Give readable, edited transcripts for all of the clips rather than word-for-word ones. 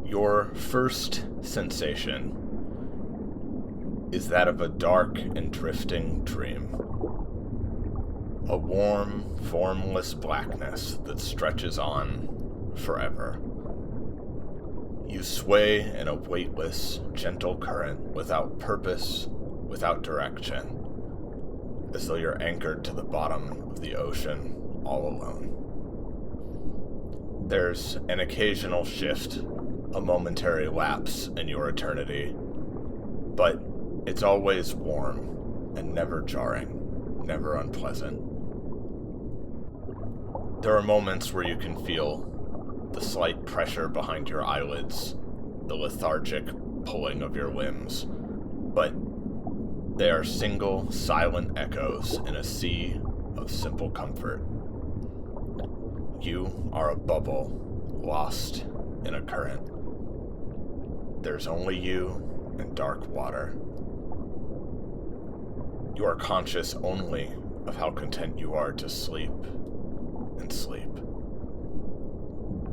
Your first sensation is that of a dark and drifting dream. A warm, formless blackness that stretches on forever. You sway in a weightless, gentle current without purpose, without direction, as though you're anchored to the bottom of the ocean all alone. There's an occasional shift, a momentary lapse in your eternity, but it's always warm and never jarring, never unpleasant. There are moments where you can feel the slight pressure behind your eyelids, the lethargic pulling of your limbs, but they are single, silent echoes in a sea of simple comfort. You are a bubble, lost in a current. There's only you and dark water. You are conscious only of how content you are to sleep and sleep.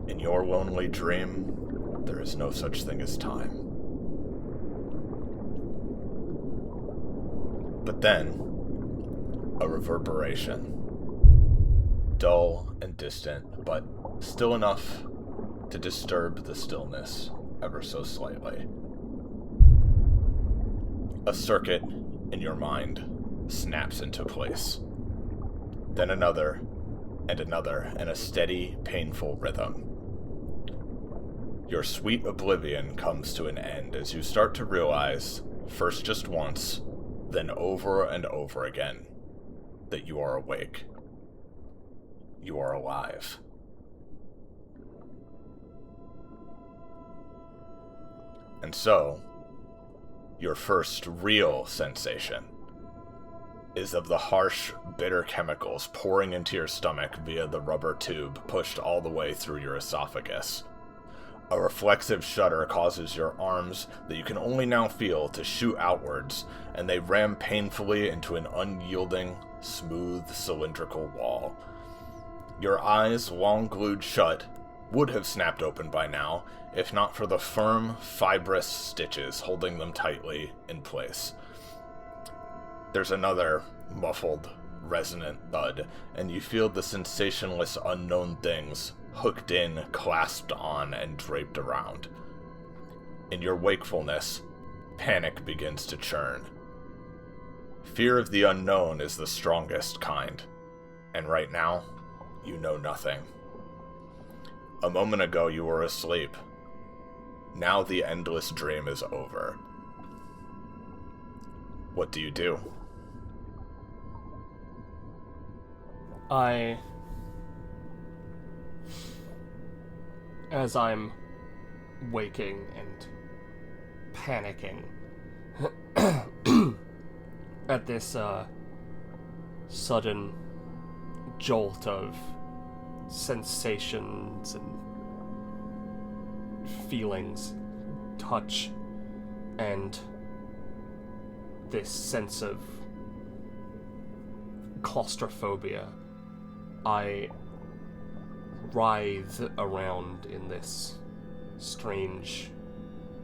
In your lonely dream, there is no such thing as time. But then, a reverberation. Dull and distant, but still enough to disturb the stillness ever so slightly. A circuit in your mind snaps into place. Then another, and another, and a steady, painful rhythm. Your sweet oblivion comes to an end as you start to realize, first just once, then over and over again, that you are awake. You are alive. And so, your first real sensation is of the harsh, bitter chemicals pouring into your stomach via the rubber tube pushed all the way through your esophagus. A reflexive shudder causes your arms that you can only now feel to shoot outwards, and they ram painfully into an unyielding, smooth, cylindrical wall. Your eyes, long glued shut, would have snapped open by now, if not for the firm, fibrous stitches holding them tightly in place. There's another muffled, resonant thud, and you feel the sensationless unknown things hooked in, clasped on, and draped around. In your wakefulness, panic begins to churn. Fear of the unknown is the strongest kind, and right now, you know nothing. A moment ago you were asleep. Now the endless dream is over. What do you do? As I'm waking and panicking at this sudden jolt of sensations and feelings, touch, and this sense of claustrophobia, I writhe around in this strange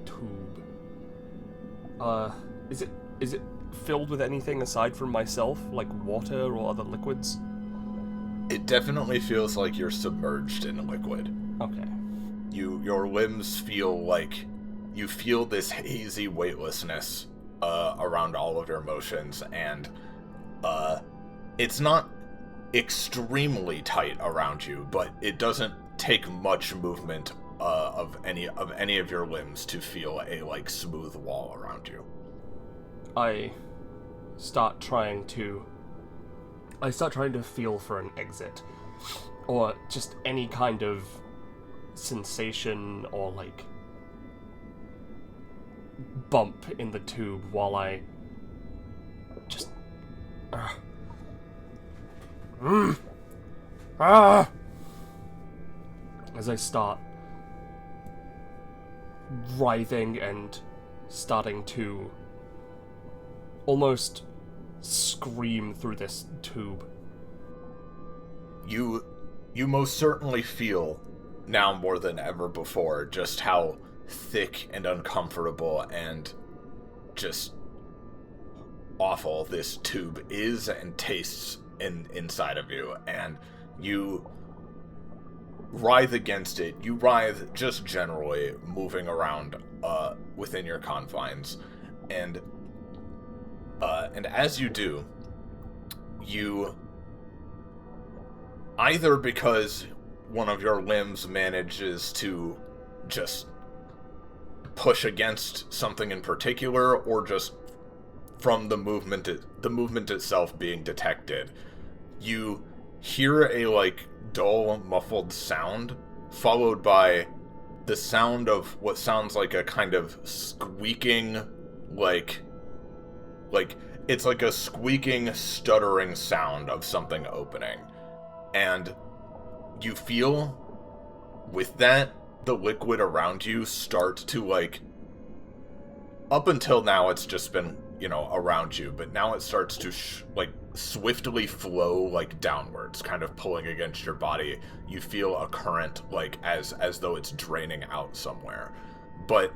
tube. Is it filled with anything aside from myself, like water or other liquids? It definitely feels like you're submerged in a liquid. Okay. Your limbs feel like you feel this hazy weightlessness around all of your motions, and it's not extremely tight around you, but it doesn't take much movement of any of your limbs to feel a smooth wall around you. I start trying to feel for an exit, or just any kind of sensation or bump in the tube while I just as I start writhing and starting to almost scream through this tube. You most certainly feel, now more than ever before, just how thick and uncomfortable and just awful this tube is and tastes inside of you, and you writhe against it. You writhe just generally, moving around within your confines, and as you do, you, either because one of your limbs manages to just push against something in particular, or just from the movement itself being detected, you hear a, like, dull, muffled sound, followed by the sound of what sounds like a kind of squeaking, like it's like a squeaking, stuttering sound of something opening. And you feel, with that, the liquid around you start to, like, up until now it's just been, you know, around you, but now it starts to swiftly flow, like, downwards, kind of pulling against your body. You feel a current, like, as though it's draining out somewhere. But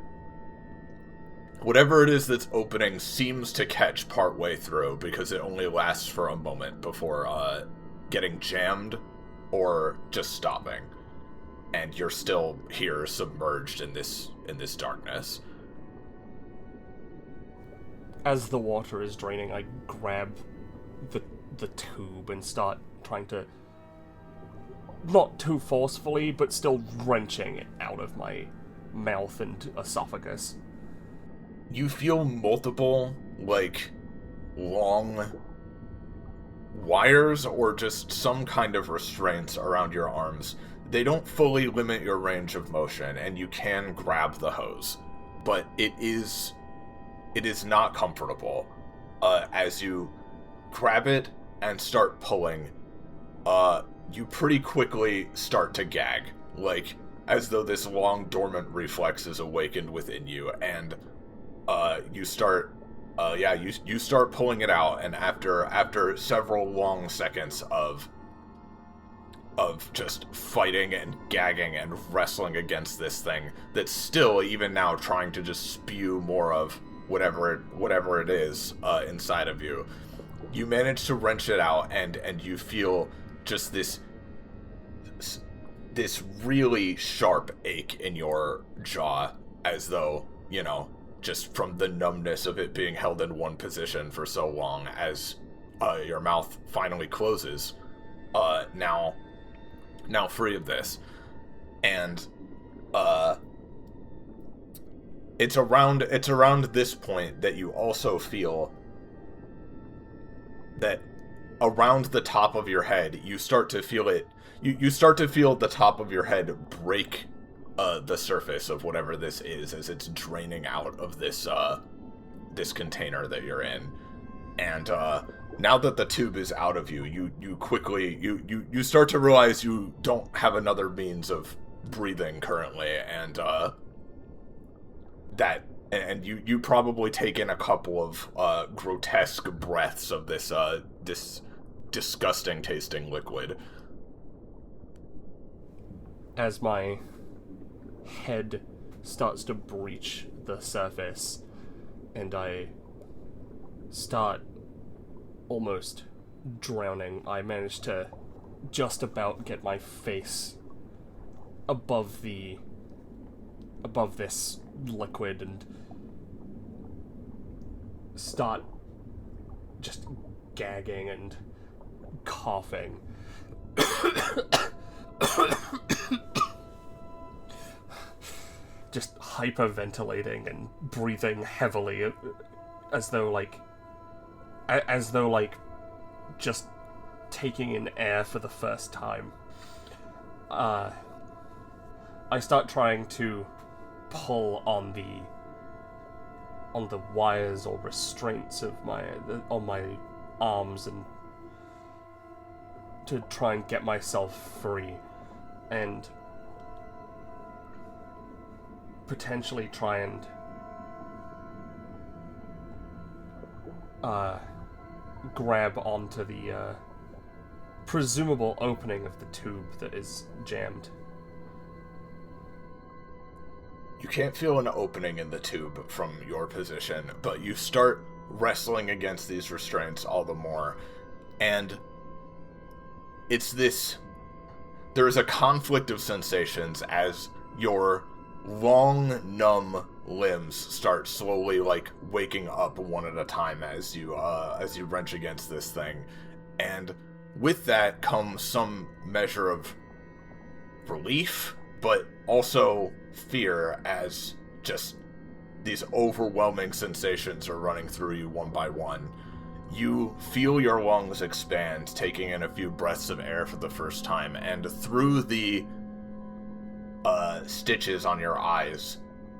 whatever it is that's opening seems to catch partway through, because it only lasts for a moment before getting jammed or just stopping. And you're still here, submerged in this darkness. As the water is draining, I grab the tube and start trying to, not too forcefully, but still wrenching it out of my mouth and esophagus. You feel multiple, like, long wires or just some kind of restraints around your arms. They don't fully limit your range of motion, and you can grab the hose, but it is not comfortable. As you grab it and start pulling, you pretty quickly start to gag, like, as though this long dormant reflex is awakened within you, and you start pulling it out, and after several long seconds of just fighting and gagging and wrestling against this thing that's still, even now, trying to just spew more of whatever it is inside of you, you manage to wrench it out, and you feel just this really sharp ache in your jaw, as though, you know, just from the numbness of it being held in one position for so long, as your mouth finally closes, now free of this. And it's around this point that you also feel that around the top of your head, you start to feel it. You start to feel the top of your head break the surface of whatever this is, as it's draining out of this container that you're in. And now that the tube is out of you, you quickly you start to realize you don't have another means of breathing currently, and you probably take in a couple of grotesque breaths of this disgusting tasting liquid. As my head starts to breach the surface, and I start almost drowning, I manage to just about get my face above this liquid and start just gagging and coughing. Just hyperventilating and breathing heavily, as though just taking in air for the first time. I start trying to pull on the wires or restraints of on my arms, and to try and get myself free, and potentially try and grab onto the presumable opening of the tube that is jammed. You can't feel an opening in the tube from your position, but you start wrestling against these restraints all the more. And it's this... There is a conflict of sensations as your long, numb limbs start slowly, like, waking up one at a time as you wrench against this thing. And with that comes some measure of relief, but also fear, as just these overwhelming sensations are running through you one by one. You feel your lungs expand, taking in a few breaths of air for the first time, and through the stitches on your eyes,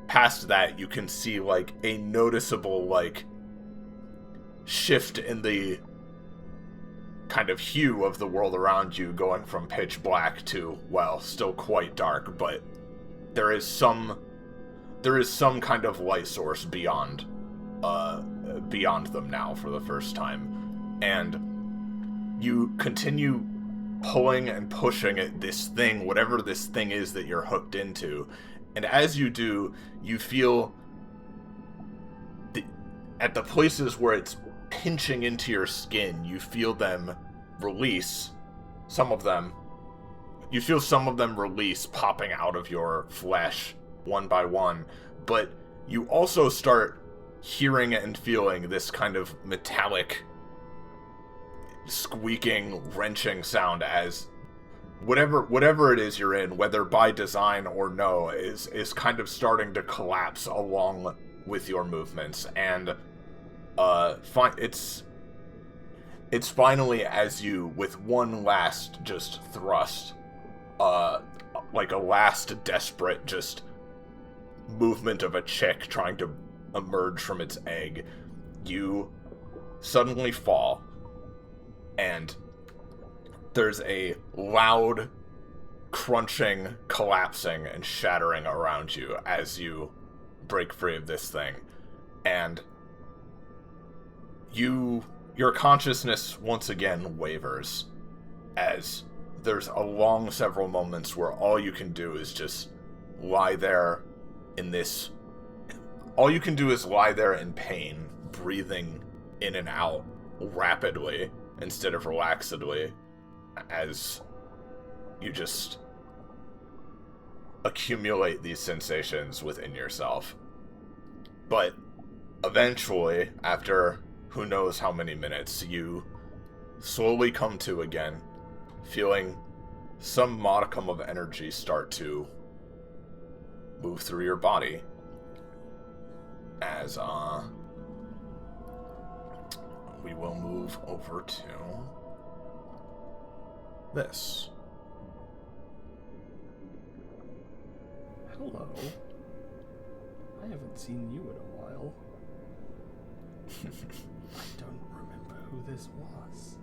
past that, you can see, like, a noticeable, like, shift in the kind of hue of the world around you, going from pitch black to, well, still quite dark, but there is some kind of light source beyond them now for the first time. And you continue pulling and pushing at this thing, whatever this thing is that you're hooked into. And as you do, you feel at the places where it's pinching into your skin, you feel them release. Some of them. You feel some of them release, popping out of your flesh one by one. But you also start hearing and feeling this kind of metallic, squeaking, wrenching sound as whatever it is you're in, whether by design or no, is kind of starting to collapse along with your movements. And it's finally, as you, with one last just thrust, like a last desperate just movement of a chick trying to emerge from its egg, you suddenly fall, and there's a loud crunching, collapsing, and shattering around you as you break free of this thing. And your consciousness once again wavers, as there's a long several moments where all you can do is just lie there in this... All you can do is lie there in pain, breathing in and out rapidly instead of relaxedly, as you just accumulate these sensations within yourself. But eventually, after who knows how many minutes, you slowly come to again, feeling some modicum of energy start to move through your body, as we will move over to this. Hello. I haven't seen you in a while. I don't remember who this was.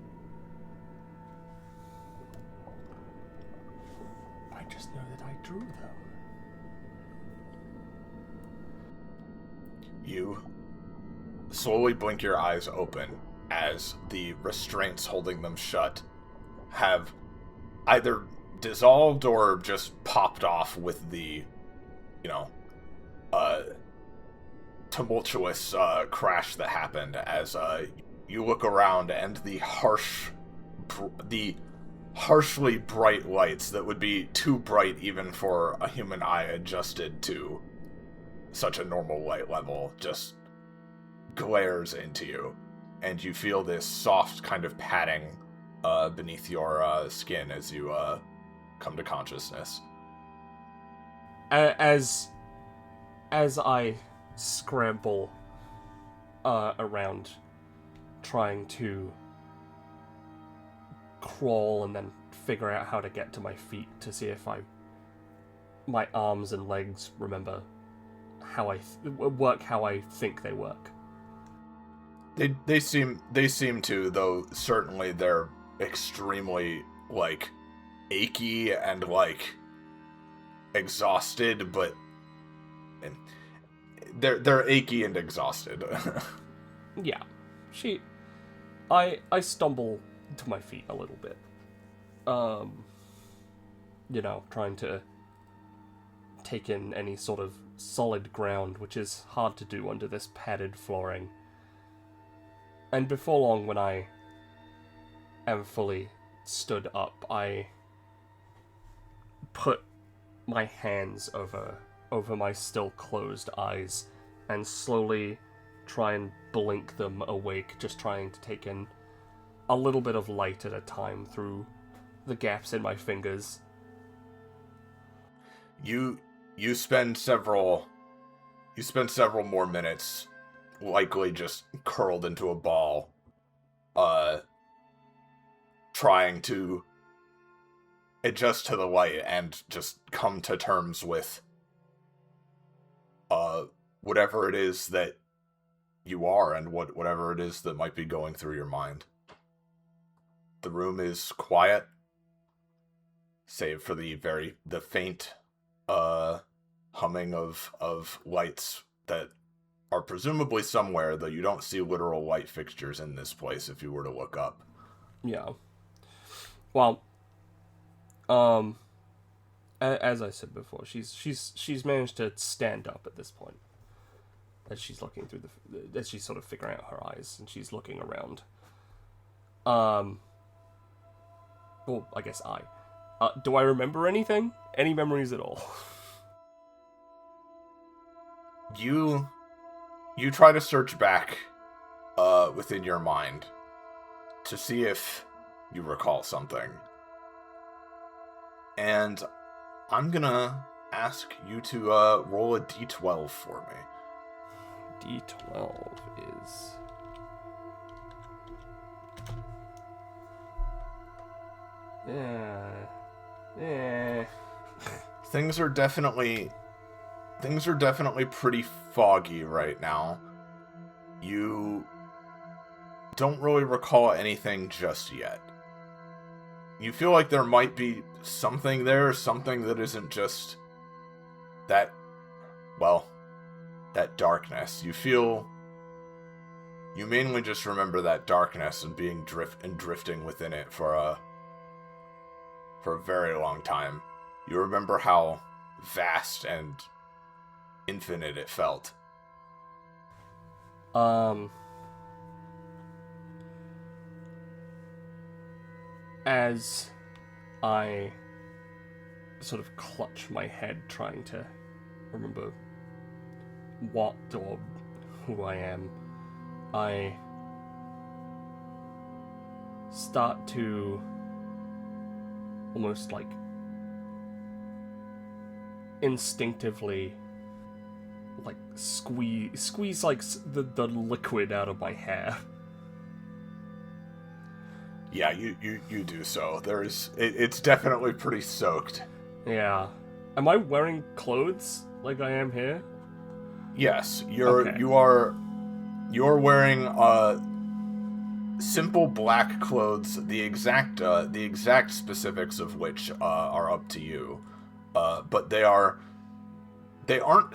I just know that I drew them. You slowly blink your eyes open as the restraints holding them shut have either dissolved or just popped off with the, tumultuous crash that happened, as you look around and the harshly bright lights that would be too bright even for a human eye adjusted to such a normal light level just glares into you, and you feel this soft kind of padding beneath your skin as you come to consciousness. As I scramble around, trying to crawl and then figure out how to get to my feet to see if my arms and legs remember how I work, how I think they work. They seem to, though certainly they're extremely, like, achy and, like, exhausted, but they're achy and exhausted. Yeah. I stumble to my feet a little bit. Trying to take in any sort of solid ground, which is hard to do under this padded flooring. And before long, when I am fully stood up, I put my hands over my still closed eyes and slowly try and blink them awake, just trying to take in a little bit of light at a time through the gaps in my fingers. You spend several more minutes likely just curled into a ball, trying to adjust to the light and just come to terms with whatever it is that you are and whatever it is that might be going through your mind. The room is quiet, save for the faint humming of lights that are presumably somewhere, though you don't see literal light fixtures in this place if you were to look up. Yeah. Well, as I said before, she's managed to stand up at this point. As she's looking through as she's sort of figuring out her eyes, and she's looking around. Well, I guess do I remember anything? Any memories at all? You try to search back within your mind to see if you recall something. And I'm gonna ask you to roll a d12 for me. D12 is... Yeah. Things are definitely pretty foggy right now. You don't really recall anything just yet. You feel like there might be something there, something that isn't just that darkness. You mainly just remember that darkness and being drifting within it for a very long time. You remember how vast and infinite it felt. As I sort of clutch my head trying to remember what or who I am, I start to almost like instinctively like squeeze like the liquid out of my hair. Yeah, you do so. It's definitely pretty soaked. Yeah. Am I wearing clothes like I am here? Yes, Okay. you're wearing simple black clothes, the exact specifics of which are up to you. But they aren't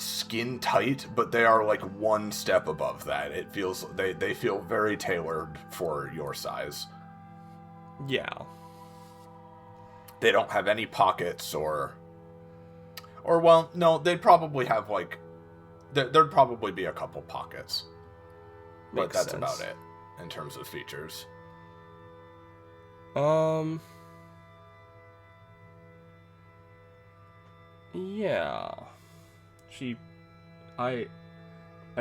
skin tight, but they are like one step above that. It feels they feel very tailored for your size. Yeah. They don't have any pockets or well, no, they'd probably have like there'd probably be a couple pockets. But that's about it in terms of features. Yeah. I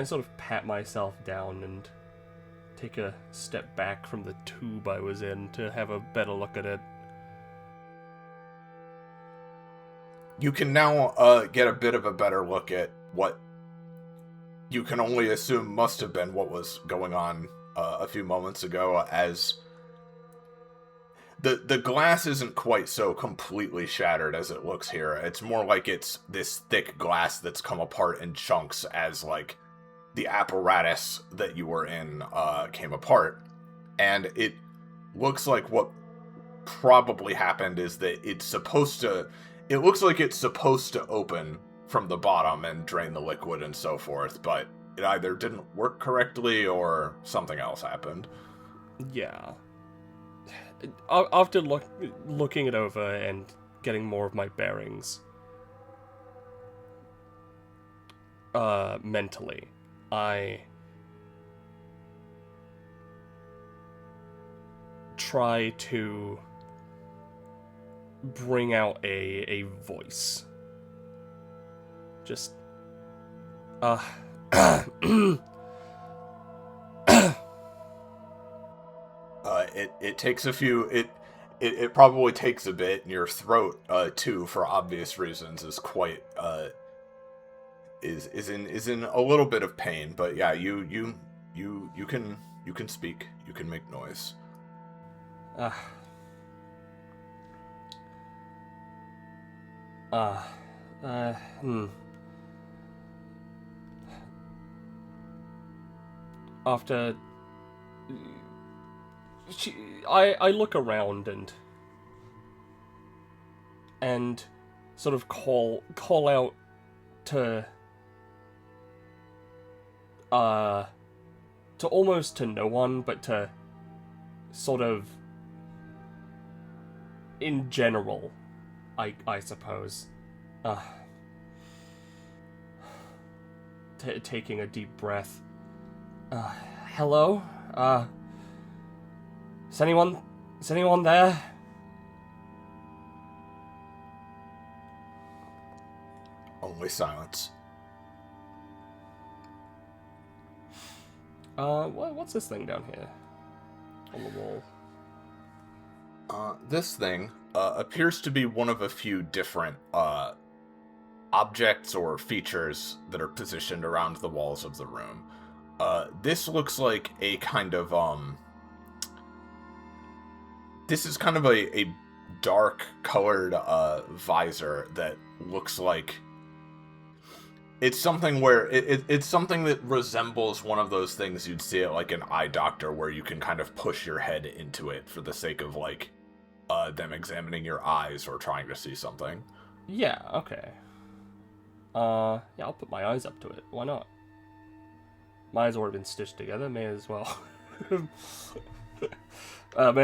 sort of pat myself down and take a step back from the tube I was in to have a better look at it. You can now get a bit of a better look at what you can only assume must have been what was going on a few moments ago, as the glass isn't quite so completely shattered as it looks here. It's more like it's this thick glass that's come apart in chunks as, like, the apparatus that you were in came apart. And it looks like what probably happened is that it looks like it's supposed to open from the bottom and drain the liquid and so forth, but it either didn't work correctly or something else happened. Yeah. After looking it over and getting more of my bearings, mentally, I try to bring out a voice. Just, it takes a few, it probably takes a bit, and your throat, too, for obvious reasons, is quite, is in a little bit of pain, but yeah, you can speak, you can make noise. After I look around and sort of call out to almost to no one, but to sort of in general, I suppose. Taking a deep breath. Hello? Is anyone there? Only silence. What's this thing down here? On the wall. This thing, appears to be one of a few different, objects or features that are positioned around the walls of the room. This looks like a kind of, this is kind of a dark colored, visor that looks like it's something where it's something that resembles one of those things you'd see at like an eye doctor, where you can kind of push your head into it for the sake of like them examining your eyes or trying to see something. Yeah, okay. Yeah, I'll put my eyes up to it. Why not? My eyes have already been stitched together. May as well. May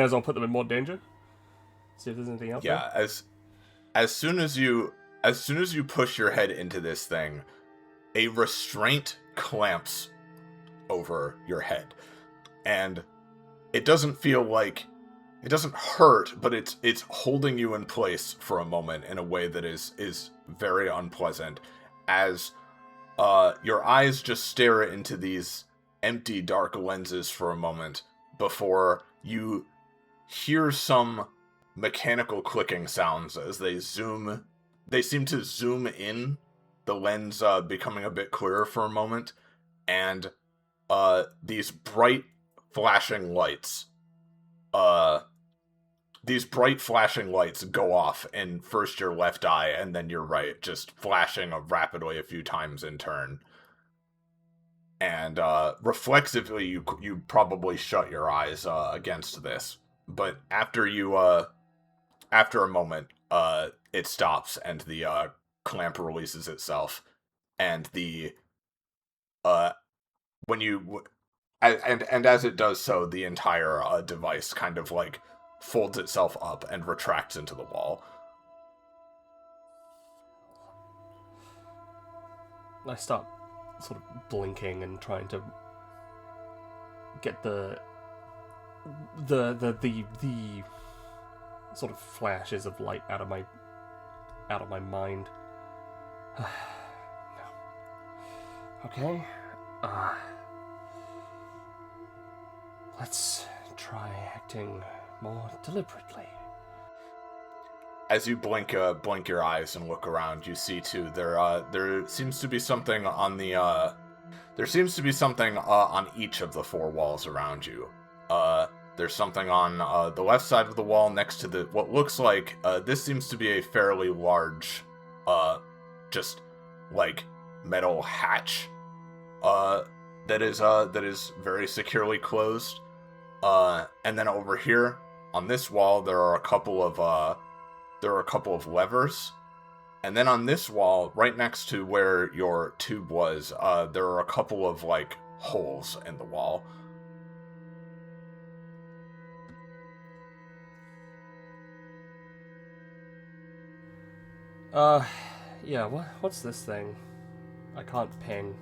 as well put them in more danger. See if there's anything else. Yeah, there. as soon as you push your head into this thing, a restraint clamps over your head, and it doesn't hurt, but it's holding you in place for a moment in a way that is very unpleasant, as your eyes just stare into these empty dark lenses for a moment before you hear some mechanical clicking sounds as they seem to zoom in, the lens becoming a bit clearer for a moment, and these bright flashing lights go off in first your left eye and then your right, just flashing rapidly a few times in turn. And reflexively, you probably shut your eyes against this, but after a moment, it stops and the clamp releases itself, and as it does so, the entire device kind of like folds itself up and retracts into the wall. I start sort of blinking and trying to get the sort of flashes of light out of my mind. No. Okay. Let's try acting more deliberately. As you blink your eyes and look around, you see too there seems to be something on on each of the four walls around you. There's something on the left side of the wall next to what looks like this seems to be a fairly large just like metal hatch that is very securely closed. And then over here on this wall there are a couple of levers. And then on this wall, right next to where your tube was, there are a couple of like holes in the wall. Yeah, what's this thing? I can't ping.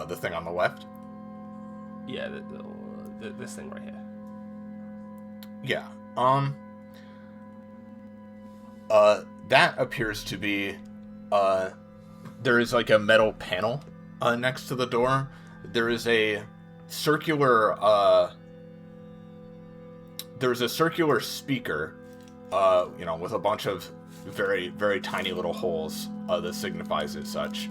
The thing on the left? Yeah, this thing right here. Yeah. That appears to be, there is like a metal panel, next to the door. There is a circular, there's a circular speaker, with a bunch of very, very tiny little holes, that signifies it such,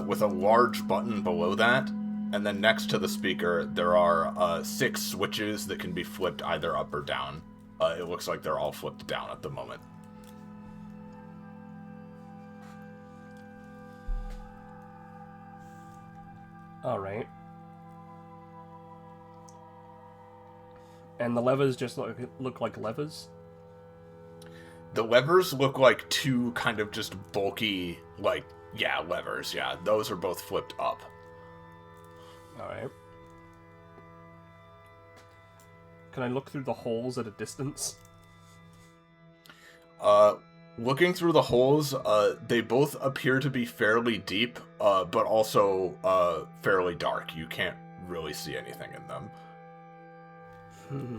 with a large button below that. And then next to the speaker, there are 6 switches that can be flipped either up or down. It looks like they're all flipped down at the moment. Alright. And the levers just look like levers? The levers look like 2 kind of just bulky, levers, yeah. Those are both flipped up. Alright. Can I look through the holes at a distance? Looking through the holes, they both appear to be fairly deep, but also fairly dark. You can't really see anything in them.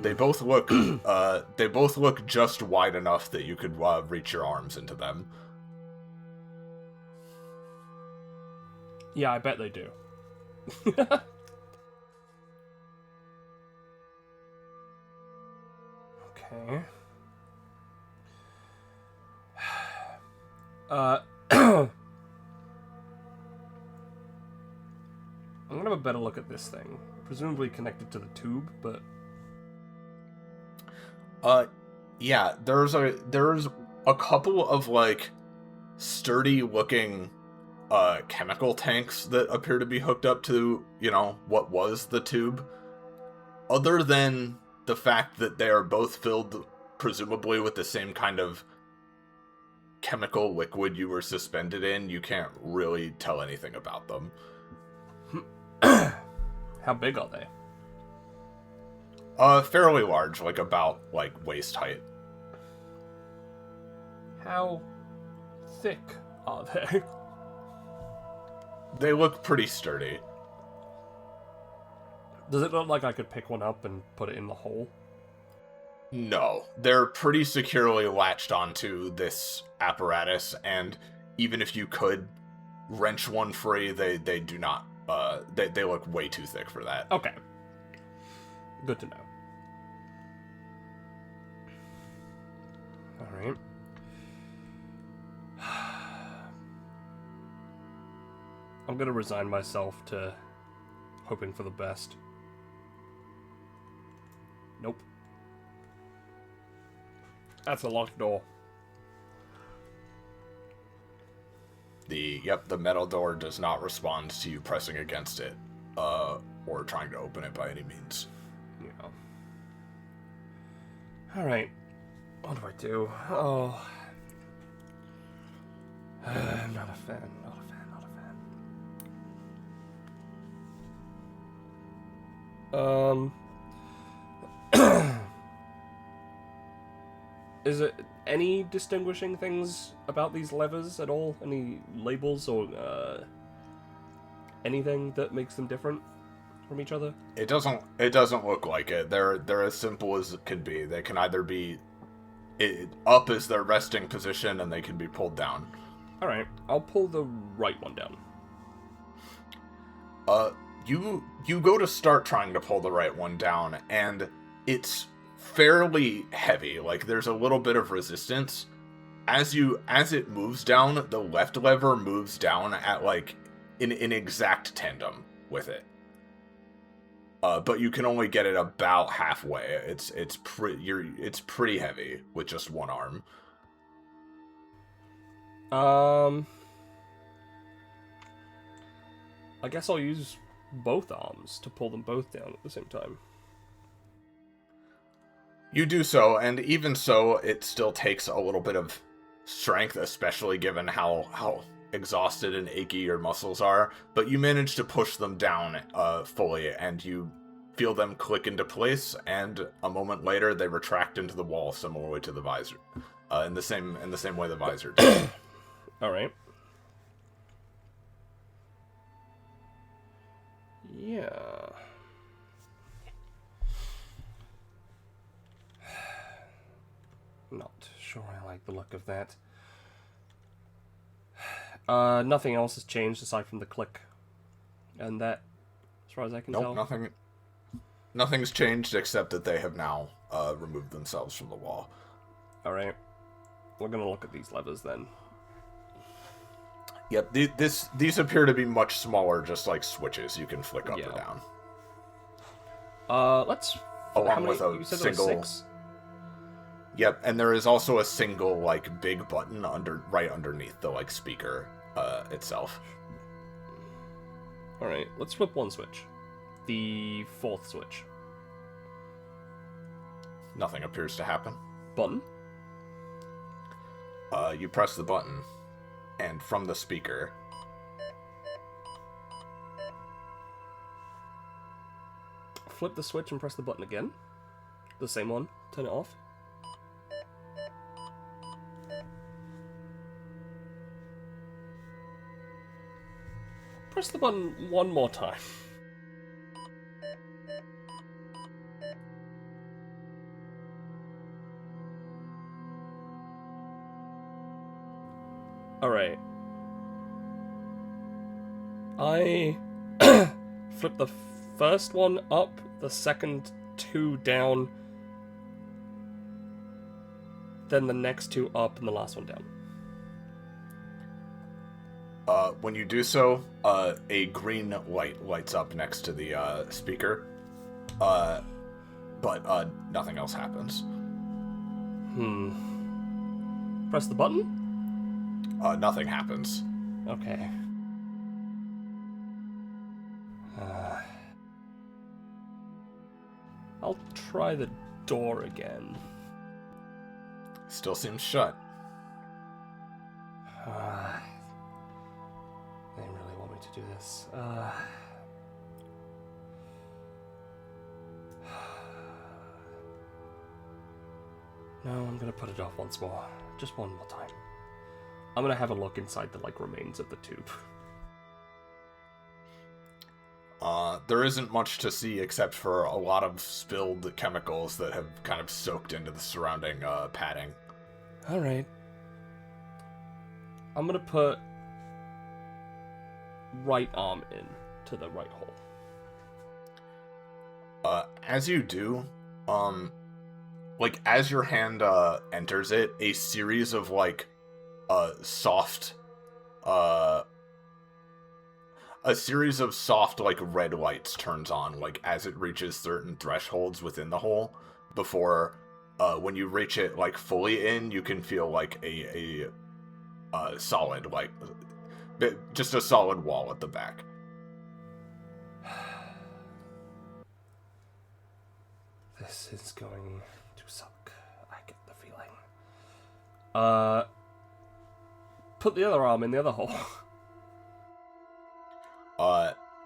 They both look just wide enough that you could reach your arms into them. Yeah, I bet they do. Okay. I'm gonna have a better look at this thing. Presumably connected to the tube, but... Yeah, there's a couple of, sturdy-looking, chemical tanks that appear to be hooked up to, what was the tube. Other than the fact that they are both filled, presumably with the same kind of chemical liquid you were suspended in, you can't really tell anything about them. How big are they? Fairly large, about waist height. How thick are they? They look pretty sturdy. Does it look like I could pick one up and put it in the hole? No, they're pretty securely latched onto this apparatus, and even if you could wrench one free, they do not. They look way too thick for that. Okay. Good to know. Alright. I'm gonna resign myself to hoping for the best. Nope. That's a locked door. The metal door does not respond to you pressing against it, or trying to open it by any means. Yeah. Alright. What do I do? Oh. I'm not a fan. Is it any distinguishing things about these levers at all? Any labels or anything that makes them different from each other? It doesn't look like it. They're as simple as it can be. They can either be up as their resting position, and they can be pulled down. Alright, I'll pull the right one down. You go to start trying to pull the right one down, and it's fairly heavy. There's a little bit of resistance. As it moves down, the left lever moves down at in exact tandem with it. But you can only get it about halfway. It's pretty heavy with just one arm. I guess I'll use both arms to pull them both down at the same time. You do so, and even so, it still takes a little bit of strength, especially given how exhausted and achy your muscles are, but you manage to push them down fully, and you feel them click into place, and a moment later they retract into the wall, similarly to the visor, in the same way the visor does. Alright. Yeah. Not sure I like the look of that. Nothing else has changed aside from the click. And that, as far as I can tell. Nothing's changed except that they have now removed themselves from the wall. Alright. We're gonna look at these levers then. Yep, these appear to be much smaller, just like switches you can flick up or down. Let's... Along with a single... 6? Yep, and there is also a single, like, big button right underneath the, like, speaker itself. Alright, let's flip one switch. The 4th switch. Nothing appears to happen. Button? You press the button, and from the speaker... Flip the switch and press the button again. The same one. Turn it off. Press the button one more time. Alright. I flip the first one up, the second 2 down, then the next 2 up, and the last one down. When you do so, a green light lights up next to the speaker, but nothing else happens. Press the button? Nothing happens. Okay. I'll try the door again. Still seems shut. They really want me to do this. No, I'm gonna put it off once more. Just one more time. I'm gonna have a look inside the, like, remains of the tube. There isn't much to see except for a lot of spilled chemicals that have kind of soaked into the surrounding padding. Alright. I'm gonna put right arm in to the right hole. As you do, like, as your hand enters it, a series of, like, soft, like, red lights turns on, like, as it reaches certain thresholds within the hole, before, when you reach it, like, fully in, you can feel, like, a solid, like, just a solid wall at the back. This is going to suck. I get the feeling. Put the other arm in the other hole.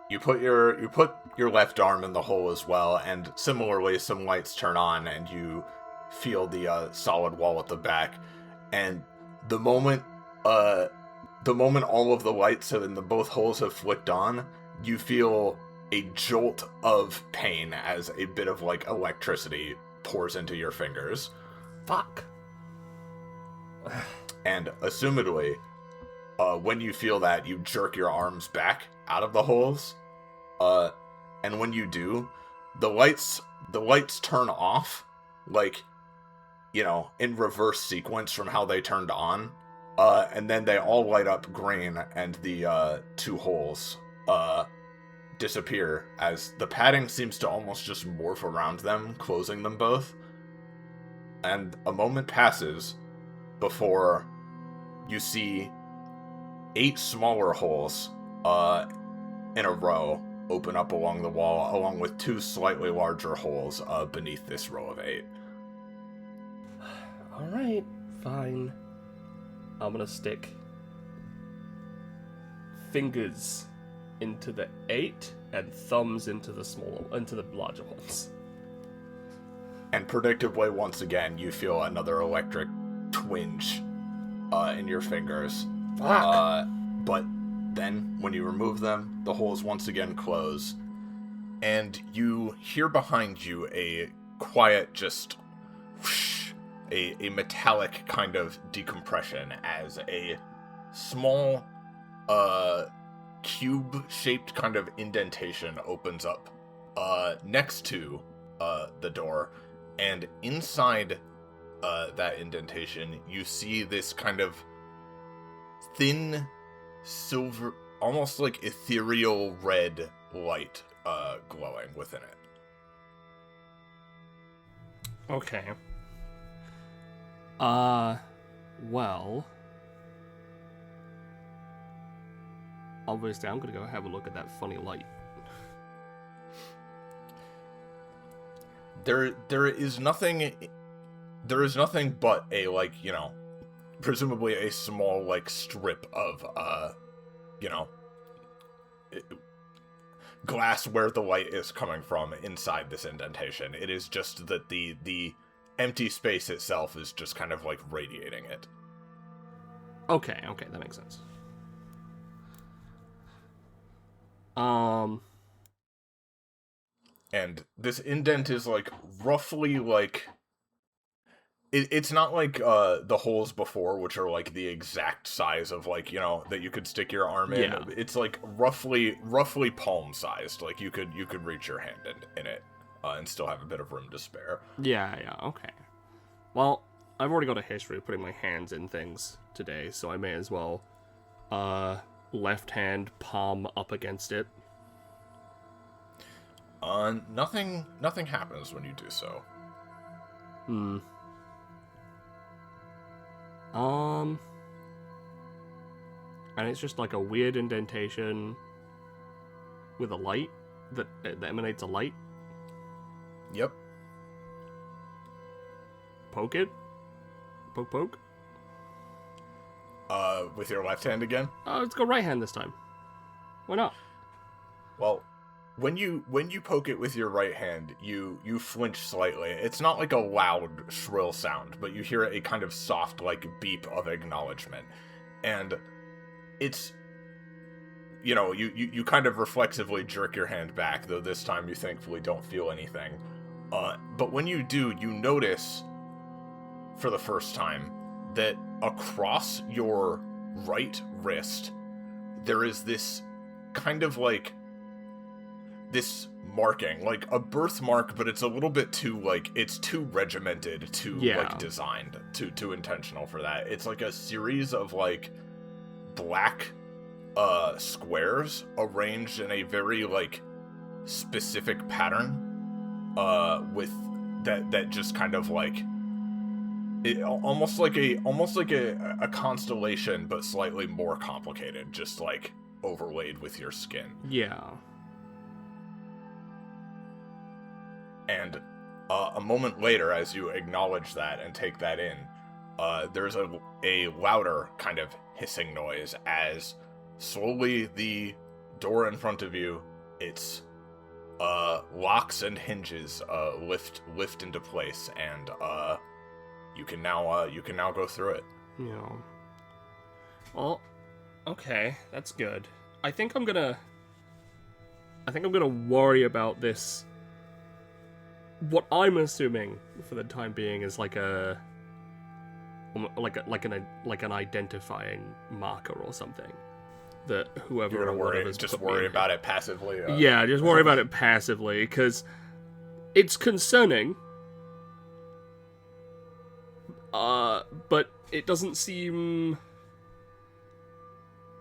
You put your left arm in the hole as well, and similarly, some lights turn on, and you feel the solid wall at the back. And the moment all of the lights in both holes have flicked on, you feel a jolt of pain as a bit of, like, electricity pours into your fingers. Fuck. And assumedly, when you feel that, you jerk your arms back out of the holes. And when you do, the lights turn off, like, you know, in reverse sequence from how they turned on. And then they all light up green, and the 2 holes disappear as the padding seems to almost just morph around them, closing them both. And a moment passes before you see 8 smaller holes in a row open up along the wall, along with 2 slightly larger holes beneath this row of 8. Alright, fine. I'm gonna stick fingers into the 8 and thumbs into the larger ones. And predictably, once again, you feel another electric twinge in your fingers Fuck. But then, when you remove them, the holes once again close, and you hear behind you a quiet, just whoosh, a metallic kind of decompression as a small, cube-shaped kind of indentation opens up, next to, the door, and inside, that indentation, you see this kind of thin, silver, almost like ethereal red light, glowing within it. Okay. Well... Obviously, I'm gonna go have a look at that funny light. There is nothing but a, like, you know, presumably a small, like, strip of, glass where the light is coming from inside this indentation. It is just that the empty space itself is just kind of, like, radiating it. Okay, that makes sense. And this indent is, like, roughly, like... It's not like, the holes before, which are, like, the exact size of, like, you know, that you could stick your arm in. Yeah. It's, like, roughly palm-sized. Like, you could reach your hand in it, and still have a bit of room to spare. Yeah, okay. Well, I've already got a history of putting my hands in things today, so I may as well, left hand, palm up against it. Nothing happens when you do so. And it's just like a weird indentation with a light that emanates a light. Yep. Poke it. Poke. With your left hand again? Let's go right hand this time. Why not? Well, when you poke it with your right hand, you flinch slightly. It's not like a loud, shrill sound, but you hear a kind of soft, like, beep of acknowledgement. And it's, you know, you kind of reflexively jerk your hand back, though this time you thankfully don't feel anything. But when you do, you notice, for the first time, that across your right wrist, there is this kind of, like, this marking, like a birthmark, but it's a little bit too, like, it's too regimented, too, like, designed, too intentional for that. It's like a series of, like, black, squares arranged in a very, like, specific pattern, with that just kind of, like, almost like a constellation, but slightly more complicated, just, like, overlaid with your skin. Yeah. And a moment later, as you acknowledge that and take that in, there's a louder kind of hissing noise as slowly the door in front of you, its locks and hinges lift into place, and you can now go through it. Yeah. Well, okay, that's good. I think I'm gonna worry about this. What I'm assuming for the time being is like an identifying marker or something that whoever You're gonna worry about it passively. Yeah, just worry about it passively, because it's concerning. But it doesn't seem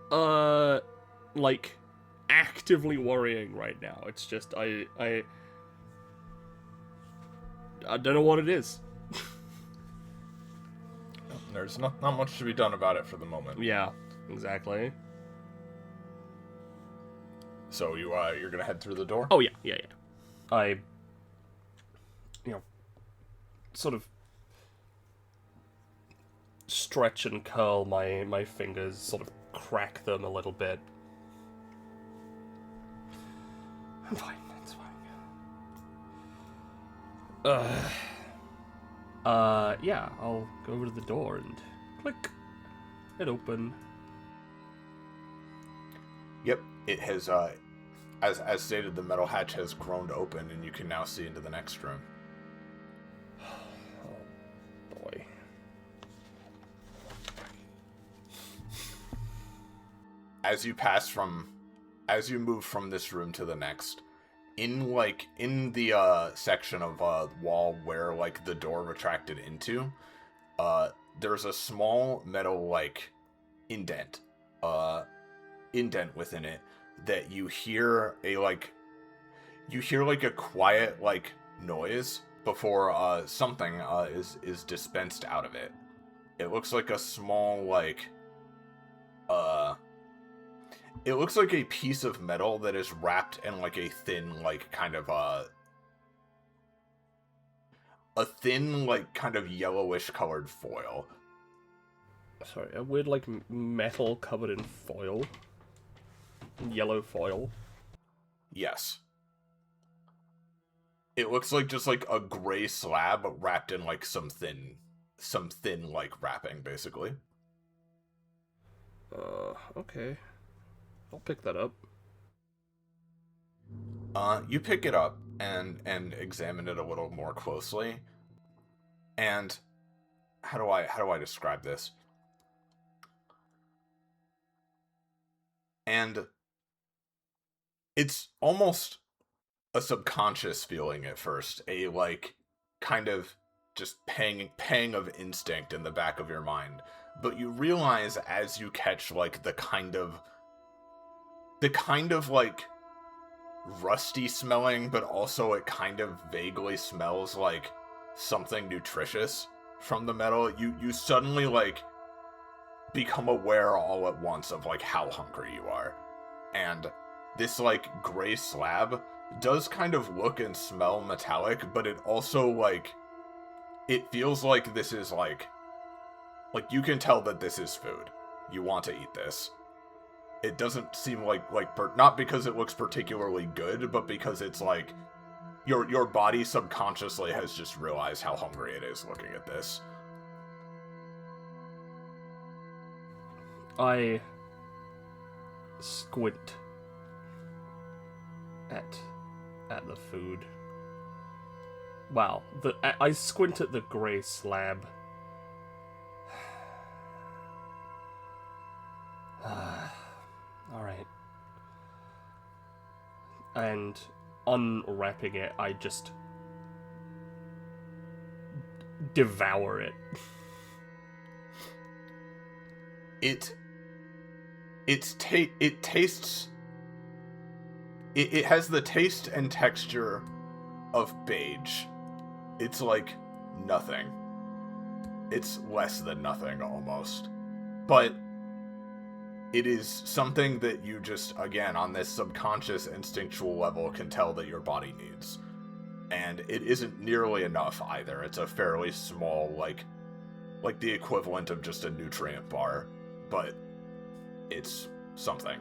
like actively worrying right now. It's just I don't know what it is. There's not much to be done about it for the moment. Yeah, exactly. So you're gonna head through the door? Oh yeah. I, sort of stretch and curl my fingers, sort of crack them a little bit. I'm fine. It's fine. Yeah, I'll go over to the door and click it open. Yep, it has, as stated, the metal hatch has grown open, and you can now see into the next room. Oh, boy. As you move from this room to the next, in the section of wall where like the door retracted into, there's a small metal like indent within it that you hear a quiet like noise before something is dispensed out of it. It looks like a small like it looks like a piece of metal that is wrapped in like a thin like kind of thin like kind of yellowish colored foil. Sorry, a weird like metal covered in foil. Yellow foil. Yes. It looks like just like a gray slab wrapped in like some thin like wrapping, basically. Okay. I'll pick that up. You pick it up and examine it a little more closely. And how do I describe this? And it's almost a subconscious feeling at first, a like kind of just pang of instinct in the back of your mind. But you realize as you catch like the kind of like rusty smelling, but also it kind of vaguely smells like something nutritious from the metal, you suddenly like become aware all at once of like how hungry you are. And this like gray slab does kind of look and smell metallic, but it also like it feels like this is like you can tell that this is food. You want to eat this. It doesn't seem like not because it looks particularly good, but because it's like your body subconsciously has just realized how hungry it is looking at this. I squint at the food. Wow, I squint at the grey slab. Alright. And unwrapping it, I just devour it. It tastes. It has the taste and texture of beige. It's like nothing. It's less than nothing almost. But it is something that you just, again, on this subconscious instinctual level, can tell that your body needs. And it isn't nearly enough either. It's a fairly small, like the equivalent of just a nutrient bar. But it's something.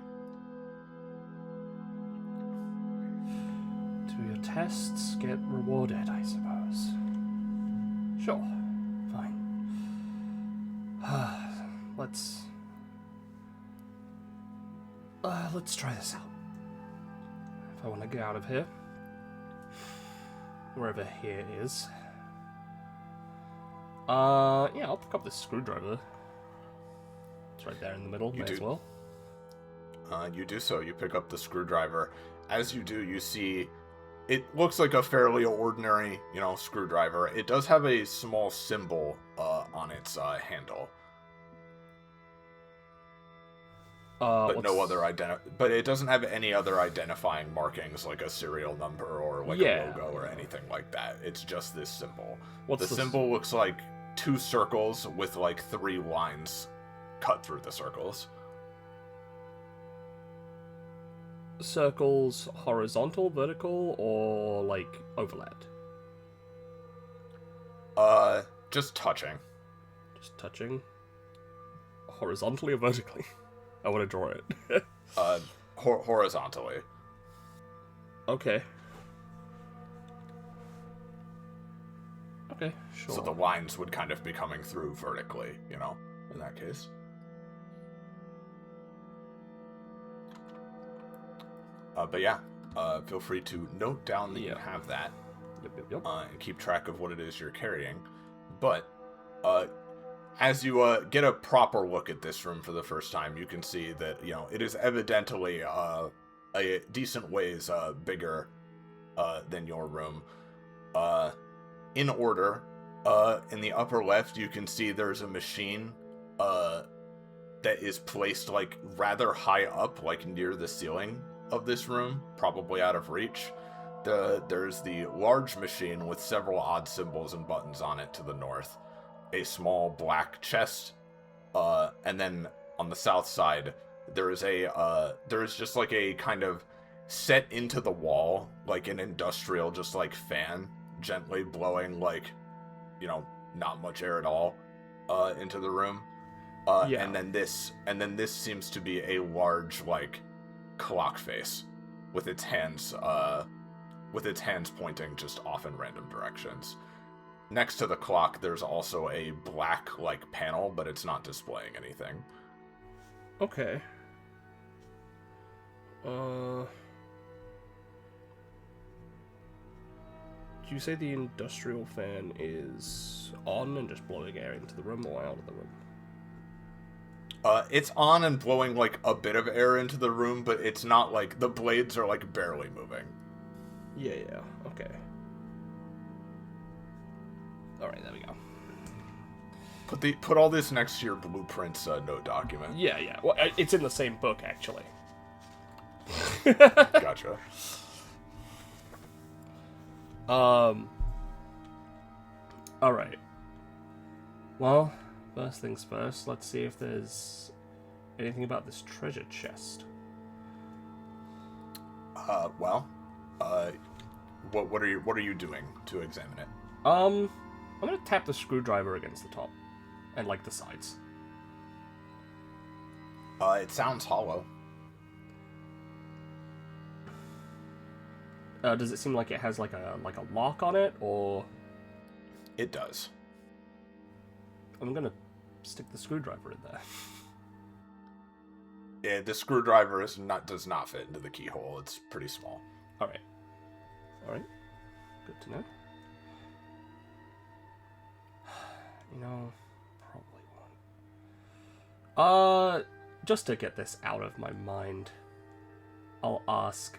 Do your tests get rewarded, I suppose? Sure. Fine. Let's try this out. If I want to get out of here. Wherever here is. Yeah, I'll pick up this screwdriver. It's right there in the middle, may as well. You do so. You pick up the screwdriver. As you do, you see it looks like a fairly ordinary, screwdriver. It does have a small symbol on its handle. But no other but it doesn't have any other identifying markings like a serial number or like a logo or anything like that. It's just this symbol. The symbol looks like 2 circles with like 3 lines cut through the circles. Circles horizontal, vertical, or like overlapped? Just touching. Just touching. Horizontally or vertically? I want to draw it. Horizontally. Okay. Okay, sure. So the lines would kind of be coming through vertically, in that case. But yeah, feel free to note down that you have that. Yep. And keep track of what it is you're carrying. But as you get a proper look at this room for the first time, you can see that, it is evidently a decent ways bigger than your room. In order, in the upper left, you can see there's a machine that is placed, like, rather high up, like, near the ceiling of this room, probably out of reach. There's the large machine with several odd symbols and buttons on it to the north. A small black chest, and then on the south side, there's just like a kind of set into the wall, like an industrial, just like fan, gently blowing, like, not much air at all, into the room. And then this seems to be a large, like, clock face with its hands pointing just off in random directions. Next to the clock, there's also a black, like, panel, but it's not displaying anything. Okay. Did you say the industrial fan is on and just blowing air into the room or out of the room? It's on and blowing, like, a bit of air into the room, but it's not, like, the blades are, like, barely moving. Yeah, okay. Alright, there we go. Put all this next to your blueprints note document. Yeah. Well, it's in the same book, actually. Gotcha. Alright. Well, first things first, let's see if there's anything about this treasure chest. What are you doing to examine it? I'm gonna tap the screwdriver against the top and, like, the sides. It sounds hollow. Does it seem like it has like a lock on it, or? It does. I'm gonna stick the screwdriver in there. Yeah, the screwdriver does not fit into the keyhole. It's pretty small. All right. Good to know. Probably won't. Just to get this out of my mind, I'll ask,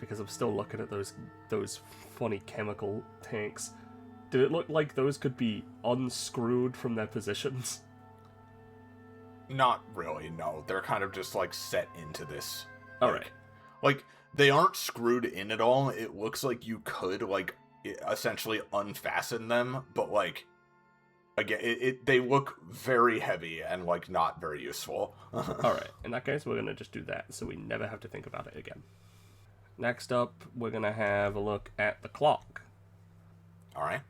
because I'm still looking at those funny chemical tanks. Did it look like those could be unscrewed from their positions? Not really, no. They're kind of just, like, set into this. Alright. Like, they aren't screwed in at all. It looks like you could, like, essentially unfasten them, but, like, again, they look very heavy and, like, not very useful. Alright, in that case, we're gonna just do that, so we never have to think about it again. Next up, we're gonna have a look at the clock. Alright.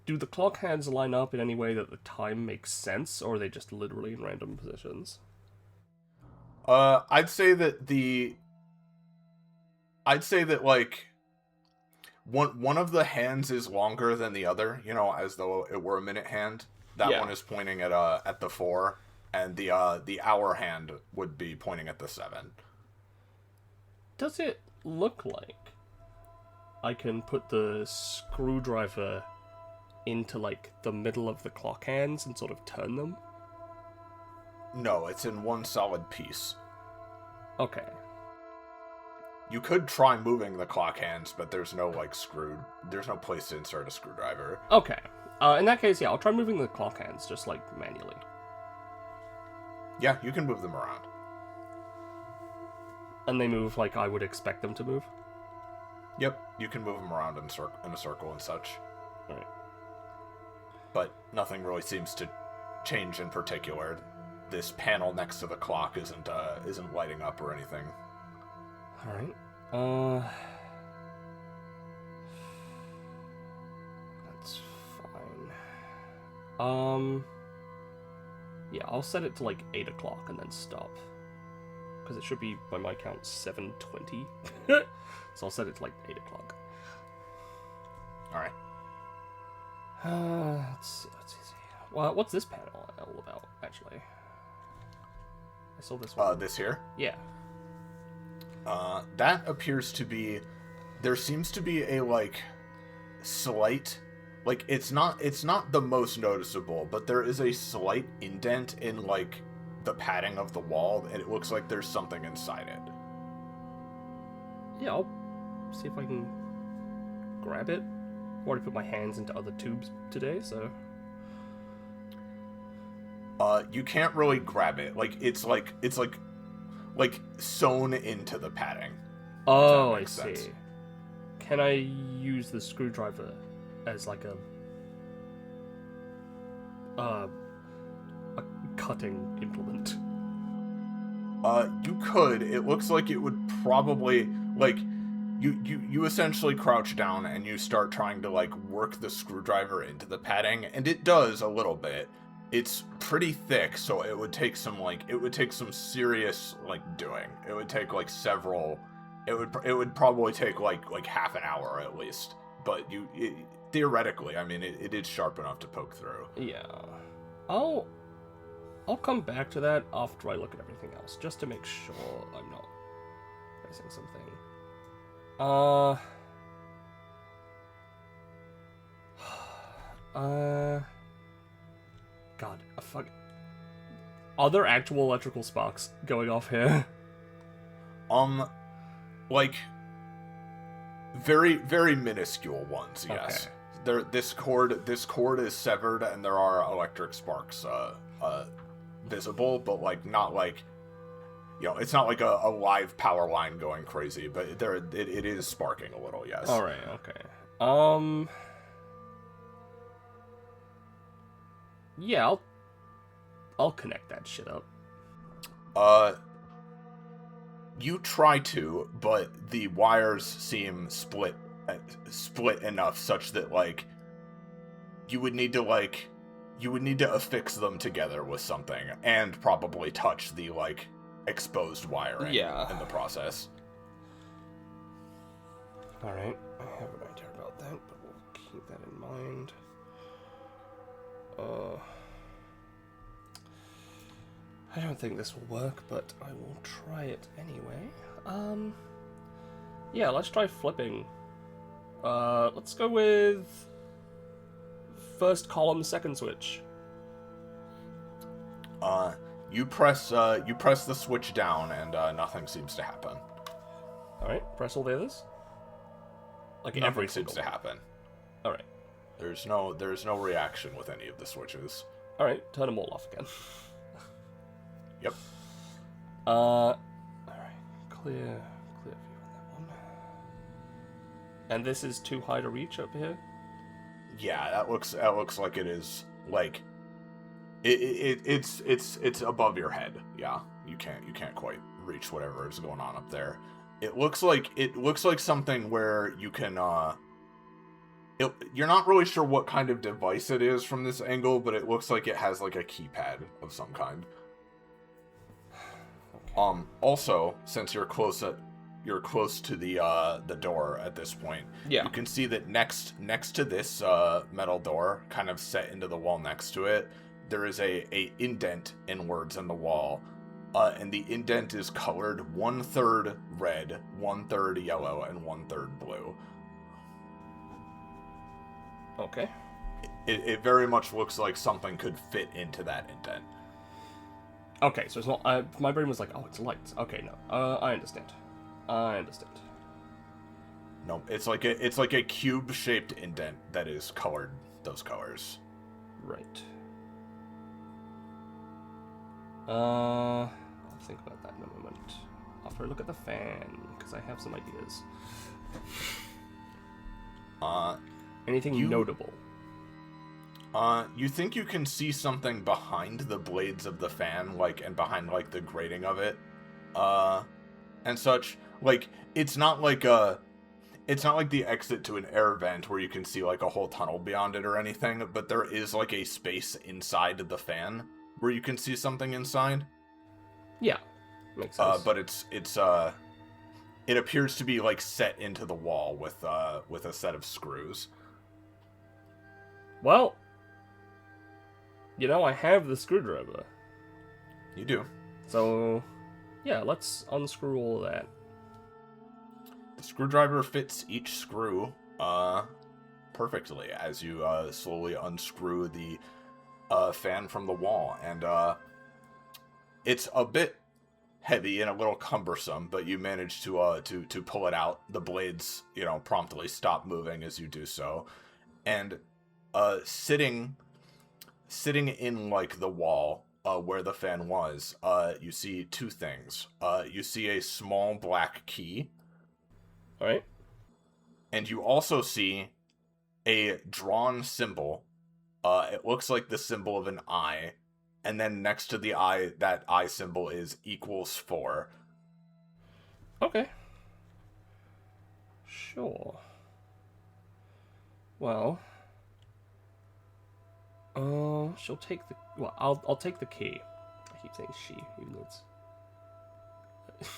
Do the clock hands line up in any way that the time makes sense, or are they just literally in random positions? I'd say that like one of the hands is longer than the other, as though it were a minute hand. That one is pointing at the 4, and the hour hand would be pointing at the 7. Does it look like I can put the screwdriver into, like, the middle of the clock hands and sort of turn them? No, it's in one solid piece. Okay. You could try moving the clock hands, but there's no, like, there's no place to insert a screwdriver. Okay. In that case, yeah, I'll try moving the clock hands, just, like, manually. Yeah, you can move them around. And they move like I would expect them to move? Yep, you can move them around in a circle and such. Right. But nothing really seems to change in particular. This panel next to the clock isn't lighting up or anything. Alright. That's fine. Yeah, I'll set it to, like, 8 o'clock and then stop. Because it should be, by my count, 7:20. So I'll set it to, like, 8 o'clock. Alright. Let's see. Well, what's this panel all about, actually? I saw this one. This here? Yeah. That appears to be... There seems to be a, like, slight... Like, it's not the most noticeable, but there is a slight indent in, like, the padding of the wall, and it looks like there's something inside it. Yeah, I'll see if I can grab it. I've already put my hands into other tubes today, so... You can't really grab it. Like, it's like sewn into the padding. Oh, I see. Can I use the screwdriver as like a cutting implement? You could. It looks like it would probably, like, you essentially crouch down and you start trying to, like, work the screwdriver into the padding, and it does a little bit. It's pretty thick, so it would take some serious, like, doing. It would take, like, several... It would probably take, like half an hour at least. But theoretically, I mean, it is sharp enough to poke through. Yeah. I'll come back to that after I look at everything else, just to make sure I'm not missing something. God, fuck. Are there actual electrical sparks going off here? Like, very, very minuscule ones, yes. Okay. This cord is severed, and there are electric sparks, visible, but, like, not like, you know, it's not like a live power line going crazy, but it is sparking a little, yes. Alright, okay. Yeah, I'll connect that shit up. You try to, but the wires seem split enough such that, like, you would need to affix them together with something and probably touch the, like, exposed wiring in the process. Alright, I have an idea about that, but we'll keep that in mind. I don't think this will work, but I will try it anyway. Yeah, let's try flipping. Let's go with first column, second switch. You press the switch down, and nothing seems to happen. All right, press all the others. Like nothing every seems to happen. All right. There's no reaction with any of the switches. All right, turn them all off again. Yep. All right, clear view on that one. And this is too high to reach up here? Yeah, that looks like it is, like, it's above your head. Yeah, you can't quite reach whatever is going on up there. It looks like something where you can you're not really sure what kind of device it is from this angle, but it looks like it has, like, a keypad of some kind. Also, since you're close to the door at this point, yeah, you can see that next to this metal door, kind of set into the wall next to it, there is a indent inwards in the wall, and the indent is colored 1/3 red, 1/3 yellow, and 1/3 blue. Okay. It very much looks like something could fit into that indent. Okay, so it's not... my brain was like, oh, it's lights. Okay, no. I understand. No, it's like a cube-shaped indent that is colored those colors. Right. I'll think about that in a moment. After I look at the fan, because I have some ideas. Anything notable? You think you can see something behind the blades of the fan, like, and behind, like, the grating of it, and such. Like, it's not like the exit to an air vent where you can see, like, a whole tunnel beyond it or anything, but there is, like, a space inside the fan where you can see something inside. Yeah, makes sense. But it appears to be, like, set into the wall with a set of screws. Well, you know, I have the screwdriver. You do. So, yeah, let's unscrew all of that. The screwdriver fits each screw perfectly as you slowly unscrew the fan from the wall, and it's a bit heavy and a little cumbersome, but you manage to pull it out. The blades, promptly stop moving as you do so, and sitting in like the wall where the fan was, you see two things. You see a small black key. All right. And you also see a drawn symbol. It looks like the symbol of an eye. And then next to the eye, that eye symbol is =4. Okay. Sure. Well. She'll take the... Well, I'll take the key. I keep saying she, even though it's...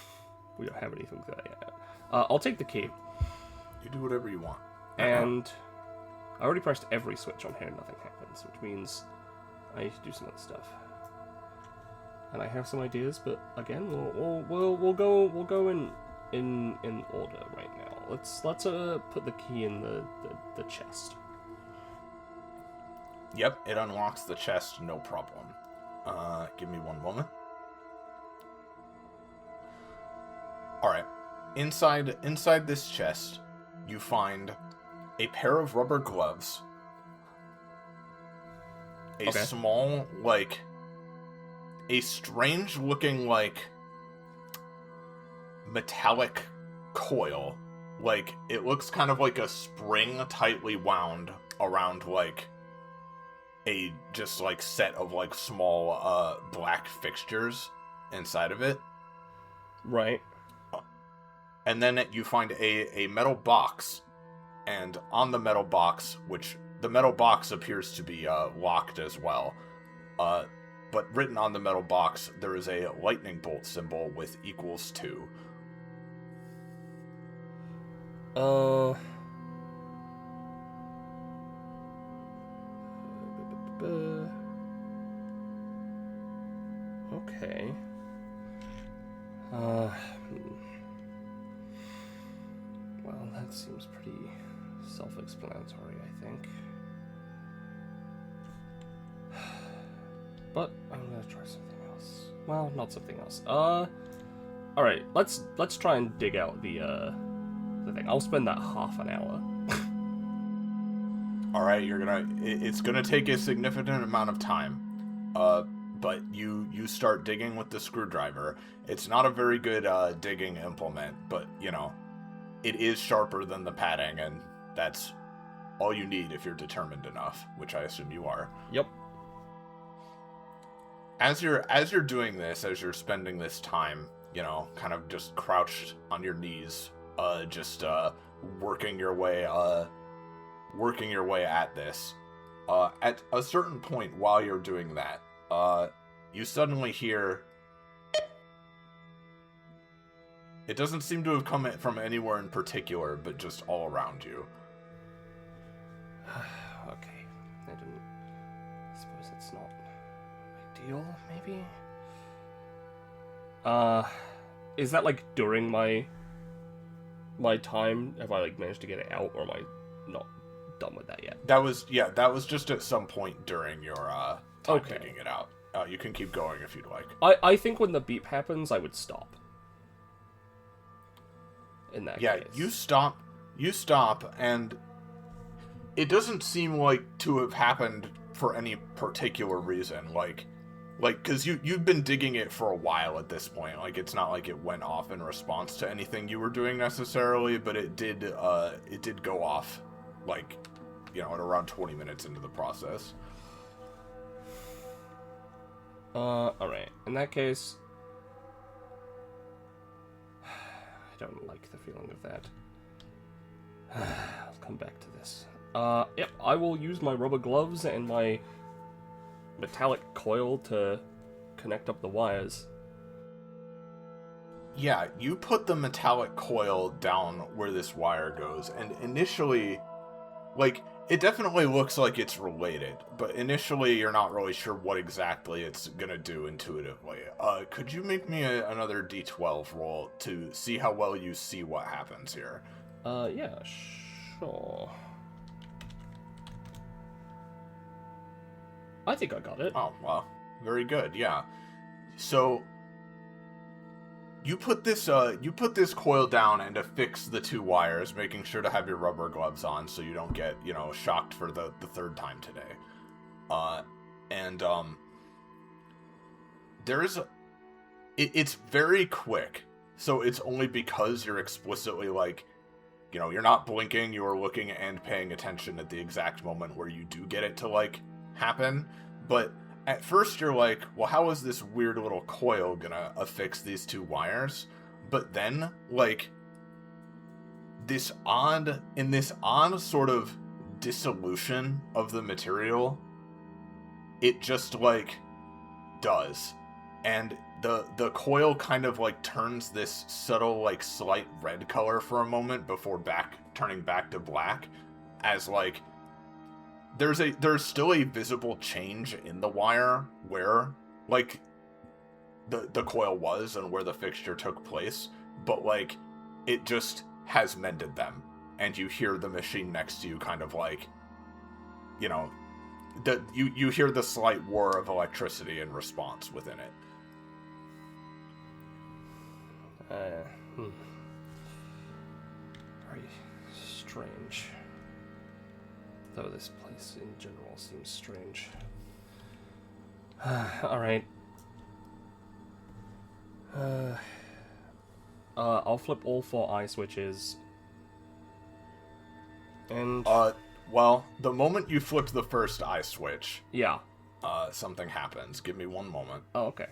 we don't have anything for that yet. I'll take the key. You do whatever you want. And I already pressed every switch on here and nothing happens, which means I need to do some other stuff. And I have some ideas, but again, we'll go in order right now. Let's put the key in the chest. Yep, it unlocks the chest, no problem. Give me one moment. Alright. Inside this chest, you find a pair of rubber gloves, a small, a strange-looking, metallic coil. It looks kind of like a spring tightly wound around, a just, set of, small, black fixtures inside of it. Right. And then you find a metal box, and on the metal box, which the metal box appears to be locked as well, but written on the metal box, there is a lightning bolt symbol with =2. Okay. Well, that seems pretty self-explanatory, I think. But I'm gonna try something else. Well, not something else. Alright, let's try and dig out the thing. I'll spend that half an hour. Alright, it's gonna take a significant amount of time. But you start digging with the screwdriver. It's not a very good digging implement, but, it is sharper than the padding, and that's all you need if you're determined enough, which I assume you are. Yep. As you're doing this, as you're spending this time, kind of just crouched on your knees, just working your way at this. At a certain point while you're doing that, you suddenly hear... It doesn't seem to have come from anywhere in particular, but just all around you. Okay. I suppose it's not ideal, maybe? Is that, during my time? Have I, managed to get it out, or am I not done with that yet? That was just at some point during your, time digging it out. You can keep going if you'd like. I think when the beep happens, I would stop. In that case. You stop, and it doesn't seem to have happened for any particular reason. Because you've been digging it for a while at this point. It's not like it went off in response to anything you were doing necessarily, but it did go off, at around 20 minutes into the process. Alright. In that case... I don't like the feeling of that. I'll come back to this. Yep, I will use my rubber gloves and my metallic coil to connect up the wires. Yeah, you put the metallic coil down where this wire goes, and initially, It definitely looks like it's related, but initially you're not really sure what exactly it's gonna do intuitively. Could you make me another D12 roll to see how well you see what happens here? Yeah, sure. I think I got it. Oh, well, very good, yeah. So, you put this coil down and affix the 2 wires, making sure to have your rubber gloves on so you don't get, shocked for the 3rd time today. It's very quick, so it's only because you're explicitly, you're not blinking, you're looking and paying attention at the exact moment where you do get it to, happen, but at first you're like, well, how is this weird little coil gonna affix these 2 wires? But then, this odd sort of dissolution of the material, it just, does. And the coil kind of, turns this subtle, slight red color for a moment before turning back to black, as, there's still a visible change in the wire where, the coil was and where the fixture took place, but, it just has mended them, and you hear the machine next to you kind of, you hear the slight whir of electricity in response within it. Very strange. Though this place in general seems strange. Alright. I'll flip all 4 eye switches. And... well, the moment you flip the first eye switch... Yeah. Something happens. Give me 1 moment. Oh, okay.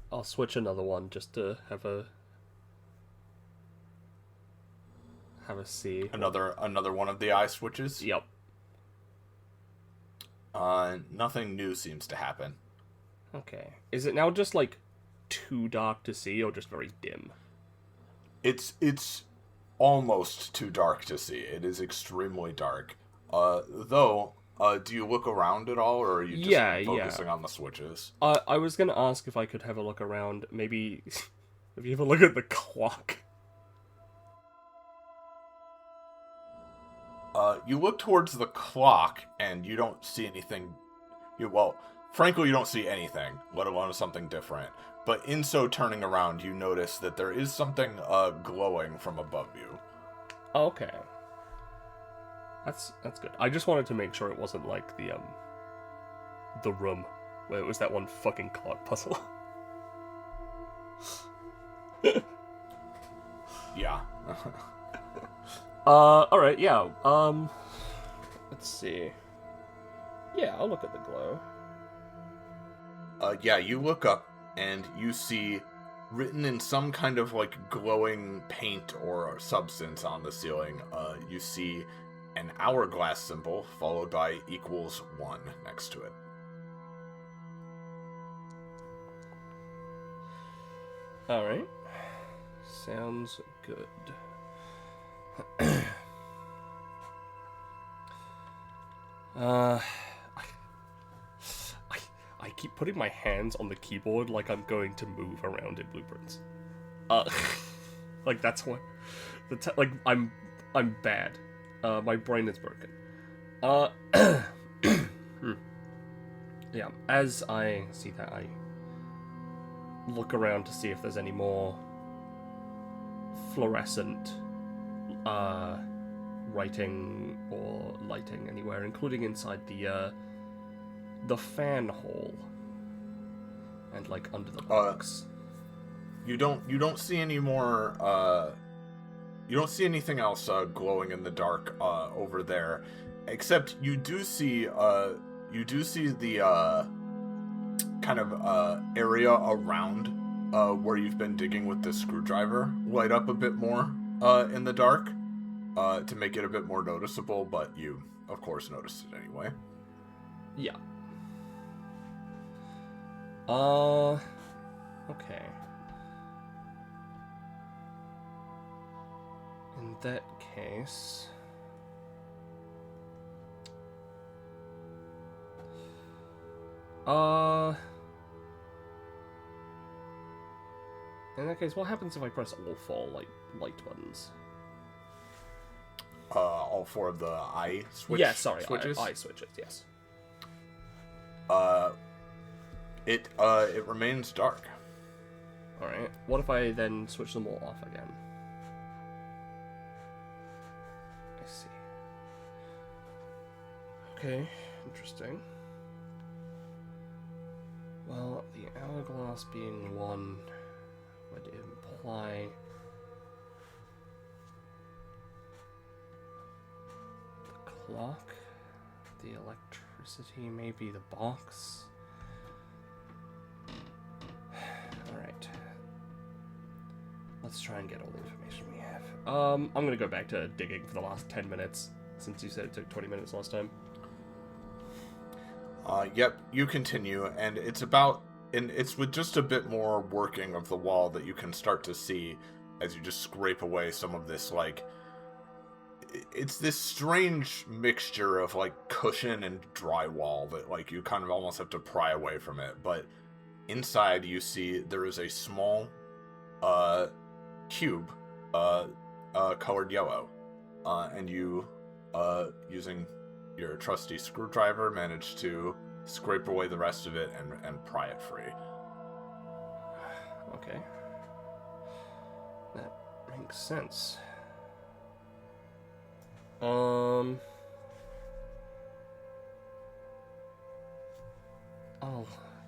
I'll switch another one just to have a see. Another one of the eye switches? Yep. Nothing new seems to happen. Okay. Is it now just too dark to see or just very dim? It's almost too dark to see. It is extremely dark. Though do you look around at all, or are you just focusing on the switches? I was gonna ask if I could have a look around. Maybe if you have a look at the clock. You look towards the clock, and you don't see anything. Frankly, you don't see anything, let alone something different. But in so turning around, you notice that there is something glowing from above you. Okay. That's good. I just wanted to make sure it wasn't the room where it was that one fucking clock puzzle. Yeah. Alright, yeah. Let's see. Yeah, I'll look at the glow. Yeah, you look up and you see written in some kind of glowing paint or substance on the ceiling, you see an hourglass symbol followed by =1 next to it. Alright. Sounds good. I keep putting my hands on the keyboard like I'm going to move around in blueprints. That's what. I'm bad. My brain is broken. Yeah. As I see that, I look around to see if there's any more fluorescent writing or lighting anywhere, including inside the fan hole and under the box. You don't see any more. You don't see anything else glowing in the dark over there, except you do see the kind of area around where you've been digging with the screwdriver light up a bit more in the dark to make it a bit more noticeable, but you of course, noticed it anyway. Yeah. Okay. In that case... In that case, what happens if I press all four, light buttons? All four of the eye switch. Yeah, sorry, switches. eye switches. Yes. It remains dark. All right. What if I then switch them all off again? I see. Okay, interesting. Well, the hourglass being one would imply the clock, the electricity, maybe the box. Alright. Let's try and get all the information we have. I'm gonna go back to digging for the last 10 minutes, since you said it took 20 minutes last time. Yep, you continue, and it's with just a bit more working of the wall that you can start to see as you just scrape away some of this, it's this strange mixture of, cushion and drywall that, you kind of almost have to pry away from it, but inside you see there is a small, cube, colored yellow, and you, using your trusty screwdriver, managed to scrape away the rest of it and pry it free. Okay. That makes sense. I'll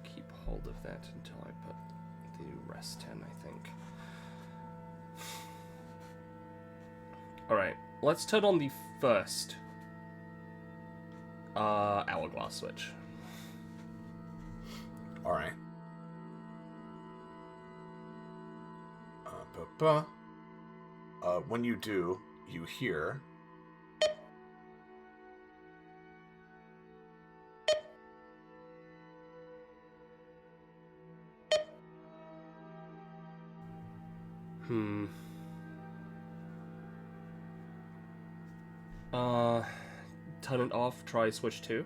keep hold of that until I put the rest in, I think. Alright, let's turn on the first hourglass switch. Alright. When you do, you hear... Turn it off, try switch 2.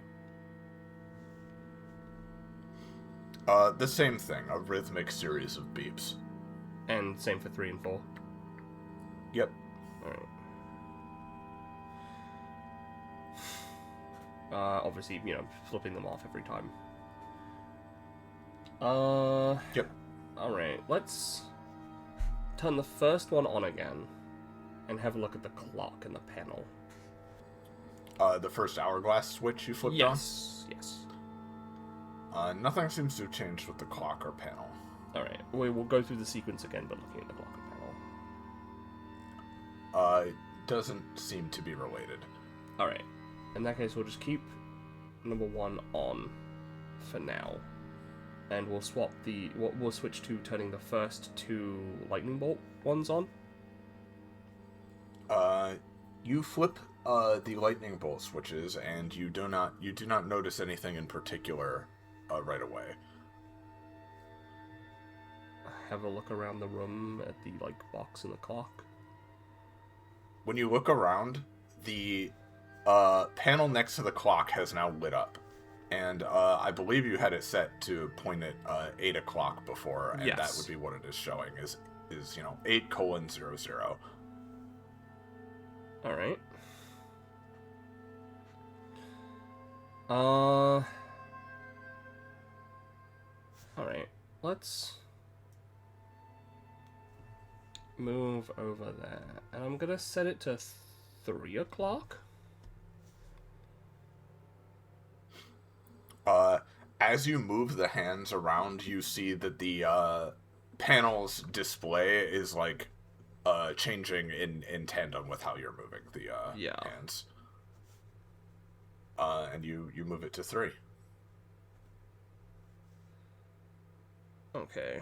The same thing, a rhythmic series of beeps. And same for 3 and 4. Yep. Alright. Obviously, flipping them off every time. Yep. Alright, let's turn the first one on again and have a look at the clock in the panel. The first hourglass switch you flipped on? Yes. Nothing seems to have changed with the clock or panel. Alright, we'll go through the sequence again, but looking at the clock and panel. It doesn't seem to be related. Alright, in that case, we'll just keep number 1 on for now. And we'll swap we'll switch to turning the first 2 lightning bolt ones on. You flip the lightning bolt switches, and you do not notice anything in particular right away. Have a look around the room at the box and the clock. When you look around, the panel next to the clock has now lit up, and I believe you had it set to point at 8 o'clock before, and yes. That would be what it is showing is 8:00. All right. Alright, let's move over there. And I'm gonna set it to 3 o'clock. As you move the hands around, you see that the panel's display is changing in tandem with how you're moving the hands. And you move it to 3. Okay.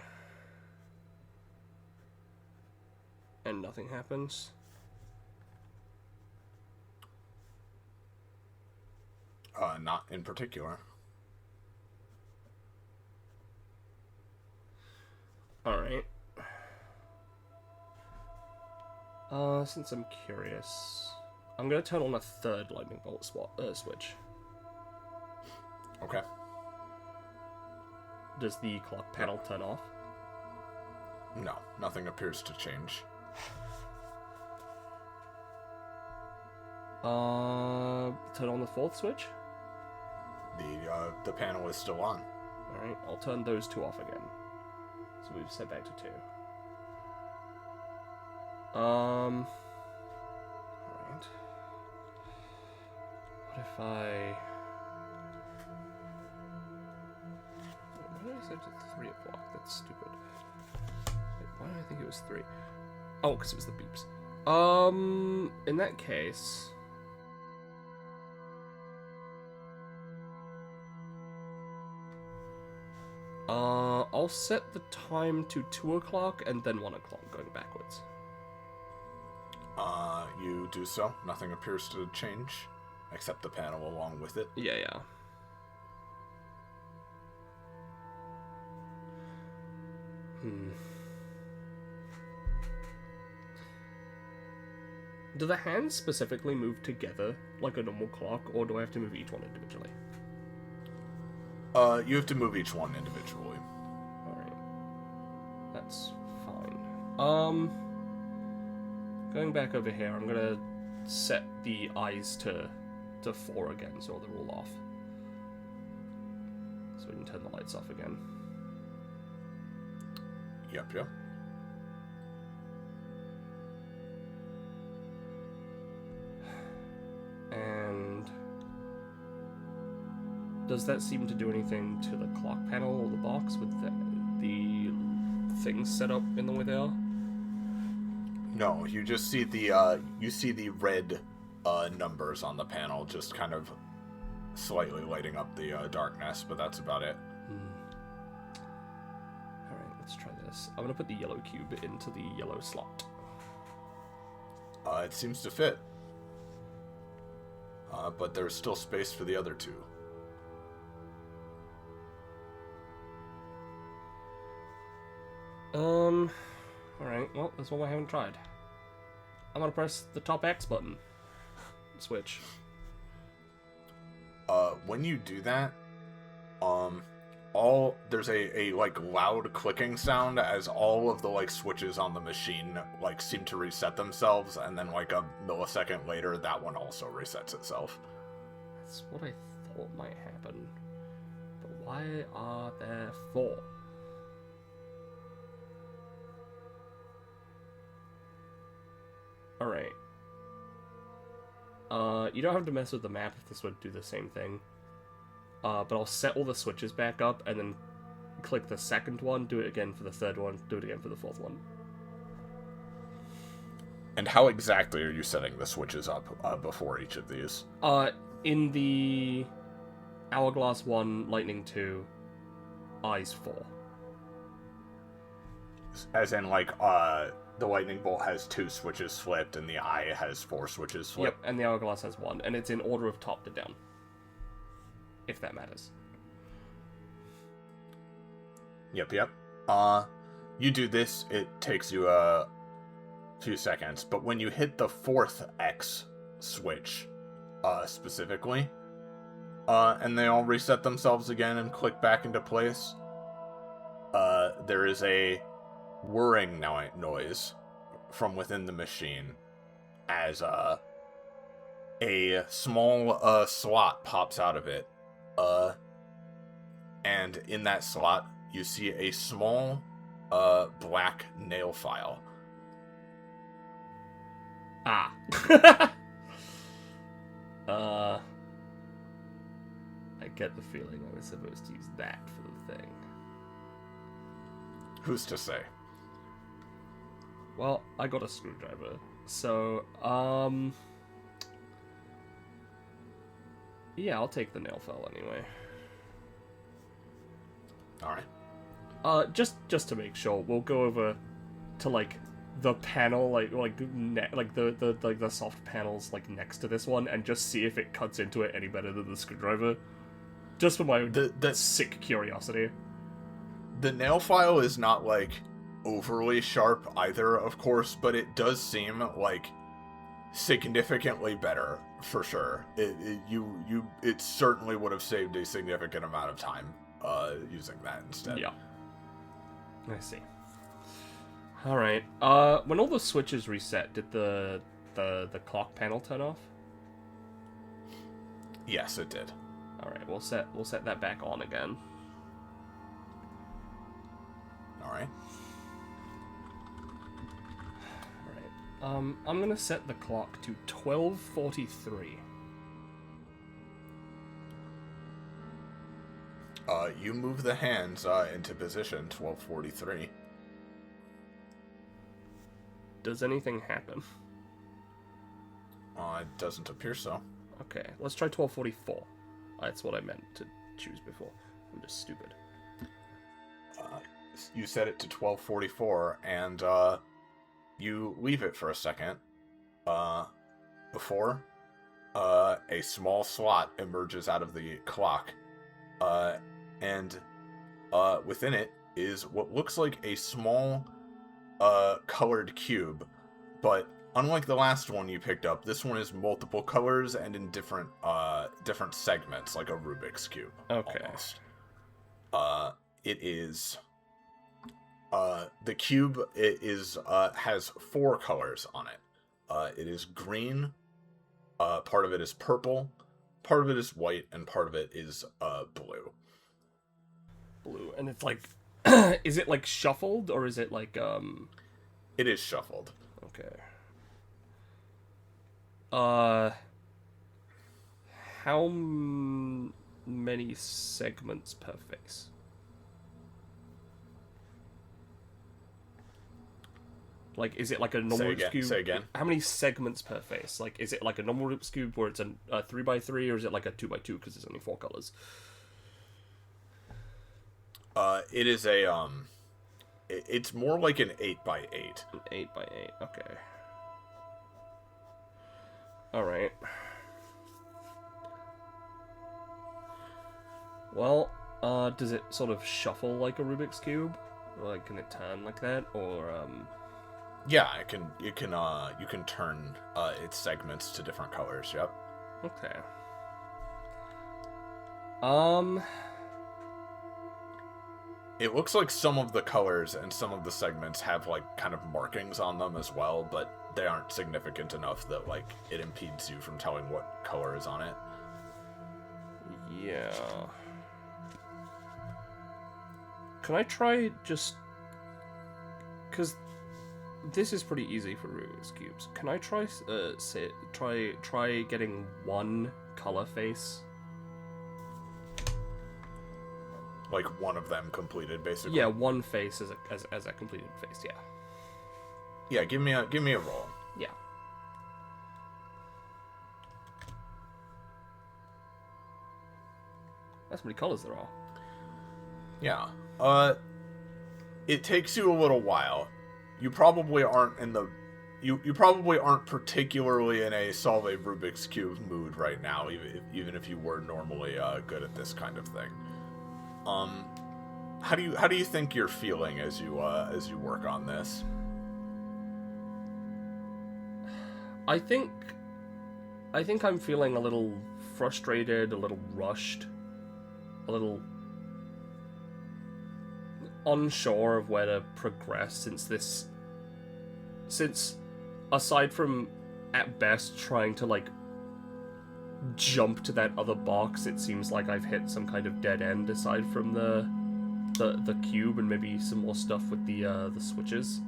And nothing happens? Not in particular. Alright. Since I'm curious, I'm gonna turn on a third lightning bolt switch. Okay. Does the clock panel turn off? No, nothing appears to change. Turn on the fourth switch? The panel is still on. Alright, I'll turn those two off again. So we've set back to 2. Alright. What if I... Why did I set it to 3 o'clock? That's stupid. Wait, why did I think it was 3? Oh, because it was the beeps. In that case... I'll set the time to 2 o'clock and then 1 o'clock, going backwards. You do so. Nothing appears to change, except the panel along with it. Yeah. Do the hands specifically move together like a normal clock, or do I have to move each one individually? You have to move each one individually. Alright. That's fine. Going back over here, I'm gonna set the eyes to 4 again, so they're all off. So we can turn the lights off again. Yep. And does that seem to do anything to the clock panel or the box with the things set up in the way they are? No, you just see the red numbers on the panel, just kind of slightly lighting up the darkness, but that's about it. Alright, let's try this. I'm gonna put the yellow cube into the yellow slot. It seems to fit. But there's still space for the other 2. Alright, well, that's one I haven't tried. I'm gonna press the top X button. Switch. When you do that, there's a like loud clicking sound as all of the like switches on the machine like seem to reset themselves, and then like a millisecond later that one also resets itself. That's what I thought might happen. But why are there 4? Alright. You don't have to mess with the map if this would do the same thing. But I'll set all the switches back up and then click the second one, do it again for the third one, do it again for the fourth one. And how exactly are you setting the switches up before each of these? In the Hourglass 1, Lightning 2, Eyes 4. As in, like, the Lightning Bolt has 2 switches flipped, and the Eye has 4 switches flipped? Yep, and the Hourglass has 1, and it's in order of top to down. If that matters. Yep. You do this, it takes you a few seconds, but when you hit the 4th X switch, specifically, and they all reset themselves again and click back into place, there is a whirring noise from within the machine as a small slot pops out of it, and in that slot you see a small black nail file. Ah. I get the feeling I was supposed to use that for the thing. Who's to say? Well, I got a screwdriver, so, yeah, I'll take the nail file anyway. Alright. Just to make sure, we'll go over to, like, the panel, like the soft panels, like, next to this one, and just see if it cuts into it any better than the screwdriver. Just for my sick curiosity. The nail file is not, like, overly sharp either, of course, but it does seem, like, significantly better, for sure. It certainly would have saved a significant amount of time, using that instead. Yeah. I see. Alright, when all the switches reset, did the clock panel turn off? Yes, it did. Alright, we'll set that back on again. Alright. Alright, I'm gonna set the clock to 12:43. You move the hands, into position, 12:43. Does anything happen? It doesn't appear so. Okay, let's try 12:44. That's what I meant to choose before. I'm just stupid. You set it to 12:44, and, you leave it for a second, before, a small slot emerges out of the clock, and, within it is what looks like a small, colored cube, but unlike the last one you picked up, this one is multiple colors and in different segments, like a Rubik's Cube. Okay. Almost. It is, the cube has 4 colors on it. It is green, part of it is purple, part of it is white, and part of it is, blue. Blue, and it's like, is it like shuffled, or is it like, It is shuffled. Okay. How many segments per face? Like, is it like a normal Rubik's Cube? Say again. How many segments per face? Like, is it like a normal Rubik's Cube where it's a 3x3, or is it like a 2x2 because there's only 4 colors? It is it's more like an 8x8. An 8x8, okay. Alright. Well, does it sort of shuffle like a Rubik's Cube? Like, can it turn like that, or, Yeah, you can turn, its segments to different colors, yep. Okay. It looks like some of the colors and some of the segments have, like, kind of markings on them as well, but they aren't significant enough that, like, it impedes you from telling what color is on it. Yeah. Can I try just... Because this is pretty easy for Rubik's Cubes. Can I try, try getting one color face? Like, one of them completed, basically? Yeah, one face as a completed face, yeah. Yeah, give me a roll. Yeah. That's how many colors there are. Yeah. It takes you a little while. You probably aren't in the... You probably aren't particularly in a solve a Rubik's Cube mood right now, even if you were normally good at this kind of thing. How do you think you're feeling as you work on this? I think I'm feeling a little frustrated, a little rushed, a little unsure of where to progress since aside from at best trying to like jump to that other box, it seems like I've hit some kind of dead end aside from the cube and maybe some more stuff with the switches.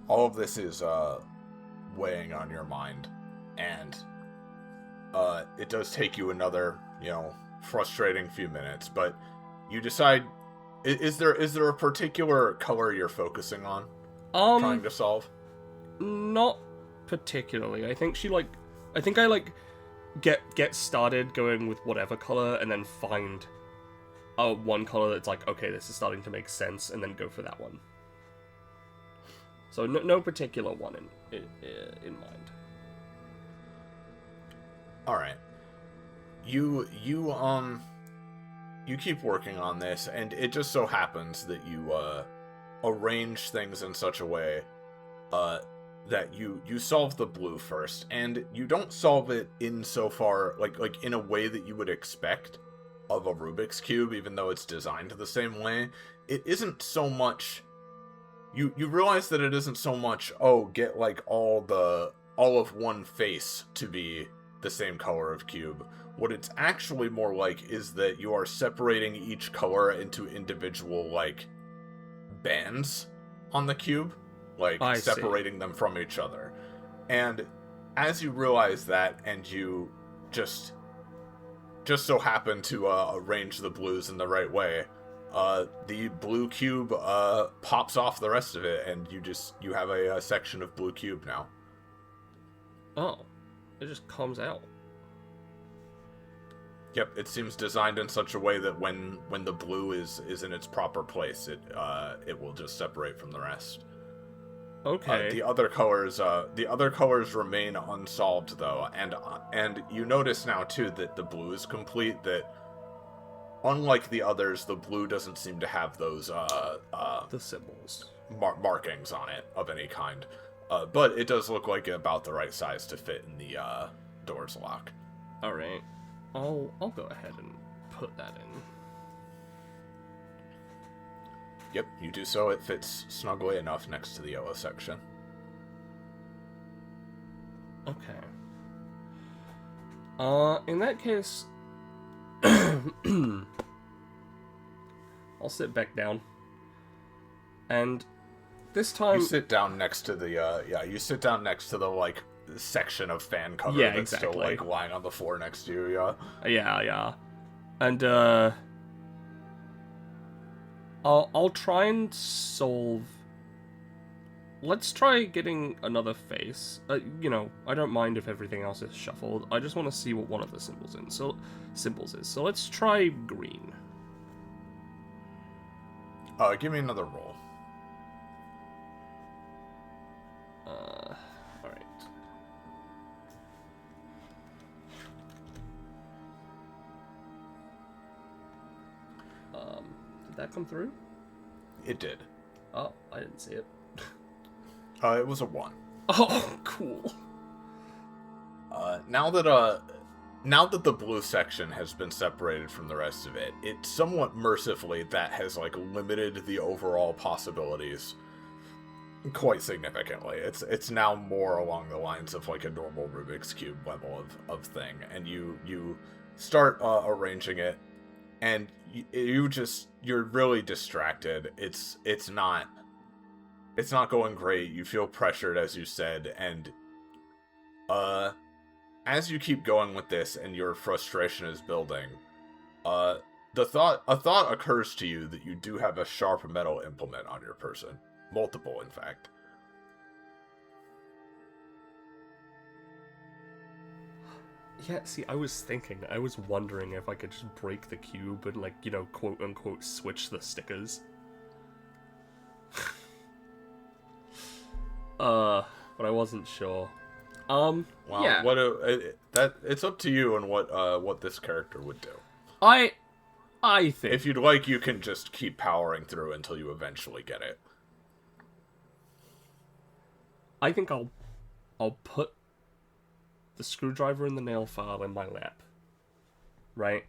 All of this is weighing on your mind, and it does take you another, frustrating few minutes, but you decide, is there a particular color you're focusing on? Trying to solve? Not particularly. I think I get started going with whatever color and then find one color that's like, okay, this is starting to make sense, and then go for that one. So no particular one in mind. All right. You keep working on this, and it just so happens that you arrange things in such a way that you solve the blue first, and you don't solve it insofar like in a way that you would expect of a Rubik's Cube, even though it's designed the same way. It isn't so much you realize that it isn't so much, oh, get like all of one face to be the same color of cube. What it's actually more like is that you are separating each color into individual like bands on the cube, like separating them from each other. And as you realize that, and you just so happen to arrange the blues in the right way, the blue cube pops off the rest of it, and you have a section of blue cube now. Oh, it just comes out. Yep, it seems designed in such a way that when the blue is in its proper place, it will just separate from the rest. Okay. The other colors remain unsolved though, and you notice now too that the blue is complete. That unlike the others, the blue doesn't seem to have those the symbols markings on it of any kind. But it does look like about the right size to fit in the door's lock. All right. I'll go ahead and put that in. Yep, you do so. It fits snugly enough next to the yellow section. Okay. In that case, I'll sit back down. And this time... You sit down next to the, you sit down next to the, like, section of fan cover that's still, like, lying on the floor next to you, Yeah. And, I'll try and solve... Let's try getting another face. I don't mind if everything else is shuffled. I just want to see what one of the symbols is. So let's try green. Give me another roll. Alright. Did that come through? It did. Oh, I didn't see it. It was a 1. Oh, cool. Now that the blue section has been separated from the rest of it, it somewhat mercifully that has like limited the overall possibilities quite significantly. It's now more along the lines of like a normal Rubik's Cube level of thing, and you start arranging it, and you're really distracted. It's not going great. You feel pressured, as you said, and as you keep going with this and your frustration is building, a thought occurs to you that you do have a sharp metal implement on your person. Multiple, in fact. Yeah, see, I was wondering if I could just break the cube and, like, quote unquote switch the stickers. But I wasn't sure. Well, yeah. It's up to you and what this character would do. I think if you'd like, you can just keep powering through until you eventually get it. I think I'll put the screwdriver and the nail file in my lap, right?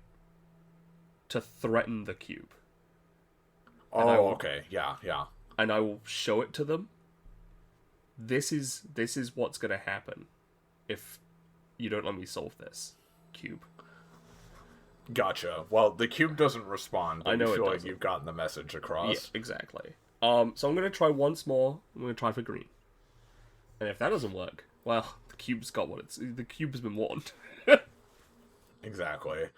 To threaten the cube. Okay, yeah. And I will show it to them. This is what's gonna happen if you don't let me solve this, cube. Gotcha. Well, the cube doesn't respond. But I know you feel it like doesn't. You've gotten the message across. Yeah, exactly. So I'm gonna try once more. I'm gonna try for green. And if that doesn't work, well, the cube's been warned. Exactly.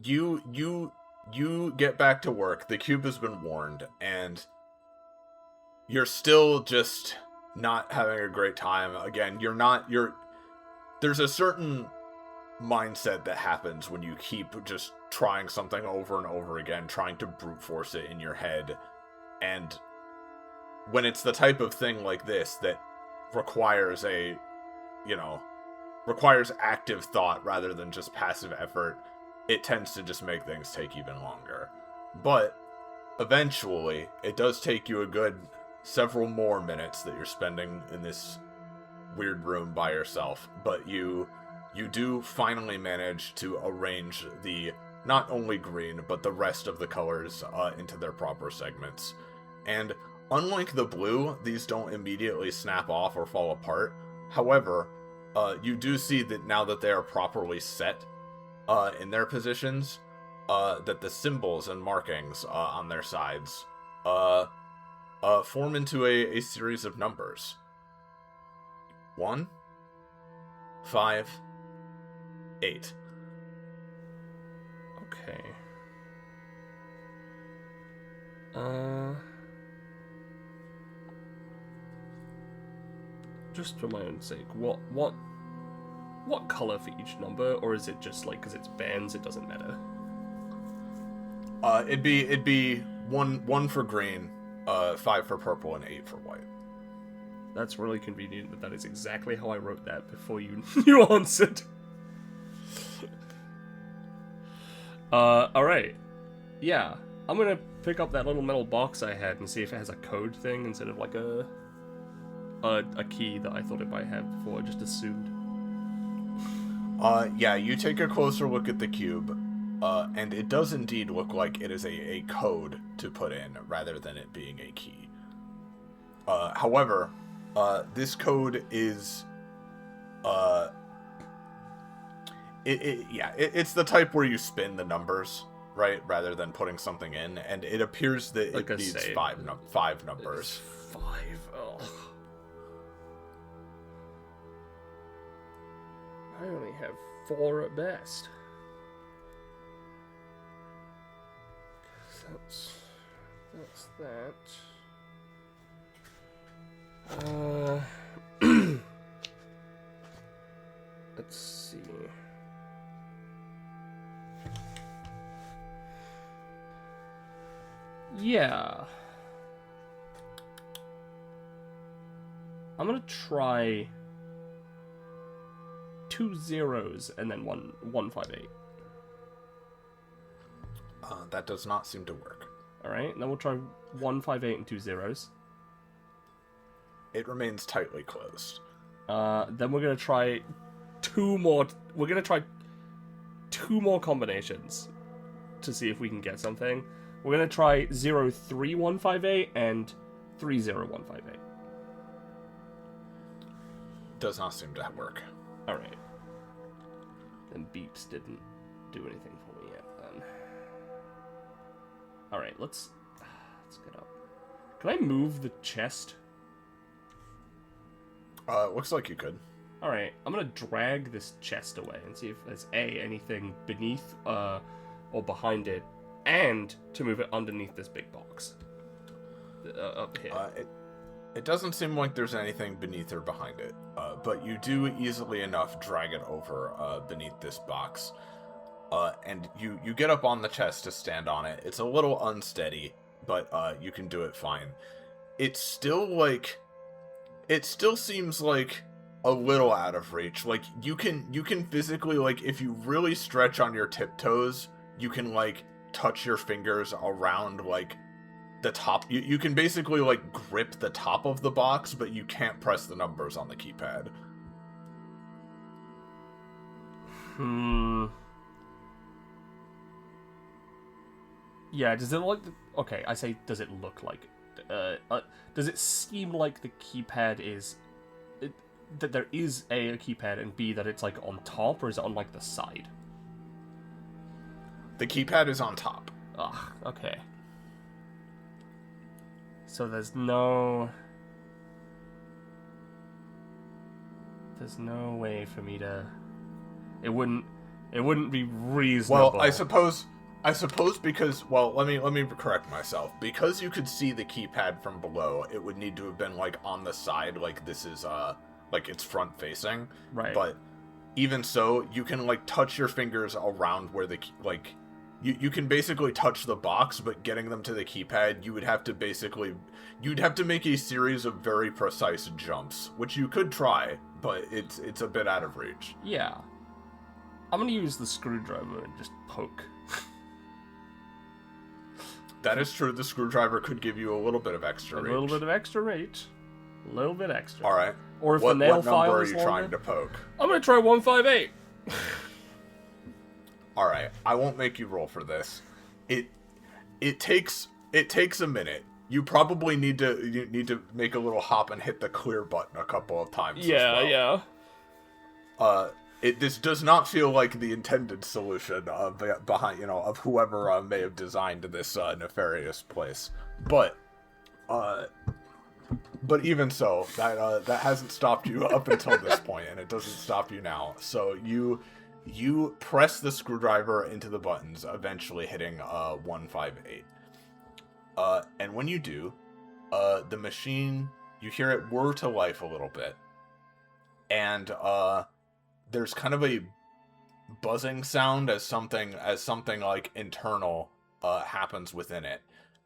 You get back to work. The cube has been warned, and you're still just not having a great time. Again, there's a certain mindset that happens when you keep just trying something over and over again, trying to brute force it in your head. And when it's the type of thing like this that requires requires active thought rather than just passive effort, it tends to just make things take even longer. But eventually, it does take you a good several more minutes that you're spending in this weird room by yourself, but you do finally manage to arrange the not only green, but the rest of the colors into their proper segments. And unlike the blue, these don't immediately snap off or fall apart. However, you do see that now that they are properly set in their positions, that the symbols and markings on their sides form into a series of numbers. 1, 5, 8. Okay. Just for my own sake, what color for each number, or is it just like because it's bands, it doesn't matter? It'd be one for green, 5 for purple, and 8 for white. That's really convenient, but that is exactly how I wrote that before you answered. Alright. Yeah. I'm gonna pick up that little metal box I had and see if it has a code thing instead of like a key that I thought it might have before. I just assumed. Yeah, you take a closer look at the cube, and it does indeed look like it is a code to put in rather than it being a key. However, this code is, it's the type where you spin the numbers, right, rather than putting something in, and it appears that like it needs five numbers. 5. Oh. I only have 4 at best. That's that. Let's see. Yeah. I'm gonna try 2 zeros and then 158. That does not seem to work. Alright, then we'll try 158 and 2 zeros. It remains tightly closed. Then we're gonna try 2 more. We're gonna try 2 more combinations to see if we can get something. We're gonna try 03158 and 30158. Does not seem to work. Alright. Then beeps didn't do anything for me yet then. Alright, let's get up. Can I move the chest? Looks like you could. Alright, I'm gonna drag this chest away and see if there's anything beneath or behind it, and to move it underneath this big box. Up here. It doesn't seem like there's anything beneath or behind it, but you do easily enough drag it over beneath this box. And you get up on the chest to stand on it. It's a little unsteady, but you can do it fine. It still seems like a little out of reach. Like you can physically, like, if you really stretch on your tiptoes, you can like touch your fingers around like the top. You can basically like grip the top of the box, but you can't press the numbers on the keypad. Yeah, does it look... Okay, I say, does it look like... does it seem like the keypad is... that there is A, a keypad, and B, that it's, like, on top, or is it on, like, the side? The keypad is on top. Ugh, okay. So there's no... There's no way for me to... It wouldn't be reasonable. Well, I suppose because, well, let me correct myself. Because you could see the keypad from below, it would need to have been like on the side, like this is like it's front facing. Right. But even so, you can, like, touch your fingers around where the, like, you can basically touch the box, but getting them to the keypad, you'd have to make a series of very precise jumps, which you could try, but it's a bit out of reach. Yeah. I'm gonna use the screwdriver and just poke. That is true, the screwdriver could give you a little bit of extra reach. A little bit of extra reach. A little bit extra. Alright. Or if the nail file what number is are you longer, trying to poke? I'm gonna try 158. Alright, I won't make you roll for this. It takes a minute. You probably need to make a little hop and hit the clear button a couple of times. Yeah. This does not feel like the intended solution behind, of whoever may have designed this nefarious place. But even so, that hasn't stopped you up until this point, and it doesn't stop you now. So you press the screwdriver into the buttons, eventually hitting 158. And when you do, the machine, you hear it whir to life a little bit, and there's kind of a buzzing sound as something like internal happens within it,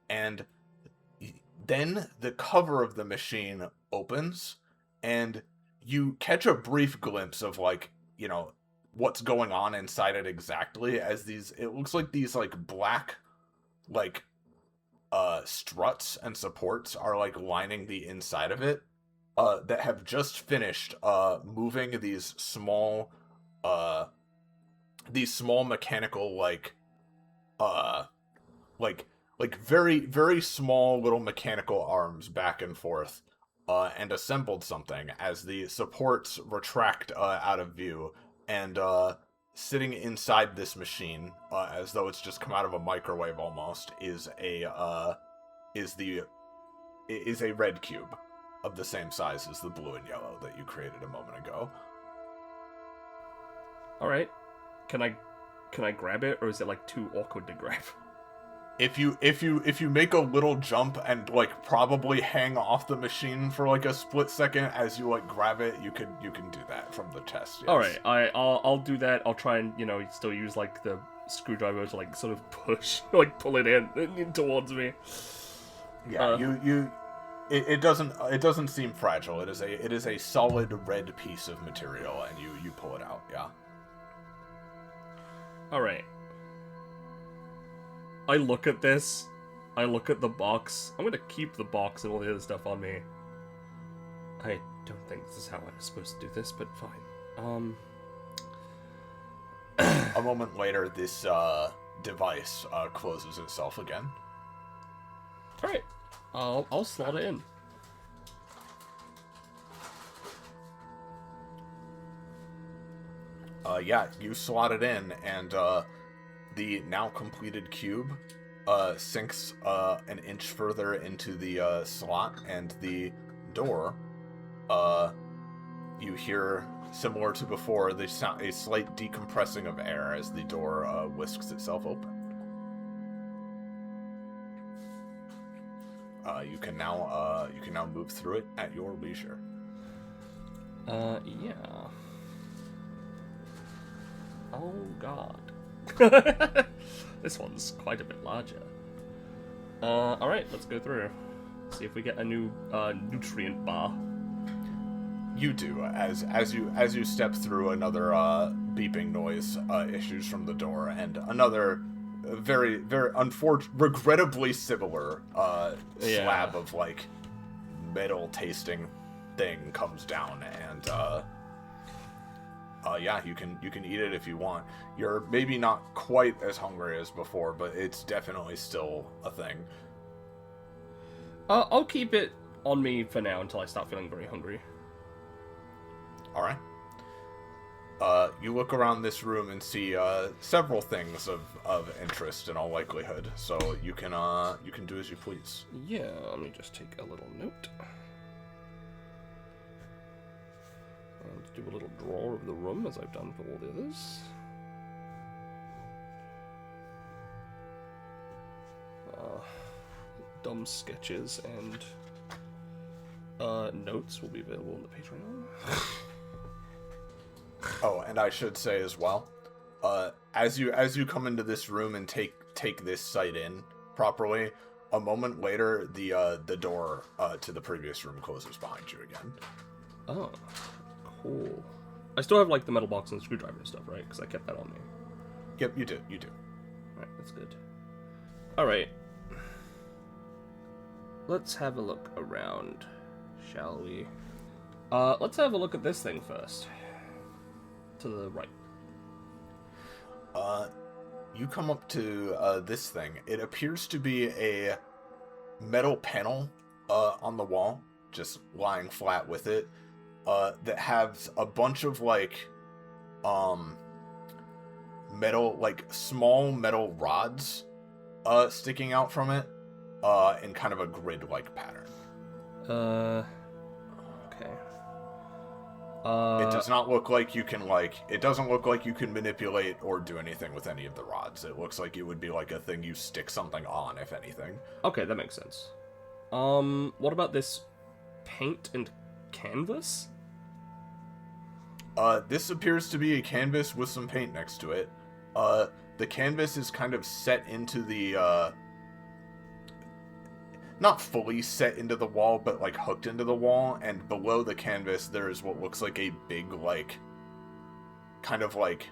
and then the cover of the machine opens, and you catch a brief glimpse of, like, what's going on inside it exactly, as it looks like these, like, black, like, struts and supports are, like, lining the inside of it, that have just finished moving these small mechanical, like very, very small little mechanical arms back and forth, and assembled something as the supports retract out of view, and sitting inside this machine, as though it's just come out of a microwave almost, is a red cube of the same size as the blue and yellow that you created a moment ago. All right, can I grab it, or is it, like, too awkward to grab? If you make a little jump and, like, probably hang off the machine for, like, a split second as you, like, grab it, you can do that from the test. Yes. All right, I'll do that. I'll try and still use, like, the screwdriver to, like, sort of push, like, pull it in towards me. Yeah, it doesn't seem fragile. It is a solid red piece of material, and you pull it out. Yeah. All right. I look at this. I look at the box. I'm gonna keep the box and all the other stuff on me. I don't think this is how I was supposed to do this, but fine. A moment later, this device closes itself again. All right. I'll slot it in. Yeah, you slot it in, and the now completed cube sinks an inch further into the slot, and the door, you hear, similar to before, a slight decompressing of air as the door whisks itself open. You can now move through it at your leisure. Yeah. Oh god. This one's quite a bit larger. Alright, let's go through. See if we get a new nutrient bar. You do, as you step through, another beeping noise issues from the door, and another very, very regrettably similar slab of, like, metal tasting thing comes down, and yeah, you can eat it if you want. You're maybe not quite as hungry as before, but it's definitely still a thing. I'll keep it on me for now until I start feeling very hungry. All right. You look around this room and see several things of interest in all likelihood. So you can do as you please. Yeah, let me just take a little note. Let's do a little draw of the room, as I've done for all the others. Dumb sketches and notes will be available on the Patreon. Oh, and I should say as well, as you come into this room and take this site in properly, a moment later the door to the previous room closes behind you again. Oh, cool. I still have like the metal box and the screwdriver and stuff, right? Because I kept that on me. Yep, you do. Alright, that's good. Alright. Let's have a look around, shall we? Let's have a look at this thing first. To the right. You come up to this thing. It appears to be a metal panel on the wall, just lying flat with it, that has a bunch of metal, small metal rods sticking out from it in kind of a grid-like pattern. Okay. It does not look like you can, it doesn't look like you can manipulate or do anything with any of the rods. It looks like it would be like a thing you stick something on, if anything. Okay, that makes sense. What about this paint and canvas? This appears to be a canvas with some paint next to it. The canvas is kind of set into the, not fully set into the wall, but hooked into the wall, and below the canvas there is what looks like a big, kind of like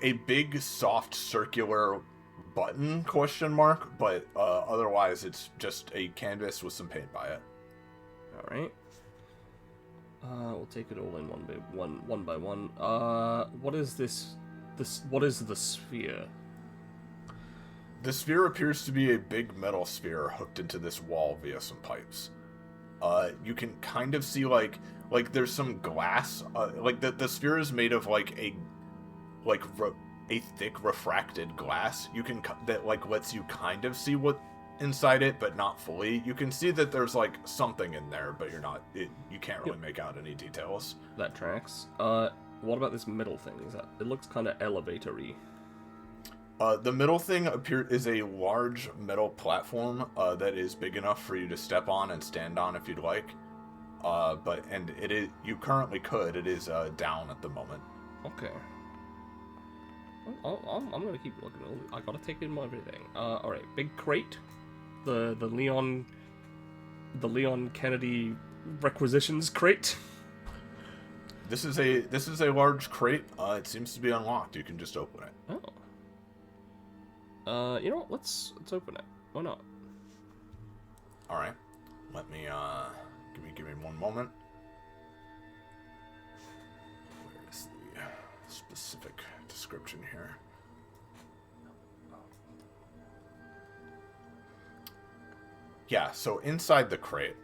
a big soft circular button, question mark, but otherwise it's just a canvas with some paint by it. Alright. We'll take it all in one by one. What is this? What is the sphere? The sphere appears to be a big metal sphere hooked into this wall via some pipes. You can kind of see there's some glass. The sphere is made of a thick refracted glass. You can that lets you kind of see what inside it, but not fully. You can see that there's something in there, but you can't really make out any details. That tracks. What about this middle thing? It looks kind of elevator-y. The middle thing is a large metal platform that is big enough for you to step on and stand on if you'd like. You currently could. It is down at the moment. Okay. I'm gonna keep looking. I gotta take in everything. All right, big crate. The Leon Kennedy requisitions crate. This is a large crate. It seems to be unlocked. You can just open it. Oh. You know what? Let's open it. Why not? All right. Let me give me one moment. Where is the specific description here? Yeah. So inside the crate,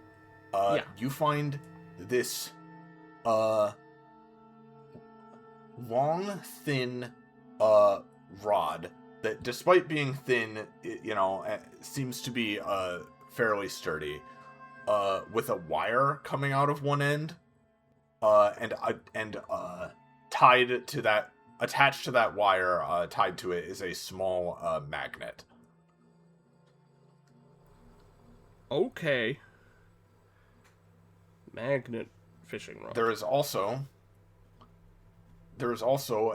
you find this long, thin rod that, despite being thin, seems to be fairly sturdy, with a wire coming out of one end, and attached to that wire, tied to it, is a small magnet. Okay. Magnet fishing rod. There is also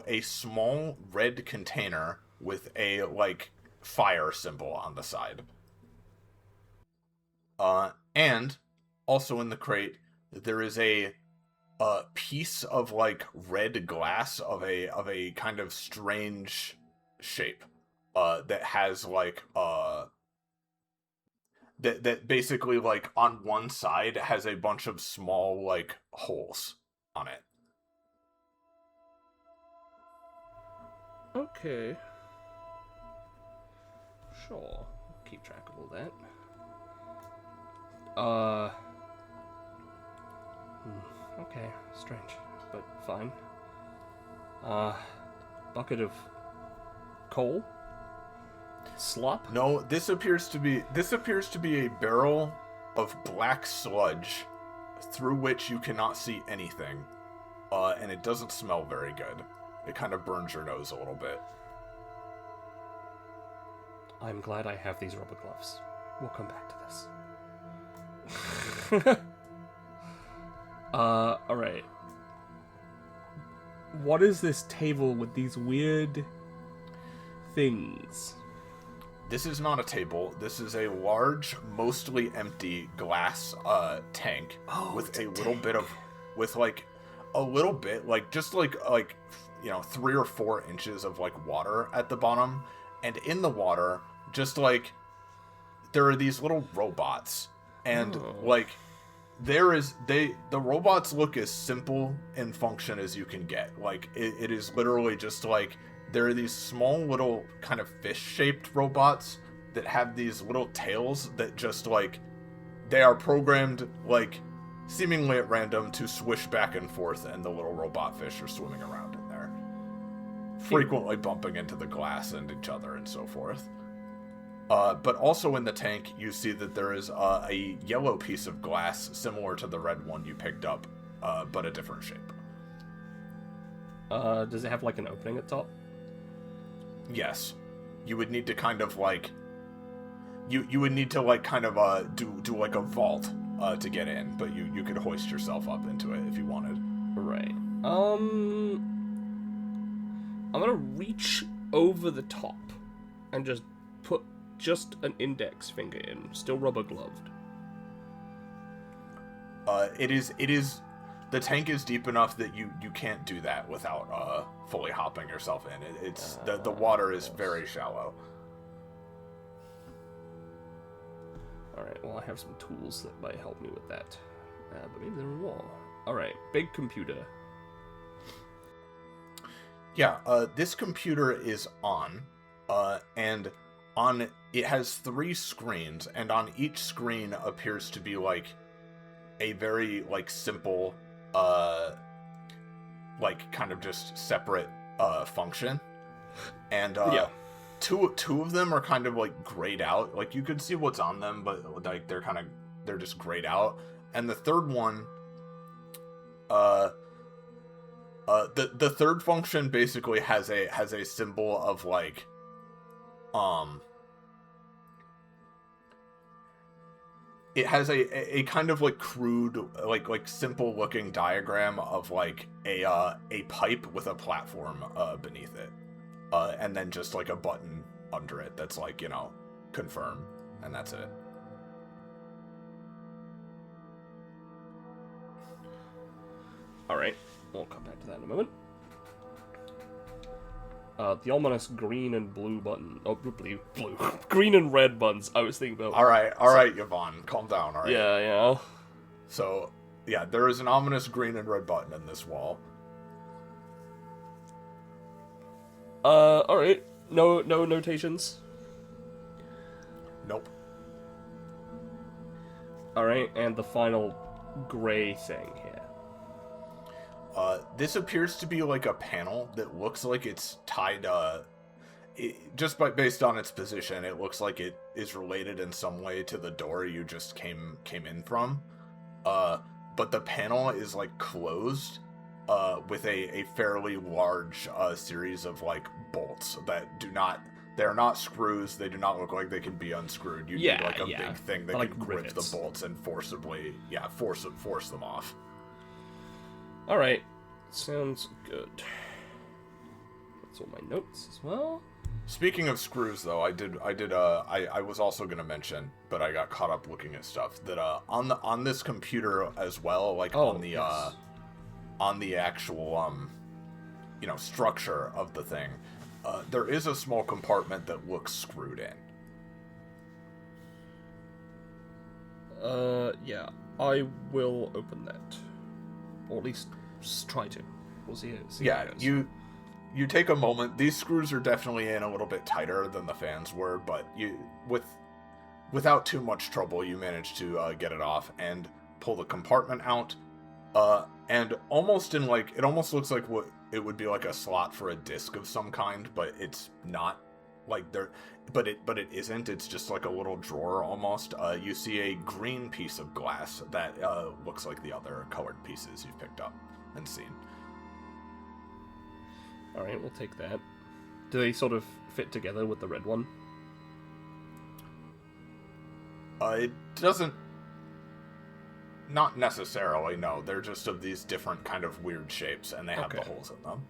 a small red container with a fire symbol on the side. And also in the crate there is a piece of red glass of a kind of strange shape that has that basically on one side has a bunch of small holes on it. Okay. Sure. Keep track of all that. Okay. Strange, but fine. Bucket of coal? Slop? No, this appears to be a barrel of black sludge through which you cannot see anything. And it doesn't smell very good. It kind of burns your nose a little bit. I'm glad I have these rubber gloves. We'll come back to this. Alright. what is this table with these weird things? This is not a table. This is a large, mostly empty glass tank with a little bit of, just like 3 or 4 inches of like water at the bottom, and in the water, just like there are these little robots, and the robots look as simple in function as you can get. Like it is literally just like there are these small little kind of fish-shaped robots that have these little tails that just like they are programmed like seemingly at random to swish back and forth, and the little robot fish are swimming around in there, frequently bumping into the glass and each other and so forth. But also in the tank, you see that there is a yellow piece of glass similar to the red one you picked up, but a different shape. Does it have like an opening at top? Yes. You would need to kind of like... You would need to like kind of do like a vault to get in, but you could hoist yourself up into it if you wanted. Right. I'm gonna reach over the top and just put an index finger in, still rubber gloved. It is the tank is deep enough that you can't do that without fully hopping yourself in. It's the water is very shallow. Alright, well I have some tools that might help me with that. But maybe there are more. Alright, big computer. Yeah, this computer is on, and on it has 3 screens, and on each screen appears to be like a very like simple like kind of just separate function, and two of them are kind of like grayed out, like you could see what's on them, but like they're just grayed out, and the third one the third function basically has a symbol of like it has a kind of like crude like simple looking diagram of like a pipe with a platform beneath it, and then just like a button under it that's like, confirm, and that's it. All right, we'll come back to that in a moment. The ominous green and blue button. Oh, blue. Green and red buttons. I was thinking about. All right, Yvonne, calm down. All right. Yeah. So, yeah, there is an ominous green and red button in this wall. All right. No notations. Nope. All right, and the final gray thing here. This appears to be like a panel that looks like it's tied, based on its position, it looks like it is related in some way to the door you just came in from. But the panel is like closed, with a fairly large, series of like bolts that they're not screws, they do not look like they can be unscrewed. You need like a big thing that can grip the bolts and forcibly, force them off. Alright, sounds good. That's all my notes as well. Speaking of screws, though, I was also gonna mention, but I got caught up looking at stuff, that on this computer as well, like on the actual structure of the thing, there is a small compartment that looks screwed in. Yeah, I will open that. Or at least try to. We'll see how it goes. You take a moment. These screws are definitely in a little bit tighter than the fans were, but without too much trouble, you manage to get it off and pull the compartment out. And almost it almost looks like what it would be like a slot for a disc of some kind, but it's not like there. But it isn't. It's just like a little drawer almost. You see a green piece of glass that looks like the other colored pieces you've picked up and seen. Alright, we'll take that. Do they sort of fit together with the red one? It doesn't... Not necessarily, no. They're just of these different kind of weird shapes, and they have the Okay. holes in them.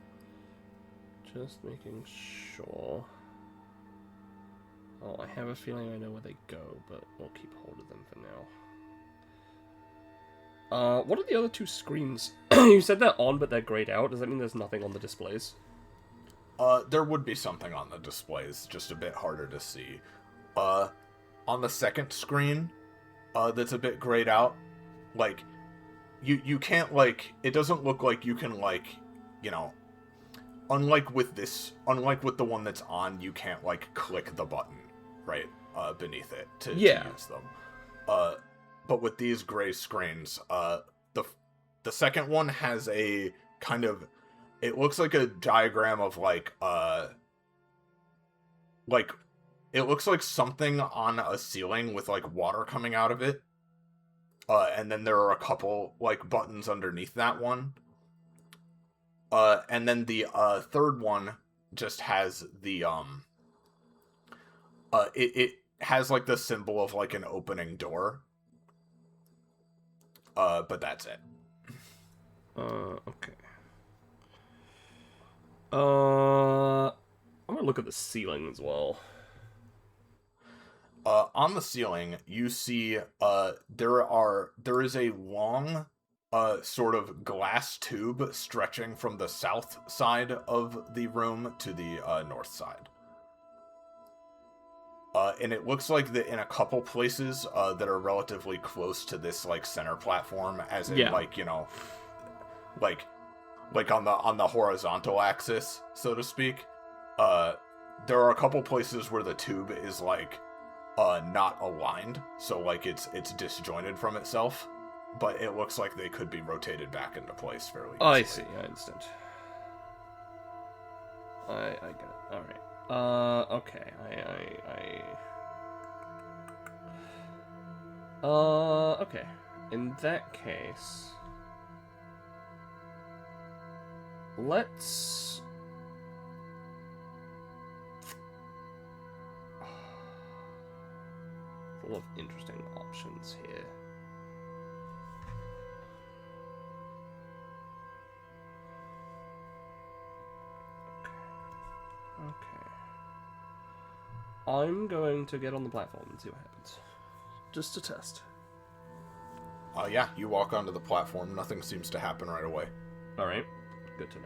Just making sure. Oh, I have a feeling I know where they go, but we'll keep hold of them for now. What are the other 2 screens? You said they're on, but they're grayed out. Does that mean there's nothing on the displays? There would be something on the displays, just a bit harder to see. On the second screen, that's a bit grayed out, like, you can't, like, it doesn't look like you can, like, you know, unlike with the one that's on, you can't, like, click the button, right, beneath it to use them. But with these gray screens, the second one has a kind of, it looks like a diagram of, like, it looks like something on a ceiling with, like, water coming out of it. And then there are a couple, like, buttons underneath that one. And then the, third one just has the, it has, like, the symbol of, like, an opening door. But that's it. Okay. I'm gonna look at the ceiling as well. On the ceiling, you see, there is a long, sort of glass tube stretching from the south side of the room to the, north side. And it looks like that in a couple places, that are relatively close to this, like, center platform, as in, like, you know, like on the horizontal axis, so to speak, there are a couple places where the tube is, like, not aligned, so, like, it's disjointed from itself, but it looks like they could be rotated back into place fairly easily. I see, I understand. I get it. Alright. Okay. Okay. In that case, let's... Full of interesting options here. Okay. I'm going to get on the platform and see what happens. Just to test. Yeah, you walk onto the platform, nothing seems to happen right away. Alright. Good to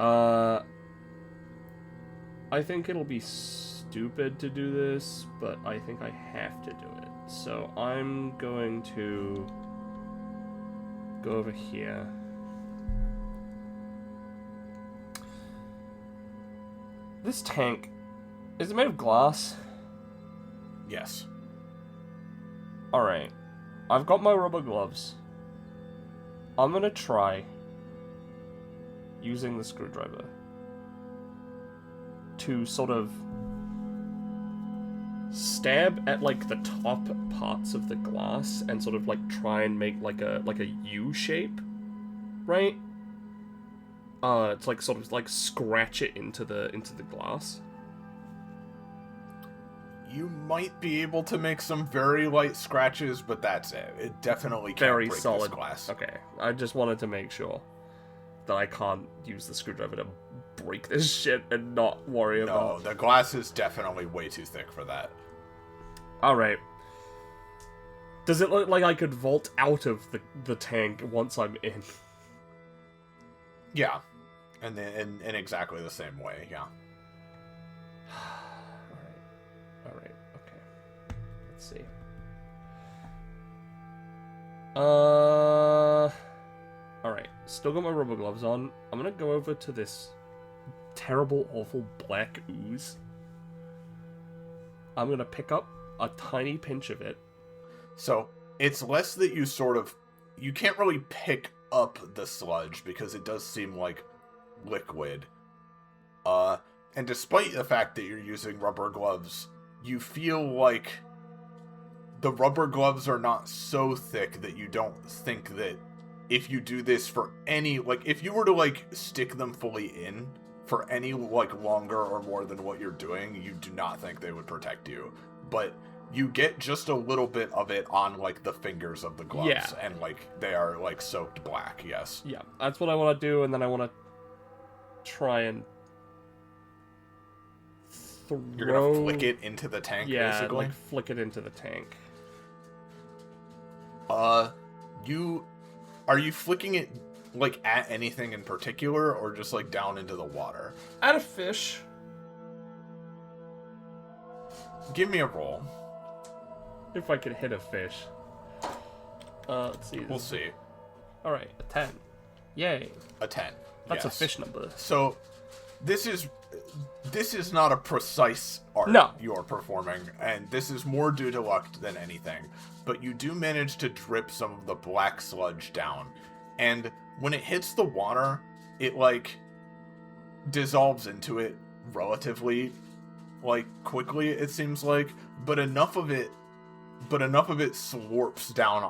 know. I think it'll be stupid to do this, but I think I have to do it. So I'm going to go over here. This tank, is it made of glass? Yes. Alright. I've got my rubber gloves. I'm gonna try using the screwdriver to sort of stab at, like, the top parts of the glass and sort of, like, try and make like a U shape, right? It's like sort of like scratch it into the glass. You might be able to make some very light scratches, but that's it. It definitely can't Very break solid this glass. Okay, I just wanted to make sure that I can't use the screwdriver to break this shit and not worry about... No, the glass is definitely way too thick for that. Alright. Does it look like I could vault out of the tank once I'm in? Yeah. And then in exactly the same way, yeah. Alright, okay. Let's see. Alright, still got my rubber gloves on. I'm gonna go over to this terrible, awful black ooze. I'm gonna pick up a tiny pinch of it. So, it's less that you sort of... You can't really pick up the sludge, because it does seem like liquid. And despite the fact that you're using rubber gloves, you feel like the rubber gloves are not so thick that you don't think that if you do this for any, like, if you were to, like, stick them fully in for any, like, longer or more than what you're doing, you do not think they would protect you. But you get just a little bit of it on, like, the fingers of the gloves. Yeah. And, like, they are, like, soaked black, yes. Yeah, that's what I want to do, and then I want to try and throw... You're gonna flick it into the tank, basically? Yeah, like, flick it into the tank. Are you flicking it, like, at anything in particular, or just, like, down into the water? At a fish. Give me a roll. If I could hit a fish. Let's see. We'll see. Alright, a 10. Yay. A 10. That's yes. a fish number. So, this is not a precise art you're performing, and this is more due to luck than anything. But you do manage to drip some of the black sludge down, and when it hits the water, it, like, dissolves into it relatively, like, quickly, it seems like, but enough of it slurps down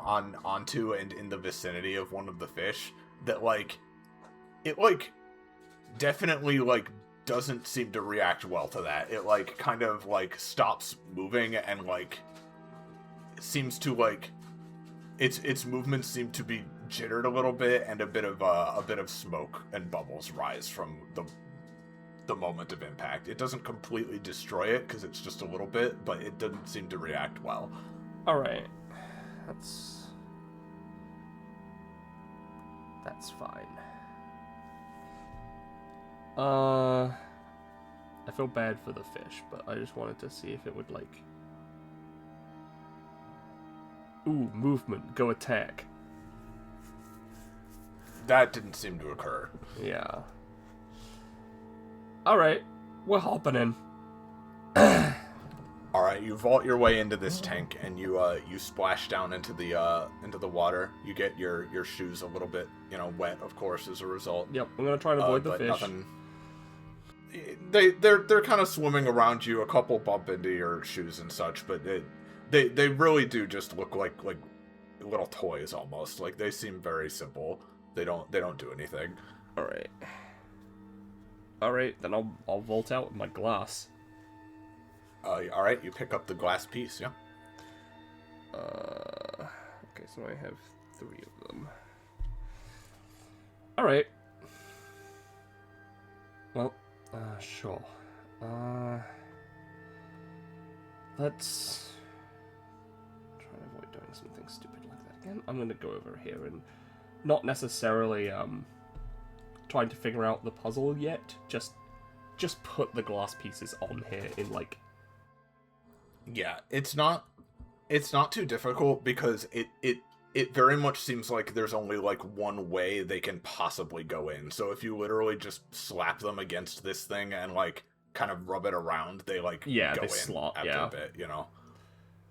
onto and in the vicinity of one of the fish that, like, it, like, definitely, like, doesn't seem to react well to that. It, like, kind of, like, stops moving and, like, seems to, like, its movements seem to be jittered a little bit, and a bit of smoke and bubbles rise from the moment of impact. It doesn't completely destroy it, because it's just a little bit, but it doesn't seem to react well. Alright. That's fine. I feel bad for the fish, but I just wanted to see if it would, like... Ooh, movement, go attack. That didn't seem to occur. Yeah. Alright, we're hopping in. Alright, you vault your way into this tank, and you splash down into the water. You get your shoes a little bit, wet, of course, as a result. Yep, I'm gonna try to avoid the fish. Nothing... They're kind of swimming around you. A couple bump into your shoes and such, but they really do just look like little toys almost. Like, they seem very simple. They don't do anything. Alright, then I'll vault out with my glass. Alright, you pick up the glass piece, yeah? Okay, so I have 3 of them. Alright. Well, sure. Let's try to avoid doing something stupid like that again. I'm gonna go over here and not necessarily, trying to figure out the puzzle yet. Just put the glass pieces on here in, like... Yeah, it's not too difficult, because it very much seems like there's only, like, one way they can possibly go in. So if you literally just slap them against this thing and, like, kind of rub it around, they, like, go in slot, after a bit,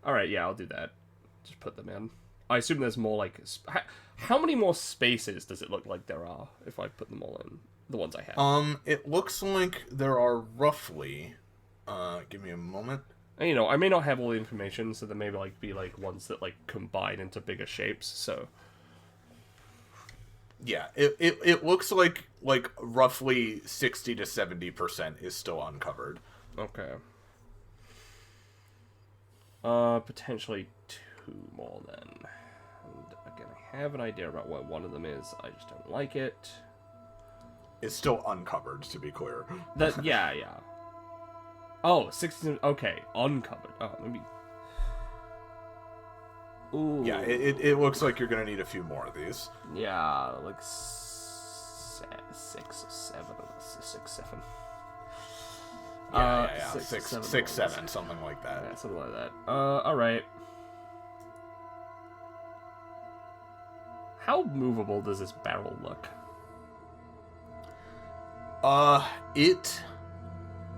Alright, yeah, I'll do that. Just put them in. I assume there's more, like... How many more spaces does it look like there are if I put them all in? The ones I have. It looks like there are roughly... give me a moment. And, I may not have all the information, so there may, like, be, like, ones that, like, combine into bigger shapes, so... Yeah, it looks like roughly 60 to 70% is still uncovered. Okay. Potentially 2 more, then. And, again, I have an idea about what one of them is, I just don't like it. It's still uncovered, to be clear. Yeah. Oh, 16... Okay, uncovered. Oh, maybe... Ooh. Yeah, it looks like you're gonna need a few more of these. Yeah, like 6 or 7. 6, 7. Yeah. 6, 7, something like that. Yeah, something like that. Alright. How movable does this barrel look?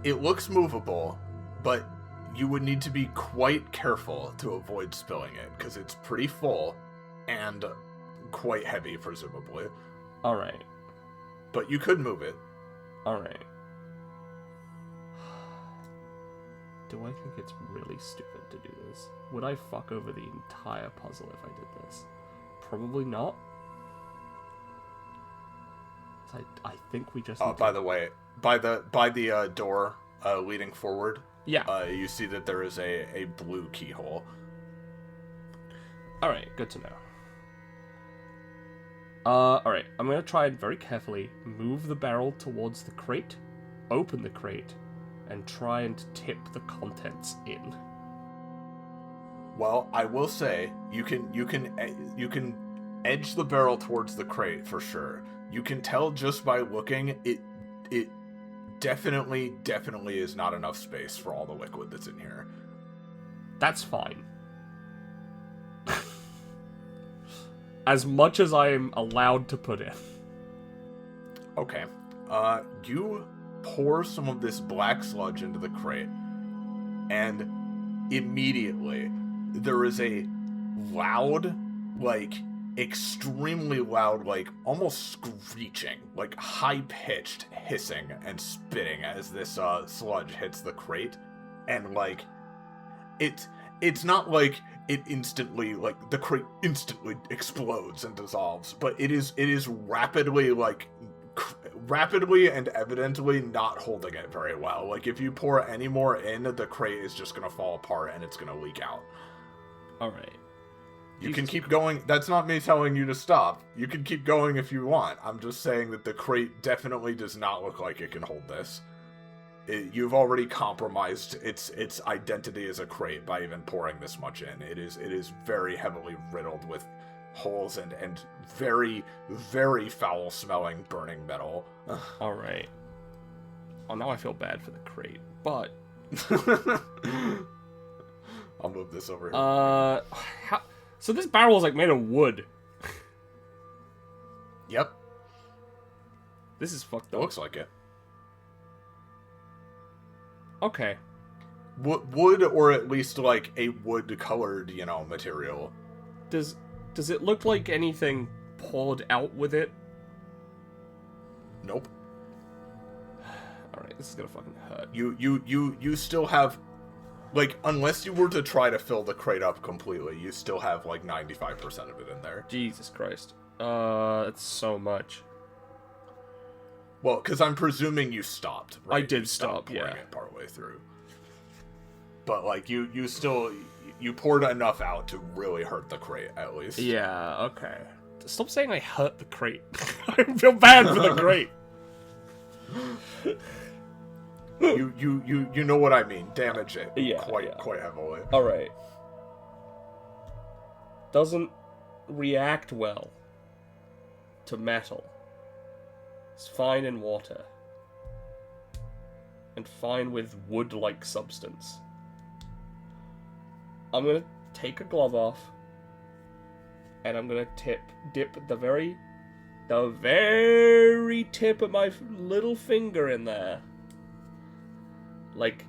It looks movable, but you would need to be quite careful to avoid spilling it, because it's pretty full and quite heavy, presumably. Alright. But you could move it. Alright. Do I think it's really stupid to do this? Would I fuck over the entire puzzle if I did this? Probably not. I think we just... By the way, by the door leading forward, Yeah. You see that there is a blue keyhole. Alright, good to know. Alright, I'm gonna try and very carefully move the barrel towards the crate, open the crate, and try and tip the contents in. Well, I will say you can edge the barrel towards the crate for sure. You can tell just by looking, it definitely is not enough space for all the liquid that's in here. That's fine. As much as I am allowed to put in. Okay. You pour some of this black sludge into the crate, and immediately there is a loud, like, extremely loud, like, almost screeching, like, high-pitched hissing and spitting as this sludge hits the crate, and, like, it's not like it instantly, like, the crate instantly explodes and dissolves, but it is rapidly, like, rapidly and evidently not holding it very well. Like, if you pour any more in, the crate is just gonna fall apart and it's gonna leak out. Alright. You can keep going. That's not me telling you to stop. You can keep going if you want. I'm just saying that the crate definitely does not look like it can hold this. You've already compromised its identity as a crate by even pouring this much in. It is very heavily riddled with holes and very, very foul-smelling burning metal. Alright. Well, now I feel bad for the crate, but... I'll move this over here. So this barrel is, like, made of wood. Yep. This is fucked It up. looks like it. Okay. Wood, or at least, like, a wood-colored, material. Does it look like anything poured out with it? Nope. Alright, this is gonna fucking hurt. You still have, like, unless you were to try to fill the crate up completely, you still have, like, 95% of it in there. Jesus Christ. That's so much. Well, because I'm presuming you stopped, right? I did You stopped stop, yeah. pouring it partway through. But, like, you still... You poured enough out to really hurt the crate, at least. Yeah, okay. Stop saying I hurt the crate. I feel bad for the crate. You know what I mean. Damage it quite heavily. Alright. Doesn't react well to metal. It's fine in water. And fine with wood-like substance. I'm gonna take a glove off. And I'm gonna dip the very tip of my little finger in there. Like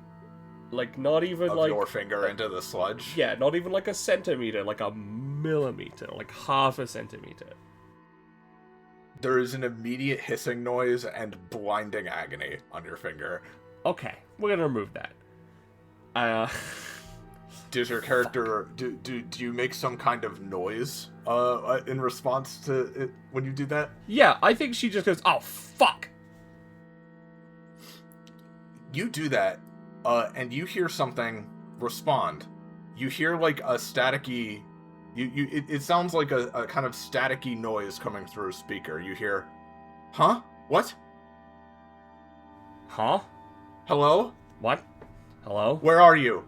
not even of like... your finger into the sludge? Yeah, not even like a centimeter, like a millimeter, like half a centimeter. There is an immediate hissing noise and blinding agony on your finger. Okay, we're gonna remove that. Does your character... Do you make some kind of noise in response to it when you do that? Yeah, I think she just goes, oh, fuck! You do that, and you hear something respond. You hear, like, a staticky... It sounds like a kind of staticky noise coming through a speaker. You hear, huh? What? Huh? Hello? What? Hello? Where are you?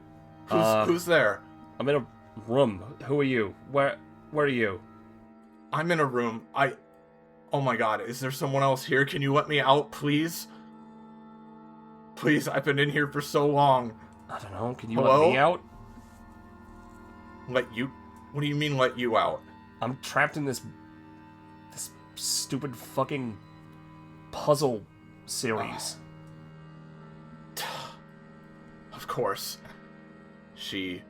Who's there? I'm in a room. Who are you? Where are you? I'm in a room. Oh my god, is there someone else here? Can you let me out, please? Please, I've been in here for so long. I don't know, can you Hello? let me out? Let you? What do you mean, let you out? I'm trapped in this stupid fucking puzzle series. Of course. You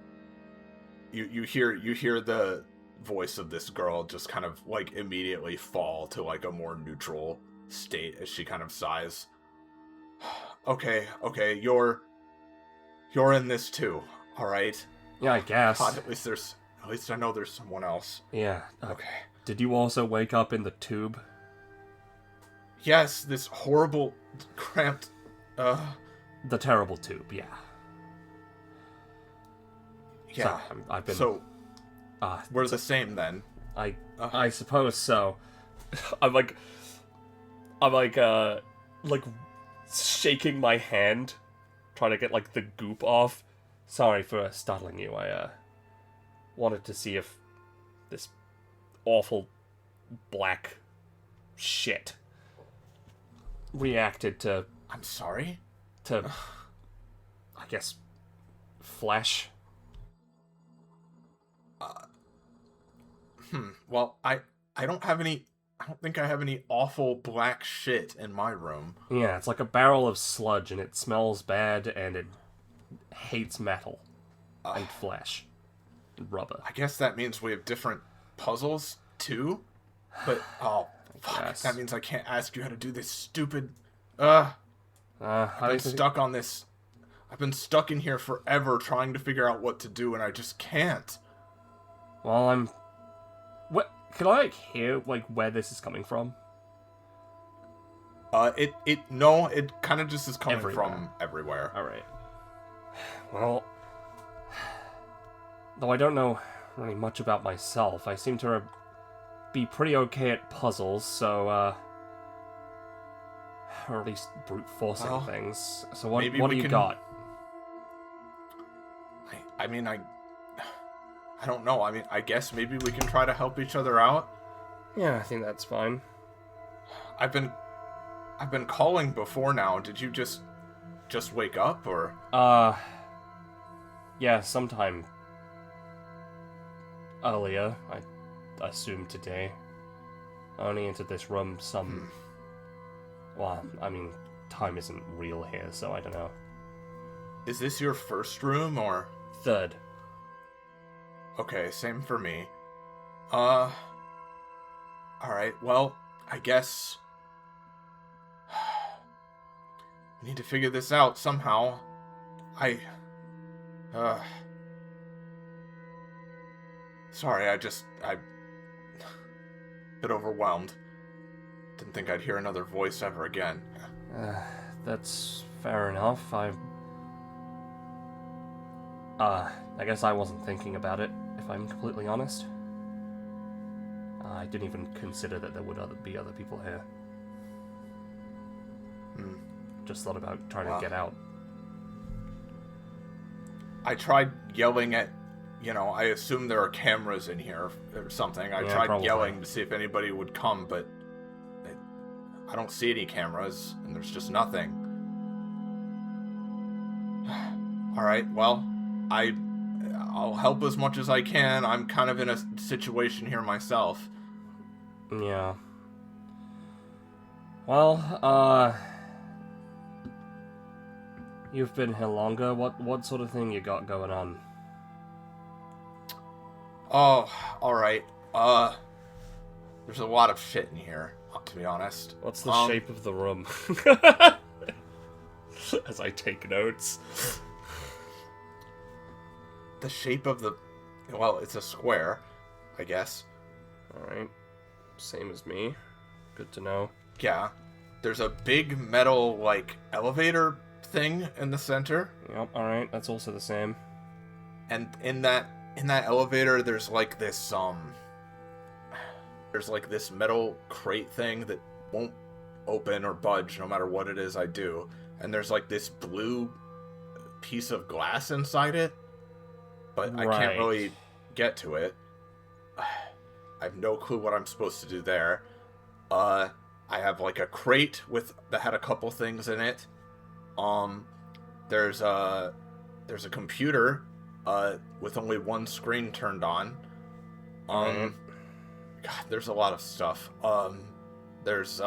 hear the voice of this girl just kind of, like, immediately fall to, like, a more neutral state as she kind of sighs. Okay, you're in this too, alright? Yeah, I guess. God, at least I know there's someone else. Yeah. Okay. Did you also wake up in the tube? Yes, this horrible, cramped, The terrible tube, yeah. Yeah. So, I've been. So we're the same then. I suppose so. I'm like shaking my hand, trying to get like the goop off. Sorry for startling you. I wanted to see if this awful black shit reacted to. I'm sorry? To, I guess, flesh. Well, I don't have any. I don't think I have any awful black shit in my room. Yeah, it's like a barrel of sludge, and it smells bad, and it hates metal and flesh and rubber. I guess that means we have different puzzles too. But fuck, Yes. that means I can't ask you how to do this stupid. I've I've been stuck on this. I've been stuck in here forever trying to figure out what to do, and I just can't. Well, What? Can I hear where this is coming from? It kind of just is coming from everywhere. All right. Well, though I don't know really much about myself, I seem to be pretty okay at puzzles, so or at least brute forcing things. So what do you got? I don't know. I guess maybe we can try to help each other out. Yeah, I think that's fine. I've been calling before now. Did you just wake up or? Yeah, sometime earlier. I assume today. I only entered this room Well, time isn't real here, so I don't know. Is this your first room or? Third. Okay, same for me. Alright, well, I guess... we need to figure this out somehow. Sorry, I bit overwhelmed. Didn't think I'd hear another voice ever again. That's fair enough. I guess I wasn't thinking about it, if I'm completely honest. I didn't even consider that there would be other people here. Just thought about trying to get out. I tried yelling at, I assume there are cameras in here or something. I tried yelling to see if anybody would come, but I don't see any cameras, and there's just nothing. Alright, well, I'll help as much as I can. I'm kind of in a situation here myself. Yeah. Well, you've been here longer. What sort of thing you got going on? Oh, alright. There's a lot of shit in here, to be honest. What's the shape of the room? As I take notes. The shape of the... Well, it's a square, I guess. Alright. Same as me. Good to know. Yeah. There's a big metal, elevator thing in the center. Yep, alright. That's also the same. And in that elevator, there's this, there's this metal crate thing that won't open or budge no matter what it is I do. And there's this blue piece of glass inside it. But I can't really get to it. I have no clue what I'm supposed to do there. I have a crate that had a couple things in it. There's a computer with only one screen turned on. God, there's a lot of stuff. There's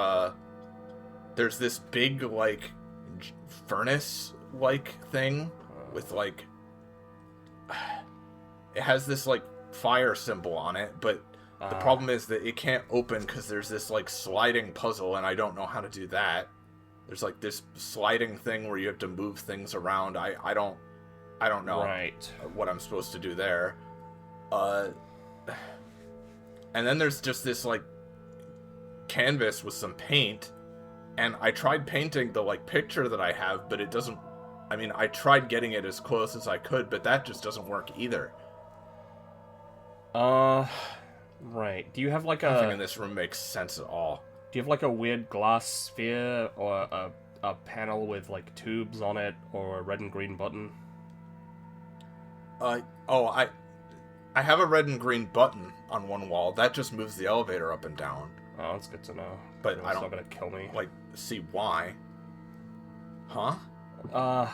this big furnace thing with it has this fire symbol on it, but the problem is that it can't open because there's this sliding puzzle, and I don't know how to do that. There's this sliding thing where you have to move things around. I don't know what I'm supposed to do there. And then there's just this canvas with some paint, and I tried painting the picture that I have, but it doesn't I mean, I tried getting it as close as I could, but that just doesn't work either. Right. Do you have like Nothing in this room makes sense at all. Do you have like a weird glass sphere or a panel with like tubes on it or a red and green button? I have a red and green button on one wall. That just moves the elevator up and down. Oh, that's good to know. But It's I don't not gonna kill me. like see why. Huh? I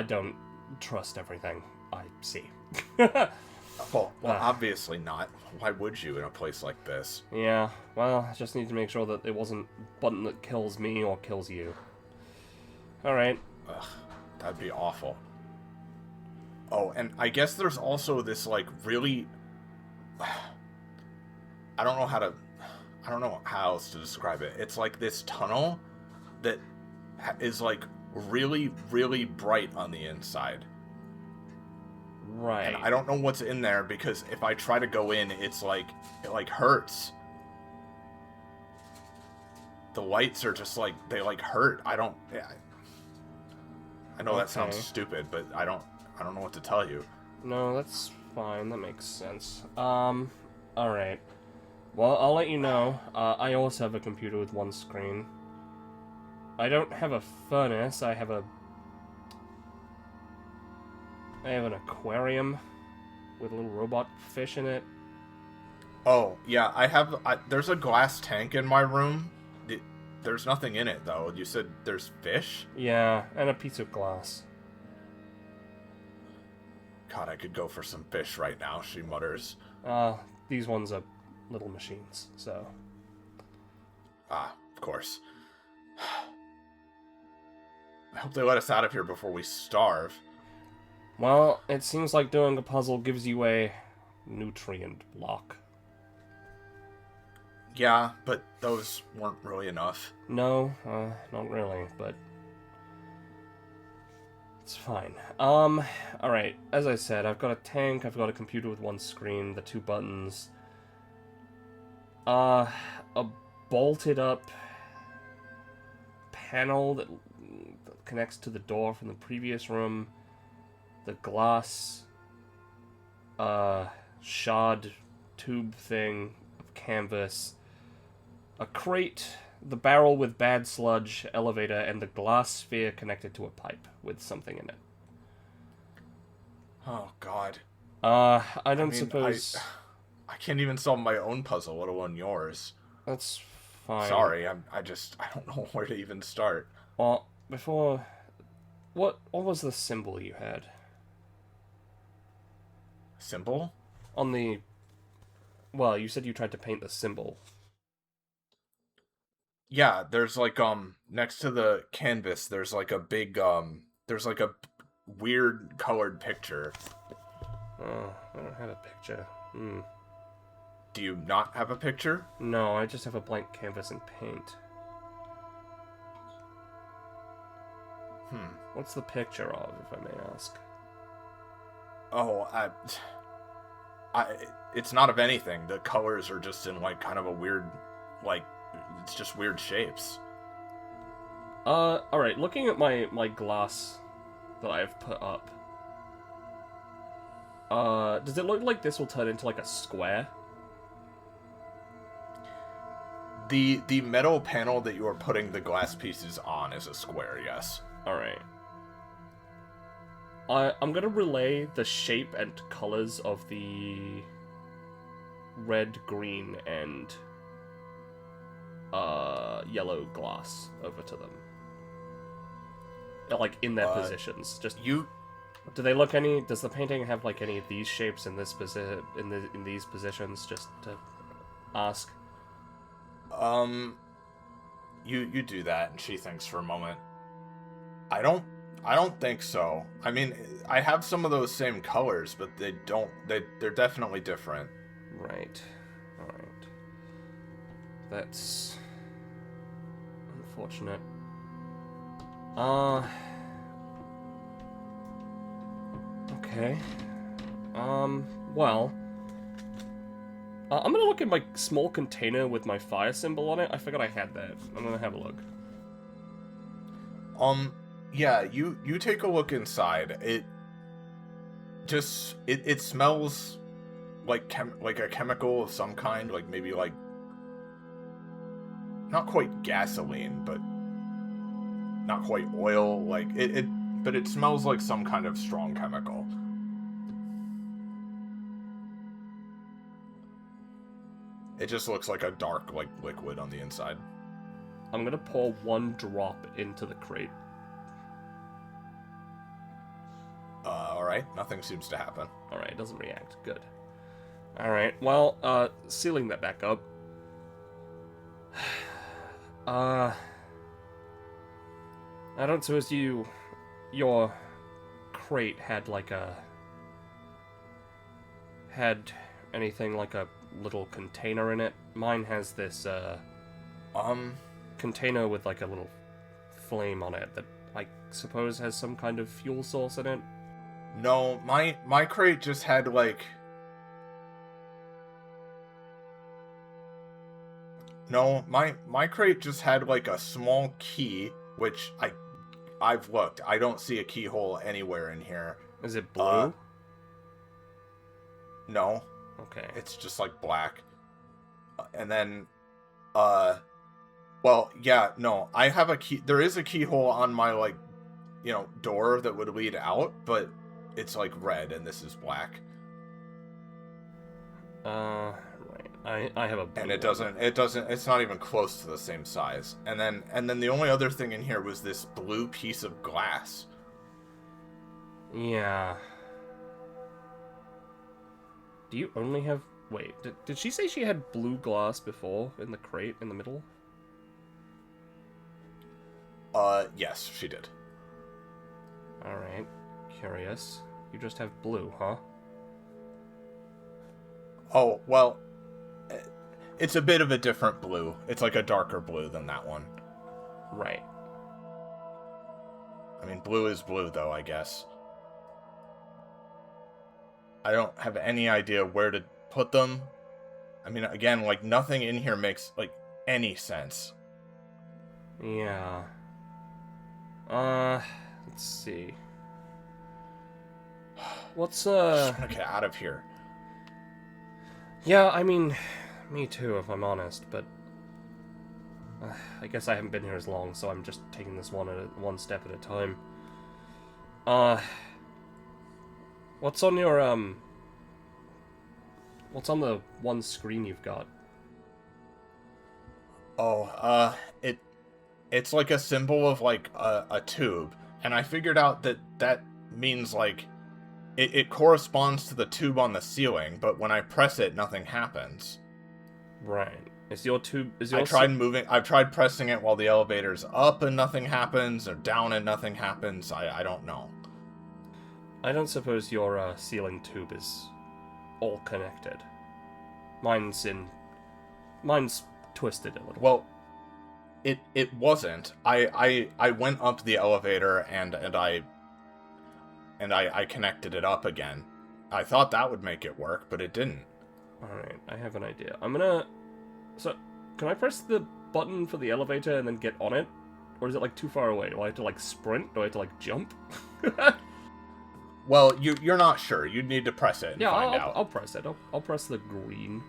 don't trust everything I see. Well, obviously not. Why would you in a place like this? Yeah, well, I just need to make sure that it wasn't a button that kills me or kills you. Alright. Ugh, that'd be awful. Oh, and I guess there's also this, like, really... I don't know how else to describe it. It's like this tunnel that is, like, really, really bright on the inside. Right. And I don't know what's in there, because if I try to go in, it hurts. The lights are just like, they like hurt. I know that sounds stupid, but I don't know what to tell you. No, that's fine. That makes sense. Alright. Well, I'll let you know. I also have a computer with one screen. I don't have a furnace. I have an aquarium with a little robot fish in it. Oh, yeah, there's a glass tank in my room. There's nothing in it, though. You said there's fish? Yeah, and a piece of glass. God, I could go for some fish right now, she mutters. These ones are little machines, so... Ah, of course. I hope they let us out of here before we starve. Well, it seems like doing a puzzle gives you a nutrient block. Yeah, but those weren't really enough. No, not really, but... it's fine. Alright, as I said, I've got a tank, I've got a computer with one screen, the two buttons. A bolted up panel that connects to the door from the previous room. The glass, shod tube thing of canvas. A crate, the barrel with bad sludge, elevator, and the glass sphere connected to a pipe with something in it. Oh, God. I don't suppose... I can't even solve my own puzzle, let alone yours. That's fine. Sorry, I don't know where to even start. Well, before... What was the symbol you had? Symbol? On the... Well, you said you tried to paint the symbol. Yeah, there's like, next to the canvas, there's like a big, there's like a weird colored picture. Oh, I don't have a picture. Do you not have a picture? No, I just have a blank canvas and paint. What's the picture of, if I may ask? Oh, it's not of anything. The colors are just in, like, kind of a weird, like, it's just weird shapes. Alright, looking at my glass that I've put up, does it look like this will turn into, like, a square? The metal panel that you are putting the glass pieces on is a square, yes. Alright. I'm gonna relay the shape and colors of the red, green, and yellow glass over to them. Like, in their positions. Just you. Do they look any? Does the painting have like any of these shapes in this in these positions? Just to ask. You do that, and she thinks for a moment. I don't think so. I mean, I have some of those same colors, but they're definitely different. Right. Alright. That's unfortunate. Okay. Well. I'm gonna look at my small container with my fire symbol on it. I forgot I had that. I'm gonna have a look. Yeah, you take a look inside. It smells like a chemical of some kind, like maybe like not quite gasoline, but not quite oil. Like but it smells like some kind of strong chemical. It just looks like a dark, like, liquid on the inside. I'm gonna pour 1 drop into the crate. Alright. Nothing seems to happen. Alright, it doesn't react. Good. Alright, well, sealing that back up. I don't suppose your crate had anything like a little container in it. Mine has this, container with like a little flame on it that I suppose has some kind of fuel source in it. No, my crate just had like... No, my crate just had like a small key, which I've looked. I don't see a keyhole anywhere in here. Is it blue? No. Okay. It's just like black. And then, well, yeah, no, I have a key. There is a keyhole on my, like, door that would lead out, but it's like red and this is black. Right. I have a blue and it doesn't, it's not even close to the same size. And then the only other thing in here was this blue piece of glass. Yeah. Do you only have... Wait, did she say she had blue glass before in the crate in the middle? Yes, she did. Alright. Curious. You just have blue, huh? Oh, well, it's a bit of a different blue. It's like a darker blue than that one. Right. I mean, blue is blue, though, I guess. I don't have any idea where to put them. I mean, again, like, nothing in here makes, like, any sense. Yeah. Let's see. What's, I just want to get out of here. Yeah, I mean, me too, if I'm honest, but... I guess I haven't been here as long, so I'm just taking this one step at a time. What's on your, what's on the one screen you've got? Oh, it's like a symbol of, like, a tube, and I figured out that means, like, it corresponds to the tube on the ceiling, but when I press it, nothing happens. Right. Is your tube... I've tried pressing it while the elevator's up and nothing happens, or down and nothing happens. I don't know. I don't suppose your ceiling tube is all connected. Mine's twisted a little. Well, it wasn't. I went up the elevator and I connected it up again. I thought that would make it work, but it didn't. Alright, I have an idea. I'm gonna... So, can I press the button for the elevator and then get on it? Or is it, like, too far away? Do I have to, like, sprint? Do I have to, like, jump? Well, you're not sure. You'd need to press it and find out. I'll press it. I'll press the green.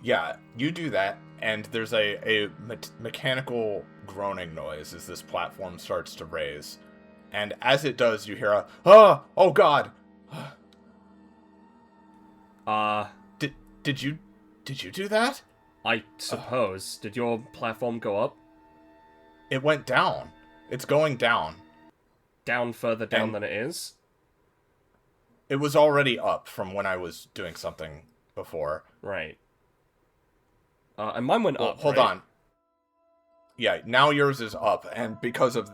Yeah, you do that, and there's a mechanical groaning noise as this platform starts to raise. And as it does, you hear a, oh god! Did you do that? I suppose. Did your platform go up? It went down. It's going down. Down further down than it is? It was already up from when I was doing something before. Right. And mine went up, hold on. Yeah, now yours is up, and because of...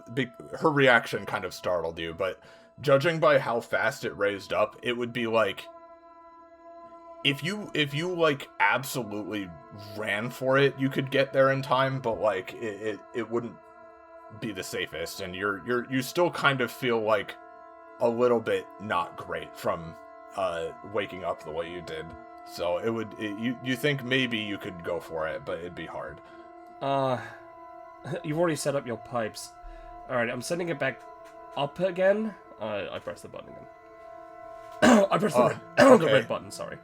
her reaction kind of startled you, but judging by how fast it raised up, it would be like... If you like, absolutely ran for it, you could get there in time, but, like, it wouldn't be the safest, and you still kind of feel, like, a little bit not great from, waking up the way you did. So you think maybe you could go for it, but it'd be hard. You've already set up your pipes. Alright, I'm sending it back up again. I press the button again. I press the okay. red button, sorry.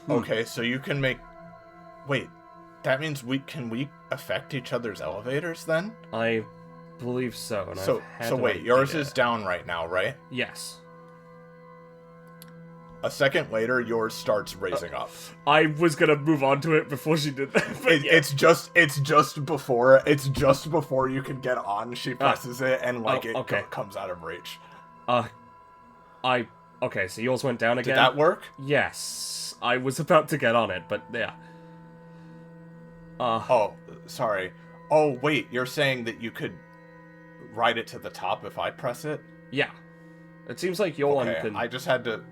Okay, so you can make... Wait, that means can we affect each other's elevators then? I believe so. And So wait, yours is down right now, right? Yes. A second later, yours starts raising up. I was gonna move on to it before she did that. It's just before you can get on. She presses it and comes out of reach. Okay, so yours went down again. Did that work? Yes, I was about to get on it, but yeah. Oh, sorry. Oh, wait, you're saying that you could ride it to the top if I press it? Yeah. It seems like your one can... I just had to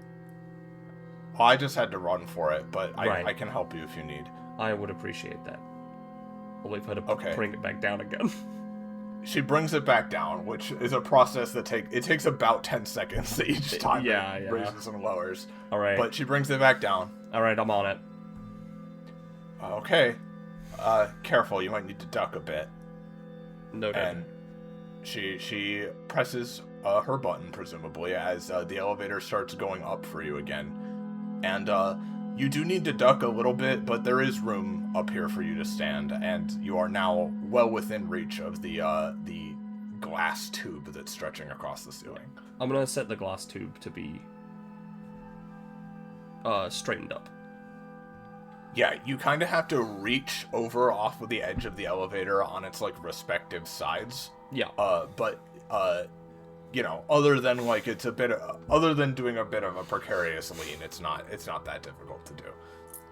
run for it, but I can help you if you need. I would appreciate that. I'll wait for her to bring it back down again. She brings it back down, which is a process that takes about 10 seconds each time it raises and lowers. Alright. But she brings it back down. Alright, I'm on it. Okay. Careful, you might need to duck a bit. Noted. And she presses her button, presumably, as the elevator starts going up for you again. And you do need to duck a little bit, but there is room up here for you to stand, and you are now well within reach of the glass tube that's stretching across the ceiling. I'm gonna set the glass tube to be straightened up. Yeah, you kind of have to reach over off of the edge of the elevator on its respective sides. Yeah. But you know, other than other than doing a bit of a precarious lean, it's not that difficult to do.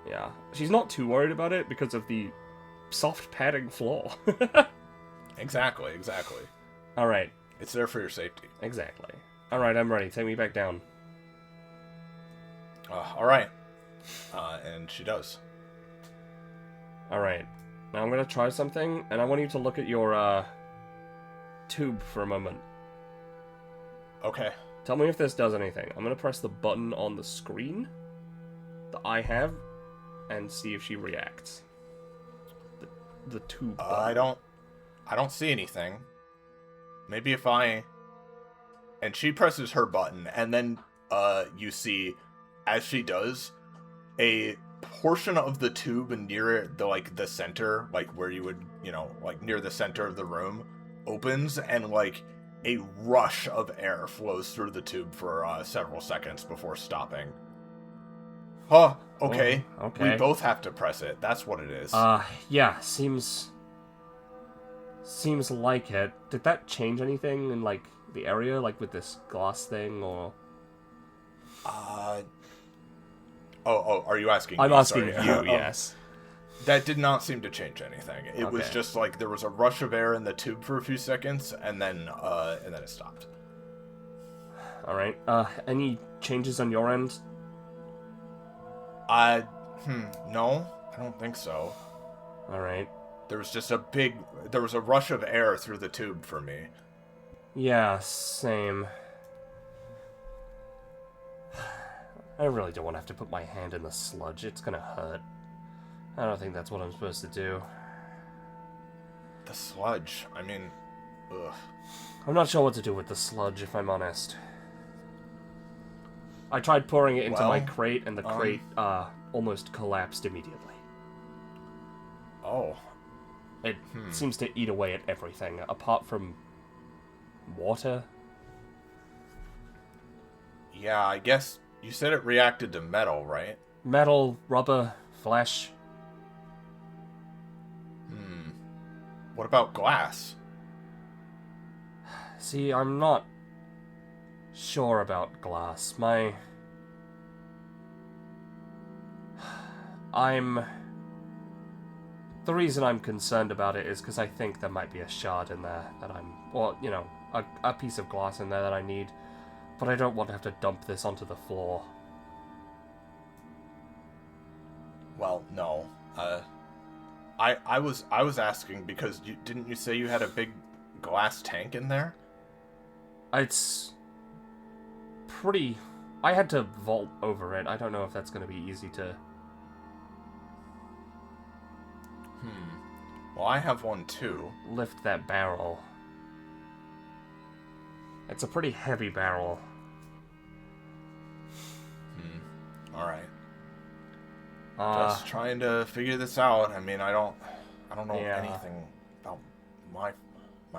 Yeah, she's not too worried about it because of the soft padding floor. Exactly. All right. It's there for your safety. Exactly. All right, I'm ready. Take me back down. All right. And she does. All right. Now I'm gonna try something, and I want you to look at your tube for a moment. Okay. Tell me if this does anything. I'm gonna press the button on the screen that I have, and see if she reacts. The tube button. I don't see anything. Maybe if I... And she presses her button, and then you see, as she does, a portion of the tube near the center, where you would, near the center of the room, opens, and a rush of air flows through the tube for several seconds before stopping. Huh, okay. Okay. We both have to press it. That's what it is. Yeah, seems like it. Did that change anything in, the area, with this glass thing, or... are you asking I'm me? asking Sorry. you, yes. That did not seem to change anything. It was just there was a rush of air in the tube for a few seconds, and then it stopped. All right. Any changes on your end? No, I don't think so. All right. There was a rush of air through the tube for me. Yeah, same. I really don't want to have to put my hand in the sludge. It's gonna hurt. I don't think that's what I'm supposed to do. The sludge. I mean, ugh. I'm not sure what to do with the sludge, if I'm honest. I tried pouring it into my crate, and the crate almost collapsed immediately. Oh. It seems to eat away at everything, apart from water. Yeah, I guess you said it reacted to metal, right? Metal, rubber, flesh. What about glass? See, I'm not sure about glass. The reason I'm concerned about it is because I think there might be a shard in there that a piece of glass in there that I need, but I don't want to have to dump this onto the floor. Well, no. I was asking because didn't you say you had a big glass tank in there? It's pretty... I had to vault over it. I don't know if that's going to be easy to... Well, I have one too. Lift that barrel. It's a pretty heavy barrel. Alright. Just trying to figure this out. I mean, I don't know anything about my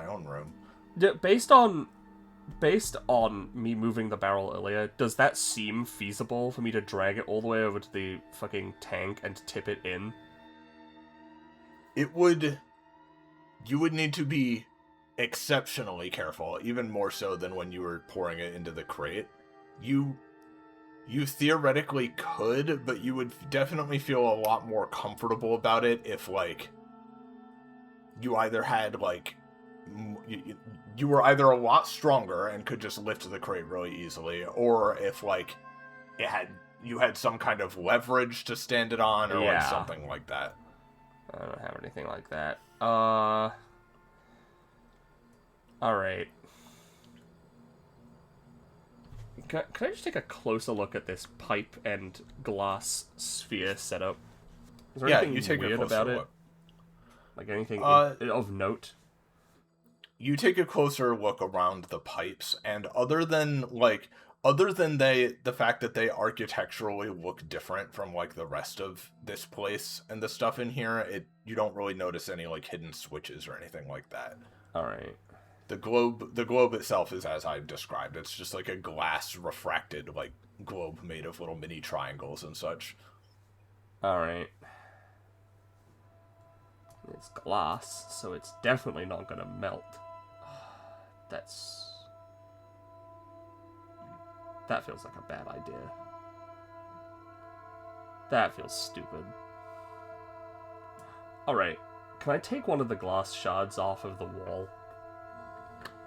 own room. Based on me moving the barrel earlier, does that seem feasible for me to drag it all the way over to the fucking tank and tip it in? You would need to be exceptionally careful, even more so than when you were pouring it into the crate. You theoretically could, but you would definitely feel a lot more comfortable about it if, like, you either had, like, you were either a lot stronger and could just lift the crate really easily, or if, like, you had some kind of leverage to stand it on, or like something like that. I don't have anything like that. Alright. Can I just take a closer look at this pipe and glass sphere setup? Is there anything you take weird a closer about look. it? Like anything of note? You take a closer look around the pipes, and other than the fact that they architecturally look different from, like, the rest of this place and the stuff in here, you don't really notice any, like, hidden switches or anything like that. Alright. The globe itself is as I've described. It's just like a glass refracted, like, globe made of little mini triangles and such. Alright. It's glass, so it's definitely not gonna melt. That feels like a bad idea. That feels stupid. Alright. Can I take one of the glass shards off of the wall?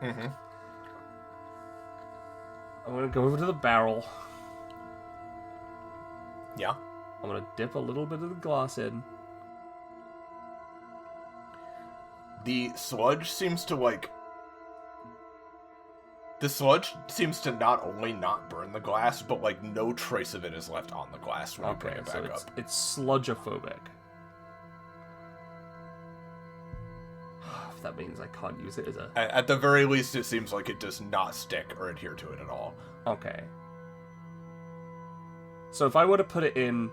Mm-hmm. I'm gonna go over to the barrel. Yeah. I'm gonna dip a little bit of the glass in. The sludge seems to not only not burn the glass, but, like, no trace of it is left on the glass when you bring it back up. It's sludgeophobic. If that means I can't use it as a... At the very least, it seems like it does not stick or adhere to it at all. Okay. So if I were to put it in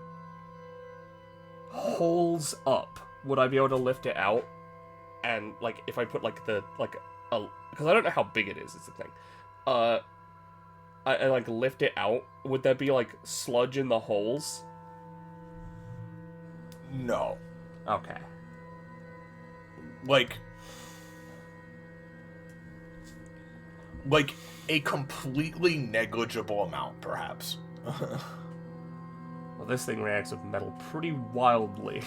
holes up, would I be able to lift it out? And, like, if I put, like, because I don't know how big it is the thing. I like, lift it out, would there be, like, sludge in the holes? No. Okay. Like a completely negligible amount, perhaps. Well, this thing reacts with metal pretty wildly.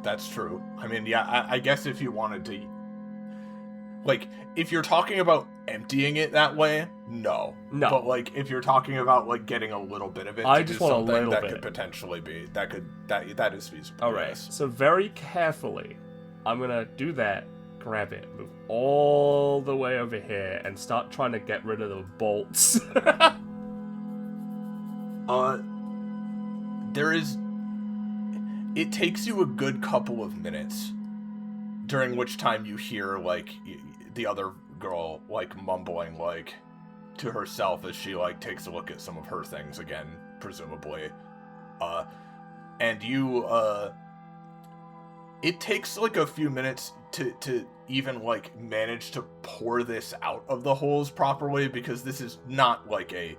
That's true. I mean, yeah, I guess if you wanted to... Like, if you're talking about emptying it that way, no. No. But, like, if you're talking about, like, getting a little bit of it I to just do want a something, little that bit. could potentially be... That is feasible. Alright, yes. so very carefully, I'm gonna do that, grab it, move all the way over here, and start trying to get rid of the bolts. It takes you a good couple of minutes, during which time you hear, like, the other girl, like, mumbling, like, to herself as she, like, takes a look at some of her things again, presumably. And you, it takes, like, a few minutes to even, like, manage to pour this out of the holes properly, because this is not like a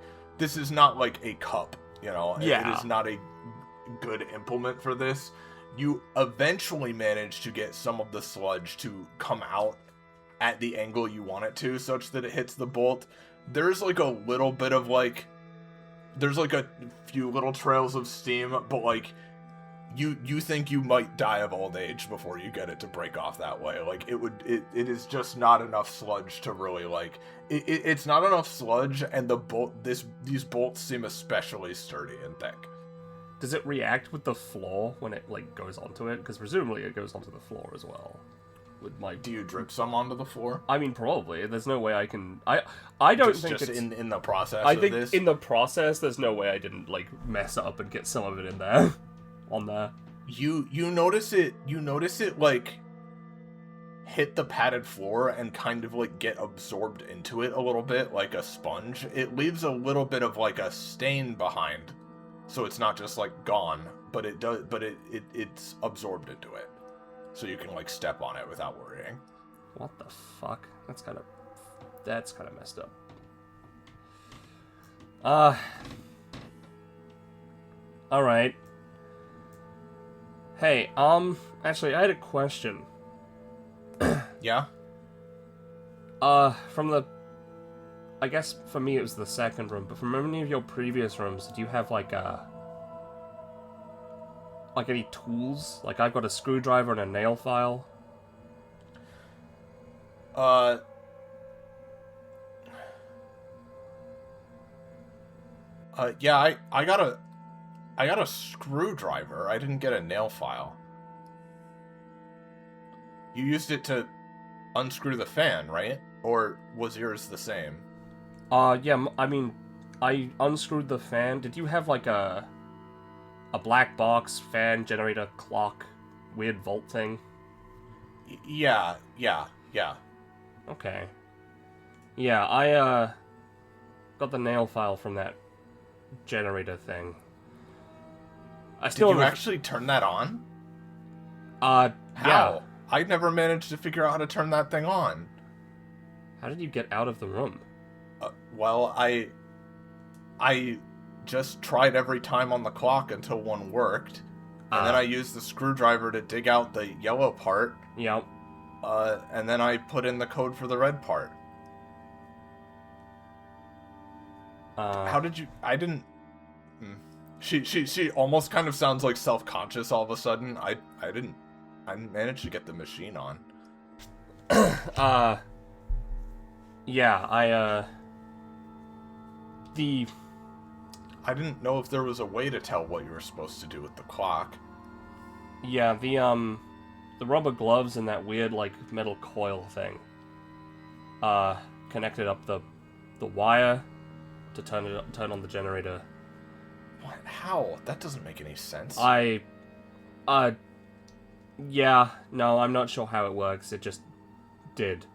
cup, you know? Yeah. It is not a good implement for this. You eventually manage to get some of the sludge to come out at the angle you want it to, such that it hits the bolt. There's, like, a little bit of, like... There's, like, a few little trails of steam, but, like, you think you might die of old age before you get it to break off that way. Like, it is just not enough sludge to really, like... It's not enough sludge, and these bolts seem especially sturdy and thick. Does it react with the floor when it, like, goes onto it? Because presumably it goes onto the floor as well. Do you drip some onto the floor? I mean, probably. There's no way I can... I don't think just it's... in the process I of think this? in the process, there's no way I didn't, like, mess up and get some of it in there. On there. You notice it, like... hit the padded floor and kind of like get absorbed into it a little bit like a sponge, it leaves a little bit of like a stain behind. So it's not just like gone, but it's absorbed into it. So you can like step on it without worrying. What the fuck? That's kind of messed up. Alright. Hey, actually, I had a question. Yeah? I guess for me it was the second room, but from any of your previous rooms, did you have like any tools? Like, I've got a screwdriver and a nail file. Yeah, I got a screwdriver. I didn't get a nail file. You used it to unscrew the fan, right? Or was yours the same? Yeah, I mean, I unscrewed the fan. Did you have like a black box, fan, generator, clock, weird vault thing? Yeah. Okay. Yeah, I got the nail file from that generator thing. Did you actually turn that on? How? Yeah. I never managed to figure out how to turn that thing on. How did you get out of the room? Well, I just tried every time on the clock until one worked. And then I used the screwdriver to dig out the yellow part. Yep. And then I put in the code for the red part. How did you... I didn't... She almost kind of sounds like self-conscious all of a sudden. I managed to get the machine on. Yeah, I didn't know if there was a way to tell what you were supposed to do with the clock. Yeah, the rubber gloves and that weird, like, metal coil thing, connected up the wire to turn on the generator. What? How? That doesn't make any sense. Yeah, no, I'm not sure how it works. It just did.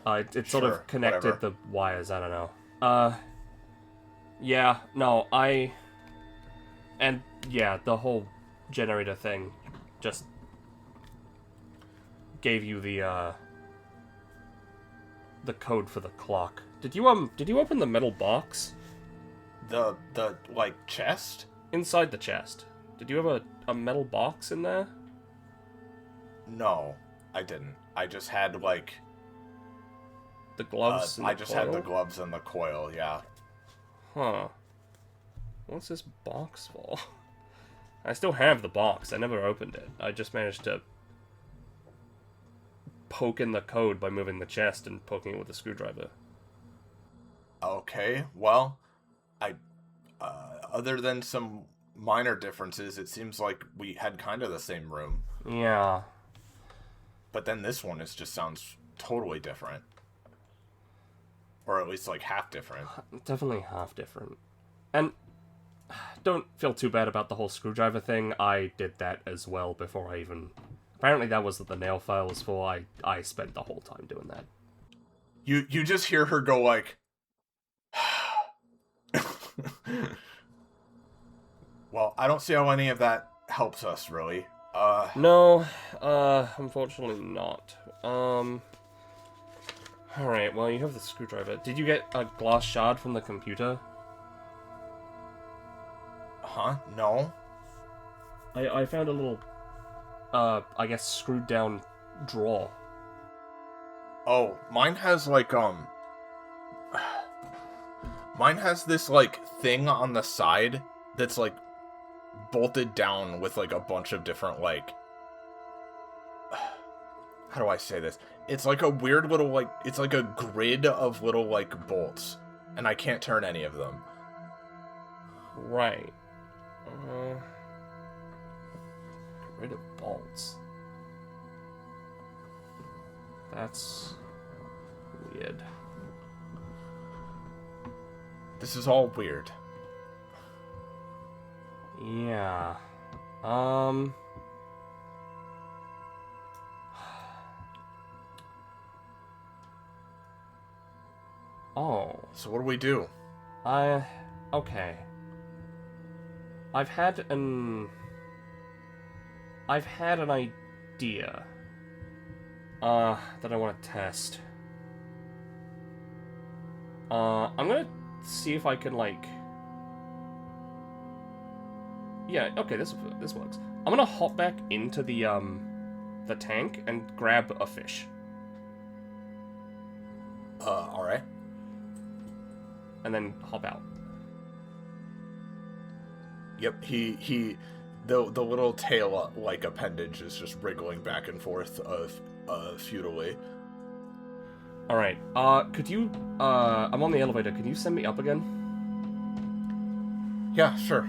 It sort of connected whatever. the wires, I don't know. Yeah, no, and yeah, the whole generator thing just gave you the code for the clock. Did you open the metal box? The like, chest? Inside the chest. Did you have a metal box in there? No, I didn't. I just had, like... The gloves and the I just coil? had the gloves and the coil, yeah. Huh. What's this box for? I still have the box. I never opened it. I just managed to poke in the code by moving the chest and poking it with a screwdriver. Okay, well, other than some minor differences, it seems like we had kind of the same room. Yeah. But then this one just sounds totally different. Or at least, like, half different. Definitely half different. And don't feel too bad about the whole screwdriver thing. I did that as well before I even... Apparently that was what the nail file was for. I spent the whole time doing that. You just hear her go, like... Well, I don't see how any of that helps us, really. No, unfortunately not. Alright, well, you have the screwdriver. Did you get a glass shard from the computer? Huh? No? I found a little, I guess screwed down drawer. Oh, mine has, like, Mine has this, like, thing on the side that's, like, bolted down with, like, a bunch of different, like... How do I say this? It's like a weird little, like... It's like a grid of little, like, bolts. And I can't turn any of them. Right. Grid of bolts. That's... weird. This is all weird. Yeah. Oh. So what do we do? Okay. I've had an idea. That I want to test. I'm gonna see if I can, like... Yeah, okay, this works. I'm gonna hop back into the tank and grab a fish. Alright. And then hop out. Yep, the little tail-like appendage is just wriggling back and forth, futilely. Alright, could you, I'm on the elevator, can you send me up again? Yeah, sure.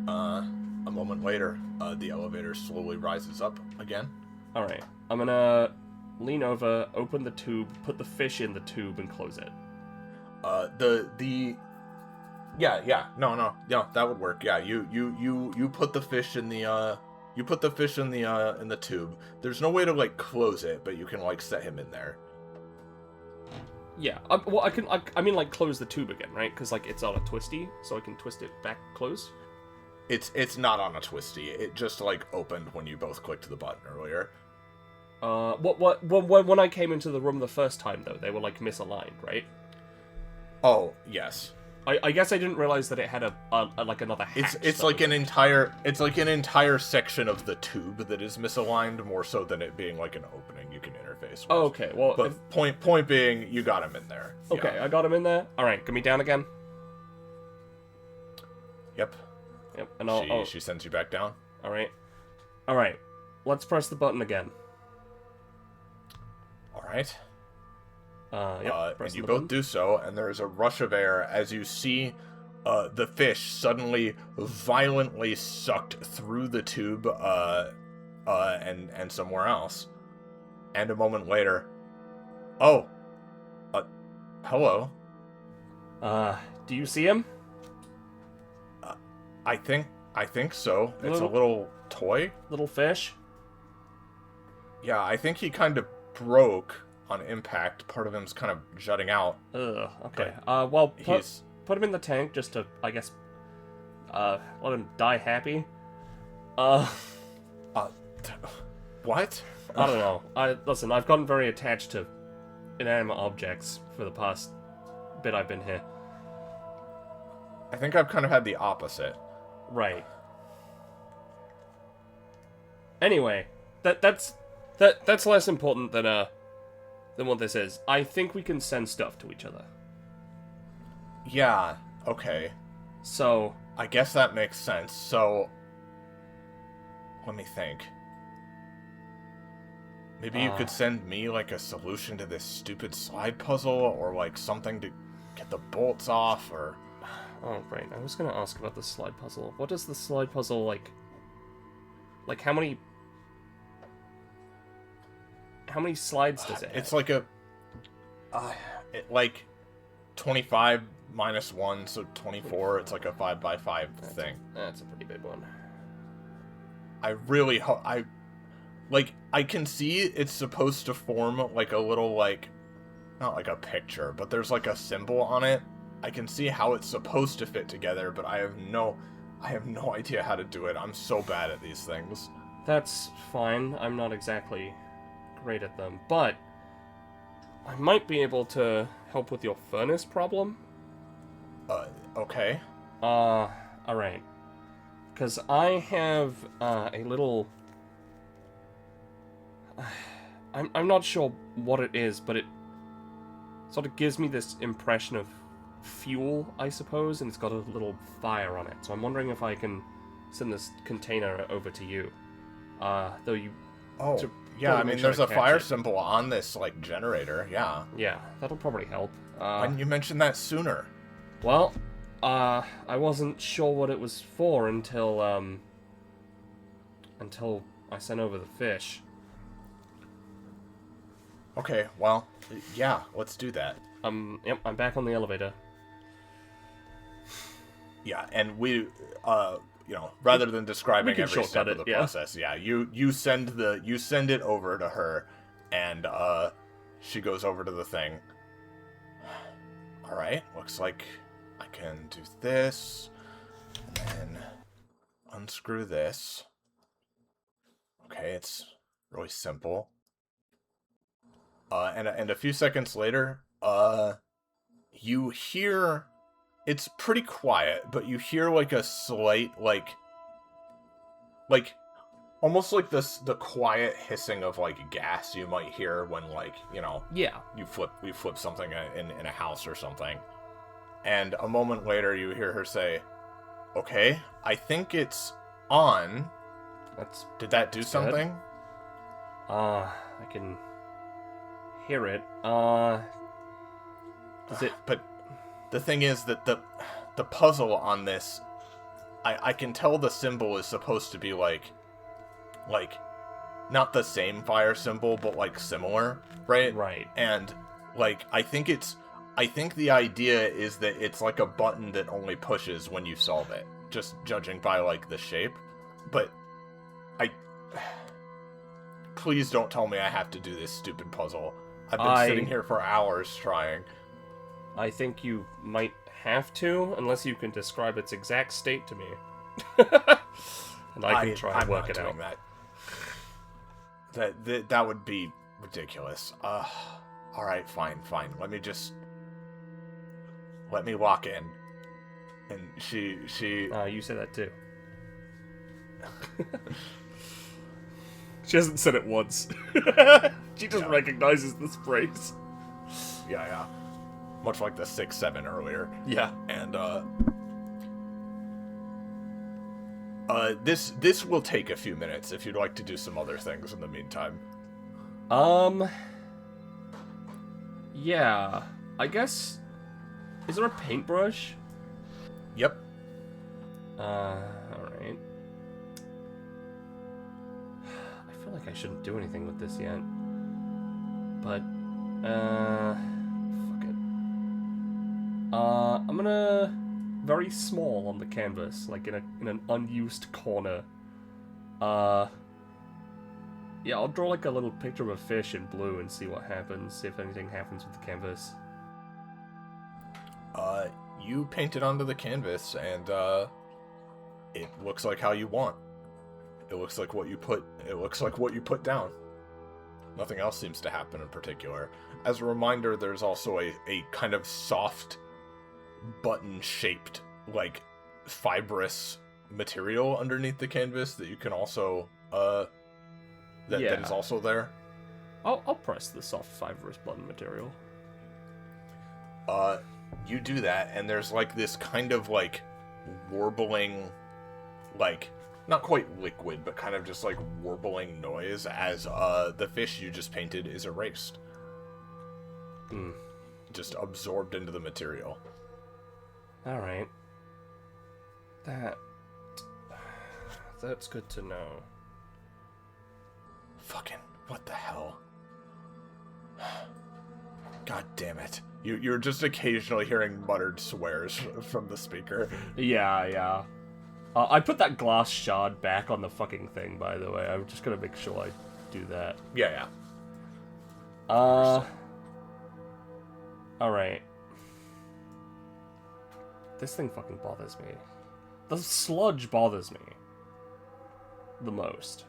A moment later, the elevator slowly rises up again. Alright, I'm gonna lean over, open the tube, put the fish in the tube, and close it. Yeah, no, that would work. Yeah, you put the fish in the, in the tube. There's no way to, like, close it, but you can, like, set him in there. Yeah, well, I mean, like, close the tube again, right? Because, like, it's on a twisty, so I can twist it back close. It's not on a twisty. It just, like, opened when you both clicked the button earlier. When I came into the room the first time, though, they were, like, misaligned, right? Oh, yes. I guess I didn't realize that it had like another hatch. It's like an entire section of the tube that is misaligned, more so than it being like an opening you can interface with. Oh, okay, well, but point being, you got him in there. Okay, yeah. I got him in there. All right, get me down again. Yep. And she sends you back down. All right. Let's press the button again. All right. Yep, and you both do so, and there is a rush of air as you see the fish suddenly violently sucked through the tube and somewhere else. And a moment later, hello. Do you see him? I think so. It's a little toy. Little fish? Yeah, I think he kind of broke on impact. Part of him's kind of jutting out. Okay. Well, put him in the tank just to, I guess, let him die happy. What? I don't know. Listen, I've gotten very attached to inanimate objects for the past bit I've been here. I think I've kind of had the opposite. Right. Anyway, that's less important than what this is. I think we can send stuff to each other. Yeah, okay. So... I guess that makes sense. So... Let me think. Maybe you could send me, like, a solution to this stupid slide puzzle, or, like, something to get the bolts off, or... Oh, right. I was gonna ask about the slide puzzle. What does the slide puzzle, like... Like, how many slides does it have? It's like a... like 25 minus 1, so 24. It's like a 5x5 thing. That's a pretty big one. I really hope... I can see it's supposed to form, like, a little, like... Not like a picture, but there's, like, a symbol on it. I can see how it's supposed to fit together, but I have no idea how to do it. I'm so bad at these things. That's fine. I'm not exactly great at them, but I might be able to help with your furnace problem. Okay. Alright. Because I have, a little... I'm not sure what it is, but it sort of gives me this impression of fuel, I suppose, and it's got a little fire on it. So I'm wondering if I can send this container over to you. Though you... Oh, yeah, I mean, there's a fire symbol on this, like, generator, yeah. Yeah, that'll probably help. Why didn't you mention that sooner? Well, I wasn't sure what it was for until I sent over the fish. Okay, well, yeah, let's do that. Yep, I'm back on the elevator. Yeah, and we, rather than describing every step of the process, you send it over to her, and she goes over to the thing. Alright, looks like I can do this, and then unscrew this. Okay, it's really simple. And a few seconds later, you hear, it's pretty quiet, but you hear like a slight, like almost like the quiet hissing of like gas you might hear when like, Yeah. you flip something in a house or something. And a moment later you hear her say, "Okay, I think it's on." Did that do something? I can hear it. Does it? But the thing is that the puzzle on this, I can tell the symbol is supposed to be like not the same fire symbol, but like similar, right? Right. And like I think the idea is that it's like a button that only pushes when you solve it, just judging by like the shape. But please don't tell me I have to do this stupid puzzle. I've been sitting here for hours trying. I think you might have to, unless you can describe its exact state to me. And I can try and work it out. That would be ridiculous. Alright, fine. Let me walk in. And she you said that too. She hasn't said it once. She just recognizes this phrase. Yeah. Much like the 6-7 earlier. Yeah. And this will take a few minutes if you'd like to do some other things in the meantime. Yeah. I guess, is there a paintbrush? Yep. Alright. I feel like I shouldn't do anything with this yet. But, fuck it. I'm gonna very small on the canvas, like in an unused corner. Yeah, I'll draw like a little picture of a fish in blue and see what happens, see if anything happens with the canvas. You paint it onto the canvas, and it looks like how you want. It looks like what you put down. Nothing else seems to happen in particular. As a reminder, there's also a kind of soft, button-shaped, like, fibrous material underneath the canvas that you can also, that is also there. I'll press the soft fibrous button material. You do that, and there's, like, this kind of, like, warbling, like, not quite liquid, but kind of just, like, warbling noise as, the fish you just painted is erased. Just absorbed into the material. Alright. That's good to know. Fucking, what the hell? God damn it. You're just occasionally hearing muttered swears from the speaker. Yeah. I put that glass shard back on the fucking thing, by the way. I'm just gonna make sure I do that. Yeah. Alright. This thing fucking bothers me. The sludge bothers me the most.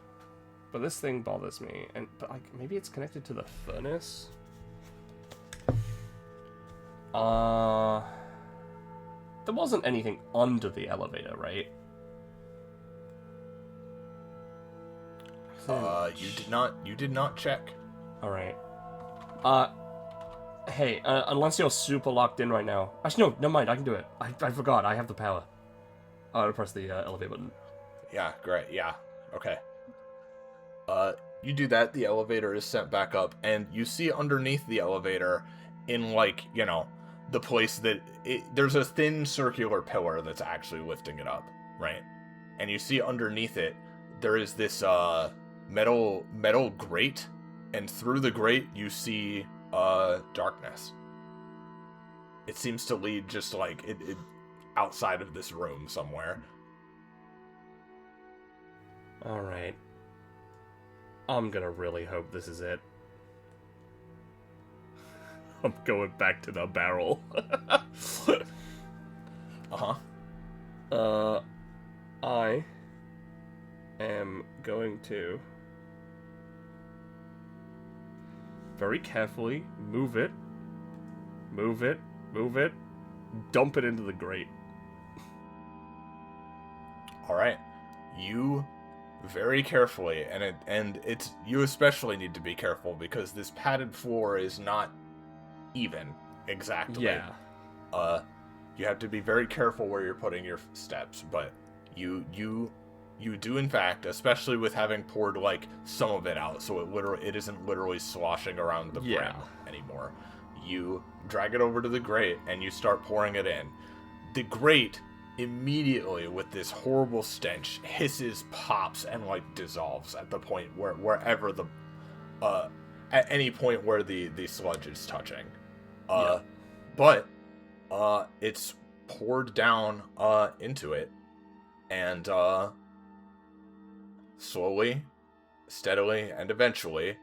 But this thing bothers me. But maybe it's connected to the furnace? There wasn't anything under the elevator, right? You did not check. Alright. Hey, unless you're super locked in right now. Actually, no, never mind, I can do it. I forgot, I have the power. I'm gonna press the elevator button. Yeah, great, yeah. Okay. You do that, the elevator is sent back up, and you see underneath the elevator, in, like, the place that... there's a thin circular pillar that's actually lifting it up, right? And you see underneath it, there is this, metal grate, and through the grate, you see, darkness. It seems to lead just, like, it outside of this room somewhere. Alright. I'm gonna really hope this is it. I'm going back to the barrel. I am going to very carefully move it, dump it into the grate. All right, you very carefully, and it's you especially need to be careful because this padded floor is not even exactly. Yeah. You have to be very careful where you're putting your steps, but you do in fact, especially with having poured like some of it out, so it isn't literally sloshing around the brim anymore. You drag it over to the grate and you start pouring it in. The grate immediately, with this horrible stench, hisses, pops, and like dissolves at the point wherever the at any point where the sludge is touching. But it's poured down into it, and slowly, steadily, and eventually,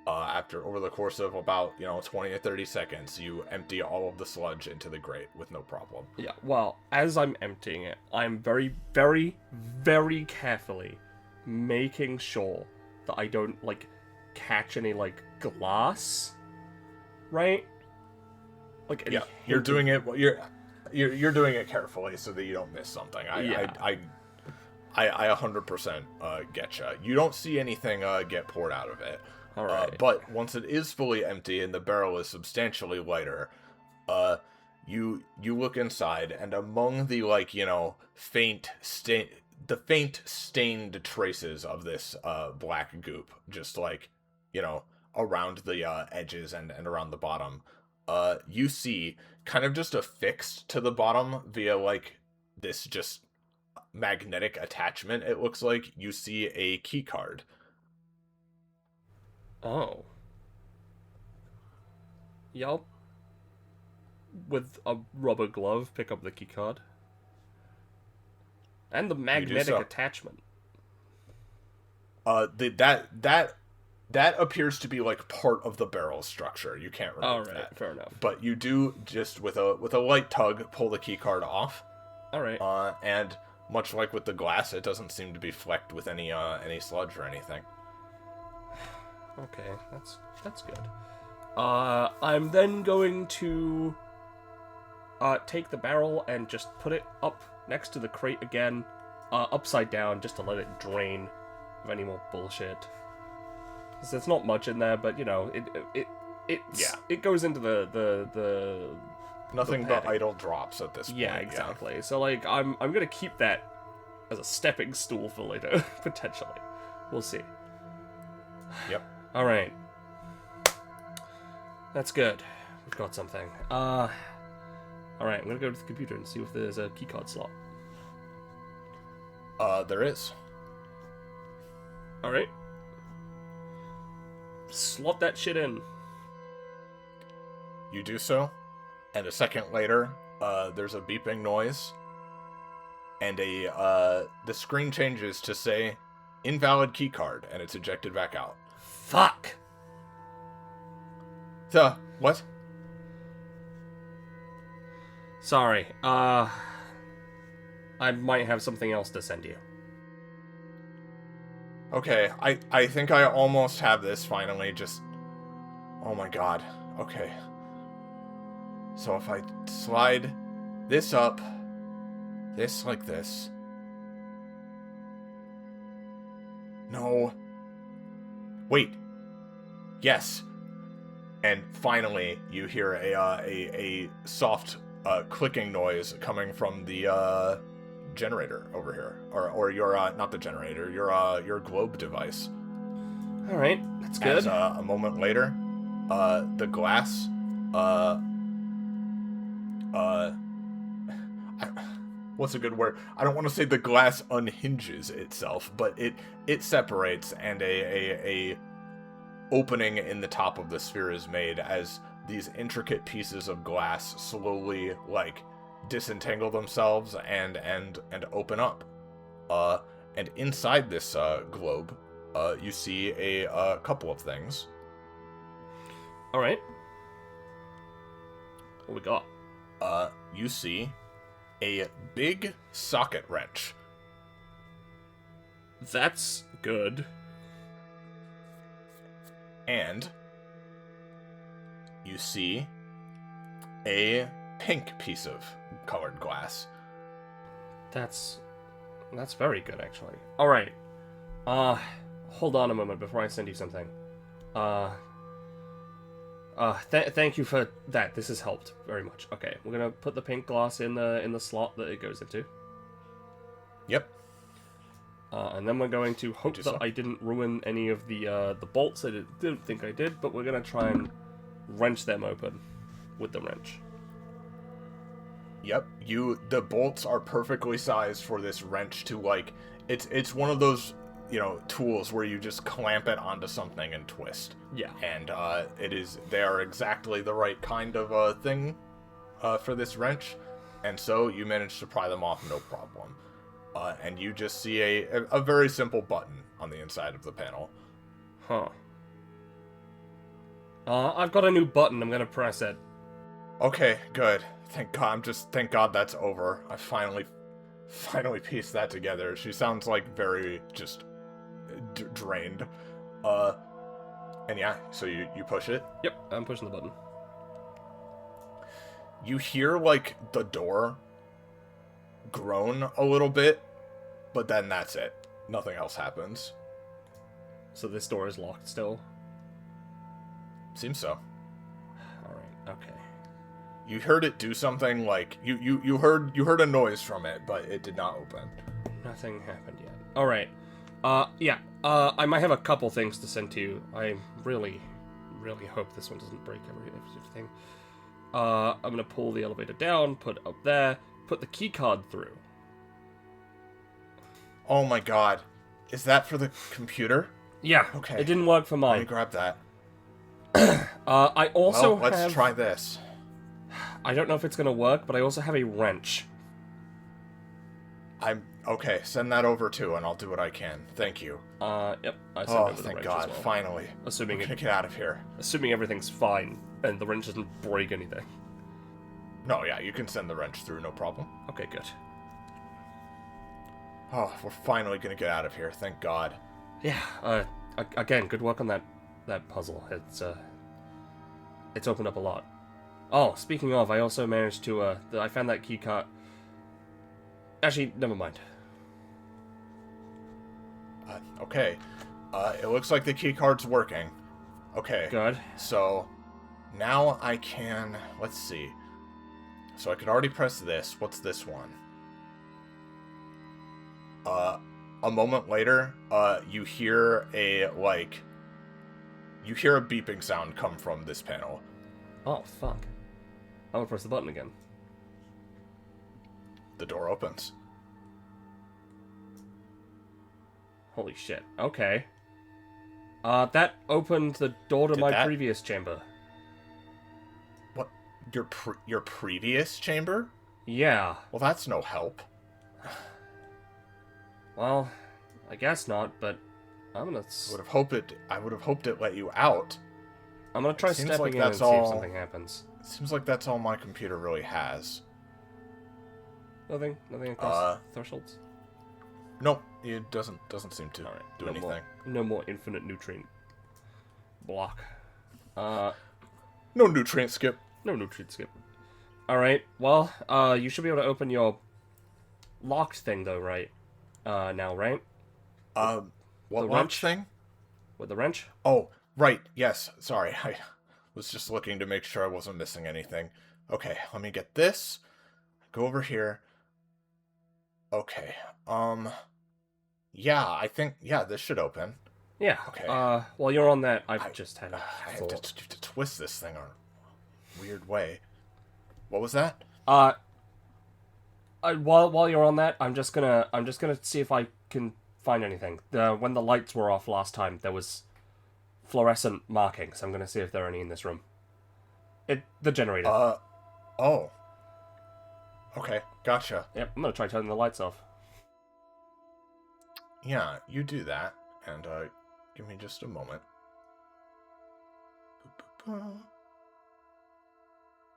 over the course of about 20 or 30 seconds, you empty all of the sludge into the grate with no problem. Yeah, well, as I'm emptying it, I'm very, very, very carefully making sure that I don't, like, catch any, like, glass, right? Like, you're doing it. You're doing it carefully so that you don't miss something. I 100% getcha. You don't see anything get poured out of it. All right. But once it is fully empty and the barrel is substantially lighter, you look inside, and among the faint stained traces of this black goop, just around the edges and around the bottom, you see kind of just affixed to the bottom via this just magnetic attachment, it looks like, you see a key card. Oh. Yup. With a rubber glove, pick up the key card. And the magnetic attachment. That appears to be part of the barrel structure. You can't remove that. Fair enough. But you do just with a light tug pull the key card off. All right. And much like with the glass, it doesn't seem to be flecked with any sludge or anything. Okay, that's good. I'm then going to take the barrel and just put it up next to the crate again, upside down, just to let it drain of any more bullshit. Because there's not much in there, but it goes into the nothing but idle drops at this point. Yeah, exactly. Yeah. So I'm gonna keep that as a stepping stool for later, potentially. We'll see. Yep. All right. That's good. We've got something. All right, I'm gonna go to the computer and see if there's a keycard slot. There is. All right. Slot that shit in. You do so, and a second later, there's a beeping noise, and the screen changes to say invalid keycard, and it's ejected back out. Fuck! What? Sorry, I might have something else to send you. Okay, I think I almost have this finally, just... Oh my god, okay. So if I slide this up, this like this... No. Wait. Yes. And finally, you hear a soft clicking noise coming from the generator over here, or your not the generator, your globe device. All right, that's good. As, a moment later, the glass what's a good word? I don't want to say the glass unhinges itself, but it separates, and a opening in the top of the sphere is made as these intricate pieces of glass slowly disentangle themselves and open up. And inside this globe, you see a couple of things. All right. What we got? You see a big socket wrench. That's good. And you see a pink piece of colored glass. That's very good, actually. All right. Hold on a moment before I send you something. Thank you for that. This has helped very much. Okay, we're gonna put the pink glass in the slot that it goes into. Yep. And then we're going to hope that I didn't ruin any of the bolts. I didn't think I did, but we're gonna try and wrench them open with the wrench. Yep. The bolts are perfectly sized for this wrench to, like, it's one of those, tools where you just clamp it onto something and twist. Yeah. And they are exactly the right kind of thing for this wrench, and so you manage to pry them off no problem. And you just see a very simple button on the inside of the panel. Huh. I've got a new button. I'm gonna press it. Okay, good. Thank God that's over. I finally pieced that together. She sounds like very just drained. And yeah, so you push it. Yep, I'm pushing the button. You hear, like, the door groan a little bit, but then that's it. Nothing else happens. So this door is locked still? Seems so. Alright, okay. You heard it do something, like, you heard a noise from it, but it did not open. Nothing happened yet. Alright. I might have a couple things to send to you. I really, really hope this one doesn't break everything. I'm gonna pull the elevator down, put it up there, put the key card through. Oh my god. Is that for the computer? Yeah. Okay. It didn't work for mine. Let me grab that. I also let's try this. I don't know if it's gonna work, but I also have a wrench. Okay, send that over too, and I'll do what I can. Thank you. Yep. I sent over the thank wrench God, as well. finally. Assuming We're gonna get out of here. Assuming everything's fine and the wrench doesn't break anything. No, yeah, you can send the wrench through, no problem. Okay, good. Oh, we're finally gonna get out of here, thank God. Yeah, again, good work on that puzzle. It's opened up a lot. Oh, speaking of, I also managed to, I found that key card. Actually, never mind. Okay. It looks like the key card's working. Okay. Good. So, now I can... Let's see. So I could already press this. What's this one? A moment later, you hear a beeping sound come from this panel. Oh, fuck. I'm gonna press the button again. The door opens. Holy shit. Okay. That opened the door to my previous chamber. What? Your previous chamber? Yeah. Well, that's no help. Well, I guess not, but I'm gonna... I would have hoped it let you out. I'm gonna try stepping in and see if something happens. It seems like that's all my computer really has. Nothing across thresholds? Nope, it doesn't seem to do anything. No more infinite nutrient block. No nutrient skip. No nutrient skip. Alright, well, you should be able to open your locked thing though, right? Now, right? What wrench thing? With the wrench? Oh, right, yes, sorry, I was just looking to make sure I wasn't missing anything. Okay, let me get this. Go over here. Okay, yeah, I think, this should open. Yeah, okay. While you're on that, I just had a thought. I have to twist this thing a weird way. What was that? While you're on that, I'm just gonna see if I can find anything. When the lights were off last time, there was fluorescent markings. I'm gonna see if there are any in this room. The generator. Oh. Okay, gotcha. Yep, I'm gonna try turning the lights off. Yeah, you do that, and give me just a moment.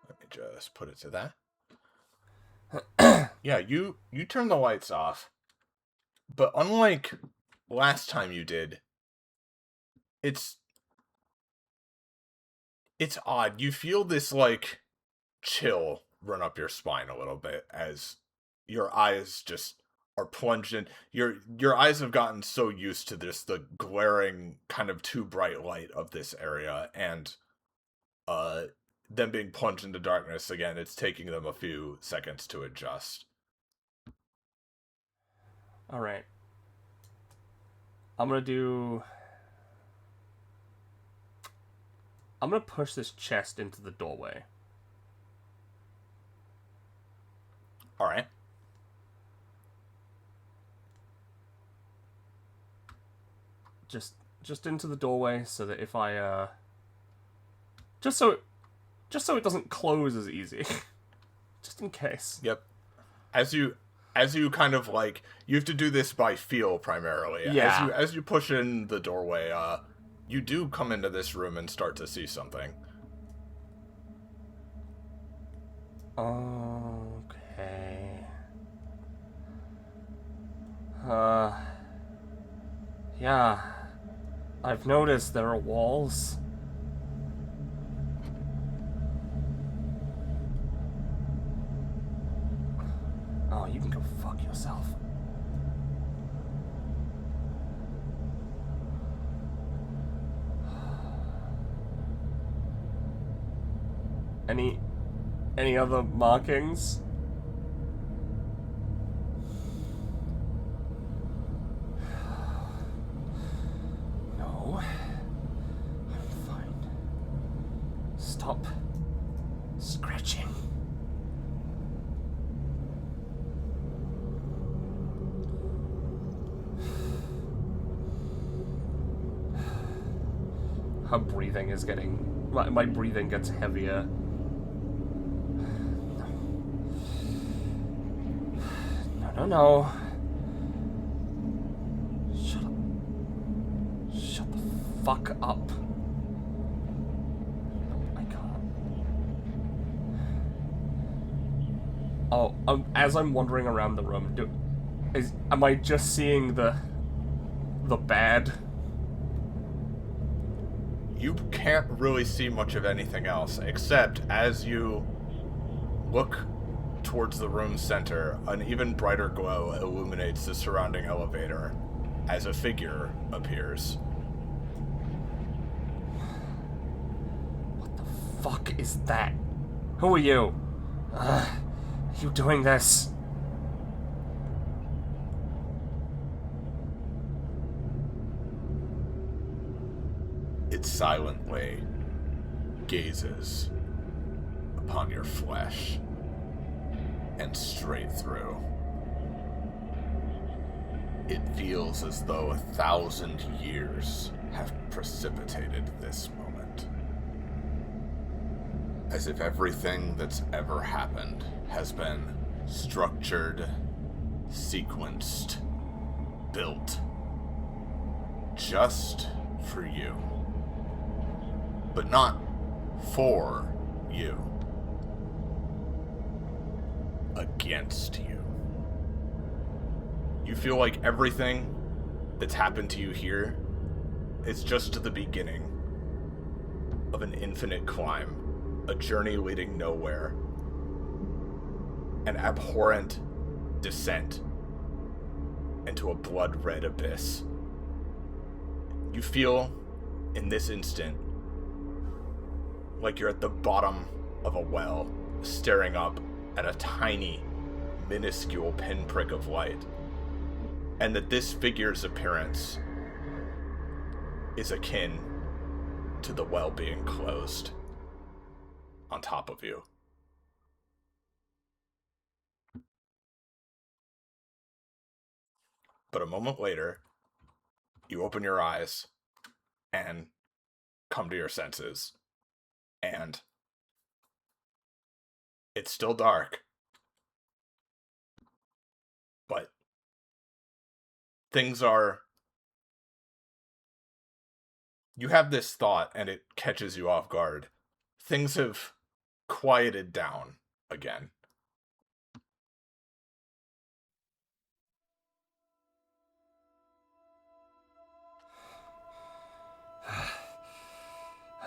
Let me just put it to that. Yeah, you turn the lights off, but unlike last time you did, it's odd. You feel this, like, chill run up your spine a little bit as your eyes just are plunged in. Your eyes have gotten so used to this, the glaring, kind of too bright light of this area, and them being plunged into darkness again, it's taking them a few seconds to adjust. Alright. I'm gonna push this chest into the doorway. Alright. Just into the doorway so that if I just so it doesn't close as easy. Just in case. Yep. As you kind of, like, you have to do this by feel primarily. Yeah. As you push in the doorway, you do come into this room and start to see something. Okay. Yeah. I've noticed there are walls. Oh, you can go fuck yourself. Any other markings? No. I'm fine. Stop scratching. Her breathing is getting... My breathing gets heavier. No. Shut up. Shut the fuck up. I can't. Oh, as I'm wandering around the room, am I just seeing the bad? You can't really see much of anything else, except as you look towards the room's center, an even brighter glow illuminates the surrounding elevator as a figure appears. What the fuck is that? Who are you? You doing this? It silently gazes upon your flesh and straight through. It feels as though 1,000 years have precipitated this moment. As if everything that's ever happened has been structured, sequenced, built, just for you. But not for you. Against you. You feel like everything that's happened to you here is just the beginning of an infinite climb, a journey leading nowhere, an abhorrent descent into a blood-red abyss. You feel, in this instant, like you're at the bottom of a well, staring up at a tiny, minuscule pinprick of light, and that this figure's appearance is akin to the well being closed on top of you. But a moment later, you open your eyes and come to your senses, and it's still dark, but things are... You have this thought, and it catches you off guard. Things have quieted down again.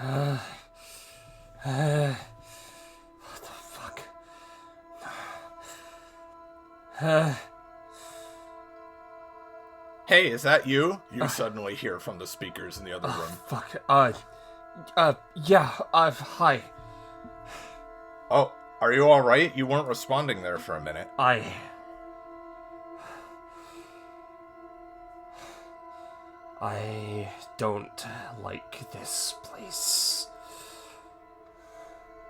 What the fuck? Hey, is that you? You suddenly hear from the speakers in the other room. Fuck. Yeah, hi. Oh, are you alright? You weren't responding there for a minute. I don't like this place.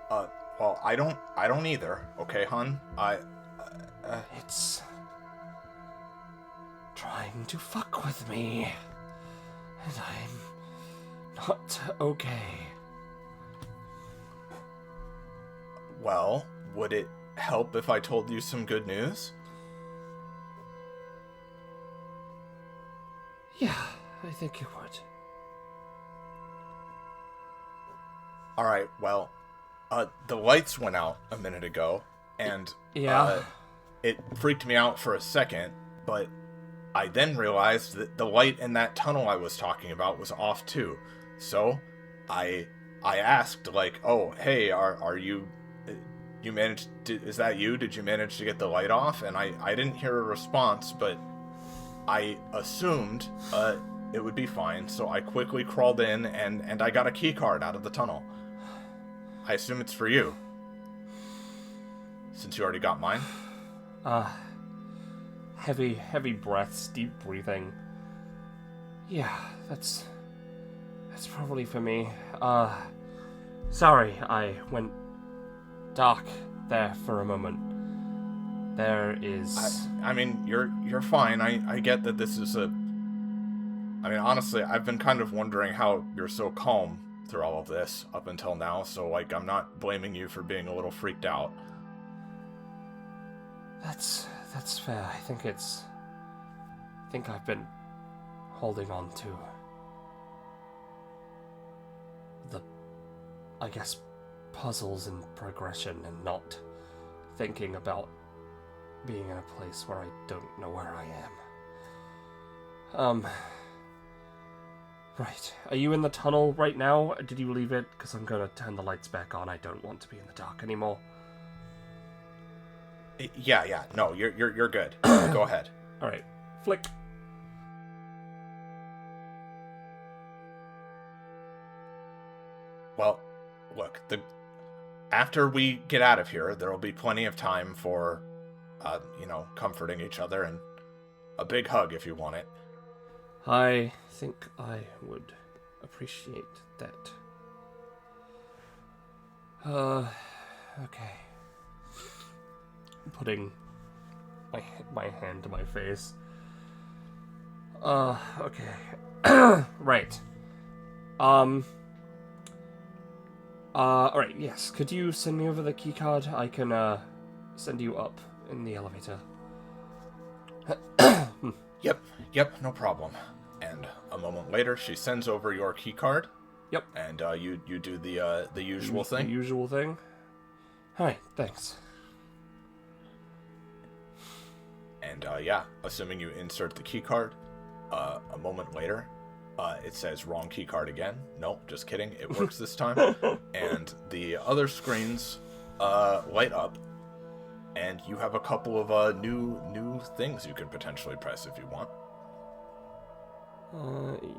Well, I don't either, okay, hun? It's trying to fuck with me, and I'm not okay. Well, would it help if I told you some good news? Yeah, I think it would. Alright, well, the lights went out a minute ago, and, Yeah. It freaked me out for a second, but I then realized that the light in that tunnel I was talking about was off too. So, I asked, like, oh, hey, are you, you managed to, is that you? Did you manage to get the light off? And I didn't hear a response, but I assumed, it would be fine, so I quickly crawled in, and I got a key card out of the tunnel. I assume it's for you. Since you already got mine. Heavy breaths, deep breathing. Yeah, that's probably for me. Sorry, I went dark there for a moment. There is... I mean, you're fine. I get that this is a... I mean, honestly, I've been kind of wondering how you're so calm through all of this up until now, so, like, I'm not blaming you for being a little freaked out. That's fair. I think I've been holding on to the, I guess, puzzles and progression and not thinking about being in a place where I don't know where I am. Right. Are you in the tunnel right now? Did you leave it? Because I'm gonna turn the lights back on. I don't want to be in the dark anymore. Yeah. No, you're good. Go ahead. All right. Flick. Well, look, after we get out of here, there will be plenty of time for, comforting each other and a big hug if you want it. I think I would appreciate that. Okay. Putting my hand to my face. Okay. Right. Alright, yes. Could you send me over the keycard? I can, send you up in the elevator. Yep, no problem. And a moment later, she sends over your keycard. Yep. And, you do the usual thing. The usual thing? Alright, thanks. And, assuming you insert the keycard, a moment later, it says wrong keycard again. Nope, just kidding. It works this time. And the other screens, light up, and you have a couple of, new things you can potentially press if you want.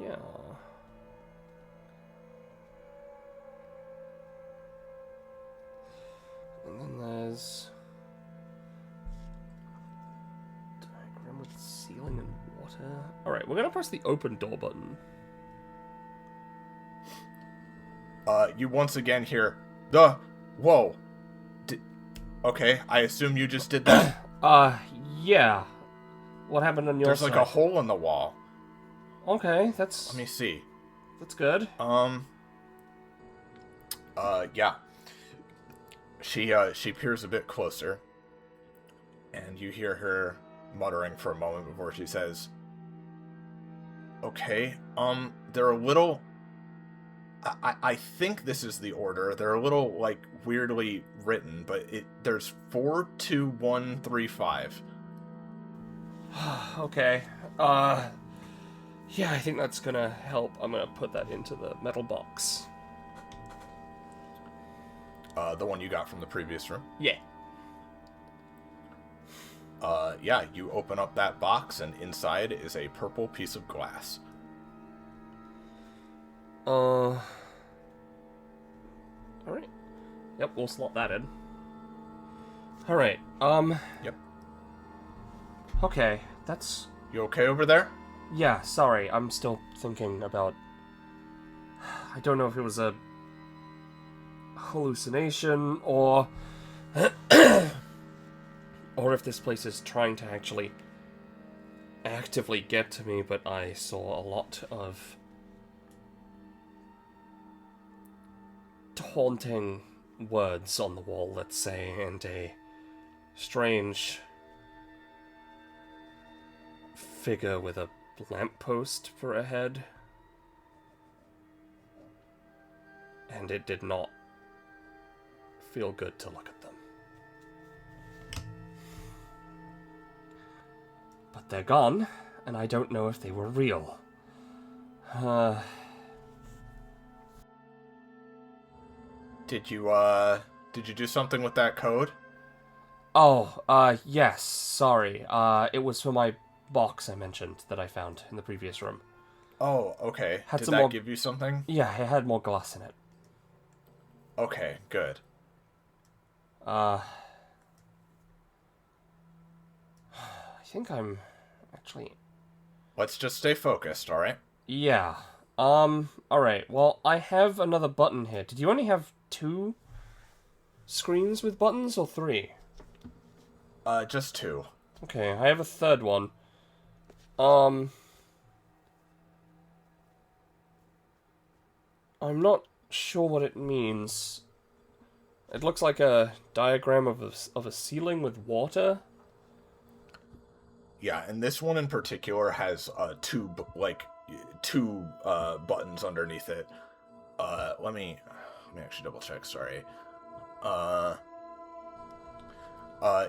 Yeah. And then there's... diagram with ceiling and water. Alright, we're gonna press the open door button. You once again hear the... Whoa. Okay, I assume you just did that. Yeah. What happened on your side? There's like a hole in the wall. Okay, that's... Let me see. That's good. Yeah. She peers a bit closer, and you hear her muttering for a moment before she says, okay, they're a little I think this is the order. They're a little, like, weirdly written, but there's 4, 2, 1, 3, 5. Okay. Yeah, I think that's gonna help. I'm gonna put that into the metal box. The one you got from the previous room? Yeah. Yeah, you open up that box, and inside is a purple piece of glass. Alright. Yep, we'll slot that in. Alright, Yep. okay, that's... You okay over there? Yeah, sorry, I'm still thinking about... I don't know if it was a... hallucination, or... or if this place is trying to actually... actively get to me, but I saw a lot of... haunting words on the wall, let's say, and a strange figure with a lamppost for a head. And it did not feel good to look at them. But they're gone, and I don't know if they were real. Did you do something with that code? Oh, yes, sorry. It was for my box I mentioned that I found in the previous room. Oh, okay. Did some that more... give you something? Yeah, it had more glass in it. Okay, good. I think I'm actually... Let's just stay focused, alright? Yeah. Alright, well, I have another button here. Did you only have 2 screens with buttons, or 3? Just 2. Okay, I have a third one. I'm not sure what it means. It looks like a diagram of a ceiling with water. Yeah, and this one in particular has two buttons underneath it. Let me actually double check. Sorry.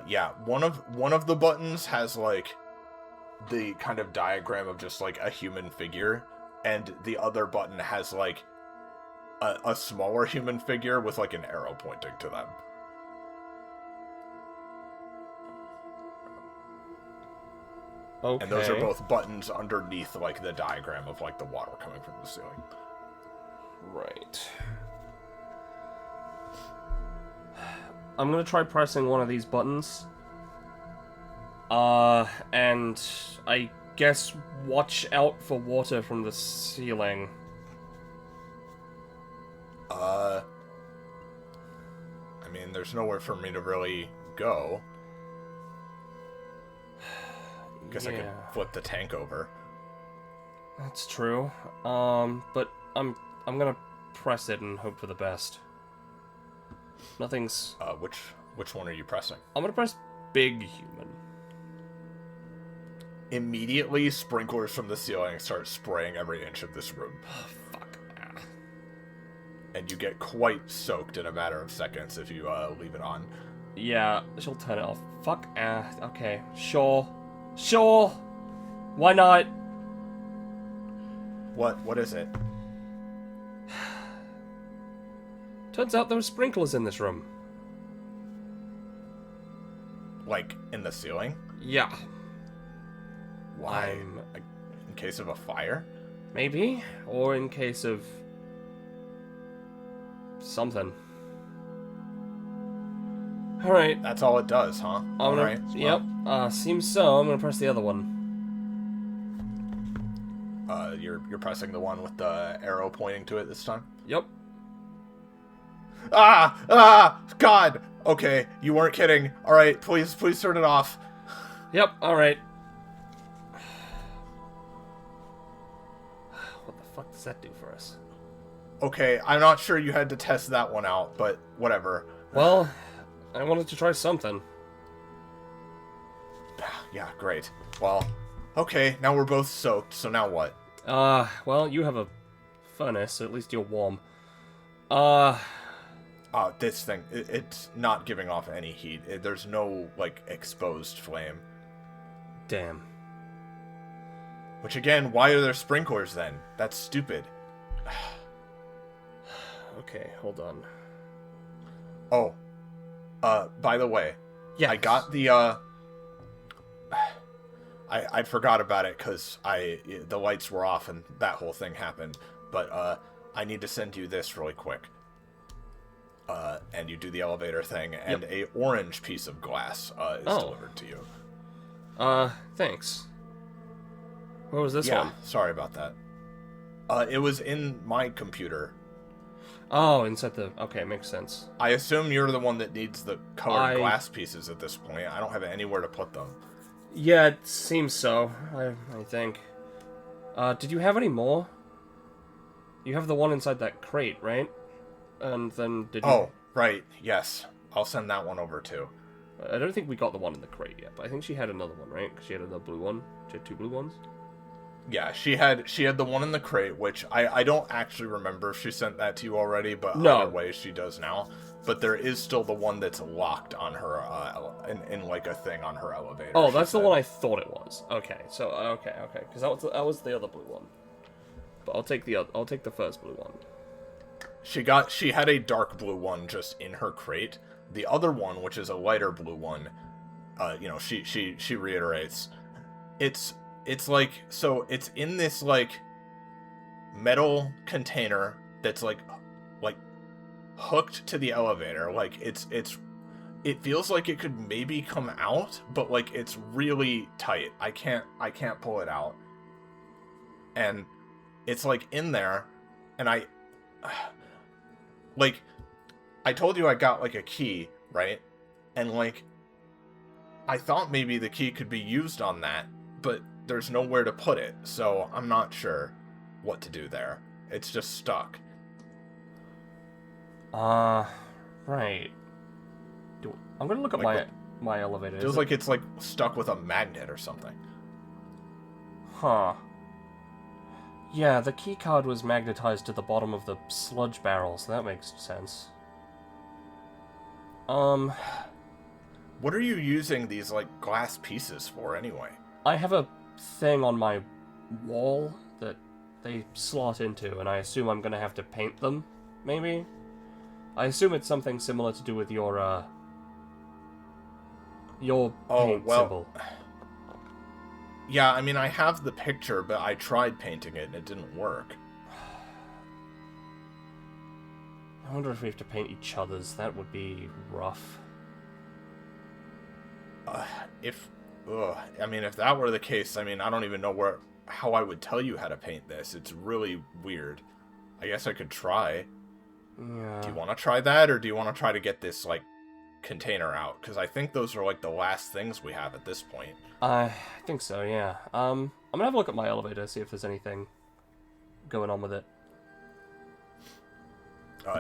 Yeah, one of the buttons has like the kind of diagram of just like a human figure, and the other button has like a smaller human figure with like an arrow pointing to them. Okay. And those are both buttons underneath like the diagram of like the water coming from the ceiling. Right. I'm gonna try pressing one of these buttons. And I guess watch out for water from the ceiling. I mean, there's nowhere for me to really go. Guess I could flip the tank over. That's true. But I'm gonna press it and hope for the best. Nothing's... Which one are you pressing? I'm gonna press big human. Immediately, sprinklers from the ceiling start spraying every inch of this room. Oh, fuck. And you get quite soaked in a matter of seconds if you leave it on. Yeah, she'll turn it off. Fuck. Okay. Sure. Sure. Why not? What is it? Turns out there were sprinklers in this room. Like, in the ceiling? Yeah. Why? In case of a fire? Maybe. Or in case of... something. Alright. That's all it does, huh? Alright. Yep. Seems so. I'm gonna press the other one. You're pressing the one with the arrow pointing to it this time? Yep. God! Okay, you weren't kidding. Alright, please turn it off. Yep, alright. What the fuck does that do for us? Okay, I'm not sure you had to test that one out, but whatever. Well, I wanted to try something. Yeah, great. Well, okay, now we're both soaked, so now what? Well, you have a furnace, so at least you're warm. This thing, it's not giving off any heat. There's no, like, exposed flame. Damn. Which, again, why are there sprinklers then? That's stupid. Okay, hold on. Oh. By the way. Yeah. I got the, I forgot about it because the lights were off and that whole thing happened. But, I need to send you this really quick. And you do the elevator thing, and a orange piece of glass, is delivered to you. Thanks. Where was this one? Sorry about that. It was in my computer. Oh, inside the... Okay, makes sense. I assume you're the one that needs the colored glass pieces at this point. I don't have anywhere to put them. Yeah, it seems so, I think. Did you have any more? You have the one inside that crate, right? And then did you... Oh, right, yes. I'll send that one over too. I don't think we got the one in the crate yet, but I think she had another one, right? Because she had another blue one. She had 2 blue ones. Yeah, she had the one in the crate, which I don't actually remember if she sent that to you already, but no. Either way she does now. But there is still the one that's locked on her, in like a thing on her elevator. Oh, that's the one I thought it was. Okay, so okay, because that was the other blue one. But I'll take the first blue one. She had a dark blue one just in her crate. The other one, which is a lighter blue one, she reiterates, it's like, so it's in this like metal container that's like hooked to the elevator. Like it feels like it could maybe come out, but like it's really tight. I can't pull it out. And it's like in there, and I told you I got like a key, right? And like I thought maybe the key could be used on that, but there's nowhere to put it, so I'm not sure what to do there. It's just stuck. Right. I'm gonna look at my elevator. Feels like it's like stuck with a magnet or something. Huh. Yeah, the key card was magnetized to the bottom of the sludge barrel, so that makes sense. What are you using these like glass pieces for anyway? I have a thing on my wall that they slot into, and I assume I'm gonna have to paint them, maybe? I assume it's something similar to do with your paint symbol. Yeah, I mean, I have the picture, but I tried painting it and it didn't work. I wonder if we have to paint each other's. That would be rough. If that were the case, I mean, I don't even know how I would tell you how to paint this. It's really weird. I guess I could try. Yeah. Do you want to try that, or do you want to try to get this, like, container out? Because I think those are, like, the last things we have at this point. I think so, yeah. I'm gonna have a look at my elevator, see if there's anything going on with it.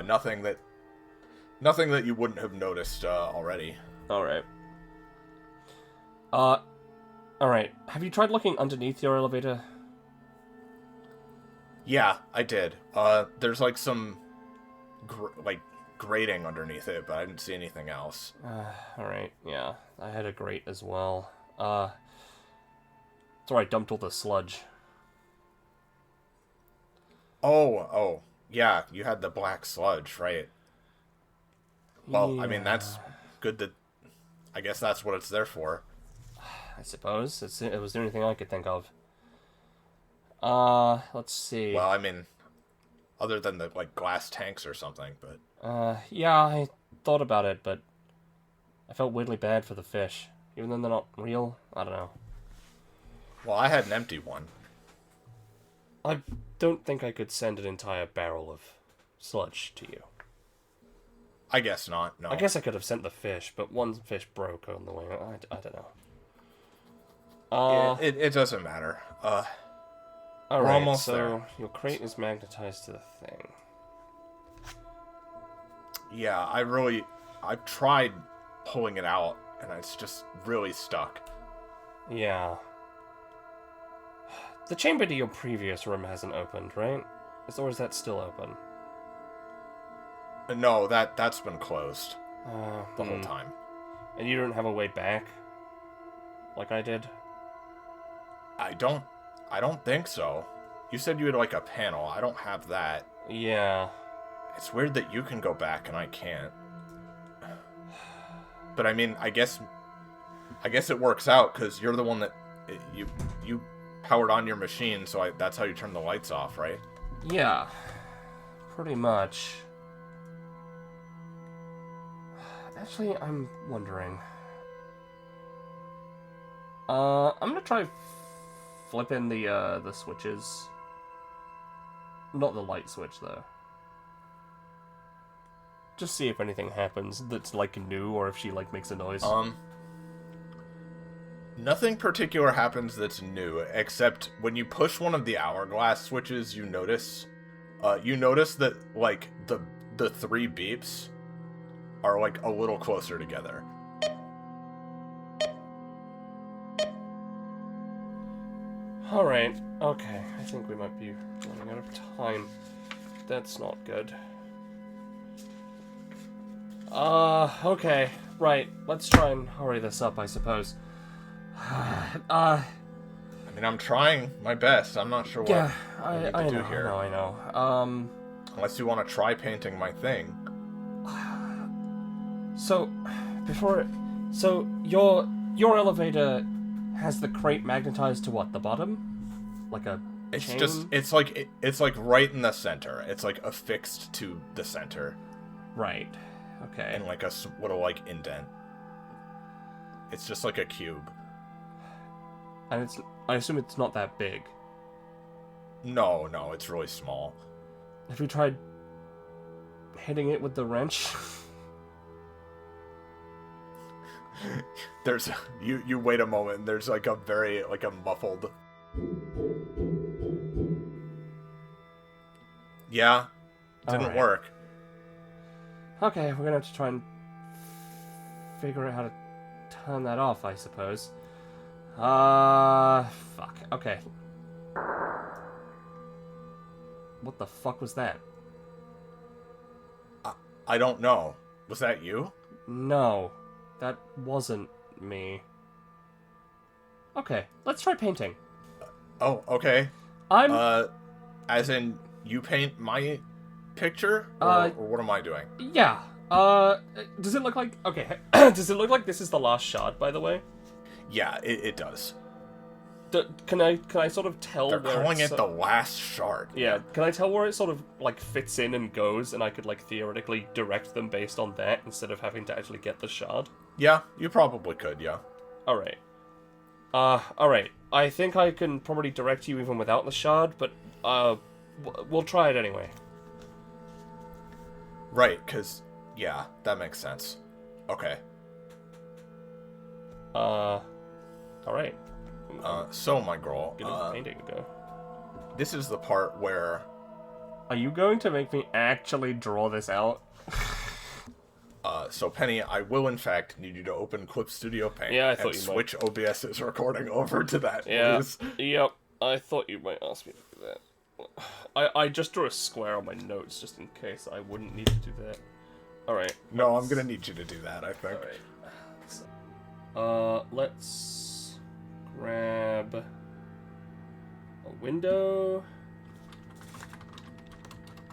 Nothing that you wouldn't have noticed already. Alright. Alright. Have you tried looking underneath your elevator? Yeah, I did. There's like some grating underneath it, but I didn't see anything else. Alright, yeah. I had a grate as well. It's where I dumped all the sludge. Oh, yeah, you had the black sludge, right? Well, yeah. I mean, that's good that... I guess that's what it's there for. I suppose. It was the only thing I could think of. Let's see. Well, I mean, other than the, like, glass tanks or something, but... yeah, I thought about it, but I felt weirdly bad for the fish. Even though they're not real, I don't know. Well, I had an empty one. I don't think I could send an entire barrel of sludge to you. I guess not, no. I guess I could have sent the fish, but one fish broke on the way. I don't know. It doesn't matter. Alright, almost so there. Your crate is magnetized to the thing. Yeah, I've tried pulling it out, and it's just really stuck. Yeah. The chamber to your previous room hasn't opened, right? Or is that still open? No, that's been closed the whole Hmm. time. And you don't have a way back? Like I did? I don't think so. You said you had like a panel. I don't have that. Yeah. It's weird that you can go back and I can't. But I mean, I guess it works out because you're the one that you powered on your machine, so that's how you turn the lights off, right? Yeah. Pretty much. Actually, I'm wondering. I'm gonna try flipping the switches. Not the light switch though. Just see if anything happens that's like new, or if she like makes a noise. Nothing particular happens that's new, except when you push one of the hourglass switches, you notice that like the three beeps are like a little closer together. Alright, okay. I think we might be running out of time. That's not good. Okay. Right, let's try and hurry this up, I suppose. I mean, I'm trying my best. I'm not sure what I need to do here. I know. Unless you want to try painting my thing. So, your elevator has the crate magnetized to what? The bottom? Like a It's chain? just it's like right in the center. It's like affixed to the center. Right. Okay. And like a little like indent. It's just like a cube. And I assume it's not that big. No, it's really small. Have you tried hitting it with the wrench? There's you wait a moment and there's like a very like a muffled. Yeah. Didn't Alright. work. Okay, we're gonna have to try and figure out how to turn that off, I suppose. Fuck. Okay. What the fuck was that? I don't know. Was that you? No, that wasn't me. Okay, let's try painting. Oh, okay. As in you paint my picture? Or what am I doing? Yeah. Does it look like... Okay, does it look like this is the last shard, by the way? Yeah, it does. Can I sort of tell They're where calling it's... it the last shard. Yeah, can I tell where it sort of, like, fits in and goes, and I could, like, theoretically direct them based on that, instead of having to actually get the shard? Yeah, you probably could, yeah. Alright. Alright. I think I can probably direct you even without the shard, but, we'll try it anyway. Right, because, yeah, that makes sense. Okay. Alright. So, my girl, Give the painting a go. this is the part where... Are you going to make me actually draw this out? So Penny, I will in fact need you to open Clip Studio Paint Yeah, I thought and you might. switch OBS's recording over to that, Yeah. please. Yep. I thought you might ask me to do that. I just drew a square on my notes just in case I wouldn't need to do that. Alright. No, I'm gonna need you to do that, I think. Alright. Let's grab a window.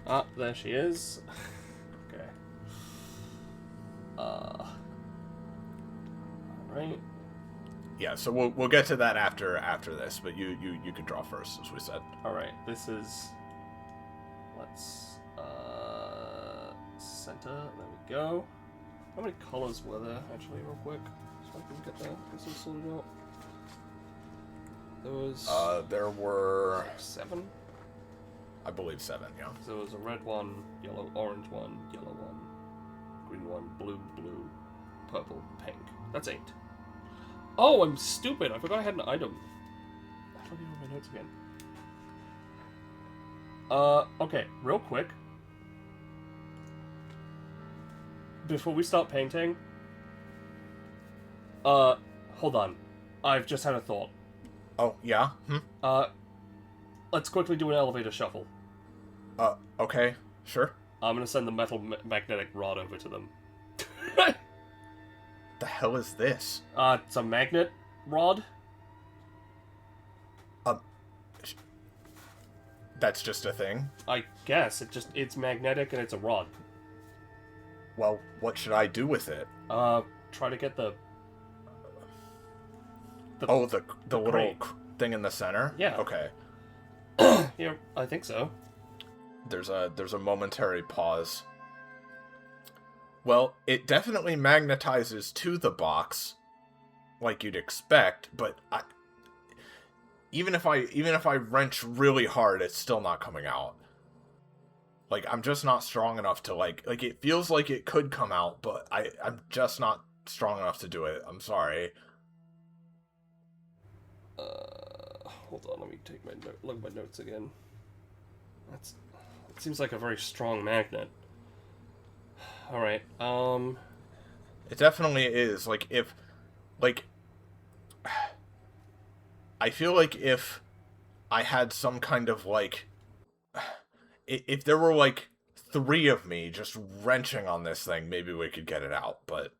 Ah, there she is. Okay. Alright. Yeah, so we'll get to that after this, but you can draw first, as we said. Alright, this is... Let's... Center, there we go. How many colors were there, actually, real quick? So I can get this all sorted out. There was... There were... 7? I believe 7, yeah. So there was a red one, yellow, orange one, yellow one, green one, blue, purple, pink. That's 8. Oh, I'm stupid! I forgot I had an item. I don't even have my notes again. Okay, real quick. Before we start painting... hold on. I've just had a thought. Oh, yeah? Let's quickly do an elevator shuffle. Okay, sure. I'm gonna send the metal magnetic rod over to them. The hell is this? It's a magnet rod. That's just a thing? I guess it's magnetic and it's a rod. Well, what should I do with it? Try to get the little crate. thing in the center? Yeah. Okay. Yeah, I think so. There's a momentary pause. Well, it definitely magnetizes to the box, like you'd expect, but even if I wrench really hard, it's still not coming out. Like, I'm just not strong enough to, like it feels like it could come out, but I'm just not strong enough to do it. I'm sorry. Hold on, let me take look at my notes again. It seems like a very strong magnet. Alright, It definitely is. I feel like if I had some kind of, like... If there were, like, 3 of me just wrenching on this thing, maybe we could get it out, but...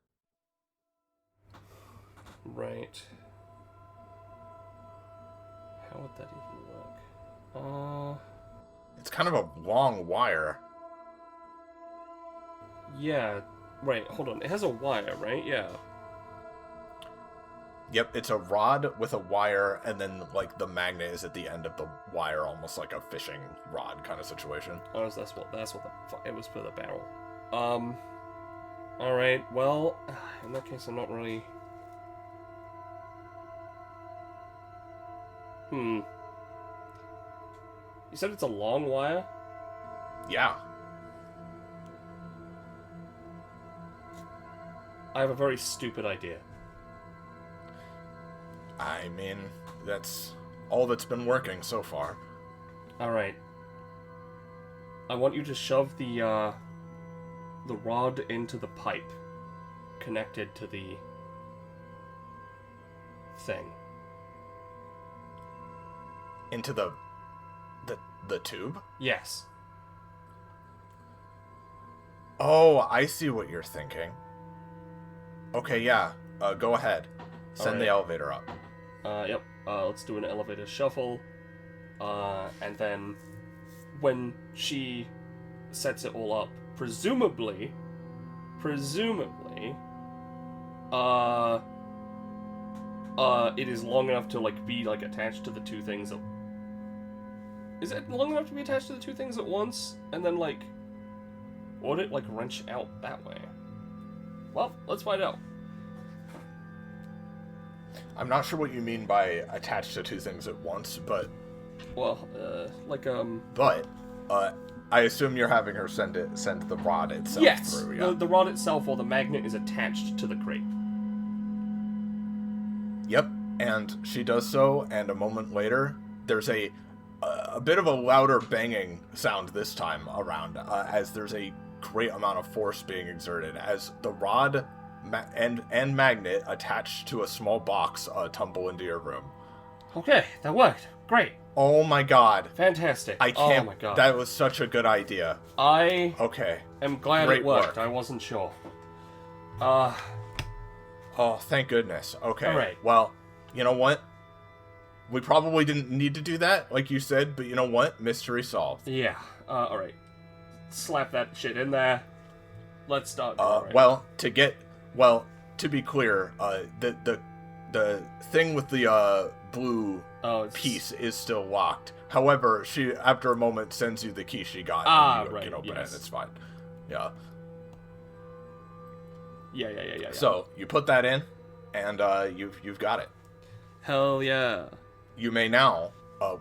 Right. How would that even work? It's kind of a long wire. Yeah. Right, hold on. It has a wire, right? Yeah. Yep, it's a rod with a wire, and then, like, the magnet is at the end of the wire, almost like a fishing rod kind of situation. Oh, that's what it was for the barrel. Alright, well, in that case, I'm not really... You said it's a long wire? Yeah. I have a very stupid idea. I mean, that's all that's been working so far. Alright. I want you to shove the rod into the pipe connected to the thing. Into the tube? Yes. Oh, I see what you're thinking. Okay, yeah. Go ahead. Send the elevator up. Yep. Let's do an elevator shuffle. And then when she sets it all up, presumably, it is long enough to, like, be, like, attached to the two things. Is it long enough to be attached to the two things at once? And then, like, would it, like, wrench out that way? Well, let's find out. I'm not sure what you mean by attached to two things at once, but... Well, But, I assume you're having her send the rod itself yes, through, yeah? the rod itself or the magnet is attached to the crate. Yep, and she does so, and a moment later, there's a bit of a louder banging sound this time around, as there's a great amount of force being exerted, as the rod and magnet attached to a small box tumble into your room. Okay, that worked. Great. Oh my god. Fantastic. I can't. Oh my god. That was such a good idea. Okay. am glad Great it worked. work. I wasn't sure. Oh, thank goodness. Okay. All right. Well, you know what? We probably didn't need to do that, like you said, but you know what? Mystery solved. Yeah. Alright. Slap that shit in there. Let's start. Right. Well, to be clear, the thing with the blue piece is still locked. However, she, after a moment, sends you the key she got. And you can open it. It's fine. Yeah. Yeah. So, you put that in, and you've got it. Hell yeah. You may now,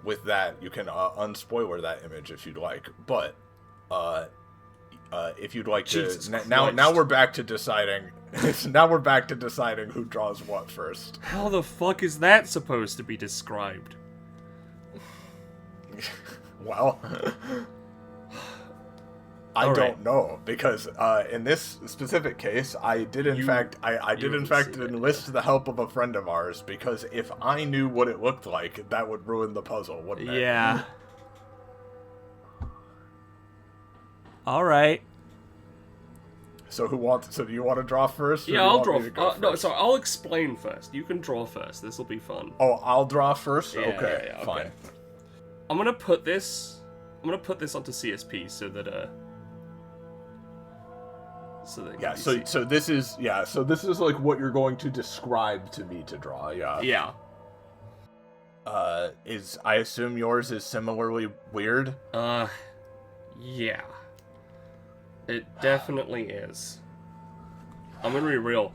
with that, you can unspoiler that image if you'd like. But if you'd like to, now we're back to deciding. Now we're back to deciding who draws what first. How the fuck is that supposed to be described? Well, I don't know, because in this specific case, I did in fact enlist the help of a friend of ours, because if I knew what it looked like, that would ruin the puzzle, wouldn't it? Yeah. All right. So do you want to draw first? Or Yeah, do you I'll want draw. me to go No, first? sorry, I'll explain first. You can draw first. This will be fun. Oh, I'll draw first? Yeah, Okay, yeah, fine. okay. I'm gonna put this onto CSP so that Yeah, you see. so this is like what you're going to describe to me to draw, yeah. Yeah. I assume yours is similarly weird? Yeah. It definitely is. I'm gonna be real.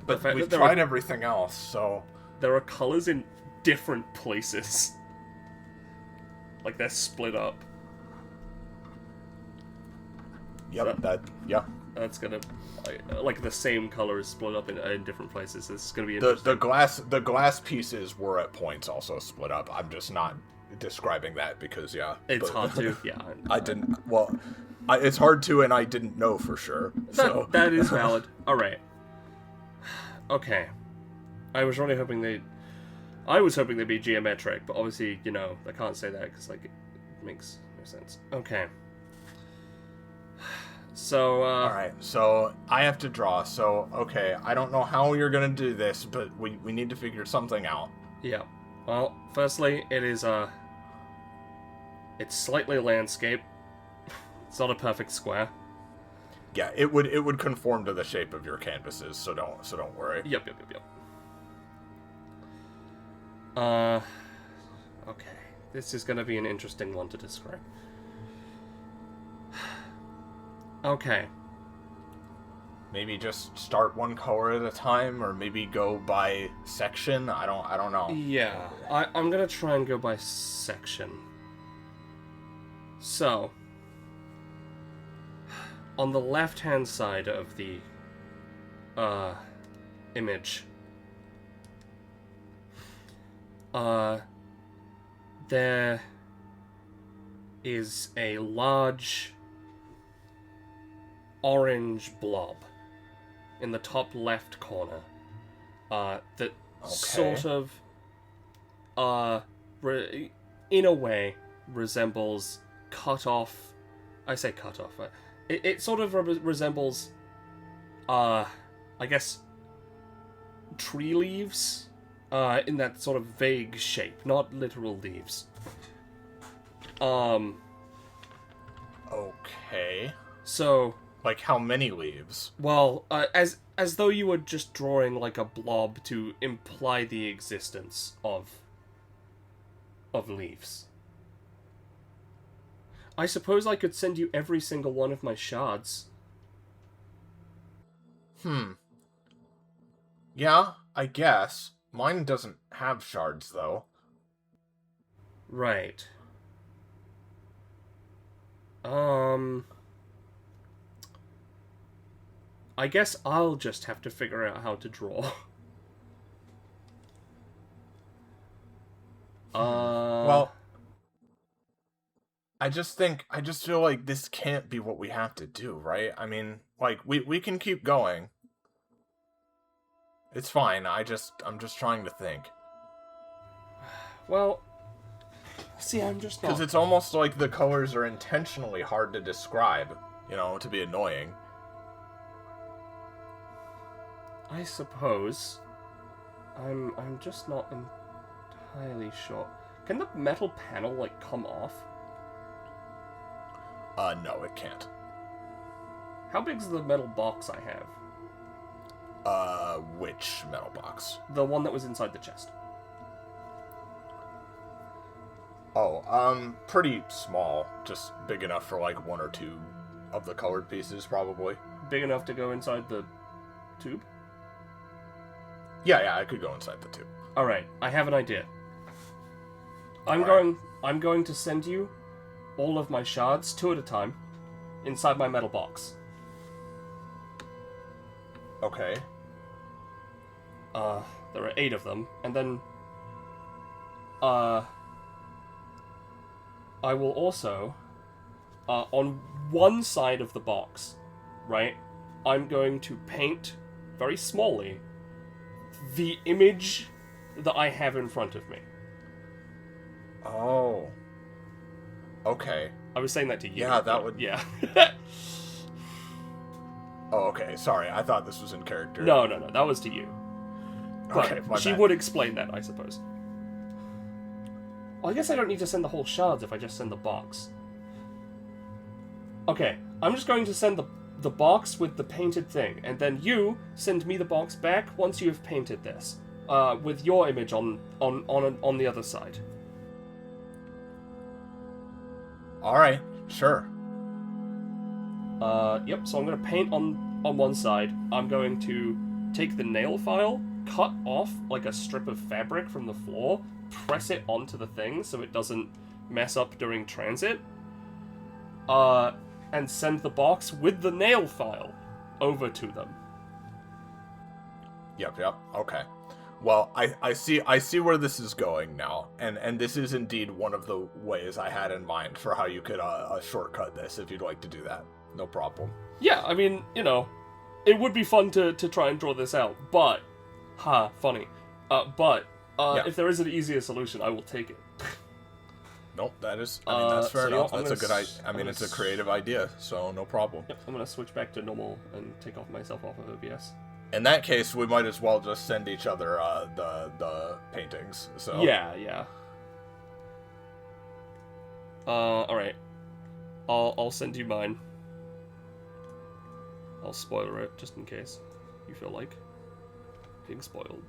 But we've tried everything else, so... There are colors in different places. Like, they're split up. Yep, That's gonna... Like, the same color is split up in different places. This is gonna be The interesting. the glass pieces were at points also split up. I'm just not describing that because, It's hard to, yeah. I didn't... Well, it's hard to, and I didn't know for sure, so... That is valid. Alright. Okay. I was hoping they'd be geometric, but obviously, I can't say that because, like, it makes no sense. Okay. So, Alright, so I have to draw, so, okay, I don't know how you're gonna do this, but we need to figure something out. Yeah. Well, firstly, it's slightly landscape. It's not a perfect square. Yeah, it would conform to the shape of your canvases, so don't worry. Yep. Okay. This is gonna be an interesting one to describe. Okay. Maybe just start one color at a time, or maybe go by section. I don't know. Yeah, I'm gonna try and go by section. So, on the left-hand side of the image, there is a large orange blob in the top left corner that sort of in a way resembles cut off. I say cut off. It sort of resembles I guess tree leaves in that sort of vague shape, not literal leaves. Okay. So, like, how many leaves? Well, as though you were just drawing like a blob to imply the existence of leaves. I suppose I could send you every single one of my shards. Yeah, I guess. Mine doesn't have shards, though. Right. I guess I'll just have to figure out how to draw. Well, I just feel like this can't be what we have to do, right? I mean, like, we can keep going. It's fine, I'm just trying to think. Well, see, I'm just not... Because it's almost like the colors are intentionally hard to describe, to be annoying. I suppose. I'm just not entirely sure. Can the metal panel, like, come off? No, it can't. How big is the metal box I have? Which metal box? The one that was inside the chest. Oh, pretty small. Just big enough for, like, one or two of the colored pieces, probably. Big enough to go inside the tube? Yeah, I could go inside the tube. Alright, I have an idea. I'm going to send you all of my shards, 2 at a time, inside my metal box. Okay. There are 8 of them, and then, I will also, on one side of the box, right, I'm going to paint, very smallly, the image that I have in front of me. Oh. Okay. I was saying that to you. Yeah, that would... Yeah. Oh, okay. Sorry, I thought this was in character. No, that was to you. But Okay, my she bad. would explain that, I suppose. Well, I guess I don't need to send the whole shards if I just send the box. Okay, I'm just going to send the box with the painted thing, and then you send me the box back once you have painted this, with your image on the other side. All right, sure. Yep. So I'm going to paint on one side. I'm going to take the nail file, cut off like a strip of fabric from the floor, press it onto the thing so it doesn't mess up during transit. And send the box with the nail file over to them. Yep. Okay. Well, I see where this is going now, and this is indeed one of the ways I had in mind for how you could shortcut this if you'd like to do that. No problem. Yeah, I mean, it would be fun to try and draw this out, but, funny. But Yeah. if there is an easier solution, I will take it. Nope, that is. I mean, that's fair so, enough. I'm That's a good gonna idea. I mean, it's a creative idea, so no problem. Yep, I'm gonna switch back to normal and take myself off of OBS. In that case, we might as well just send each other the paintings. So Yeah. All right. I'll send you mine. I'll spoiler it just in case you feel like being spoiled.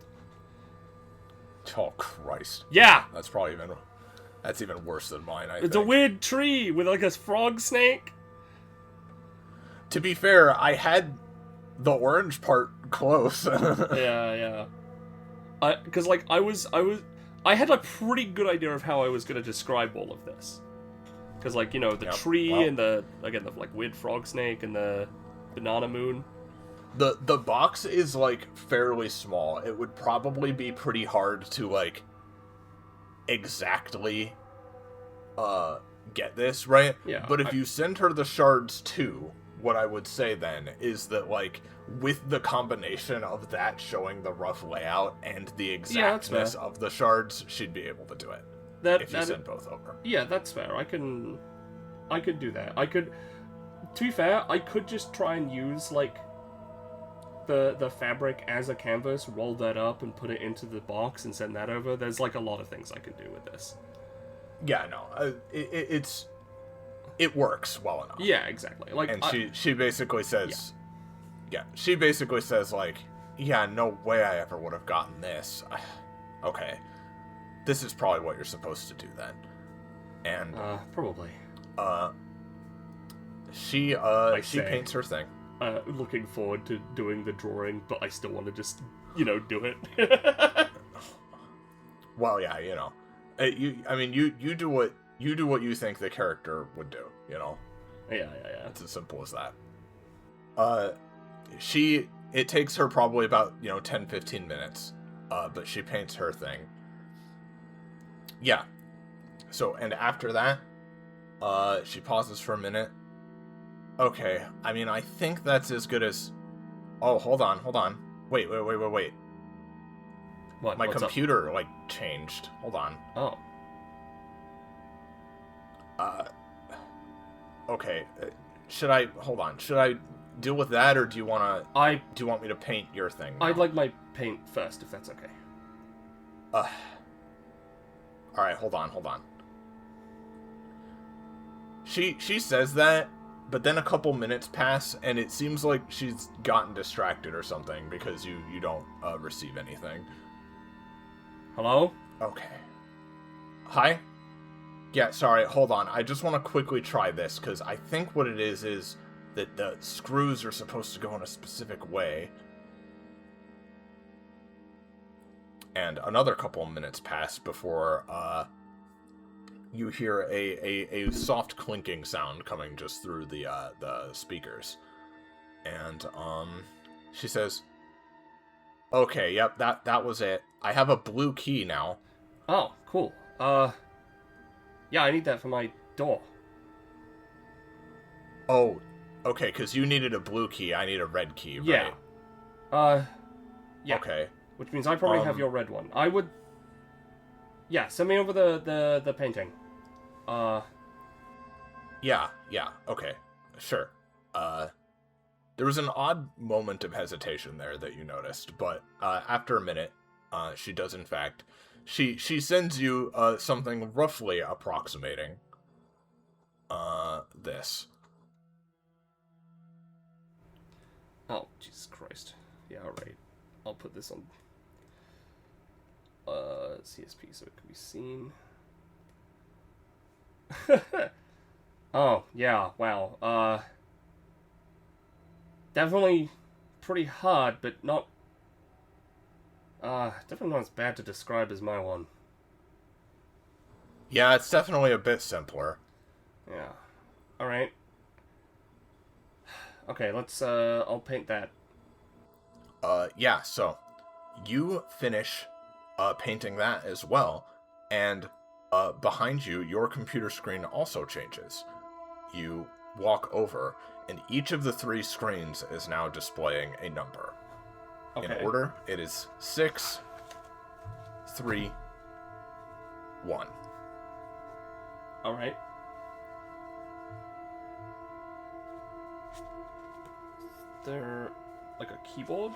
Oh Christ. Yeah. That's even worse than mine. It's a weird tree with like a frog snake. To be fair, I had the orange part close. Yeah. Because like I had a pretty good idea of how I was gonna describe all of this. Because like the tree and the like weird frog snake and the banana moon. The box is like fairly small. It would probably be pretty hard to like exactly get this right. Yeah. But if you send her the shards too, what I would say then is that like with the combination of that showing the rough layout and the exactness of the shards, she'd be able to do it. If you send both over. Yeah, that's fair. I could do that. To be fair, I could just try and use like the fabric as a canvas, roll that up and put it into the box and send that over. There's like a lot of things I can do with this. Yeah, no, it works well enough. Yeah, exactly. Like, and she basically says, she basically says like, yeah, no way I ever would have gotten this. Okay, this is probably what you're supposed to do then. And probably. She paints her thing. Looking forward to doing the drawing, but I still want to just, do it. Well, yeah, you do what you think the character would do, Yeah. It's as simple as that. It takes her probably about 10-15 minutes, but she paints her thing. Yeah. So, and after that, she pauses for a minute. Okay, I mean, I think that's as good as... Oh, hold on. Wait. What? My computer, changed. Hold on. Oh. Okay. Should I deal with that, or do you want me to paint your thing now? I'd like my paint first, if that's okay. Alright, hold on. She says that, but then a couple minutes pass, and it seems like she's gotten distracted or something, because you don't receive anything. Hello? Okay. Hi? Yeah, sorry, hold on. I just want to quickly try this, because I think what it is that the screws are supposed to go in a specific way. And another couple minutes pass before, you hear a soft clinking sound coming just through the speakers. And, she says, okay, yep, that was it. I have a blue key now. Oh, cool. Yeah, I need that for my door. Oh, okay, because you needed a blue key, I need a red key, right? Yeah. Okay. Which means I probably have your red one. I would... Yeah, send me over the painting. Yeah, okay, sure. There was an odd moment of hesitation there that you noticed, but after a minute, she does in fact. She sends you something roughly approximating this. Oh, Jesus Christ. Yeah, alright. I'll put this on CSP so it can be seen. Oh, yeah, wow. Definitely pretty hard, but not... definitely not as bad to describe as my one. Yeah, it's definitely a bit simpler. Yeah. Alright. Okay, let's, I'll paint that. Yeah, so you finish painting that as well, and behind you, your computer screen also changes. You walk over, and each of the 3 screens is now displaying a number. Okay. In order, it is 6, 3, 1. Alright. Is there, like, a keyboard?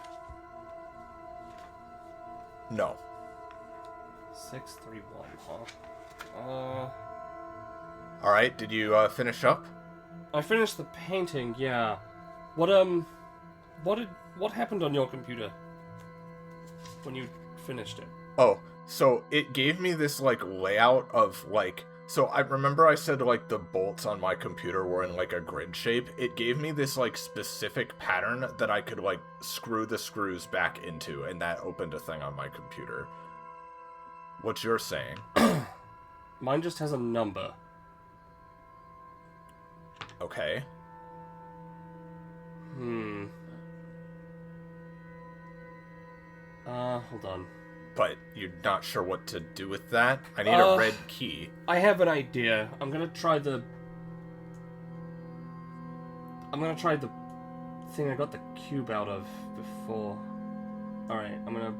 No. 6, 3, 1, huh? Alright, did you finish up? I finished the painting, yeah. What happened on your computer when you finished it? Oh, so it gave me this, like, layout of, like... So I remember I said, like, the bolts on my computer were in, like, a grid shape. It gave me this, like, specific pattern that I could, like, screw the screws back into, and that opened a thing on my computer. What's yours saying? Mine just has a number. Okay. Hold on. But you're not sure what to do with that? I need a red key. I have an idea. I'm gonna try the thing I got the cube out of before. Alright, I'm gonna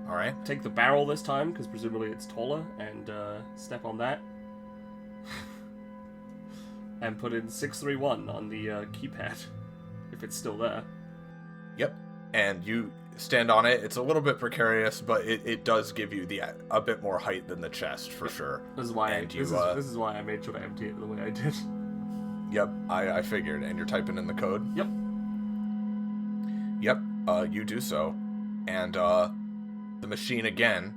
Alright. take the barrel this time, because presumably it's taller, and step on that. And put in 631 on the keypad, if it's still there. Yep. And you stand on it. It's a little bit precarious, but it does give you a bit more height than the chest, for sure. This is why this is why I made sure to empty it the way I did. Yep, I figured. And you're typing in the code? Yep. Yep, you do so. And the machine again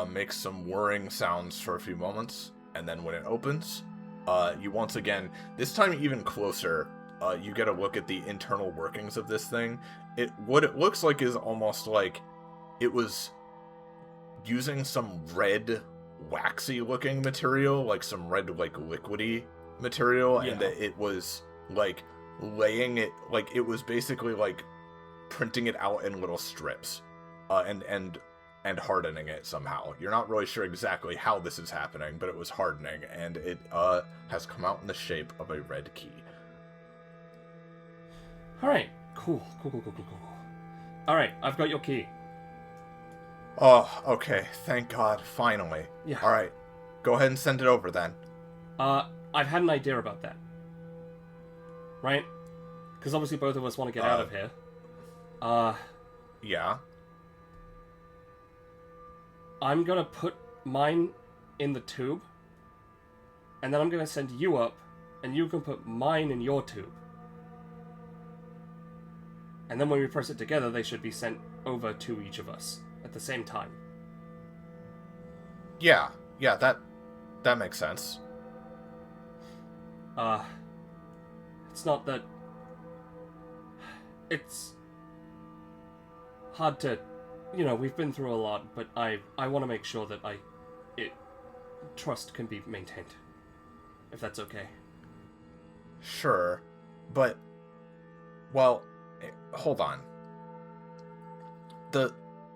makes some whirring sounds for a few moments, and then when it opens, you once again, this time even closer, you get a look at the internal workings of this thing. What it looks like is almost like it was using some red, waxy looking material, like some red, like, liquidy material, Yeah. and that it was, like, laying it, like, it was basically, like, printing it out in little strips, and hardening it somehow. You're not really sure exactly how this is happening, but it was hardening, and it, has come out in the shape of a red key. Alright, cool. Alright, I've got your key. Oh, okay, thank God, finally. Yeah. Alright, go ahead and send it over then. I've had an idea about that. Right? Because obviously both of us want to get out of here. Yeah. I'm gonna put mine in the tube, and then I'm gonna send you up, and you can put mine in your tube. And then when we press it together, they should be sent over to each of us at the same time. Yeah, that makes sense. It's not that... It's hard to... we've been through a lot, but I want to make sure that trust can be maintained. If that's okay. Sure, but... Well, hold on.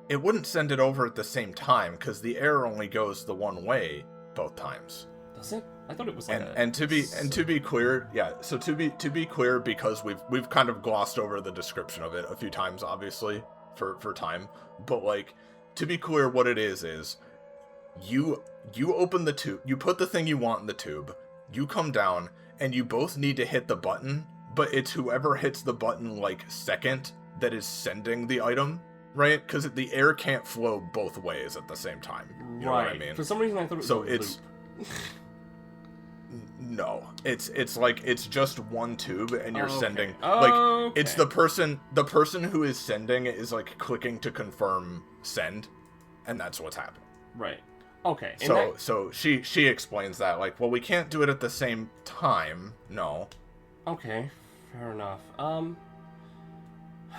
It wouldn't send it over at the same time, because the air only goes the one way both times. Does it? I thought it was like and to be clear, yeah. So to be clear, because we've kind of glossed over the description of it a few times, obviously for time. But like, to be clear, what it is you open the tube, you put the thing you want in the tube, you come down, and you both need to hit the button, but it's whoever hits the button, like, second that is sending the item, right? Because the air can't flow both ways at the same time. You know what I mean? For some reason I thought it was so a it's loop. No, it's like it's just one tube, and you're sending it's the person who is sending is like clicking to confirm send, and that's what's happening. Right. Okay. So she explains that, like, well, we can't do it at the same time. No. Okay. Fair enough. All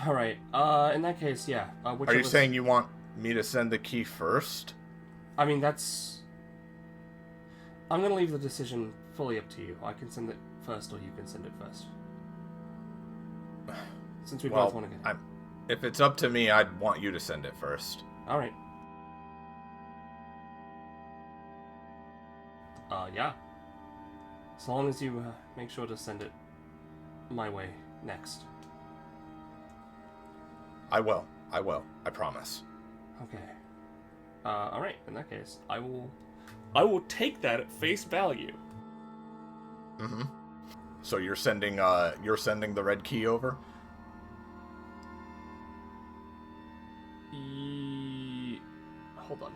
right. In that case, yeah. Are you saying you want me to send the key first? I mean, I'm gonna leave the decision fully up to you. I can send it first, or you can send it first. Since we both want to get... If it's up to me, I'd want you to send it first. Alright. Yeah. As long as you make sure to send it my way next. I will. I promise. Okay. Alright, in that case, I will take that at face value. Mm-hmm. So you're sending the red key over? Hold on.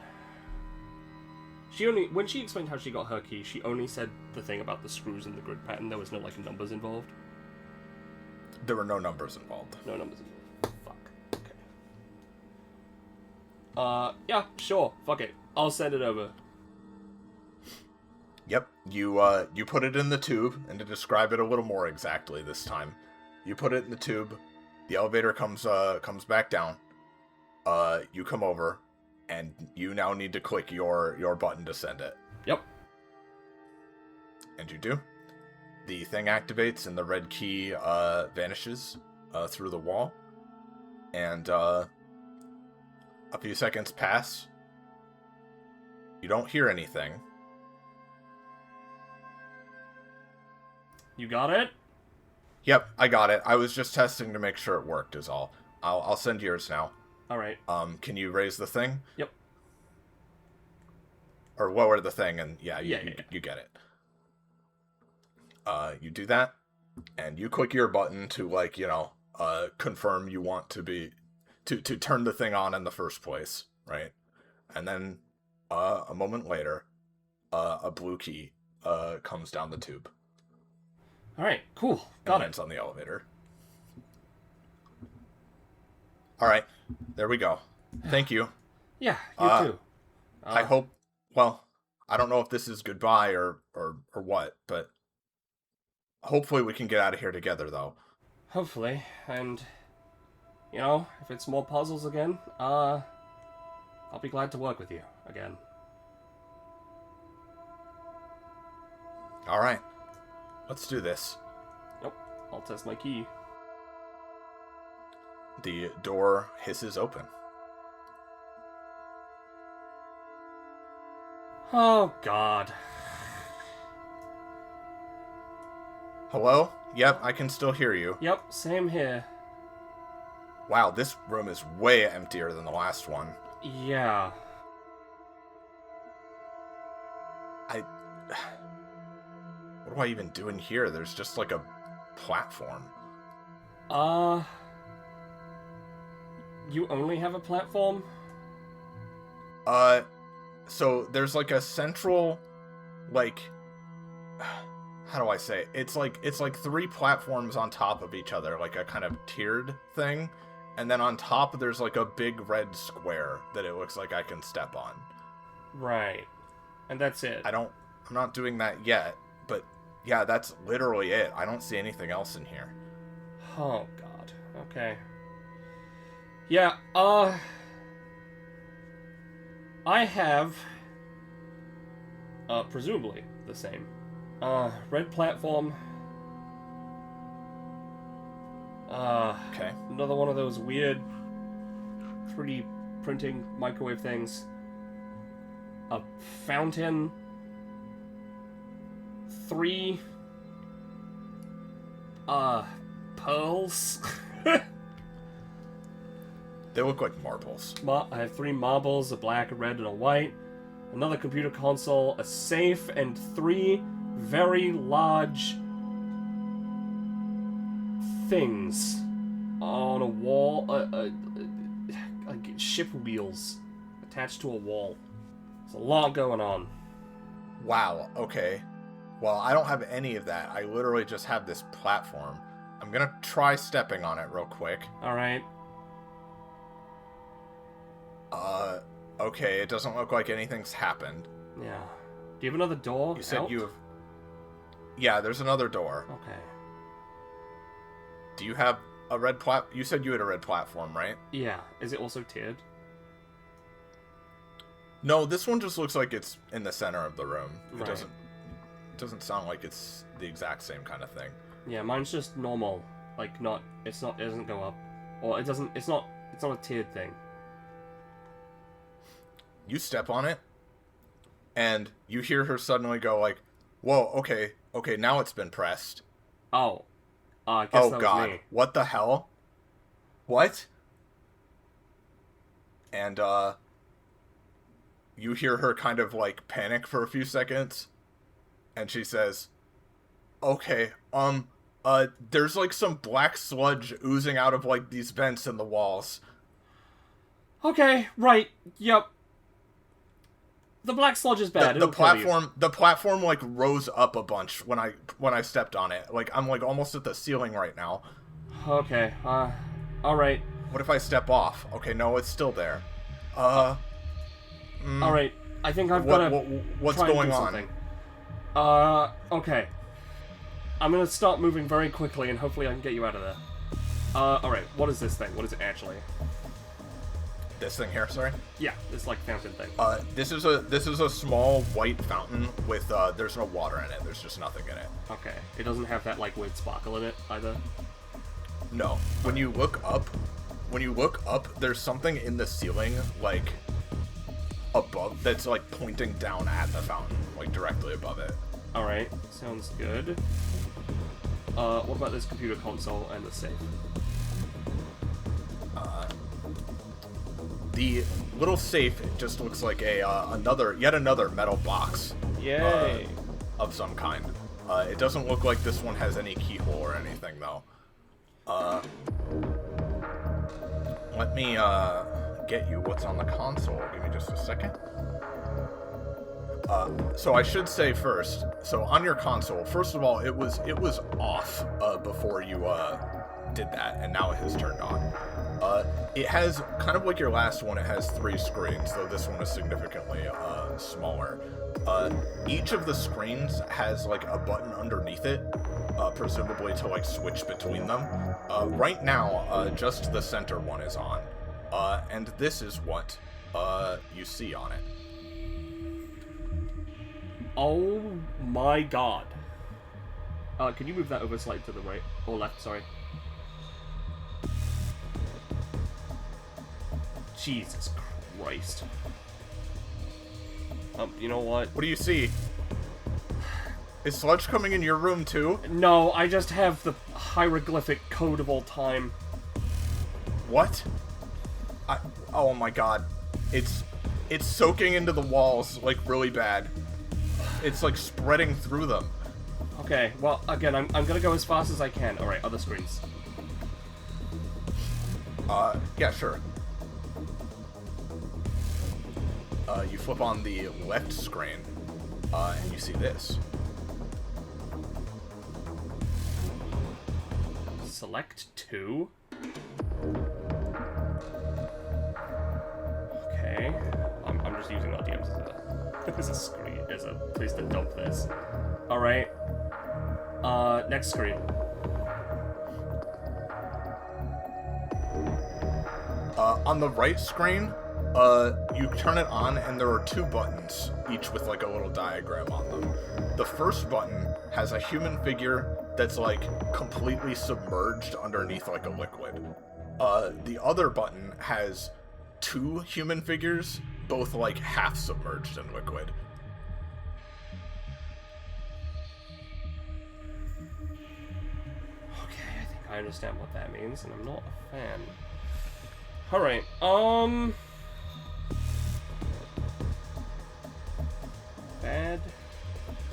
When she explained how she got her key, she only said the thing about the screws and the grid pattern. There was no, like, numbers involved. There were no numbers involved. No numbers involved. Fuck. Okay. Yeah, sure. Fuck it. I'll send it over. Yep, you put it in the tube, and to describe it a little more exactly this time, you put it in the tube, the elevator comes back down, you come over, and you now need to click your button to send it. Yep. And you do. The thing activates, and the red key vanishes through the wall, and a few seconds pass. You don't hear anything. You got it? Yep, I got it. I was just testing to make sure it worked is all. I'll send yours now. Alright. Can you raise the thing? Yep. Or lower the thing, and you get it. You do that, and you click your button to, like, confirm you want to turn the thing on in the first place, right? And then, a moment later, a blue key, comes down the tube. Alright, cool. Got it. Lands on the elevator. Alright, there we go. Thank you. Yeah, you too. I hope, well, I don't know if this is goodbye or what, but hopefully we can get out of here together, though. Hopefully, and, if it's more puzzles again, I'll be glad to work with you again. Alright. Let's do this. Yep, I'll test my key. The door hisses open. Oh, God. Hello? Yep, I can still hear you. Yep, same here. Wow, this room is way emptier than the last one. Yeah. What do I even do in here? There's just, like, a platform. You only have a platform? So there's, like, a central, like, how do I say it? It's like 3 platforms on top of each other, like a kind of tiered thing, and then on top there's, like, a big red square that it looks like I can step on. Right. And that's it. I'm not doing that yet, but yeah, that's literally it. I don't see anything else in here. Oh, God. Okay. Yeah, I have, presumably the same. Red platform. Okay. Another one of those weird 3D printing microwave things. A fountain. 3 pearls. They look like marbles. I have 3 marbles, a black, a red, and a white. Another computer console, a safe, and 3 very large things on a wall. Ship wheels attached to a wall. There's a lot going on. Wow, okay. Well, I don't have any of that. I literally just have this platform. I'm gonna try stepping on it real quick. Alright. Okay, it doesn't look like anything's happened. Yeah. Do you have another door? You said out? you have... Yeah, there's another door. Okay. Do you have a red You said you had a red platform, right? Yeah. Is it also tiered? No, this one just looks like it's in the center of the room. It Right. doesn't sound like it's the exact same kind of thing. Yeah, mine's just normal. Like, it doesn't go up. Or it's not a tiered thing. You step on it, and you hear her suddenly go like, whoa, okay, now it's been pressed. Oh. I guess that God, was me. what the hell? What? And, you hear her kind of, like, panic for a few seconds, and she says, okay, there's, like, some black sludge oozing out of, like, these vents in the walls. Okay, right, yep. The black sludge is bad. The platform, like, rose up a bunch when I stepped on it. Like, I'm, like, almost at the ceiling right now. Okay, alright. What if I step off? Okay, no, it's still there. Alright, I think I've got to what's try and going do on? something. Okay. I'm gonna start moving very quickly and hopefully I can get you out of there. Alright, what is this thing? What is it actually? This thing here, sorry? Yeah, this, like, fountain thing. This is a small white fountain with, there's no water in it. There's just nothing in it. Okay. It doesn't have that, like, weird sparkle in it, either? No. When you look up, there's something in the ceiling, like, above, that's, like, pointing down at the fountain, like, directly above it. Alright, sounds good. What about this computer console and the safe? The little safe, it just looks like yet another metal box. Yay! Of some kind. It doesn't look like this one has any keyhole or anything, though. Let me, get you what's on the console. Give me just a second. So I should say first, so on your console, first of all, it was off, before you, did that, and now it has turned on. It has, kind of like your last one, it has 3 screens, though this one is significantly, smaller. Each of the screens has, like, a button underneath it, presumably to, like, switch between them. Right now, just the center one is on. And this is what, you see on it. Oh my god. Can you move that over slightly to the right? Or left, sorry. Jesus Christ. You know what? What do you see? Is sludge coming in your room too? No, I just have the hieroglyphic code of all time. What? Oh my god. It's soaking into the walls, like, really bad. It's, like, spreading through them. Okay, well, again, I'm gonna go as fast as I can. Alright, other screens. Yeah, sure. You flip on the left screen, and you see this. Select 2? Okay. I'm just using RDMs as a screen, as a place to dump this. Alright. Next screen. On the right screen, you turn it on, and there are 2 buttons, each with, like, a little diagram on them. The first button has a human figure that's, like, completely submerged underneath, like, a liquid. The other button has 2 human figures, both, like, half submerged in liquid. Okay, I think I understand what that means, and I'm not a fan. Alright,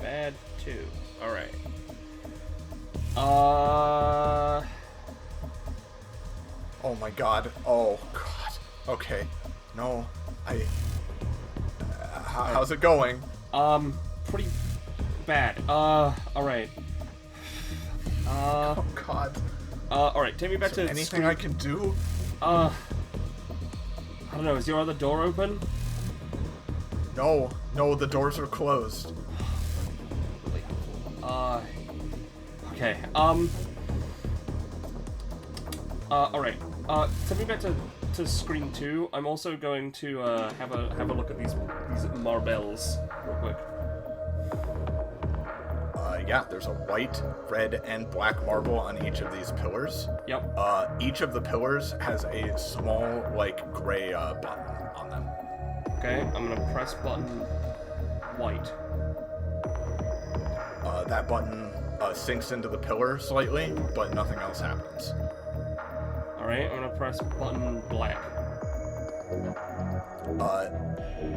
Bad 2. Alright. Oh my god. Oh god. Okay. No. How's it going? Pretty bad. Alright. Oh god. Alright, take me back to anything I can do? I don't know, is your other door open? No, the doors are closed. Okay, alright, take me back to screen 2. I'm also going to, have a look at these marbles real quick. Yeah, there's a white, red, and black marble on each of these pillars. Yep. Each of the pillars has a small, like, gray, button on them. Okay, I'm gonna press button white. That button, sinks into the pillar slightly, but nothing else happens. Alright, I'm gonna press button black.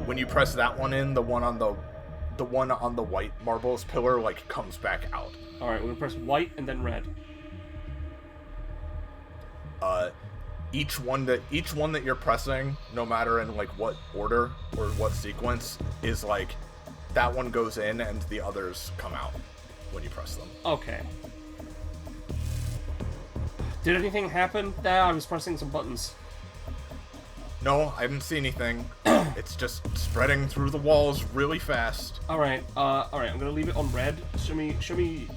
When you press that one in, the one on the white marbles pillar, like, comes back out. Alright, we're gonna press white and then red. Each one that you're pressing, no matter in, like, what order or what sequence, is, like, that one goes in and the others come out when you press them. Okay. Did anything happen there? I was pressing some buttons. No, I didn't see anything. It's just spreading through the walls really fast. Alright, I'm gonna leave it on red. Show me screen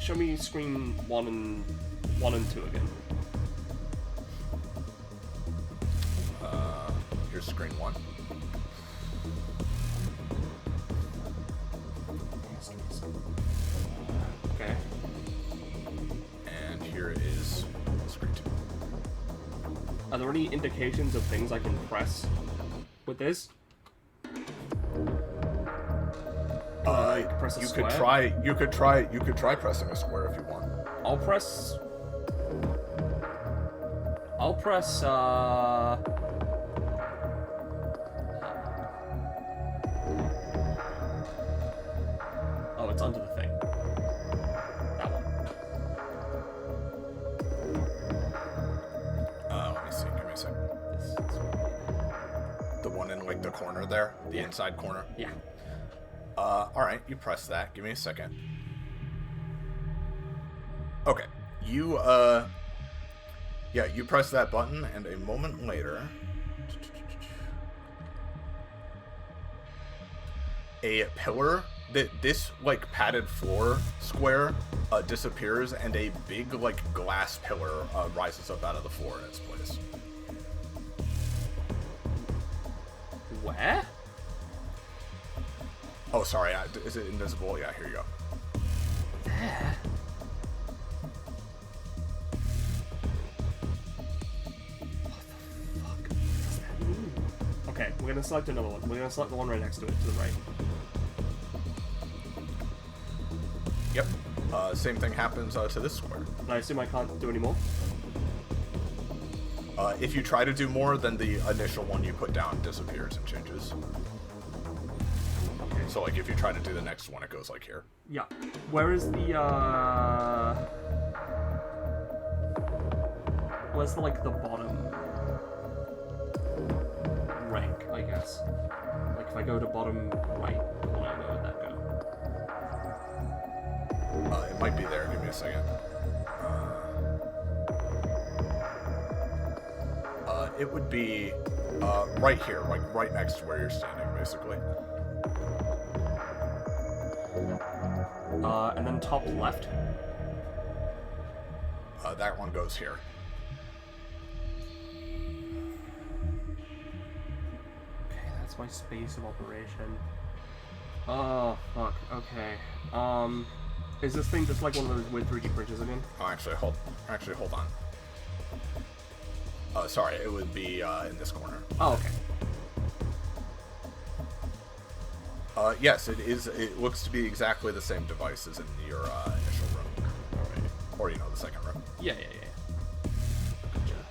1 and 2 again. Here's screen 1. Okay. And here is screen 2. Are there any indications of things I can press with this? Press a square? You could try pressing a square if you want. I'll press, oh, it's under the thing. That one. Let me see, give me a sec. The one in, like, the corner there? The inside corner? Yeah. Alright, you press that. Give me a second. Okay. You press that button, and a moment later, a pillar, this, like, padded floor square, disappears, and a big, like, glass pillar, rises up out of the floor in its place. Where? Oh, sorry, is it invisible? Yeah, here you go. There? What the fuck does that mean? Okay, we're gonna select another one. We're gonna select the one right next to it, to the right. Yep. Same thing happens to this square. And I assume I can't do any more? If you try to do more, then the initial one you put down disappears and changes. Okay. So, like, if you try to do the next one, it goes like here. Yeah. Where is the, where's the, like, the bottom rank, I guess? Like, if I go to bottom right corner, where would that go? It might be there. Give me a second. It would be right here, like right next to where you're standing, basically. And then top left. That one goes here. Okay, that's my space of operation. Oh, fuck. Okay. Is this thing just like one of those weird 3D printers again? Oh, actually, hold on. Sorry, it would be in this corner. Oh, okay. Yes, it is. It looks to be exactly the same device as in your initial room, or the second room. Yeah. Gotcha.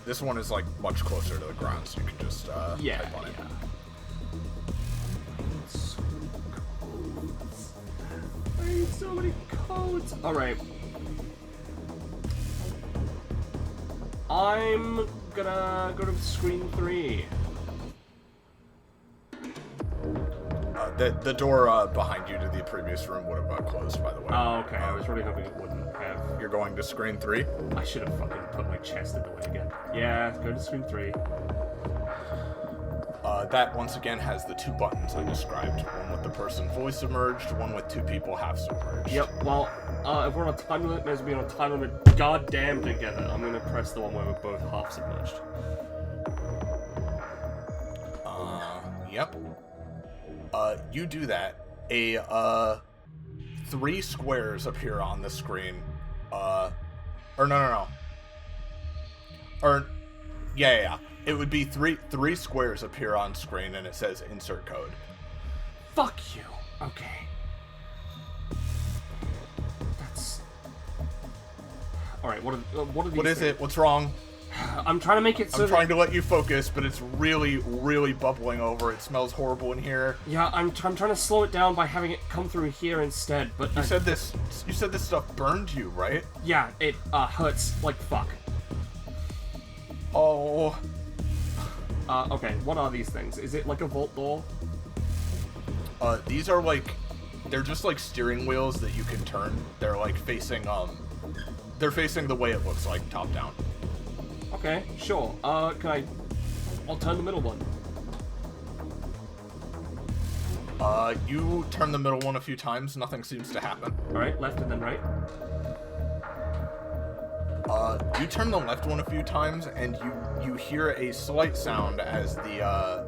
This one is like much closer to the ground, so you can just type on it. I need so many codes. Alright. I'm gonna go to screen 3. The door behind you to the previous room would have closed, by the way. Oh, okay. I was really hoping it wouldn't have. You're going to screen 3? I should have fucking put my chest in the way again. Yeah, go to screen 3. That, once again, has the 2 buttons I described. One with the person fully submerged, one with 2 people half submerged. Yep, well, if we're on a time limit, may as well be on a time limit goddamn together. I'm gonna press the one where we're both half submerged. Yep. You do that. 3 squares appear on the screen. Or no. Or, yeah. It would be 3 squares appear on screen, and it says insert code. Fuck you. Okay. That's... Alright, what are these What is things? it? What's wrong? I'm trying to make it so I'm trying to let you focus, but it's really, really bubbling over. It smells horrible in here. Yeah, I'm trying to slow it down by having it come through here instead, but... You said this stuff burned you, right? Yeah, it hurts like fuck. Oh... Okay, what are these things? Is it like a vault door? These are like... They're just like steering wheels that you can turn. They're like facing, they're facing the way it looks like, top down. Okay, sure. I'll turn the middle one. You turn the middle one a few times, nothing seems to happen. Alright, left and then right. You turn the left one a few times, and you hear a slight sound as the,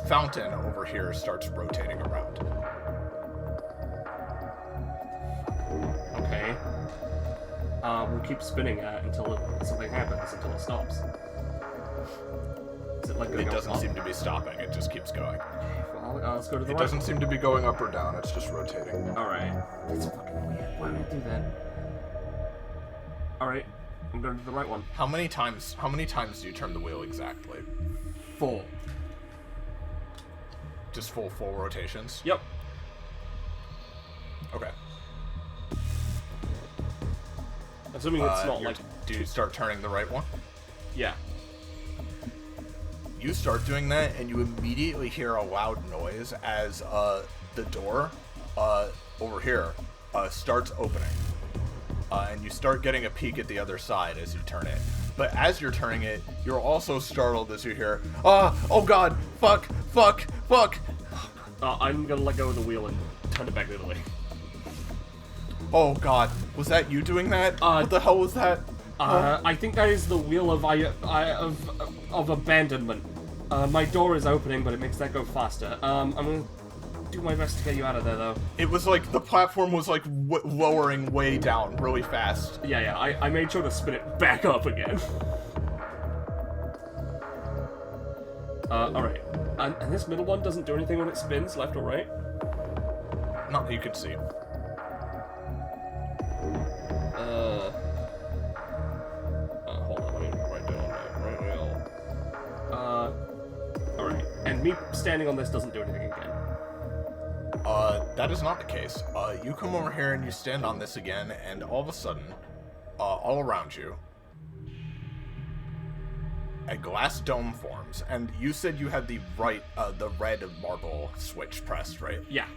fountain over here starts rotating around. Okay. We'll keep spinning until something happens, until it stops. Is it like going It doesn't up? seem to be stopping, it just keeps going. Well, let's go to the It right doesn't one. seem to be going up or down, it's just rotating. Alright. That's fucking weird. Why would I do that? Alright. I'm going to the right one. How many times do you turn the wheel exactly? 4. Just full rotations? Yep. Okay. Assuming it's not like... Do you start turning the right one? Yeah. You start doing that, and you immediately hear a loud noise as the door over here starts opening. And you start getting a peek at the other side as you turn it. But as you're turning it, you're also startled as you hear, oh god, fuck. I'm gonna let go of the wheel and turn it back the other way. Oh god, was that you doing that? What the hell was that? I think that is the wheel of abandonment. My door is opening, but it makes that go faster. I'm gonna do my best to get you out of there, though. It was like the platform was like lowering way down really fast. Yeah, I made sure to spin it back up again. Alright. And this middle one doesn't do anything when it spins, left or right? Not that you can see. Hold on, let me write down that right wheel. Alright. And me standing on this doesn't do anything again. That is not the case. You come over here and you stand on this again, and all of a sudden, all around you, a glass dome forms. And you said you had the red marble switch pressed, right? Yeah.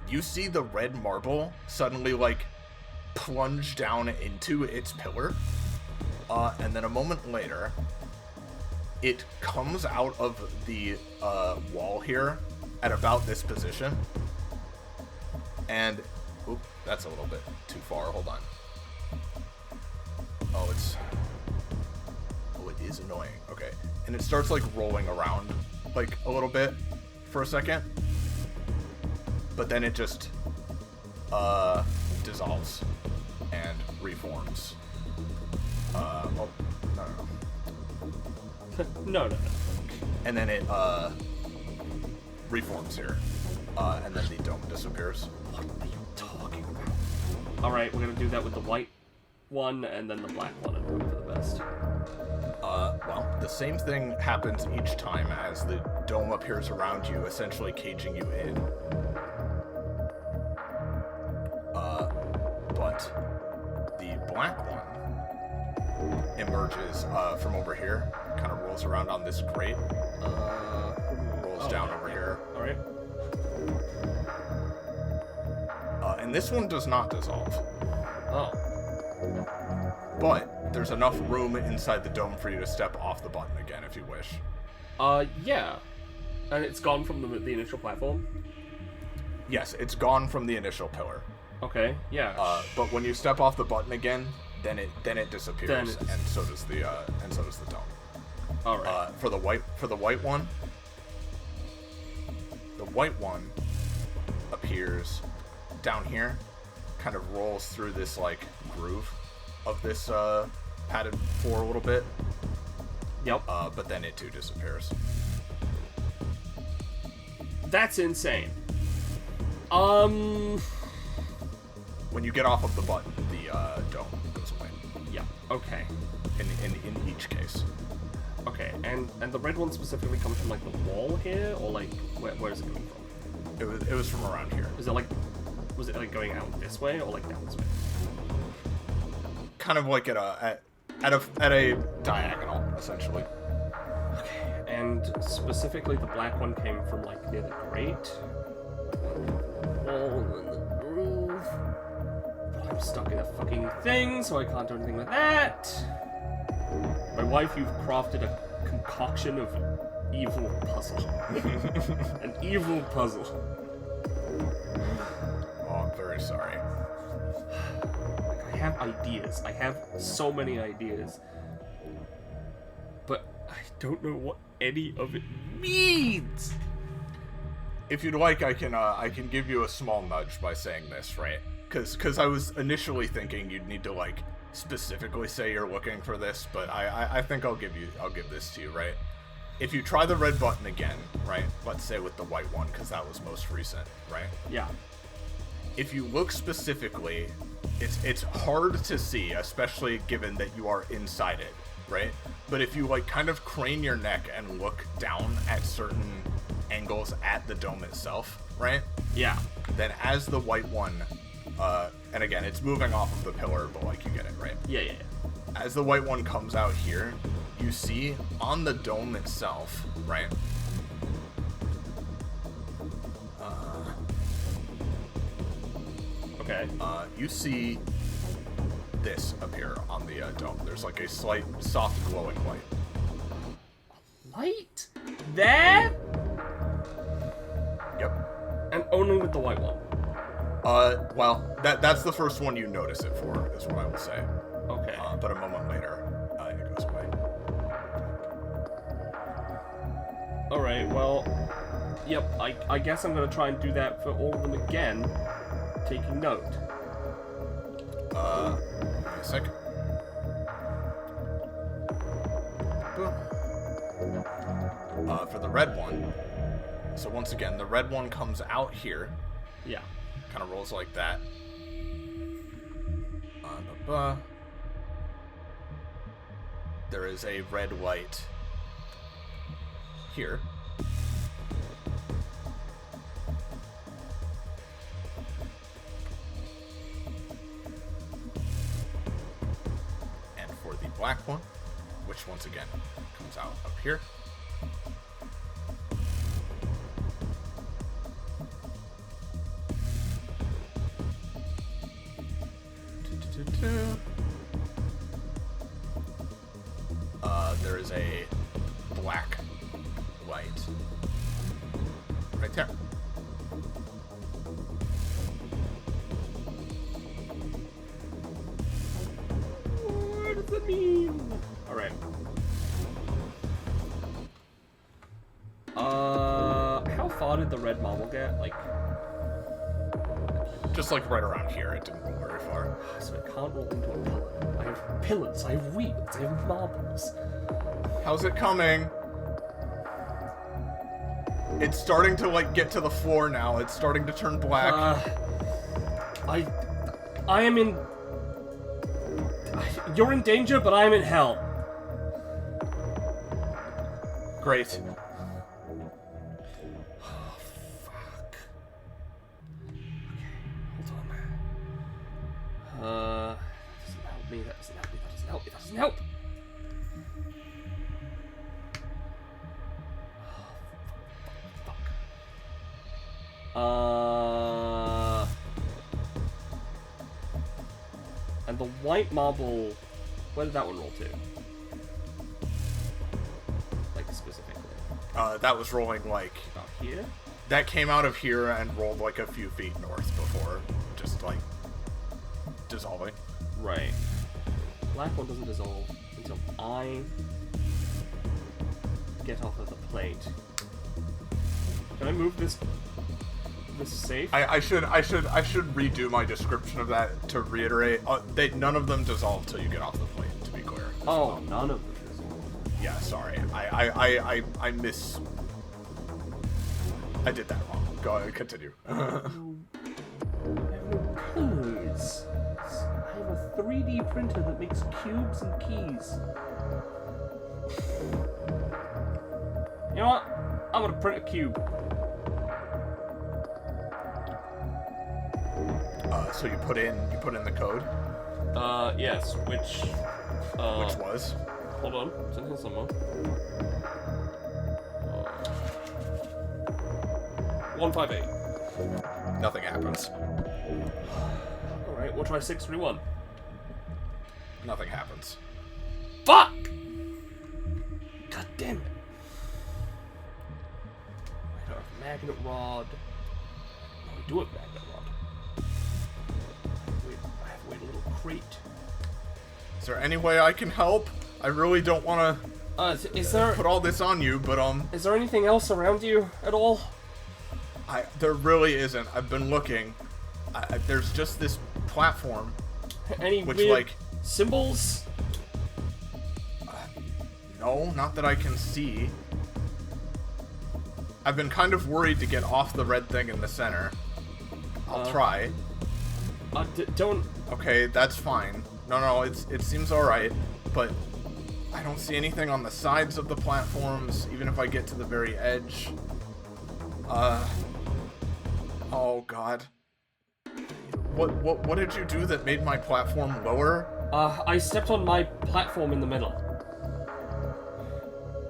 You see the red marble suddenly, like, plunge down into its pillar, and then a moment later, it comes out of the wall here at about this position, and oop, that's a little bit too far. Hold on. Oh, it is annoying. Okay, and it starts like rolling around like a little bit for a second, but then it just dissolves and reforms. Oh, No. and then it reforms here, and then the dome disappears. What are you talking about? Alright, we're gonna do that with the white one and then the black one and hope for the best. Well, the same thing happens each time as the dome appears around you, essentially caging you in. the black one emerges from over here, kind of rolls around on this grate, rolls down over here. All right. And this one does not dissolve. Oh. But there's enough room inside the dome for you to step off the button again if you wish. Yeah. And it's gone from the initial platform? Yes, it's gone from the initial pillar. Okay, yeah. But when you step off the button again, then it disappears, and so does the dome. All right. For the white one, the white one appears down here, kind of rolls through this like groove of this padded floor a little bit. Yep. But then it too disappears. That's insane. When you get off of the button, the dome goes away. Yeah. Okay. In each case. Okay. And the red one specifically comes from like the wall here, or like where is it coming from? It was from around here. Was it like going out this way or like down this way? Kind of like at a diagonal, essentially. Okay. And specifically, the black one came from like near the grate. Wall and the groove. But I'm stuck in a fucking thing, so I can't do anything with that. My wife, you've crafted a concoction of evil puzzle. An evil puzzle. Oh, I'm very sorry. Like, I have ideas. I have so many ideas. But I don't know what any of it means. If you'd like, I can give you a small nudge by saying this, right? Because I was initially thinking you'd need to like specifically say you're looking for this, but I think I'll give this to you, right? If you try the red button again, right? Let's say with the white one, because that was most recent, right? Yeah. If you look specifically, it's hard to see, especially given that you are inside it, right? But if you like kind of crane your neck and look down at certain angles at the dome itself, right? Yeah. Then as the white one, and again, it's moving off of the pillar, but like you get it, right? Yeah. As the white one comes out here, you see on the dome itself, right? Okay. You see this appear on the dome. There's like a slight, soft glowing light. Light? There? Yep. And only with the white one. Well, that's the first one you notice it for, is what I will say. Okay. But a moment later, it goes away. Alright, well, yep, I guess I'm gonna try and do that for all of them again, taking note. Give me a second. For the red one, so once again, the red one comes out here. Yeah. Kind of rolls like that. There is a red light here. And for the black one, which once again comes out up here. There is a black light right there. What does it mean? Alright. How far did the red marble get? Like... Just like right around here, it didn't go very far. So it can't roll into a pillar. I have pillars, I have wheels, I have marbles. How's it coming? It's starting to like get to the floor now. It's starting to turn black. I am in... You're in danger, but I'm in hell. Great. Oh, fuck. Okay, hold Doesn't help. And the white marble, where did that one roll to? Like, specifically? That was rolling, like... About here? That came out of here and rolled, like, a few feet north before just, like, dissolving. Right. Black one doesn't dissolve until I get off of the plate. Can I move this safe? I should redo my description of that to reiterate. None of them dissolve till you get off the plate, to be clear. Oh, none of them dissolve. Yeah, sorry. I did that wrong. Go ahead, continue. I have no colors. I have a 3D printer that makes cubes and keys. You know what? I'm gonna print a cube. So you put in the code? Yes, which Was? Hold on, it's in here somewhere. 158. Nothing happens. Alright, we'll try 631. Nothing happens. Fuck! God damn it. I don't have a magnet rod. No, we do have a magnet rod. I have to wait a little crate. Is there any way I can help? I really don't want to is there put all this on you, but is there anything else around you at all? there really isn't. I've been looking. There's just this platform. Any which, weird like, symbols? No, not that I can see. I've been kind of worried to get off the red thing in the center. I'll try. Don't. Okay, that's fine. No, it seems alright, but I don't see anything on the sides of the platforms, even if I get to the very edge. Oh god. What did you do that made my platform lower? I stepped on my platform in the middle.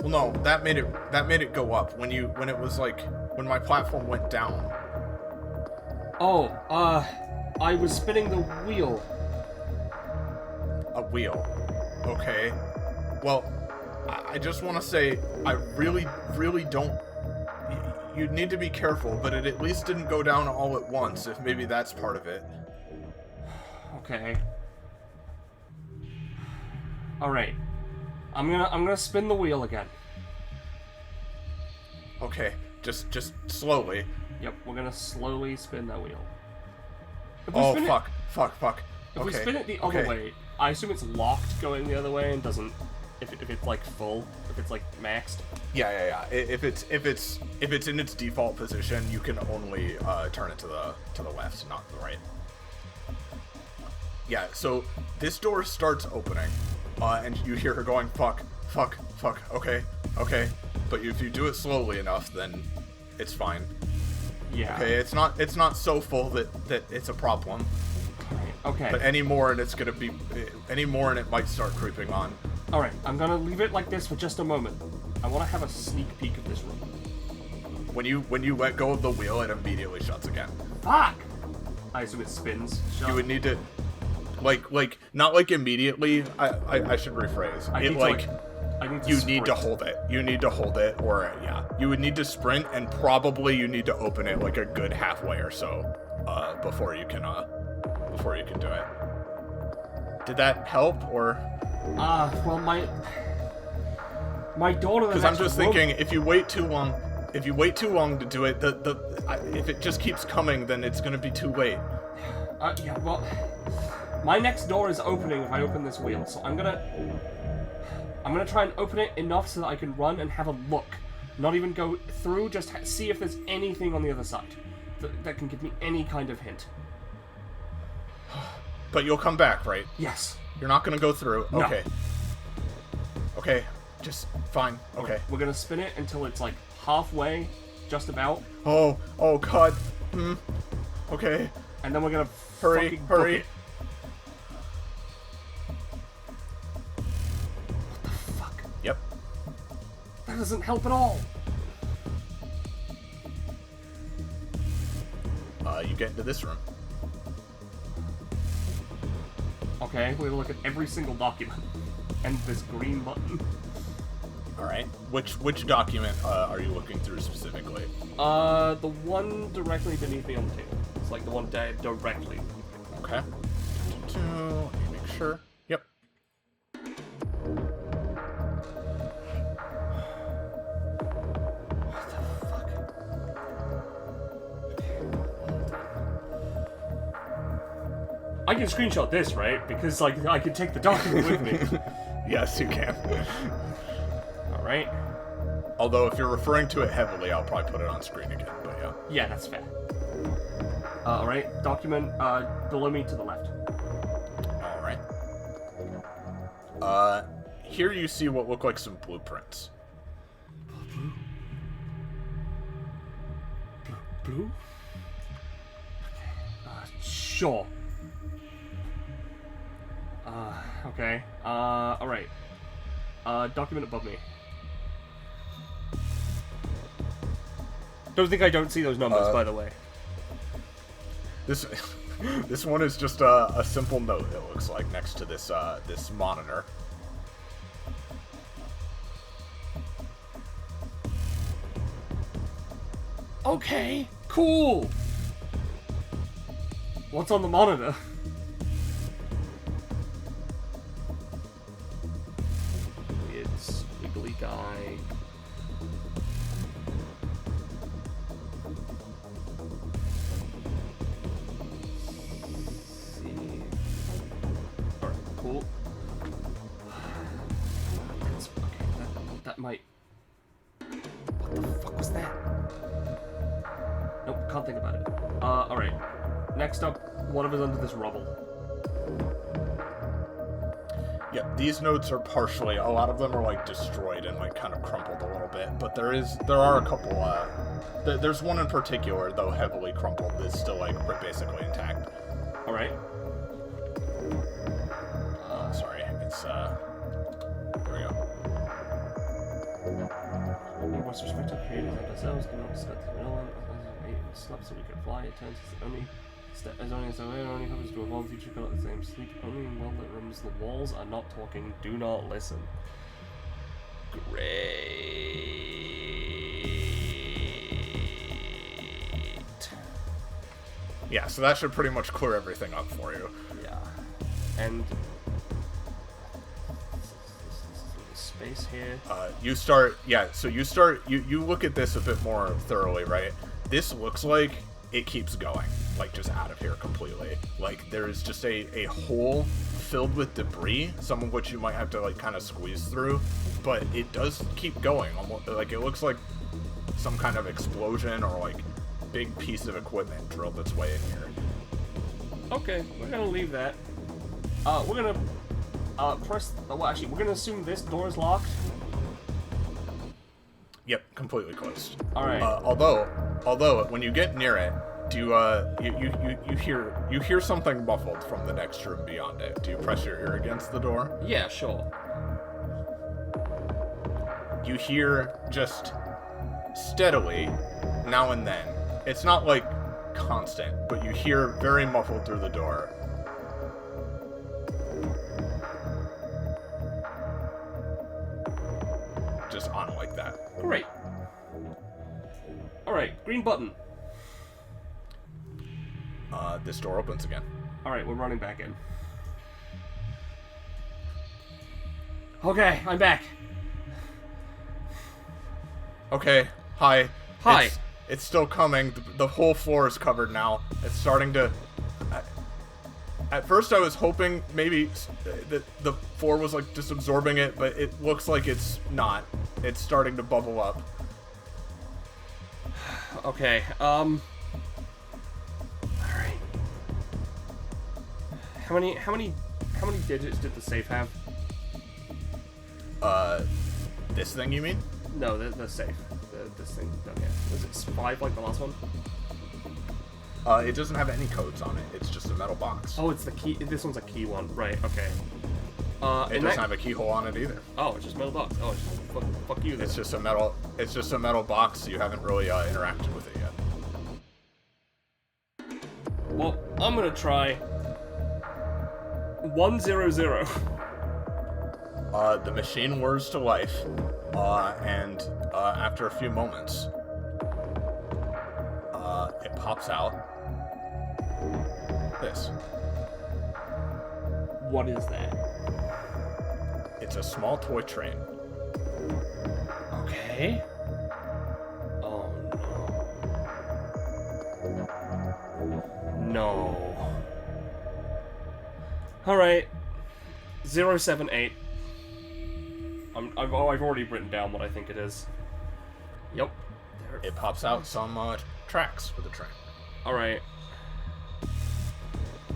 Well, no, that made it go up when my platform went down. Oh, I was spinning the wheel. A wheel. Okay. Well, I just want to say, I really, really don't... You need to be careful, but it at least didn't go down all at once, if maybe that's part of it. Okay. Alright. I'm gonna spin the wheel again. Okay, just slowly. Yep, we're gonna slowly spin that wheel. Oh, fuck. If we spin it the other way, I assume it's locked going the other way and doesn't... If it's like full, if it's like maxed. Yeah. If it's in its default position, you can only turn it to the left, not the right. Yeah. So this door starts opening, and you hear her going fuck. Okay. But if you do it slowly enough, then it's fine. Yeah. Okay. It's not so full that it's a problem. Okay. But any more and it might start creeping on. Alright, I'm gonna leave it like this for just a moment. I want to have a sneak peek of this room. When you let go of the wheel, it immediately shuts again. Fuck! I assume it spins shut. You would need to, like not like immediately. I should rephrase. You need to hold it. You need to hold it, or yeah, you would need to sprint, and probably you need to open it like a good halfway or so, before you can do it. Did that help, or? Well, my daughter. Because I'm just thinking, if you wait too long to do it, if it just keeps coming, then it's gonna be too late. Yeah. Well, my next door is opening if I open this wheel, so I'm gonna try and open it enough so that I can run and have a look, not even go through, just see if there's anything on the other side that can give me any kind of hint. But you'll come back, right? Yes. You're not gonna go through. No. Okay. Just fine. Okay. We're gonna spin it until it's like halfway, just about. Oh god. Okay. And then we're gonna hurry. doesn't help at all. You get into this room. Okay, we're gonna look at every single document. And this green button. Alright. Which document are you looking through specifically? The one directly beneath me on the table. It's like the one directly. Okay. Let me make sure. Yep. What the fuck? I can screenshot this, right? Because, like, I can take the document with me. Yes, you can. Alright. Although, if you're referring to it heavily, I'll probably put it on screen again, but yeah. Yeah, that's fair. Alright, document, below me to the left. Alright. Here you see what look like some blueprints. Blue? Sure. Okay. Alright. Document above me. Don't think I don't see those numbers, by the way. This one is just a simple note, it looks like, next to this this monitor. Okay, cool! What's on the monitor? Weird squiggly guy. Alright, cool. Okay, that might... What the fuck was that? Nope, can't think about it. Alright. Next up, whatever's under this rubble. Yep, these notes are partially, a lot of them are like destroyed and like kind of crumpled a little bit, but there are a couple, there's one in particular, though heavily crumpled, that's still like basically intact. Alright. Sorry, it's, there we go. What's respect to creators like ourselves, can not discuss the no one, slept so we could fly, it turns to the only step as only as only happens to evolve future cannot the same sleep only in well lit rooms. The walls are not talking, do not listen. Great. Yeah, so that should pretty much clear everything up for you. Yeah. And space here. You look at this a bit more thoroughly, right? This looks like it keeps going, like just out of here completely. Like there's just a hole filled with debris, some of which you might have to like kind of squeeze through, but it does keep going. Almost like it looks like some kind of explosion or like big piece of equipment drilled its way in here. Okay, we're gonna leave that. We're gonna press. Well, actually, we're gonna assume this door is locked. Yep, completely closed. All right. Although when you get near it, do you hear something muffled from the next room beyond it? Do you press your ear against the door? Yeah, sure. You hear just steadily, now and then. It's not like constant, but you hear very muffled through the door. Just on like that. Great. Alright, green button. This door opens again. Alright, we're running back in. Okay, I'm back. Okay, hi. Hi. It's still coming. The whole floor is covered now. It's starting to... At first I was hoping maybe that the floor was like just absorbing it, but it looks like it's not. It's starting to bubble up. Okay, alright. How many digits did the safe have? This thing you mean? No, the safe. This thing down here. Was it 5 like the last one? It doesn't have any codes on it. It's just a metal box. Oh, it's the key. This one's a key one. Right, okay. It doesn't have a keyhole on it either. Oh, it's just a metal box. Oh, it's just... Fuck you. Then. It's just a metal box. So you haven't really interacted with it yet. Well, I'm gonna try 100. The machine whirs to life, and after a few moments, it pops out this. What is that? It's a small toy train. Okay. Oh no. No. Alright. 078. I've already written down what I think it is. Yep. There. It pops out some tracks for the train. Alright.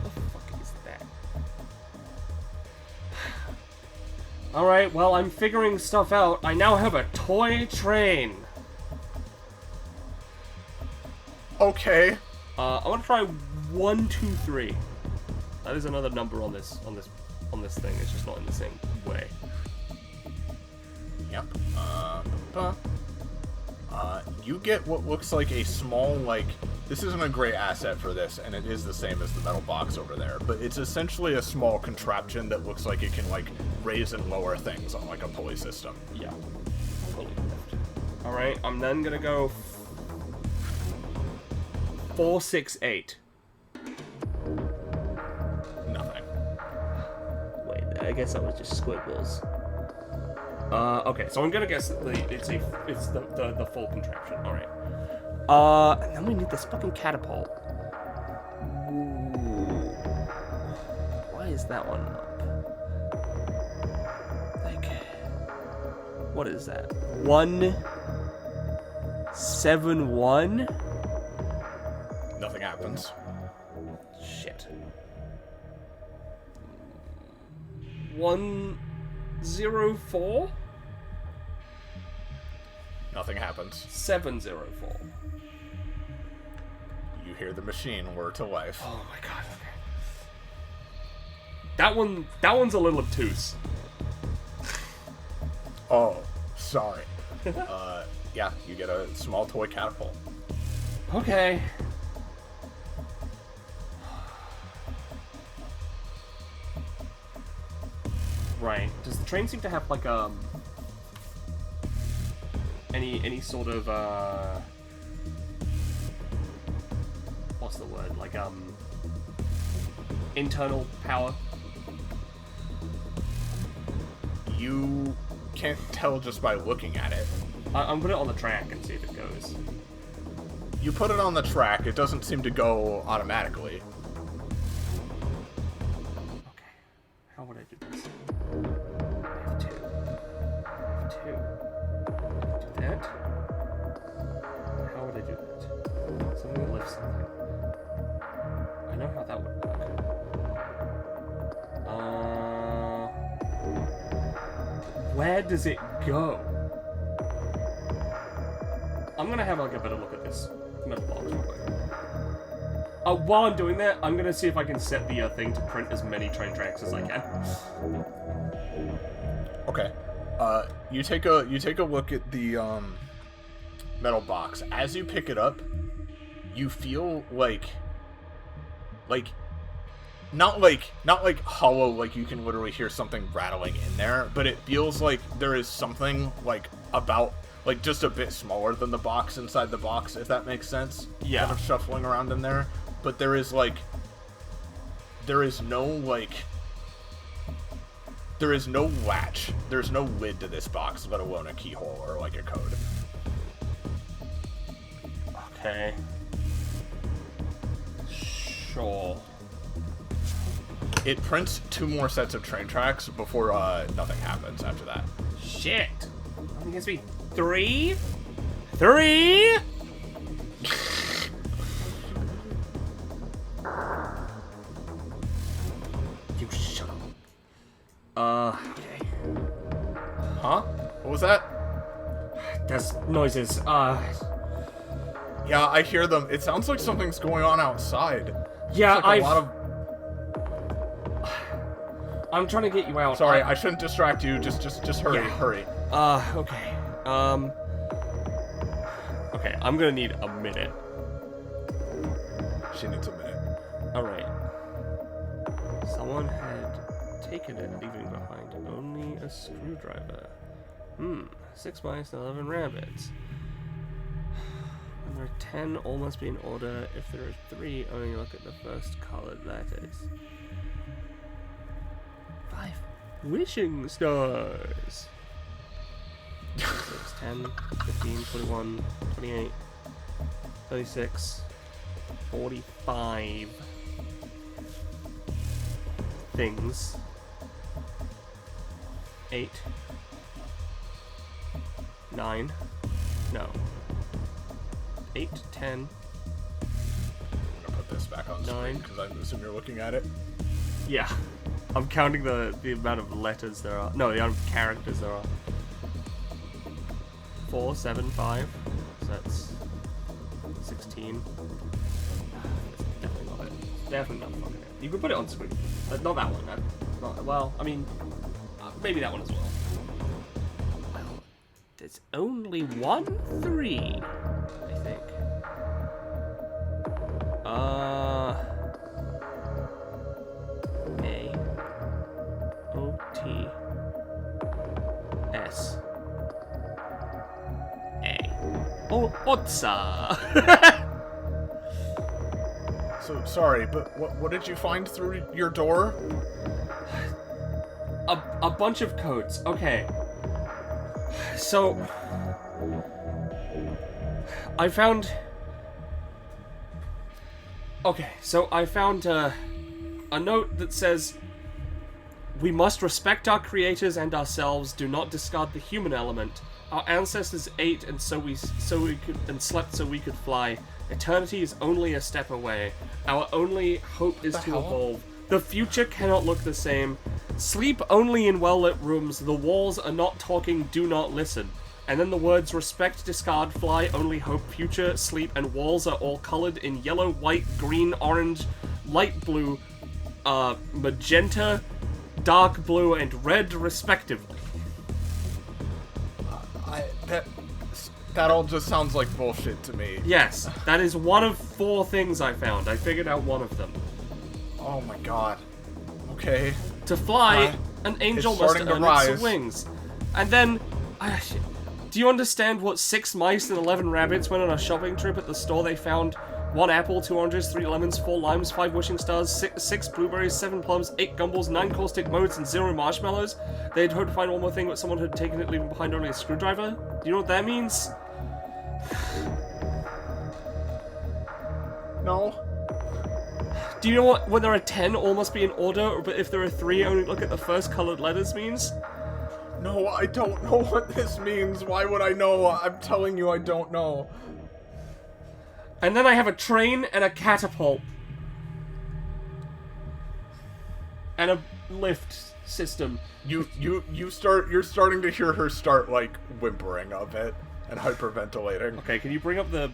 What the fuck is that? Alright, well, I'm figuring stuff out. I now have a toy train. Okay. I want to try 123. That is another number on this thing. It's just not in the same way. Yep. You get what looks like a small, this isn't a great asset for this, and it is the same as the metal box over there, but it's essentially a small contraption that looks like it can, raise and lower things on, a pulley system. Yeah. Alright, I'm then gonna go 468. Nothing. Wait, I guess that was just squiggles. Okay, so I'm gonna guess that it's the full contraption. All right. And then we need this fucking catapult. Ooh. Why is that one up? What is that? 171. Nothing happens. Shit. 104. Nothing happens. 704. You hear the machine whir to life. Oh my god, okay. That one's a little obtuse. Oh, sorry. Yeah, you get a small toy catapult. Okay. Right. Does the train seem to have any sort of what's the word? Internal power? You can't tell just by looking at it. I'm put it on the track and see if it goes. You put it on the track, it doesn't seem to go automatically. Okay. How would I do this? I have two. Do that. How would I do that? So I'm gonna lift something. I know how that would work. Where does it go? I'm gonna have a better look at this metal box real quick. While I'm doing that, I'm gonna see if I can set the thing to print as many train tracks as I can. Okay. You take a look at the metal box. As you pick it up, you feel not hollow, like you can literally hear something rattling in there, but it feels like there is something about just a bit smaller than the box inside the box, if that makes sense. Yeah. Kind of shuffling around in there, but there is no latch. There's no lid to this box, let alone a keyhole or a code. Okay. Sure. It prints 2 more sets of train tracks before nothing happens after that. Shit. I think it's be 3? 3? You shut up. Okay. Huh? What was that? There's noises. Yeah, I hear them. It sounds like something's going on outside. Yeah, a lot of... I'm trying to get you out. Sorry, I shouldn't distract you. Just hurry, Yeah. hurry. Okay. Okay, I'm gonna need a minute. She needs a minute. Alright. Someone had taken it, leaving behind only a screwdriver. 6 mice and 11 rabbits. When there are 10, all must be in order. If there are 3, only look at the first colored letters. 5 wishing stars. 6, 10, 15, 21, 28, 36, 45 things. 8, 9, no. 8, 10. I'm gonna put this back on 9. because I assume you're looking at it. Yeah. I'm counting the amount of letters there are. No, the amount of characters there are. 4, 7, 5. So that's 16. That's definitely not it. Definitely not fucking it. You could put it on screen. Not that one. Not, well, I mean, maybe that one as well. Well, there's only 1 3, I think. A-O-T-S. Oh, Otsa! So, sorry, but what did you find through your door? A bunch of codes. Okay. So... I found... Okay, so I found a note that says... We must respect our creators and ourselves, do not discard the human element. Our ancestors ate and slept so we could fly. Eternity is only a step away. Our only hope is to evolve. The future cannot look the same. Sleep only in well-lit rooms. The walls are not talking, do not listen. And then the words respect, discard, fly, only hope, future, sleep, and walls are all colored in yellow, white, green, orange, light blue, magenta, dark blue, and red, respectively. That all just sounds like bullshit to me. Yes, that is one of 4 things I found. I figured out one of them. Oh my god. Okay. To fly, an angel must earn its wings. And then... do you understand what 6 mice and 11 rabbits went on a shopping trip at the store? They found 1 apple, 2 oranges, 3 lemons, 4 limes, 5 wishing stars, 6 blueberries, 7 plums, 8 gumballs, 9 caustic modes, and 0 marshmallows. They had hoped to find one more thing, but someone had taken it, leaving behind only a screwdriver. Do you know what that means? No. Do you know what when there are 10, all must be in order, but if there are 3, only look at the first colored letters means? No, I don't know what this means. Why would I know? I'm telling you I don't know. And then I have a train and a catapult. And a lift system. You're starting to hear her start, like, whimpering a bit and hyperventilating. Okay, can you bring up the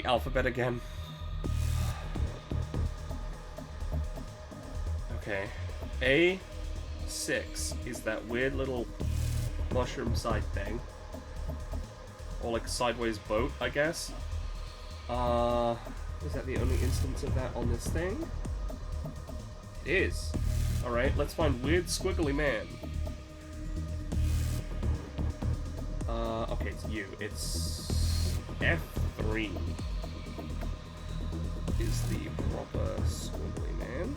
alphabet again? Okay. A6 is that weird little mushroom side thing. Or like sideways boat, I guess. Is that the only instance of that on this thing? It is. Alright, let's find weird squiggly man. Okay, it's you. It's F3 is the proper squiggly man.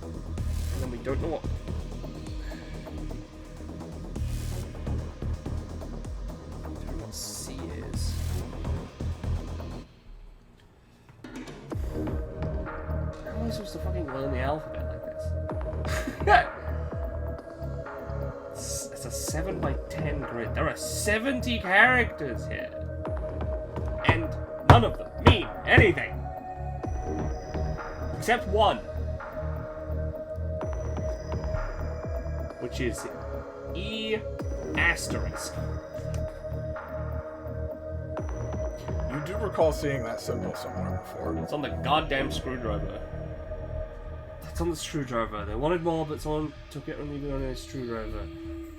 And then we don't know what... I don't know what C is. How am I supposed to fucking learn the alphabet like this? It's a 7 by 10 grid. There are 70 characters here. And none of them mean anything. Except one. Which is E***. You do recall seeing that symbol somewhere before. It's on the goddamn screwdriver. That's on the screwdriver. They wanted more, but someone took it and leave it on a screwdriver.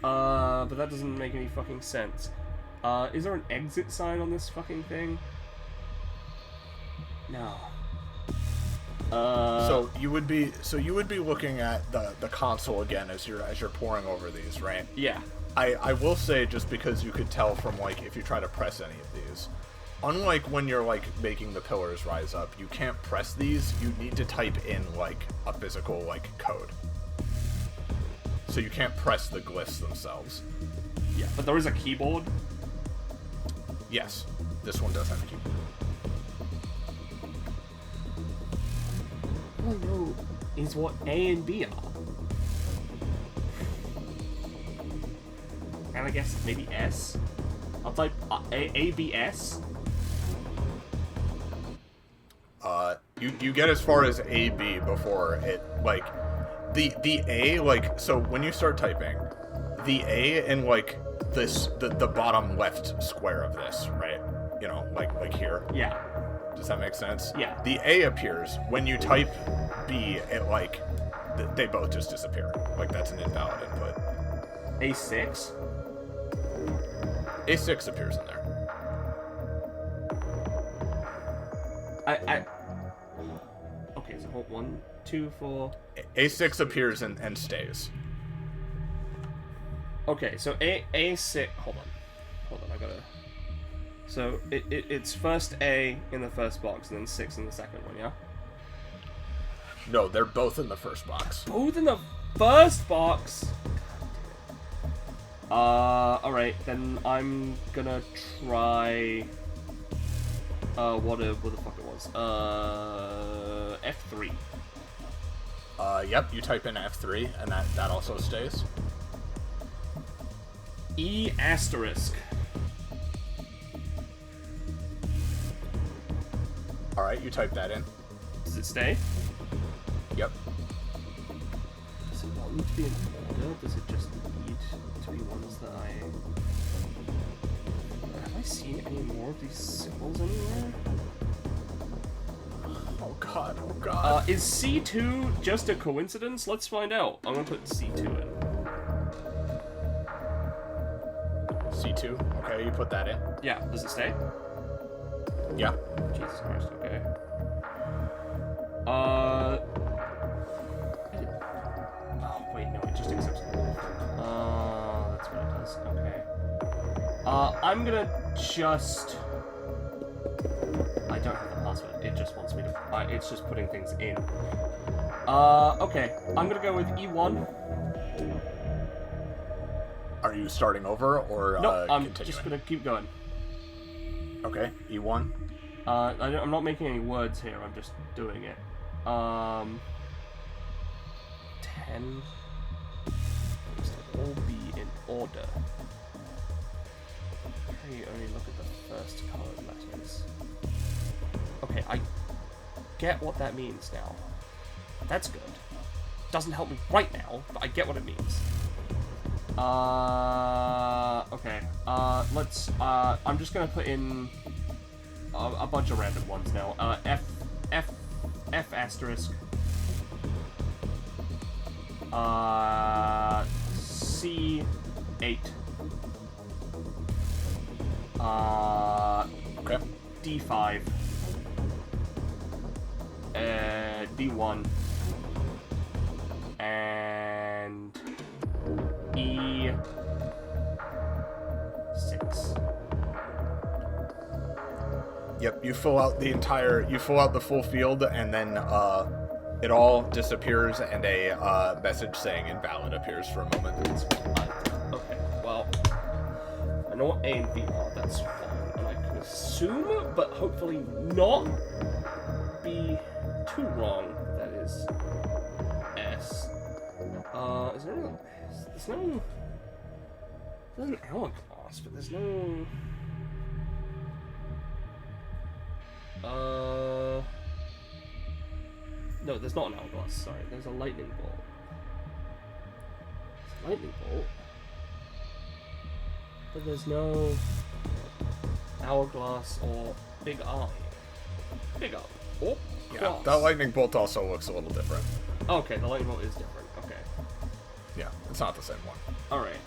But that doesn't make any fucking sense. Is there an exit sign on this fucking thing? No. So you would be looking at the console again as you're pouring over these, right? Yeah. I will say, just because you could tell from, like, if you try to press any of these, unlike when you're, like, making the pillars rise up, you can't press these. You need to type in, like, a physical, like, code. So you can't press the glyphs themselves. Yeah, but there is a keyboard. Yes, this one does have a keyboard. All I know is what A and B are. And I guess maybe S. I'll type A, B, S. You get as far as A, B before it, like, the A, like, so when you start typing, the A in, like, the bottom left square of this, right? You know, like here. Yeah. Does that make sense? Yeah. The A appears. When you type B, it, like, they both just disappear. Like, that's an invalid input. A6? A6 appears in there. Okay, so hold 1, 2, 4. A6 appears and stays. Okay, so A6. Hold on, I gotta. So it's first A in the first box and then 6 in the second one, yeah? No, they're both in the first box. Both in the first box? Alright, then I'm gonna try. What the fuck it was? F3. Yep, you type in F3, and that also stays. E asterisk. Alright, you type that in. Does it stay? Yep. Does it not need to be in order? Does it just need to be ones that Have I seen any more of these symbols anywhere? Oh god. Is C2 just a coincidence? Let's find out. I'm gonna put C2 in. C2. Okay, you put that in. Yeah, does it stay? Yeah. Jesus Christ, okay. Oh, wait, no, it just accepts all. That's what it does. Okay. I'm gonna just... I don't have the password. It just wants me to... it's just putting things in. Okay. I'm gonna go with E1. Are you starting over, or No, I'm continuing? just gonna keep going. Okay, E1. I'm not making any words here, I'm just doing it. 10. Must all be in order. Okay, you only look at the first colored letters. Okay, I get what that means now. That's good. Doesn't help me right now, but I get what it means. Okay. Let's, I'm just gonna put in a bunch of random ones now. F asterisk. C8. Okay. D5. D1. And E6. Yep, you fill out the full field, and then it all disappears, and a message saying invalid appears for a moment. Okay, well, I know what A and B are, that's fine, and I can assume, but hopefully not be too wrong, that is S. Is there no... There's an hourglass, but there's no... No, there's not an hourglass, sorry. There's a lightning bolt. There's a lightning bolt. But there's no hourglass or big eye. Big up. Oh, Yeah, cross. that lightning bolt also looks a little different. Okay, the lightning bolt is different. Okay. Yeah, it's not the same one. Alright.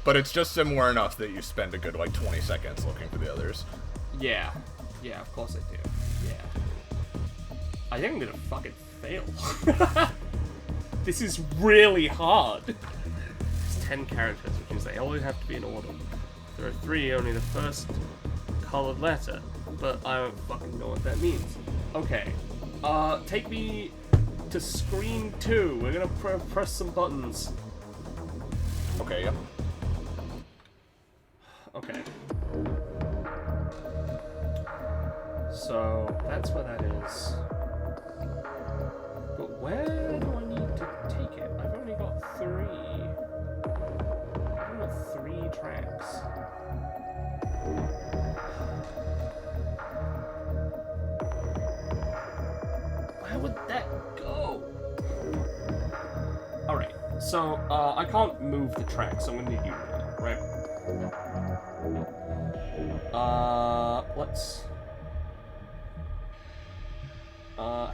But it's just similar enough that you spend a good, like, 20 seconds looking for the others. Yeah. Yeah, of course I do. Yeah. I think I'm gonna fucking fail. This is really hard. There's 10 characters, which means they all have to be in order. There are 3, only the first colored letter. But I don't fucking know what that means. Okay. Take me to screen 2. We're gonna press some buttons. Okay, yep. Okay. So, that's where that is. But where do I need to take it? I've only got 3. I've got 3 tracks. Where would that go? Alright, so, I can't move the track, so I'm gonna need you to do it, right? Let's...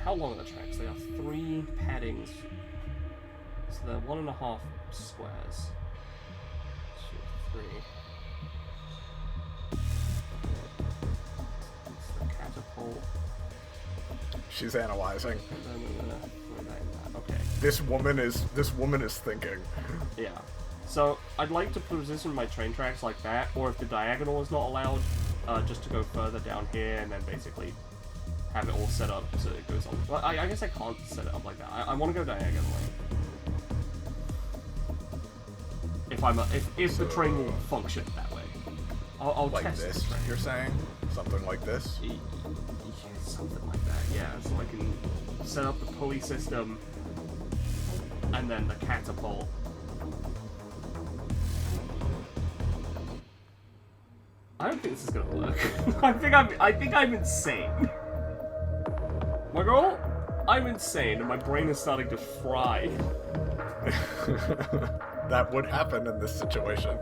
how long are the tracks? They are 3 paddings. So they're 1.5 squares. 2, 3. It's the catapult. She's analyzing. And then I'm gonna throw that in that. Okay. This woman is thinking. Yeah. So I'd like to position my train tracks like that, or if the diagonal is not allowed, just to go further down here and then basically have it all set up so it goes on. Well, I guess I can't set it up like that. I want to go diagonally. If the train will function that way, I'll like test this. the train. You're saying something like this? Yeah, something like that. Yeah, so I can set up the pulley system and then the catapult. I don't think this is gonna work. I think I'm insane. My girl, I'm insane, and my brain is starting to fry. That would happen in this situation.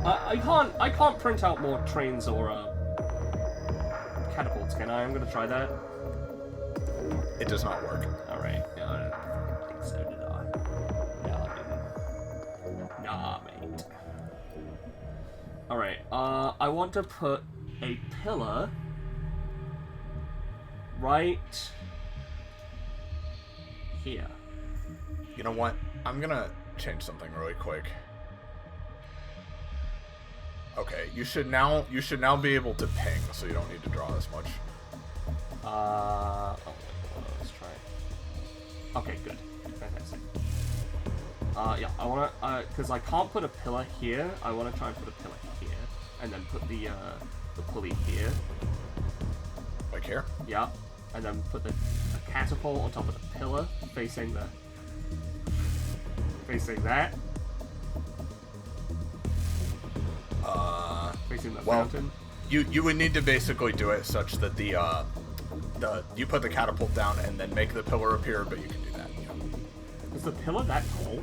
I can't print out more trains or catapults, can I? I'm gonna try that. It does not work. All right. Yeah, I don't think so, did I? Yeah, I didn't. Nah, mate. All right. I want to put a pillar right here. You know what? I'm gonna change something really quick. Okay, you should now be able to ping, so you don't need to draw as much. Oh, let's try. Okay, good. Fantastic. Yeah, I wanna, cause I can't put a pillar here. I wanna try and put a pillar here, and then put the pulley here. Like here? Yeah, and then put a catapult on top of the pillar, facing that. Facing the fountain. You would need to basically do it such that you put the catapult down and then make the pillar appear, but you can do that. Yeah. Is the pillar that tall?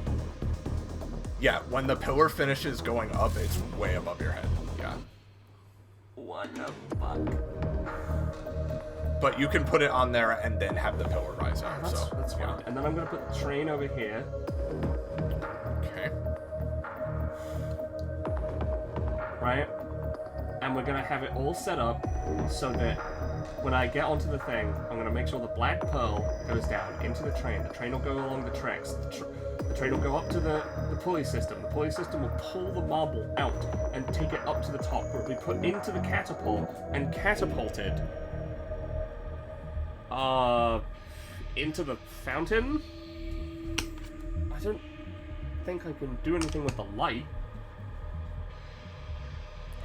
Yeah, when the pillar finishes going up, it's way above your head. Yeah. What the fuck? But you can put it on there and then have the pillar rise up. That's fine. Yeah. And then I'm gonna put the train over here. Okay. Right? And we're gonna have it all set up so that when I get onto the thing, I'm gonna make sure the black pearl goes down into the train. The train will go along the tracks. The train will go up to the pulley system. The pulley system will pull the marble out and take it up to the top, where it'll be put into the catapult and catapulted into the fountain. I don't think I can do anything with the light.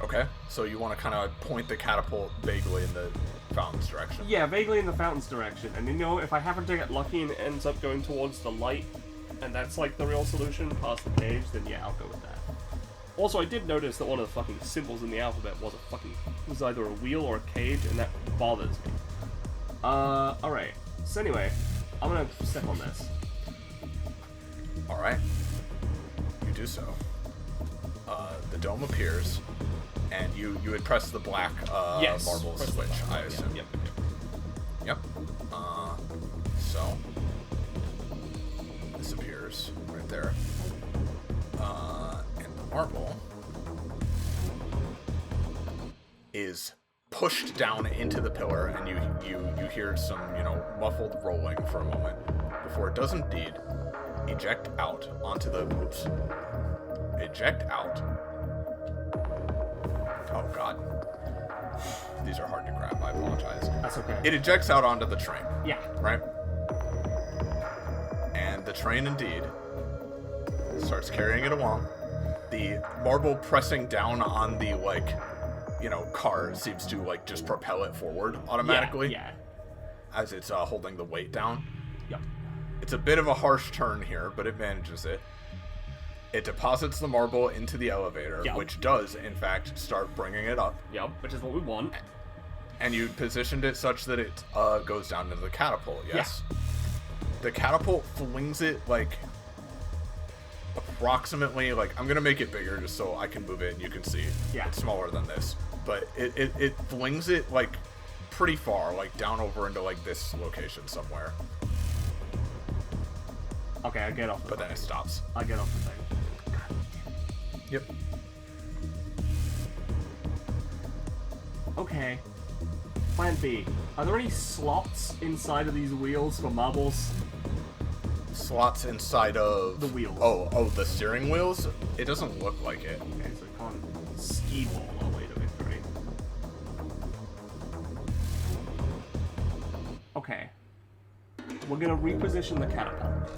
Okay, so you want to kind of point the catapult vaguely in the fountain's direction. Yeah, vaguely in the fountain's direction. And you know, if I happen to get lucky and it ends up going towards the light, and that's like the real solution past the cage, then yeah, I'll go with that. Also, I did notice that one of the fucking symbols in the alphabet was either a wheel or a cage, and that bothers me. Alright. So anyway, I'm gonna step on this. Alright. You do so. The dome appears, and you would press the black yes, marble switch, I assume. Yep. So this disappears right there. And the marble is pushed down into the pillar, and you hear some, muffled rolling for a moment before it does indeed eject out onto the... Oops. Eject out. Oh, God. These are hard to grab. I apologize. That's okay. It ejects out onto the train. Yeah. Right? And the train indeed starts carrying it along. The marble pressing down on the, car seems to, just propel it forward automatically. Yeah. As it's holding the weight down. Yep. It's a bit of a harsh turn here, but it manages it. It deposits the marble into the elevator, which does, in fact, start bringing it up. Yep, which is what we want. And you positioned it such that it goes down into the catapult, yes? Yeah. The catapult flings it, approximately, I'm going to make it bigger just so I can move it and you can see. Yeah. It's smaller than this. But it flings it, pretty far, down over into, this location somewhere. Okay, I get off the But then it stops. I get off the thing. Yep. Okay. Plan B. Are there any slots inside of these wheels for marbles? Slots inside of... The wheels. Oh, the steering wheels? It doesn't look like it. Okay, so we can't ski ball our way to victory. Okay. We're gonna reposition the catapult.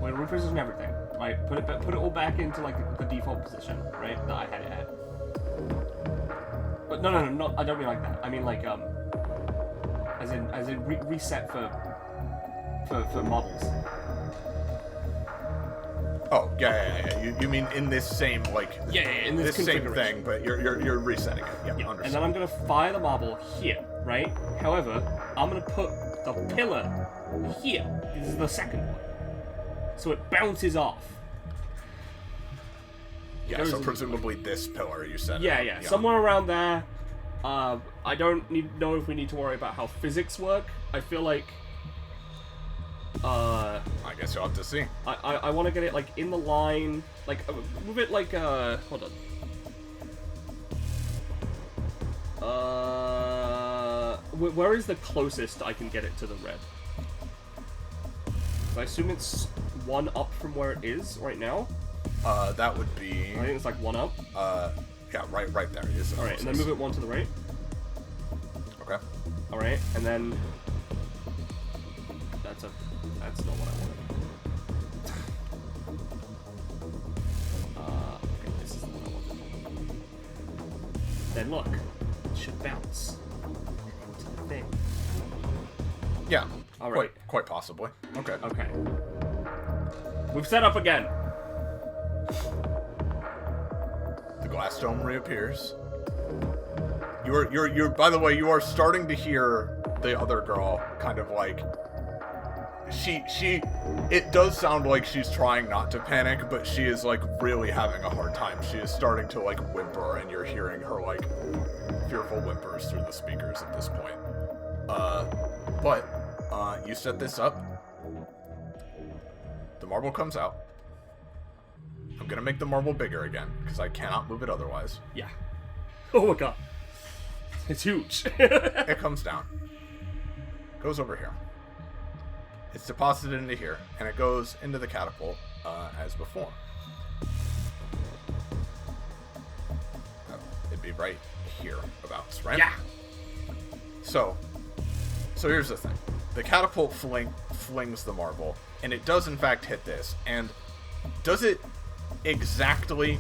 We're gonna reposition everything. Right? Put it all back into the default position, right? That I had it at. But no, I don't mean like that. I mean as in reset for models. Oh, yeah. You mean in this same, in this same thing, but you're resetting it. Yeah, yeah. understood. And then I'm gonna fire the marble here, right? However, I'm gonna put the pillar here. This is the second one. So it bounces off. Yeah, so presumably this pillar you said. Yeah. Somewhere around there. I don't know if we need to worry about how physics work. I feel like... I guess you'll have to see. I want to get it, in the line. Move it, hold on. Where is the closest I can get it to the red? I assume it's one up from where it is right now. That would be... I think it's one up. Yeah, right there. All right, and then move it one to the right. Okay. All right, and then that's not what I wanted. Okay, this is the one I wanted. Then look, it should bounce into the thing. Yeah. All right. Quite possibly. Okay. Okay. We've set up again. The glass dome reappears. You're by the way, you are starting to hear the other girl kind of it does sound like she's trying not to panic, but she is really having a hard time. She is starting to whimper, and you're hearing her fearful whimpers through the speakers at this point. But you set this up. The marble comes out. I'm gonna make the marble bigger again, because I cannot move it otherwise. Yeah. Oh my god. It's huge. It comes down. Goes over here. It's deposited into here, and it goes into the catapult, as before. It'd be right here, abouts, right? Yeah. So here's the thing. The catapult flings the marble, and it does in fact hit this. And does it exactly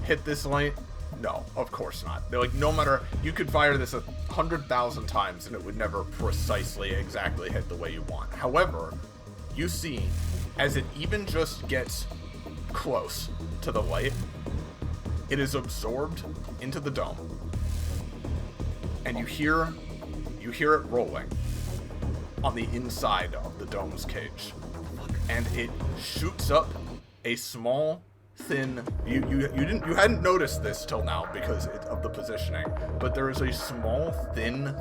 hit this light? No, of course not. They're no matter, you could fire this 100,000 times and it would never precisely exactly hit the way you want. However, you see, as it even just gets close to the light, it is absorbed into the dome. And you hear it rolling on the inside of the dome's cage. And it shoots up a small, thin, you hadn't noticed this till now because of the positioning, but there is a small, thin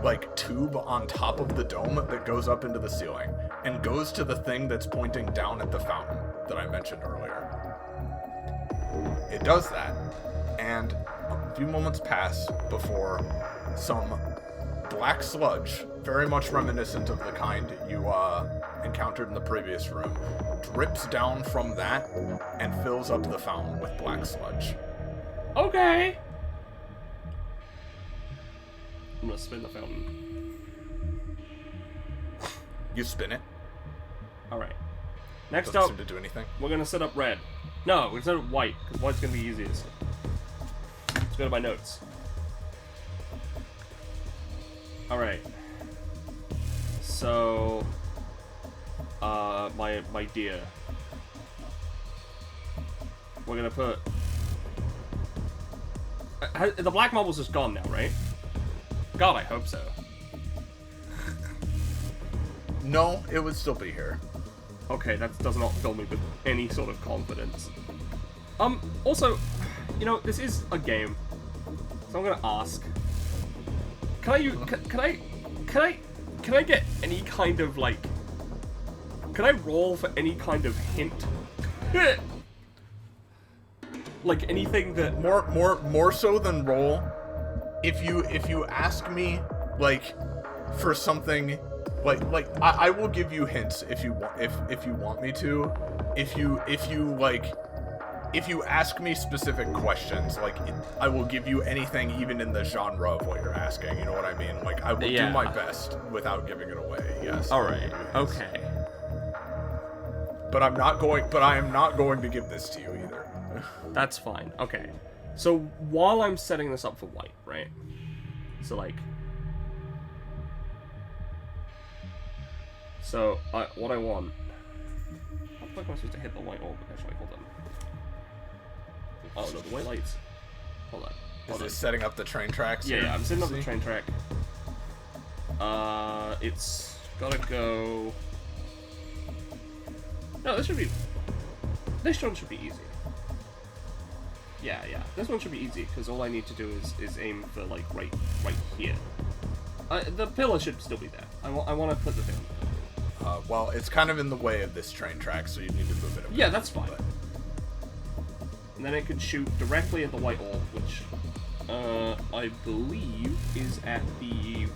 like tube on top of the dome that goes up into the ceiling and goes to the thing that's pointing down at the fountain that I mentioned earlier. It does that, and a few moments pass before some black sludge, very much reminiscent of the kind you encountered in the previous room, drips down from that and fills up the fountain with black sludge. Okay. I'm gonna spin the fountain. You spin it. Alright. Next Doesn't up, seem to do anything. we're gonna set up red. No, we're gonna set up white, because white's gonna be easiest. Let's go to my notes. Alright. So... my deer. We're gonna put... the black marble's just gone now, right? God, I hope so. No, it would still be here. Okay, that does not fill me with any sort of confidence. Also, you know, this is a game, so I'm gonna ask. Can I get any kind of, like... Can I roll for any kind of hint? Like, anything that... More so than roll, if you ask me, like, for something... Like I will give you hints if you want me to. If you ask me specific questions, like I will give you anything, even in the genre of what you're asking. You know what I mean? Like I will do my best without giving it away. Yes. All right. Okay. But I am not going to give this to you either. That's fine. Okay. So while I'm setting this up for white, right? So like. So, what I want... How the fuck am I supposed to hit the white orb? Actually, hold on. Oh, no, the white lights... Hold on. Is this setting up the train tracks? Yeah, I'm setting up the train track. It's gotta go... No, this one should be easy. Yeah, this one should be easy, because all I need to do is aim for, like, right here. The pillar should still be there. I want to put the pillar. Well, it's kind of in the way of this train track, so you need to move it a bit. Yeah, that's fine. But... And then it could shoot directly at the white orb, which I believe is at the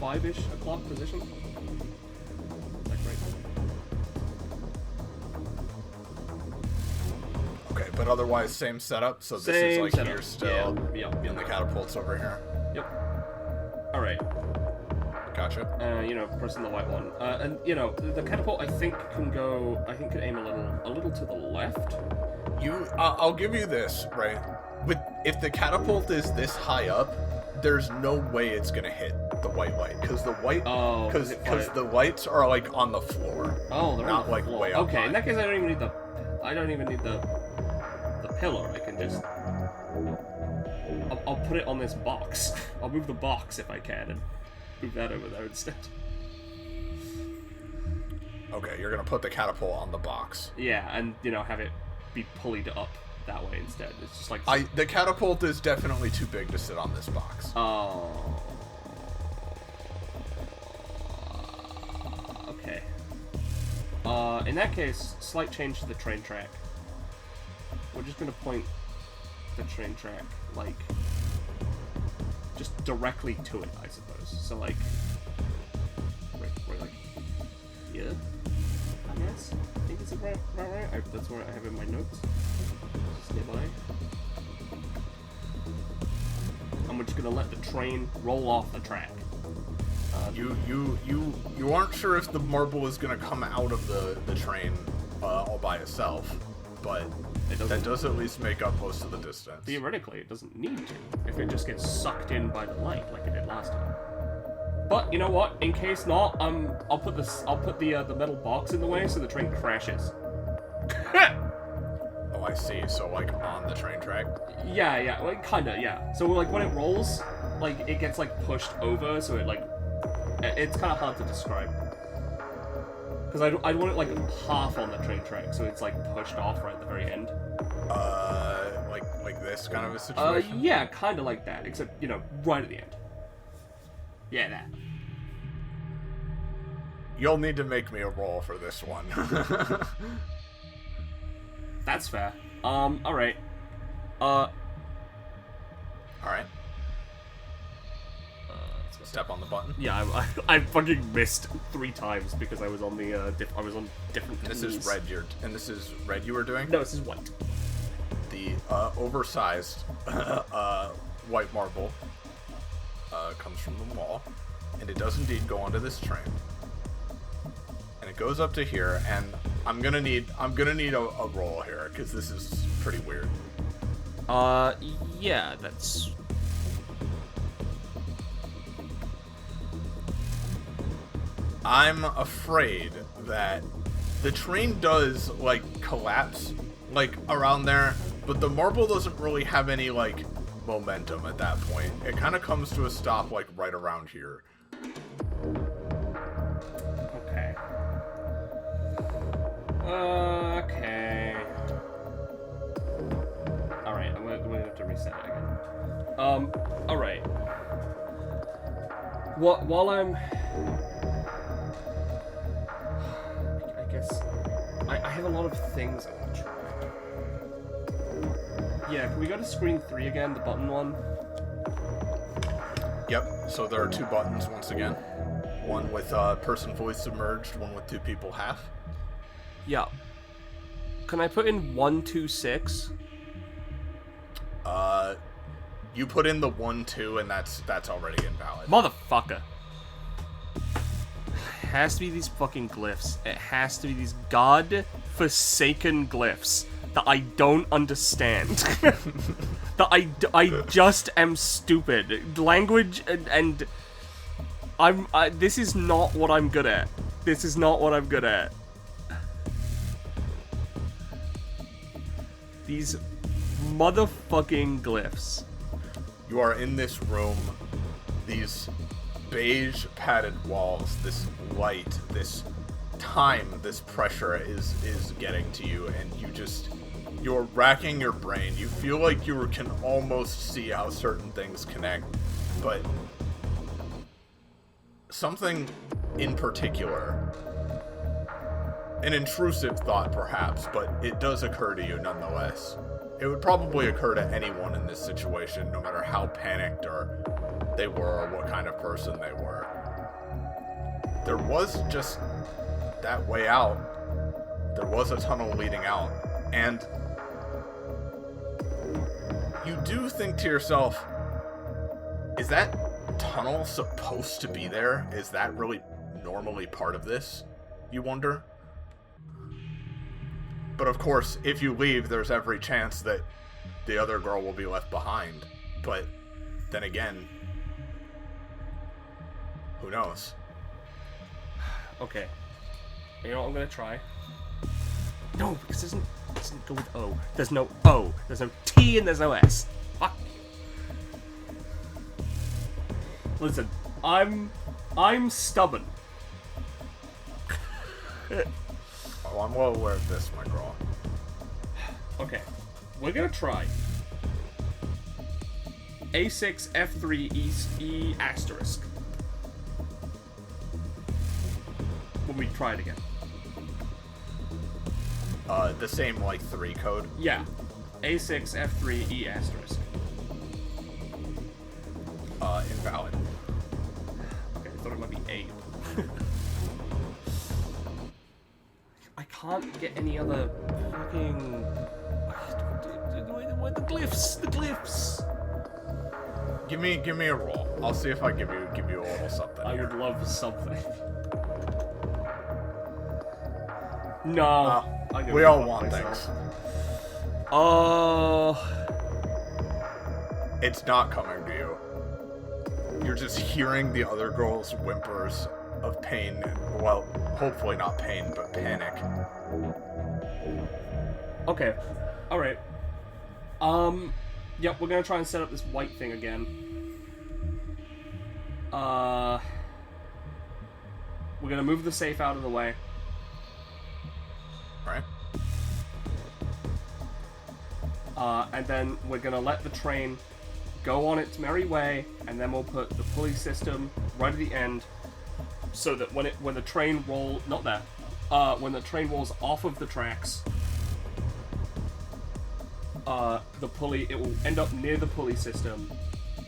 5-ish o'clock position. Is that correct? Okay, but otherwise same setup. So this is like here still, and the catapult's over here. Yep. All right. Gotcha. You know, pressing the white one, and you know, the catapult I think can aim a little to the left. I'll give you this, right? If the catapult is this high up, there's no way it's gonna hit the white light, because the lights are like on the floor. Oh, they're not on the like floor. way up. Okay, high. in that case, I don't even need the pillar. I can just I'll put it on this box. I'll move the box if I can and move that over there instead. Okay, you're gonna put the catapult on the box. Yeah, and you know, have it be pulleyed up that way instead. It's just like the catapult is definitely too big to sit on this box. Oh. Okay. In that case, slight change to the train track. We're just gonna point the train track like just directly to it, I suppose. So like, right like here, I guess. I think it's right. That's where I have in my notes. Just nearby. And we're just gonna let the train roll off the track. You aren't sure if the marble is gonna come out of the train all by itself, but that does at least make up most of the distance. Theoretically, it doesn't need to, if it just gets sucked in by the light like it did last time. But you know what? In case not, I'll put the metal box in the way so the train crashes. Oh, I see. So like on the train track. Yeah, like kinda, yeah. So like when it rolls, like it gets like pushed over, so it like it's kind of hard to describe. Because I'd want it like half on the train track, so it's like pushed off right at the very end. Like this kind of a situation? Yeah, kind of like that, except, you know, right at the end. Yeah, that. You'll need to make me a roll for this one. That's fair. Alright. Alright. Step on the button. Yeah, I fucking missed 3 times because I was on the, I was on different This tools. is red this is red you were doing? No, this is white. The, oversized, white marble, comes from the wall, and it does indeed go onto this train. And it goes up to here, and I'm gonna need a roll here, because this is pretty weird. Yeah, that's... I'm afraid that the train does, like, collapse, like, around there, but the marble doesn't really have any, like, momentum at that point. It kind of comes to a stop, like, right around here. Okay. Okay. Alright, I'm gonna have to reset it again. Alright. While I'm... I guess... I have a lot of things I want to try. Yeah, can we go to screen 3 again, the button one? Yep, so there are 2 buttons once again. One with person fully submerged, one with 2 people half. Yeah. Can I put in 126? You put in the 1-2 and that's already invalid. Motherfucker. It has to be these fucking glyphs. It has to be these god-forsaken glyphs that I don't understand. That I just am stupid. Language and this is not what I'm good at. This is not what I'm good at. These motherfucking glyphs. You are in this room, these beige padded walls, this light, this time, this pressure is getting to you, and you're racking your brain. You feel like you can almost see how certain things connect, but something in particular, an intrusive thought perhaps, but it does occur to you nonetheless. It would probably occur to anyone in this situation, no matter how panicked or they were or what kind of person they were. There was just that way out. There was a tunnel leading out, and you do think to yourself, is that tunnel supposed to be there? Is that really normally part of this? You wonder? But of course, if you leave, there's every chance that the other girl will be left behind. But then again, who knows? Okay. You know what I'm gonna try? No, because it doesn't go with O. There's no O. There's no T and there's no S. Fuck. Listen, I'm stubborn. Oh, I'm well aware of this, my girl. Okay, we're gonna try A6 F3 E asterisk when we try it again. The same, like, 3 code? Yeah, A6 F3 E asterisk. Invalid. Okay, I thought it might be A. I can't get any other fucking... What the glyphs? The glyphs! Give me a roll. I'll see if I give you a little something. I would love something. No. We all want things. It's not coming to you. You're just hearing the other girl's whimpers of pain, and, well, hopefully not pain, but panic. Okay. Alright. Yep, we're gonna try and set up this white thing again. We're gonna move the safe out of the way. Right. And then we're gonna let the train go on its merry way, and then we'll put the pulley system right at the end, so that when the train rolls off of the tracks, the pulley, it will end up near the pulley system,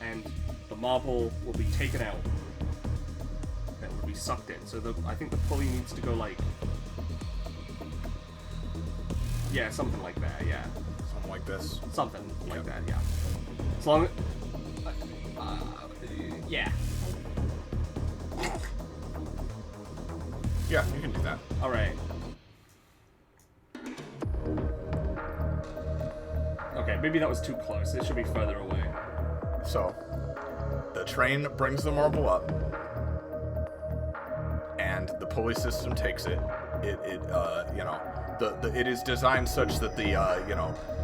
and the marble will be taken out. And it will be sucked in. So I think the pulley needs to go like, yeah, something like that. Yeah. Something like this. Something like that. Yeah. As long as, yeah. Yeah, you can do that. All right. Okay, maybe that was too close. It should be further away. So, the train brings the marble up, and the pulley system takes it. It is designed such that the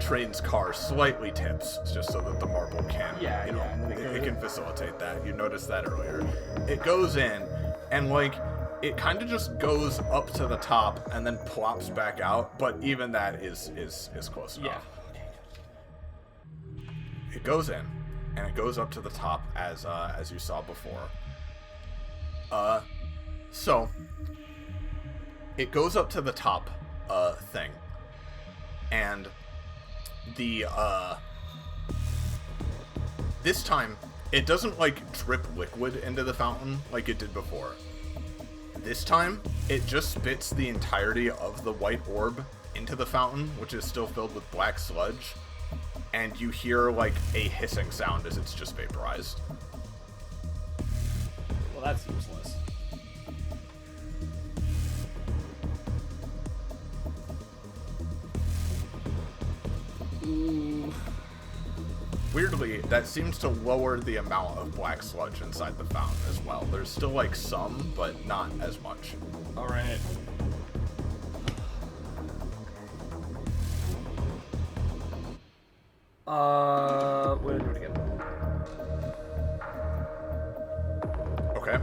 train's car slightly tips, just so that the marble can, it can facilitate that. You noticed that earlier. It goes in, and it kind of just goes up to the top and then plops back out. But even that is close enough. Yeah. It goes in, and it goes up to the top as you saw before. So it goes up to the top thing, and the this time it doesn't drip liquid into the fountain like it did before. This time it just spits the entirety of the white orb into the fountain, which is still filled with black sludge, and you hear a hissing sound as it's just vaporized. Well, that's useless. Weirdly, that seems to lower the amount of black sludge inside the fountain as well. There's still some, but not as much. Alright. We're gonna do it again. Okay.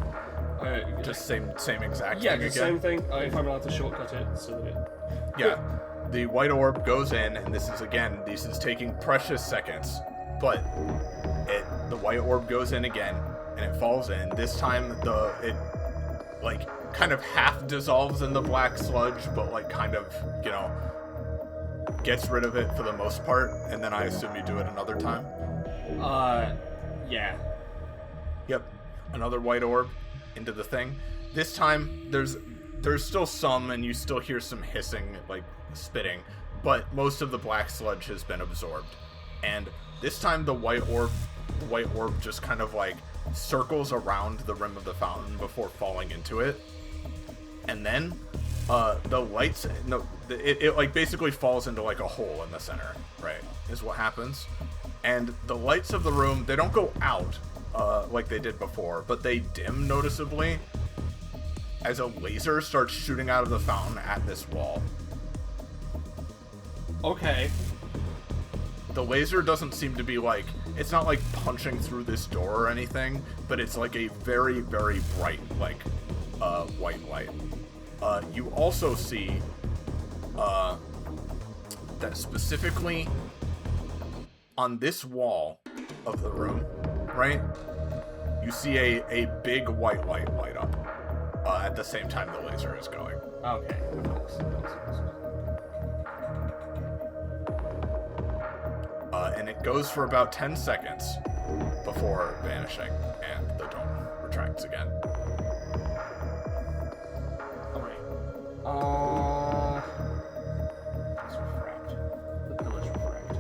Just same exact thing again? Yeah, same thing. If I'm allowed to shortcut it, so that it... Yeah. The white orb goes in, and this is taking precious seconds, but the white orb goes in again, and it falls in. This time, it kind of half dissolves in the black sludge, but gets rid of it for the most part, and then I assume you do it another time. Yeah. Yep. Another white orb into the thing. This time, there's still some, and you still hear some hissing, spitting, but most of the black sludge has been absorbed. And this time the white orb just kind of circles around the rim of the fountain before falling into it. And then the lights, it basically falls into a hole in the center, right, is what happens. And the lights of the room, they don't go out like they did before, but they dim noticeably as a laser starts shooting out of the fountain at this wall. Okay. The laser doesn't seem to be it's not punching through this door or anything, but it's a very, very bright, white light. You also see, that specifically on this wall of the room, right, you see a big white light light up, at the same time the laser is going. Okay. And it goes for about 10 seconds before vanishing, and the dome retracts again. Alright. Let's refract. The pillars refract.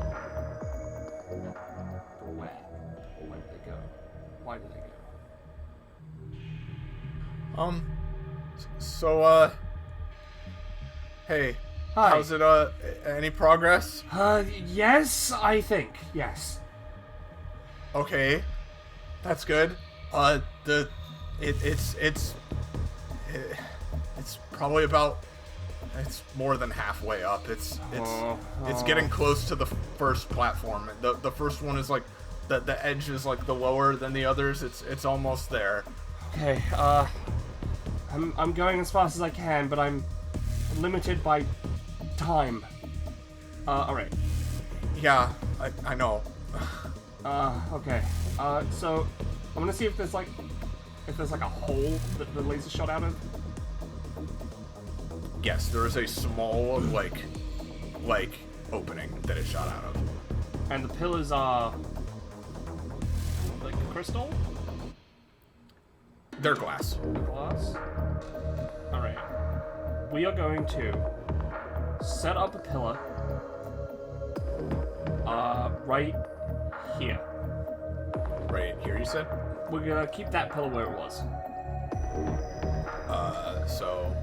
But where? Where did they go? Why did they go? So, hey. Hi. How's it, any progress? Yes, I think. Yes. Okay. That's good. It's probably it's more than halfway up. It's getting close to the first platform. The first one is the edge is the lower than the others. It's almost there. Okay, I'm going as fast as I can, but I'm limited by time. Alright. Yeah, I know. Okay. So I'm gonna see if there's like a hole that the laser shot out of. Yes, there is a small, like opening that it shot out of. And the pillars are like crystal? They're glass. Glass? Alright. We are going to set up a pillar right here. Right here, you said? We're gonna keep that pillar where it was. So,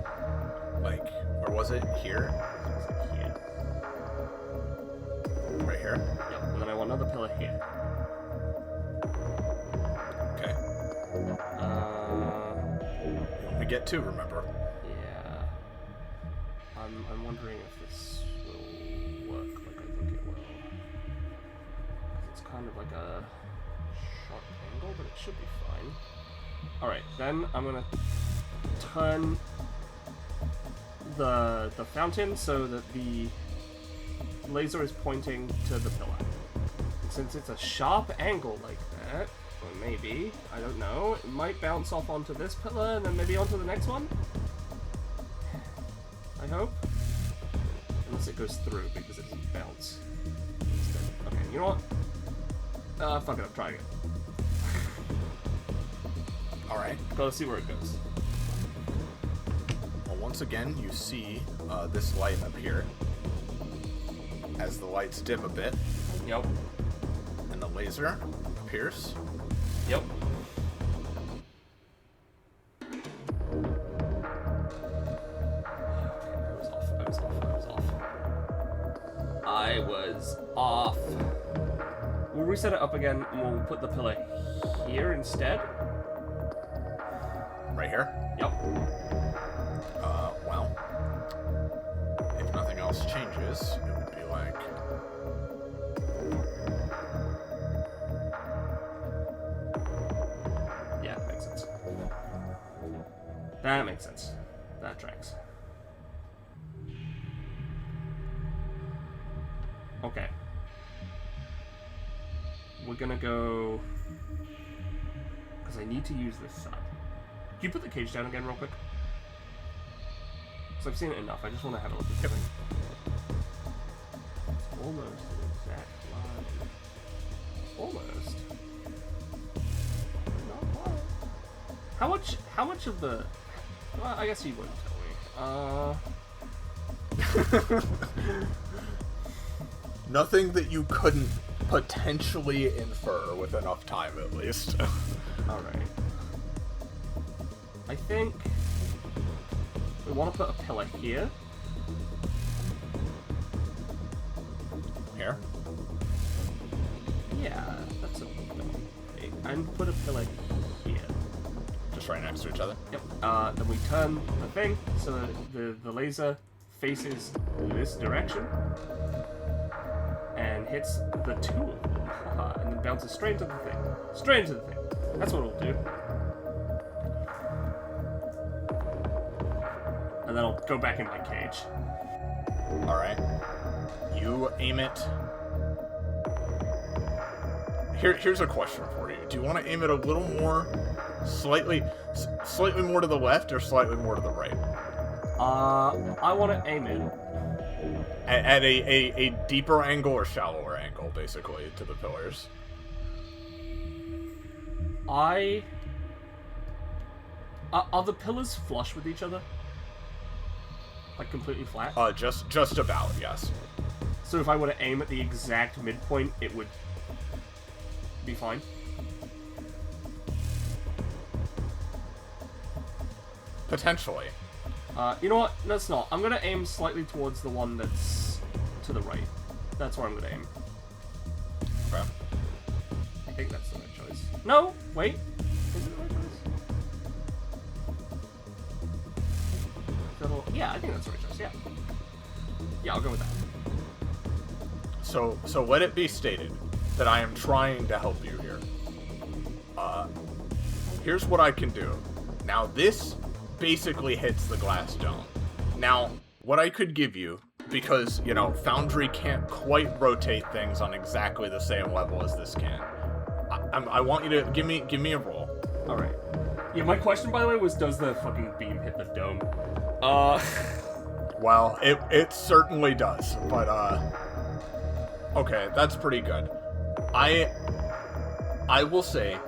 like, where was it? Here? Here. Right here? Yep, and then I want another pillar here. Okay. You only get two, remember? Yeah. I'm wondering if this will work like I think it will. It's kind of like a sharp angle, but it should be fine. Alright, then I'm gonna turn the fountain so that the laser is pointing to the pillar. Since it's a sharp angle like that, or maybe, I don't know, it might bounce off onto this pillar and then maybe onto the next one? I hope. Unless it goes through because it doesn't bounce. Okay, you know what? Fuck it, I'm trying it. Alright. Gotta see where it goes. Well, once again, you see this light up here. As the lights dim a bit, Yep. and the laser appears. Yep. I was off. We'll reset it up again and we'll put the pillar here instead. Right here? Yep. Well, if nothing else changes, it would be like... Yeah, that makes sense. That makes sense. That tracks. Okay. We're gonna go... Because I need to use this side. Can you put the cage down again real quick? Because I've seen it enough. I just want to have a look at this thing. It's almost an exact line. Almost. Not quite. How much of the... Well, I guess you wouldn't tell me. Nothing that you couldn't potentially infer with enough time, at least. Alright. I think we want to put a pillar here. Here? Yeah, that's a okay. And put a pillar here. Just right next to each other? Yep. Then we turn the thing so that the laser faces this direction and hits the two of them. And then bounces straight into the thing. Straight into the thing. That's what it'll do. And then I'll go back in my cage. Alright. You aim it. Here's a question for you. Do you want to aim it a little more, slightly more to the left or slightly more to the right? I want to aim it At a deeper angle or shallower angle, basically, to the pillars. are the pillars flush with each other? Like completely flat? Just about, yes. So if I were to aim at the exact midpoint, it would be fine? Potentially. You know what? No, it's not. I'm gonna aim slightly towards the one that's to the right. That's where I'm gonna aim. Okay. I think that's the right choice. No! Wait! Is it the right choice? Yeah, I think that's the right choice, yeah. Yeah, I'll go with that. So let it be stated that I am trying to help you here. Here's what I can do. Now, this basically hits the glass dome. Now, what I could give you, because, you know, Foundry can't quite rotate things on exactly the same level as this can. I want you to give me a roll. All right. Yeah, my question, by the way, was does the fucking beam hit the dome? Well, it certainly does, but okay, that's pretty good. I will say,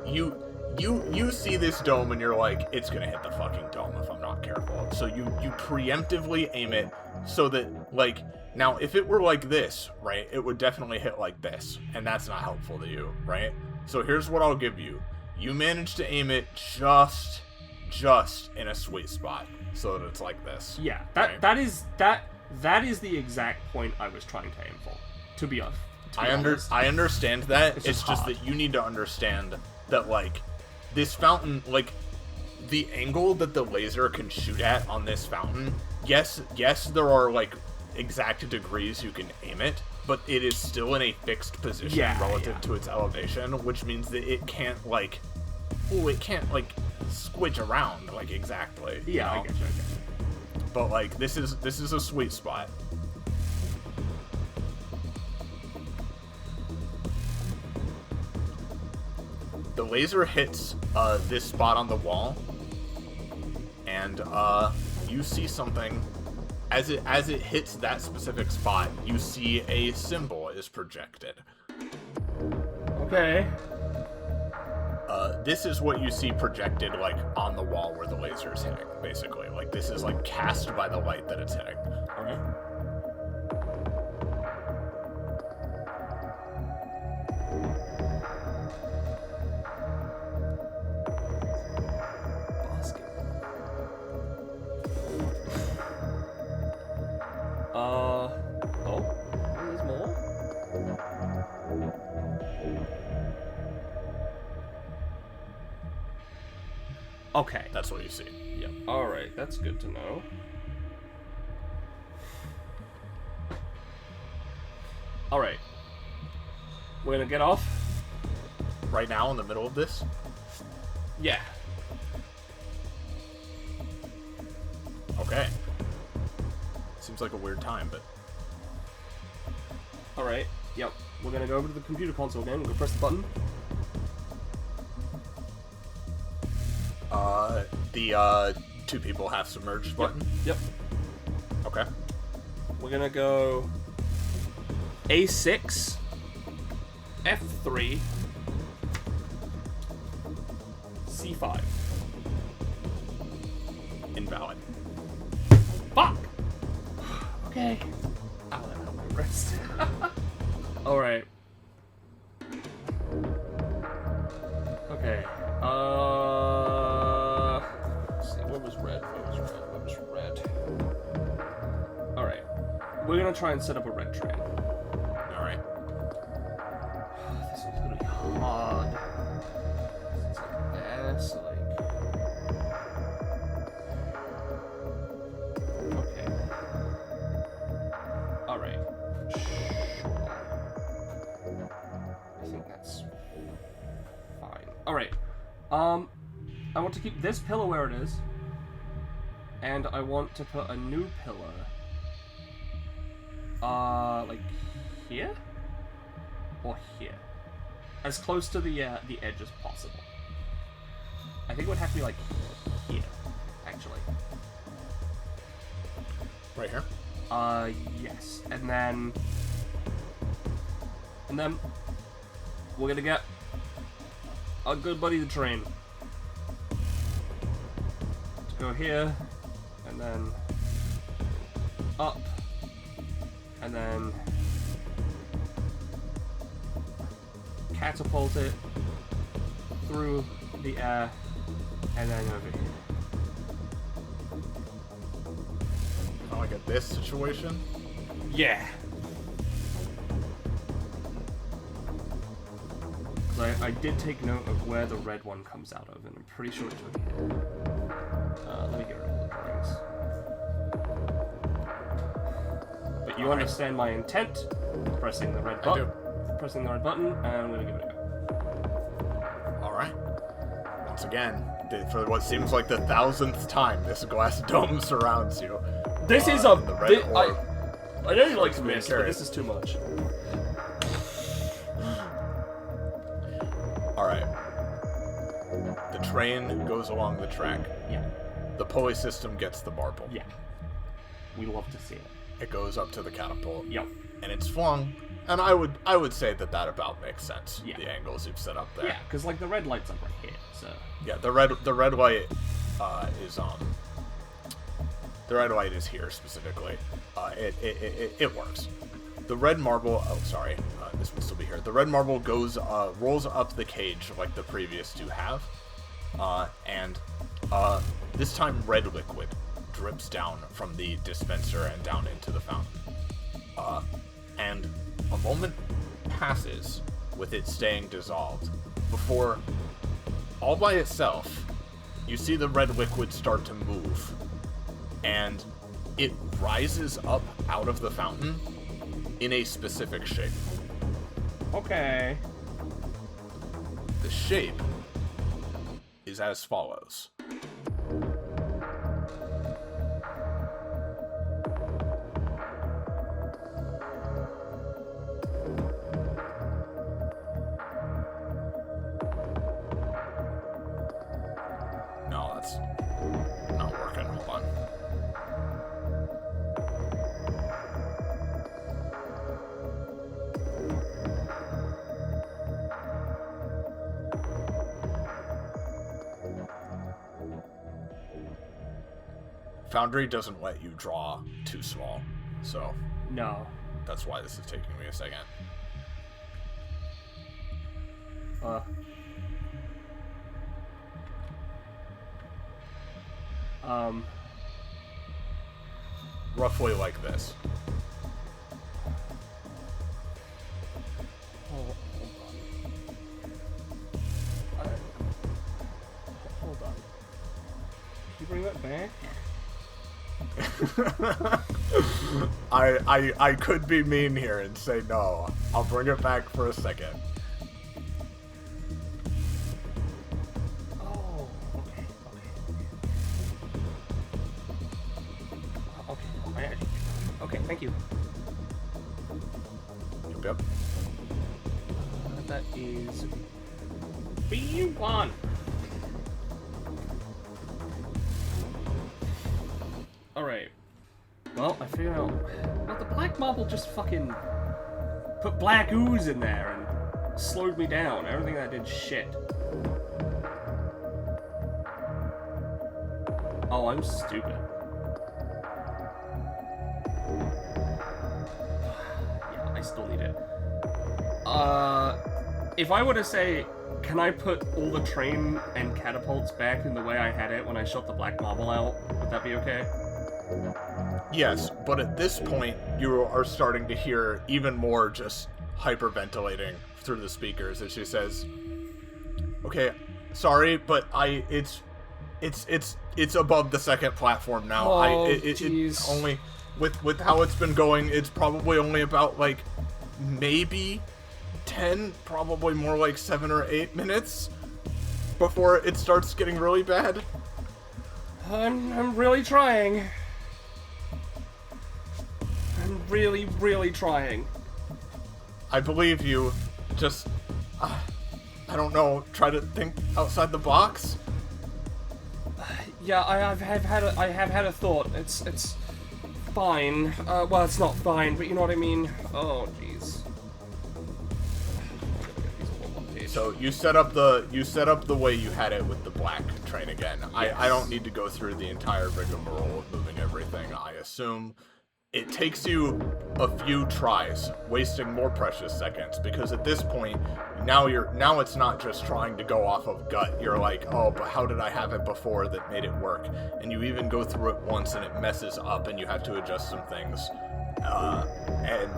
you see this dome and you're like, it's gonna hit the fucking dome if I'm not careful. So you preemptively aim it so that, like, now if it were like this, right, it would definitely hit like this, and that's not helpful to you, right? So here's what I'll give you. You managed to aim it just in a sweet spot, so that it's like this. Yeah, right? that is the exact point I was trying to aim for. To be honest. I understand that. It's just that you need to understand that, like, this fountain, like, the angle that the laser can shoot at on this fountain, yes, there are, like, exact degrees you can aim it, but it is still in a fixed position relative to its elevation, which means that it can't, like, squidge around, like, exactly. Yeah, you know? I get you. But, like, this is a sweet spot. The laser hits this spot on the wall, and you see something. As it hits that specific spot, you see a symbol is projected. Okay. This is what you see projected, like, on the wall where the laser is hitting, basically. Like, this is, like, cast by the light that it's hitting. Okay. There's more? Okay. That's what you see. Yep. Alright, that's good to know. Alright. We're gonna get off. Right now, in the middle of this? Yeah. Okay. Seems like a weird time, but... Alright, yep. We're gonna go over to the computer console again. We're gonna press the button. The two people half submerged button? Yep. Okay. We're gonna go A6, F3, C5. Invalid. Fuck! Okay. I'll let my wrist. Alright. Okay. Let's see. What was red? What was red? Alright. We're gonna try and set up a red train. Alright. This is gonna be hard. It's like this, Okay. Alright. I think that's fine. Alright. I want to keep this pillar where it is. And I want to put a new pillar. Like here? Or here? As close to the edge as possible. I think it would have to be like here, actually. Right here? Yes. And then we're gonna get our good buddy the train to go here, and then up, and then catapult it through the air, and then over here. Kind of like at this situation? Yeah. I did take note of where the red one comes out of, and I'm pretty sure it's over here. Let me get rid of all the drawings. But you understand my intent. Pressing the red button. Pressing the red button, and I'm gonna give it a go. Alright. Once again, for what seems like the 1000th time, this glass dome surrounds you. This is the red orb. I know you like to miss, carried. but this is too much. Alright. The train goes along the track. Yeah. The pulley system gets the marble. Yeah. We love to see it. It goes up to the catapult. Yep. And it's flung. And I would say that about makes sense. Yeah. The angles you've set up there. Yeah, because like the red light's like right here, so. Yeah, the red light is the red light is here specifically. It works. The red marble. Oh, sorry. This will still be here. The red marble rolls up the cage like the previous two have, and this time red liquid drips down from the dispenser and down into the fountain. And a moment passes with it staying dissolved before, all by itself, you see the red liquid start to move, and it rises up out of the fountain in a specific shape. Okay. The shape is as follows. No, that's not working. Hold on. Foundry doesn't let you draw too small, so No. that's why this is taking me a second. Roughly like this. Hold on. Hold on. Can you bring that back? I could be mean here and say no. I'll bring it back for a second. Oh, okay. Okay, thank you. Yep. That is B1. Alright. Well, I figured out. Well, the black marble just fucking put black ooze in there and slowed me down. Everything I did shit. Oh, I'm stupid. Yeah, I still need it. If I were to say, can I put all the train and catapults back in the way I had it when I shot the black marble out, would that be okay? Yes, but at this point, you are starting to hear even more just hyperventilating through the speakers as she says, "Okay, sorry, but it's above the second platform now. Oh, It's only with how it's been going, it's probably only about like maybe 10, probably more like 7 or 8 minutes before it starts getting really bad." I'm really trying. I'm really trying. I believe you. Just, I don't know, try to think outside the box. Yeah, I have had a thought. It's fine. Well, it's not fine, but you know what I mean. Oh, jeez. So you set up the way you had it with the black train again. Yes. I don't need to go through the entire rigmarole of moving everything. I assume it takes you a few tries, wasting more precious seconds, because at this point, now it's not just trying to go off of gut. You're like, oh, but how did I have it before that made it work? And you even go through it once and it messes up and you have to adjust some things. And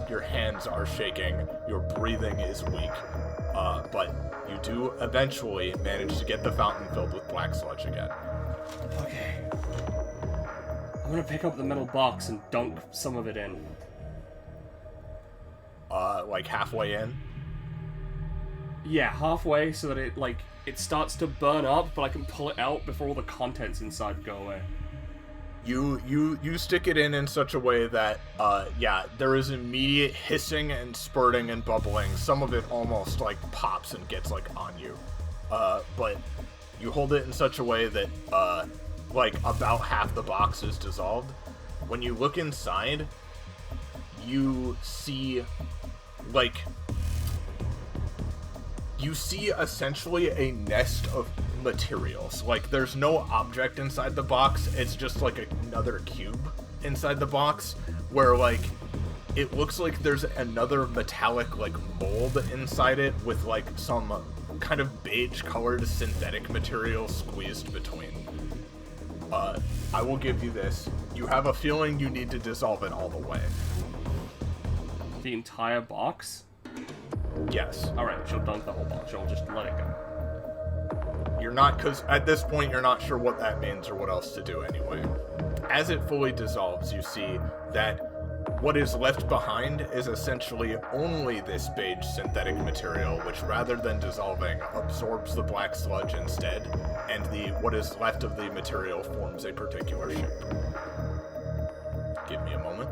your hands are shaking, your breathing is weak. But you do eventually manage to get the fountain filled with black sludge again. Okay. I'm gonna pick up the metal box and dunk some of it in. Like halfway in? Yeah, halfway so that it starts to burn up, but I can pull it out before all the contents inside go away. You stick it in such a way that, yeah, there is immediate hissing and spurting and bubbling. Some of it almost, like, pops and gets, like, on you. But you hold it in such a way that, like, about half the box is dissolved. When you look inside, you see, like... You see essentially a nest of materials. Like, there's no object inside the box, it's just like another cube inside the box, where, like, it looks like there's another metallic, like, mold inside it with, like, some kind of beige-colored synthetic material squeezed between. I will give you this. You have a feeling you need to dissolve it all the way. The entire box? Yes. Alright, she'll dunk the whole box. She'll just let it go. You're not, because at this point you're not sure what that means or what else to do anyway. As it fully dissolves, you see that what is left behind is essentially only this beige synthetic material, which rather than dissolving, absorbs the black sludge instead, and what is left of the material forms a particular shape. Give me a moment.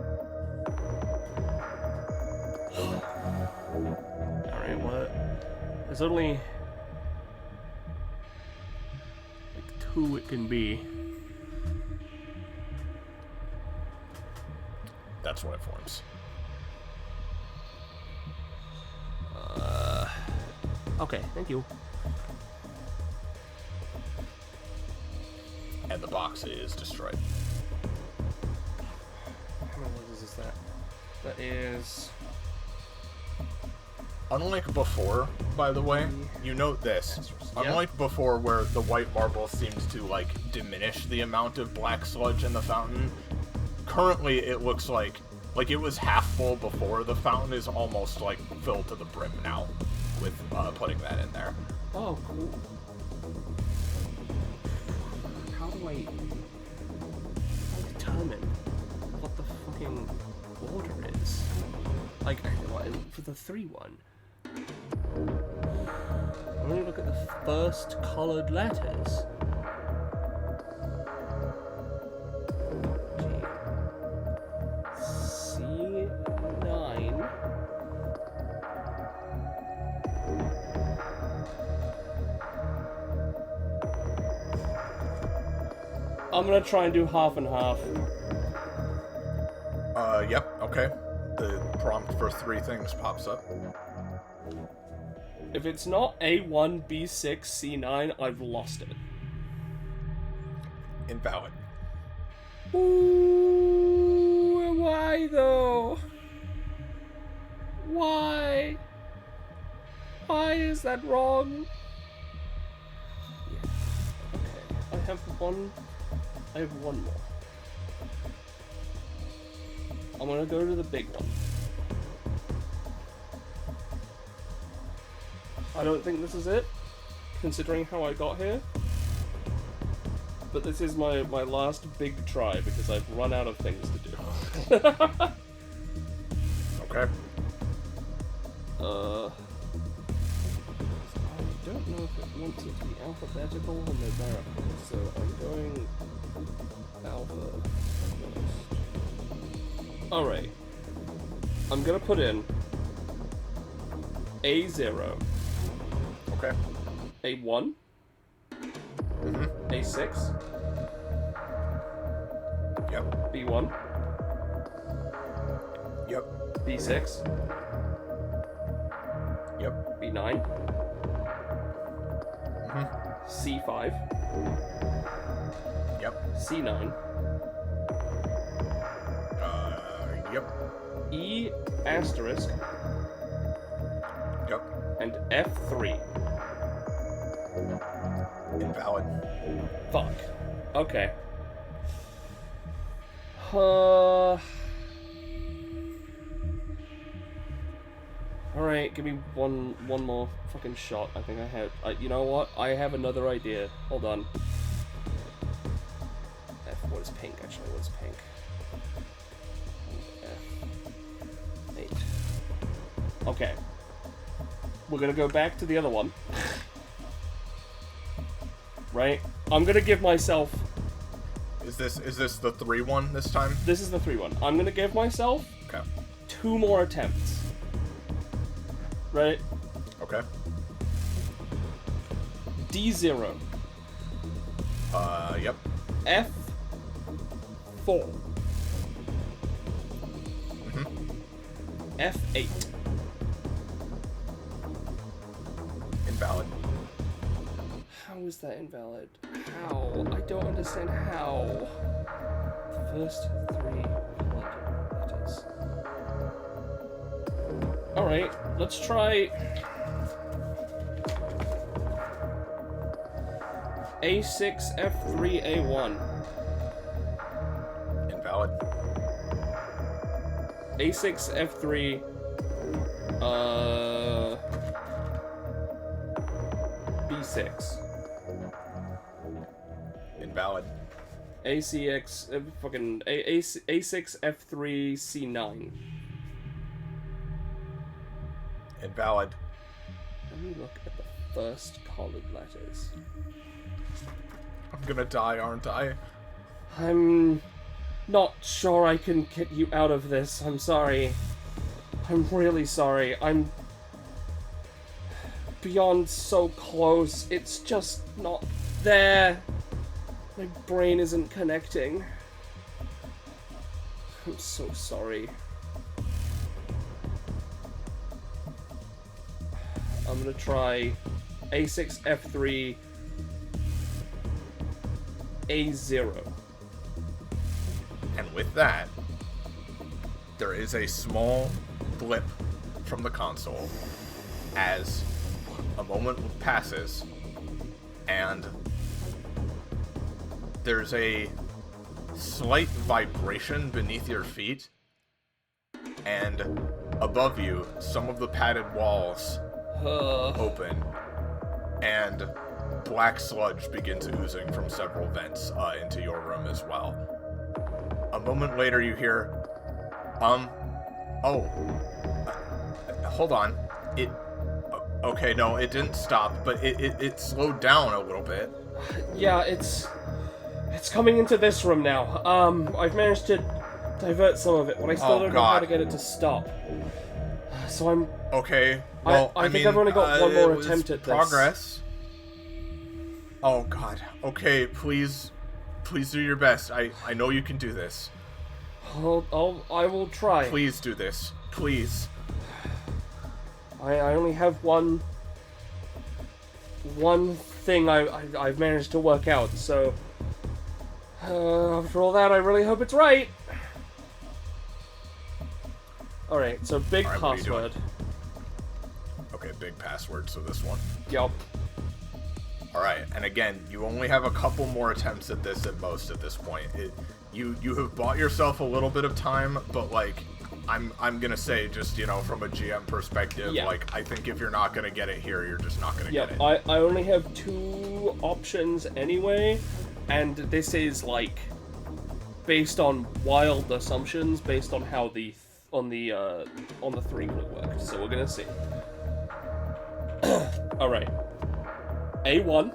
Alright, what? There's only... like 2 it can be. That's what it forms. Okay, thank you. And the box is destroyed. How many lasers is that? That is... Unlike before, by the way, you note this. Yep. Unlike before where the white marble seems to, like, diminish the amount of black sludge in the fountain, currently it looks like it was half full before. The fountain is almost, like, filled to the brim now with putting that in there. Oh, cool. How do I determine what the fucking water is? Like, for the 3-1. I'm gonna look at the first colored letters. C9. I'm gonna try and do half and half. Yep, okay. The prompt for 3 things pops up. If it's not A1, B6, C9, I've lost it. Invalid. Ooh, why though? Why? Why is that wrong? Yeah. Okay. I have one more. I'm gonna go to the big one. I don't think this is it, considering how I got here. But this is my last big try, because I've run out of things to do. Okay. I don't know if it wants it to be alphabetical or numerical, so I'm going alpha first. Alright. I'm gonna put in A0. Okay. A1. Mm-hmm. A6. Yep. B1. Yep. B6. Yep. B9. Mm-hmm. C5. Yep. C9. Yep. E asterisk. Yep. And F3. Invalid. Fuck. Okay. Alright, give me one more fucking shot. I think I have... you know what? I have another idea. Hold on. What is pink, actually? What is pink? F8. Okay. We're gonna go back to the other one. Right? I'm gonna give myself Is this the 3-1 this time? This is the 3-1. I'm gonna give myself Okay. 2 more attempts. Right? Okay. D0. Yep. F4. F8. Invalid. How is that invalid? How? I don't understand how. The first 3 letters. Alright, let's try... A6, F3, A1. Invalid. A6, F3, B6. Invalid. ACX, A6, F3, C9. Invalid. Let me look at the first colored letters. I'm gonna die, aren't I? I'm not sure I can get you out of this. I'm sorry. I'm really sorry. I'm beyond so close. It's just not there. My brain isn't connecting. I'm so sorry. I'm gonna try A6, F3, A0. And with that, there is a small blip from the console as a moment passes, and there's a slight vibration beneath your feet, and above you, some of the padded walls open, and black sludge begins oozing from several vents into your room as well. A moment later, you hear, hold on. Okay, no, it didn't stop, but it slowed down a little bit. Yeah, it's coming into this room now. I've managed to divert some of it, but I still don't know how to get it to stop. So I'm... Okay, well, I think I've only got one more attempt at this. Progress. Oh, God. Okay, please do your best. I know you can do this. I will try. Please do this. Please. I only have one thing I've managed to work out, so after all that, I really hope it's right. Alright, so big password. Okay, big password, so this one. Yup. Alright, and again, you only have a couple more attempts at this at most at this point. You have bought yourself a little bit of time, but like, I'm gonna say, just, you know, from a GM perspective, like, I think if you're not gonna get it here, you're just not gonna get it. I only have 2 options anyway, and this is like based on wild assumptions, based on how the 3 would have worked. So we're gonna see. All right. A1,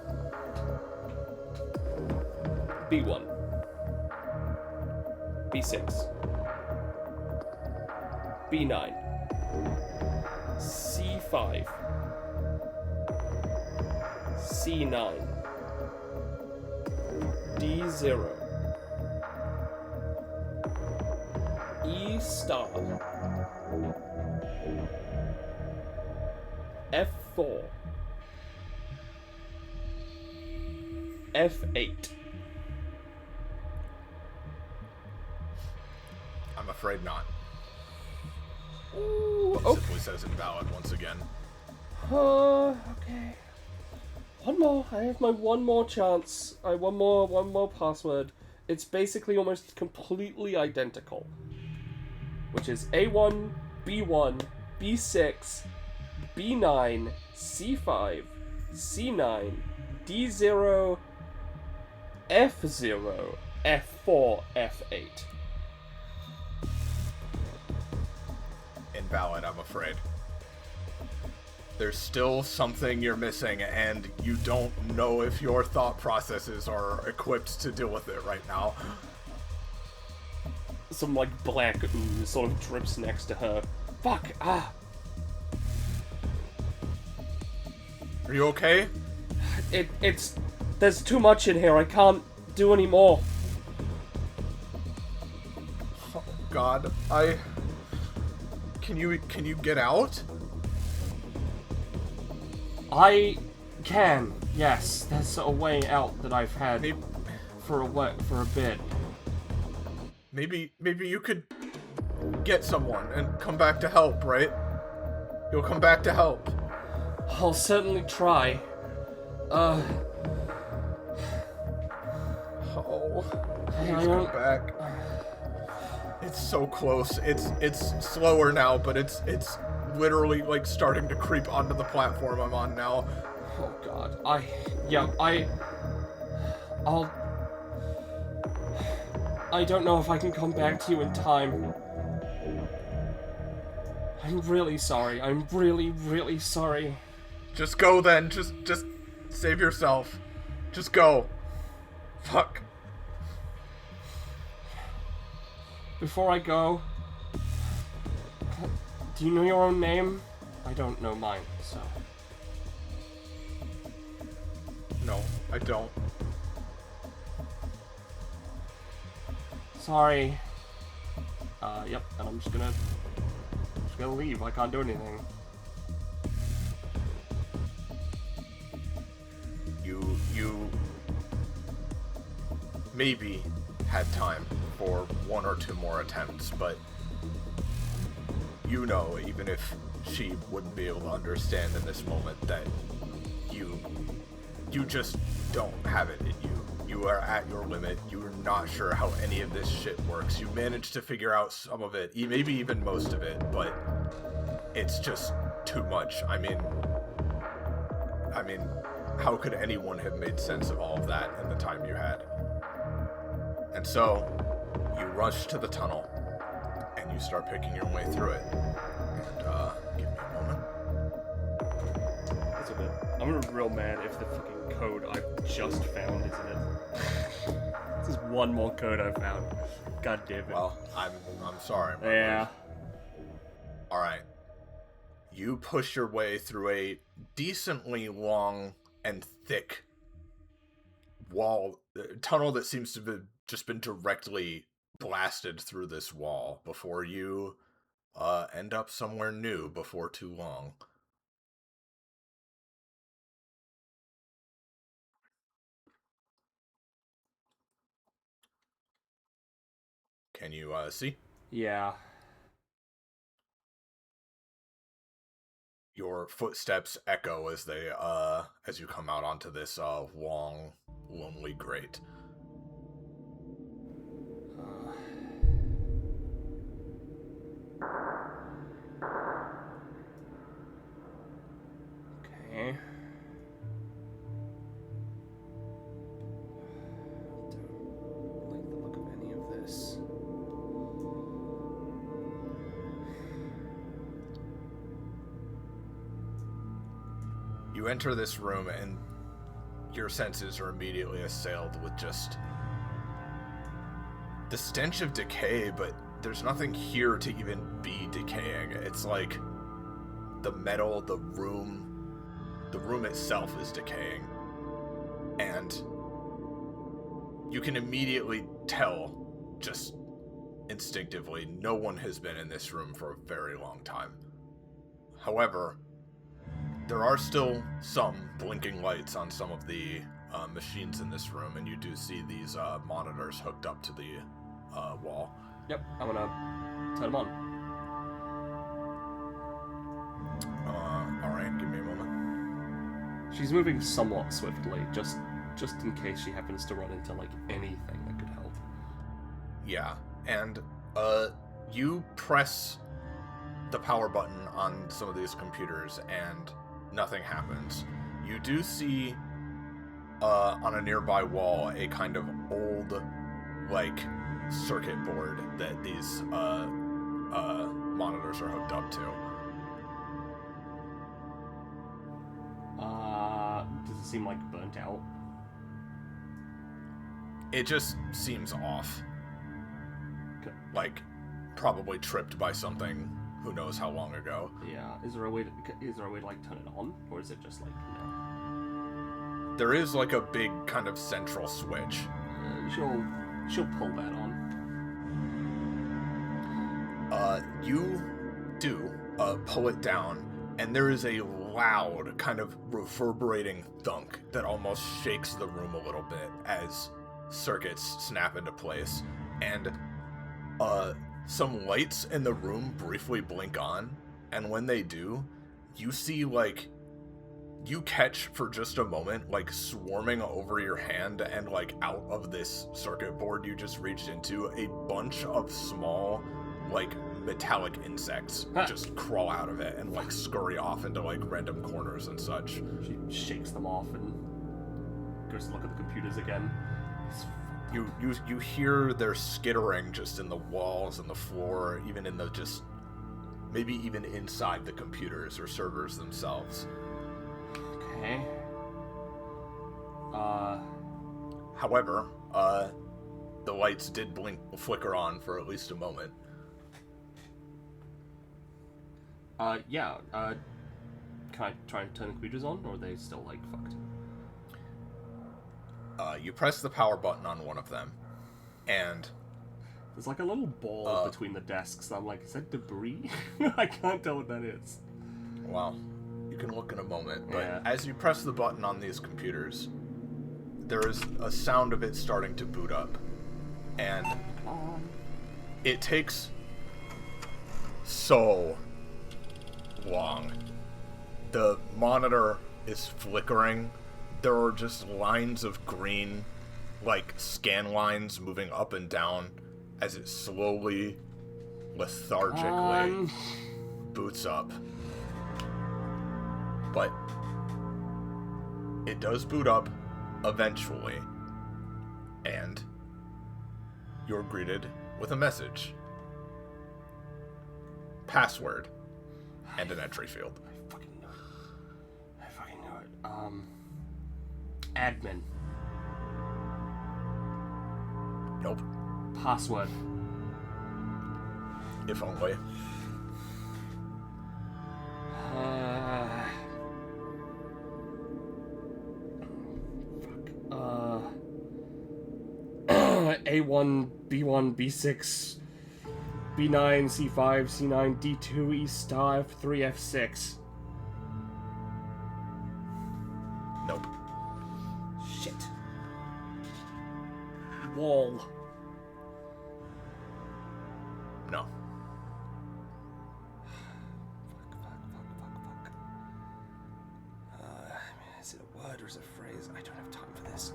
B1, B6, B9, C5, C9, D0, E star, F4, F8. I'm afraid not. Ooh, It okay. simply says invalid once again. Okay. One more. I have my one more chance. One more password. It's basically almost completely identical. Which is A1, B1, B6, B9, C5, C9, D0, F0, F4, F8. Invalid, I'm afraid. There's still something you're missing, and you don't know if your thought processes are equipped to deal with it right now. Some, like, black ooze sort of drips next to her. Fuck! Ah! Are you okay? It's... There's too much in here, I can't do any more. Oh, God, Can you get out? I can, yes. There's a way out that I've had for a bit. Maybe you could get someone and come back to help, right? You'll come back to help. I'll certainly try. Oh. Please come back. It's so close. It's slower now, but it's literally like starting to creep onto the platform I'm on now. Oh God. I don't know if I can come back to you in time. I'm really sorry. I'm really, really sorry. Just go then. Just save yourself. Just go. Fuck. Before I go, do you know your own name? I don't know mine, so. No, I don't. Sorry. Yep, and I'm just gonna leave. I can't do anything. You maybe had time for one or two more attempts, but you know, even if she wouldn't be able to understand in this moment, that you just don't have it in you. You are at your limit. You're not sure how any of this shit works. You managed to figure out some of it, maybe even most of it, but it's just too much. I mean, how could anyone have made sense of all of that in the time you had? And so, you rush to the tunnel, and you start picking your way through it. And, give me a moment. That's a bit. I'm real mad if the fucking code I've just found isn't it. This is one more code I found. God damn it. Well, I'm sorry. Yeah. Alright. You push your way through a decently long and thick tunnel that seems to have just been directly blasted through this wall before you end up somewhere new before too long. Can you see? Yeah. Your footsteps echo as they as you come out onto this long, lonely grate. Okay. Don't like the look of any of this. You enter this room and your senses are immediately assailed with just the stench of decay, but there's nothing here to even be decaying. It's like the metal, the room itself is decaying. And you can immediately tell, just instinctively, no one has been in this room for a very long time. However, there are still some blinking lights on some of the machines in this room, and you do see these monitors hooked up to the wall. Yep, I'm gonna turn them on. Alright, give me a moment. She's moving somewhat swiftly, just in case she happens to run into, like, anything that could help. Yeah, and you press the power button on some of these computers, and nothing happens. You do see on a nearby wall a kind of old, like, circuit board that these monitors are hooked up to. seem like burnt out? It just seems off. Okay. Like, probably tripped by something who knows how long ago. Yeah. Is there a way to like turn it on, or is it just like There is like a big kind of central switch. She'll pull that on. You do pull it down, and there is a loud kind of reverberating thunk that almost shakes the room a little bit as circuits snap into place, and some lights in the room briefly blink on, and when they do, you see, like, you catch for just a moment, like, swarming over your hand and, like, out of this circuit board you just reached into, a bunch of small, like, metallic insects just crawl out of it and, like, scurry off into, like, random corners and such. She shakes them off and goes to look at the computers again. You hear their skittering just in the walls and the floor, even in the just, maybe even inside the computers or servers themselves. Okay. However, the lights did flicker on for at least a moment. Yeah, can I try and turn the computers on, or are they still, like, fucked? You press the power button on one of them, and there's like a little ball between the desks. I'm like, is that debris? I can't tell what that is. Well, you can look in a moment, but yeah. As you press the button on these computers, there is a sound of it starting to boot up, and it takes so long. The monitor is flickering. There are just lines of green, like, scan lines moving up and down as it slowly, lethargically boots up. But it does boot up eventually, and you're greeted with a message. Password and an entry field. I fucking knew it. Admin. Nope. Password. If only. A1, B1, B6, B9, C5, C9, D2, E star, F3, F6. Nope. Shit. Wall. No. Fuck. Is it a word or is it a phrase? I don't have time for this.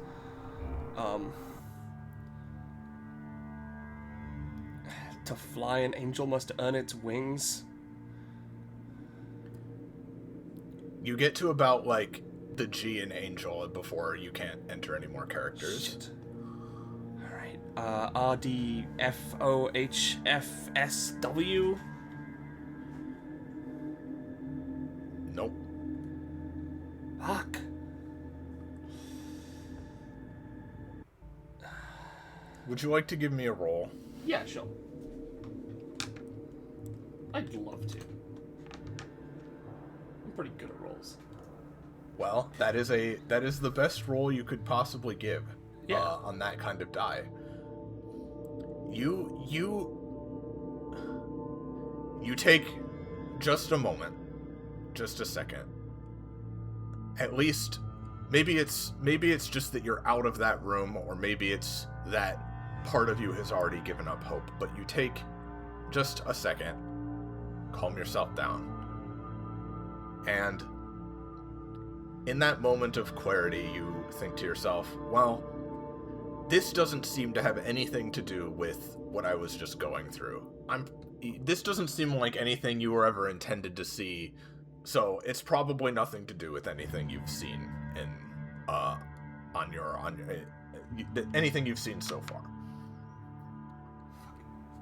To fly, an angel must earn its wings. You get to about, like, the G in angel before you can't enter any more characters. Shit. Alright. R, D, F, O, H, F, S, W? Nope. Fuck. Would you like to give me a roll? Yeah, sure. I'd love to. I'm pretty good at rolls. Well, that is the best roll you could possibly give. Yeah. On that kind of die. You take just a moment, just a second. At least, maybe it's just that you're out of that room, or maybe it's that part of you has already given up hope. But you take just a second, calm yourself down, and in that moment of clarity, you think to yourself, well, this doesn't seem to have anything to do with what I was just going through. This doesn't seem like anything you were ever intended to see, so it's probably nothing to do with anything you've seen in, anything you've seen so far.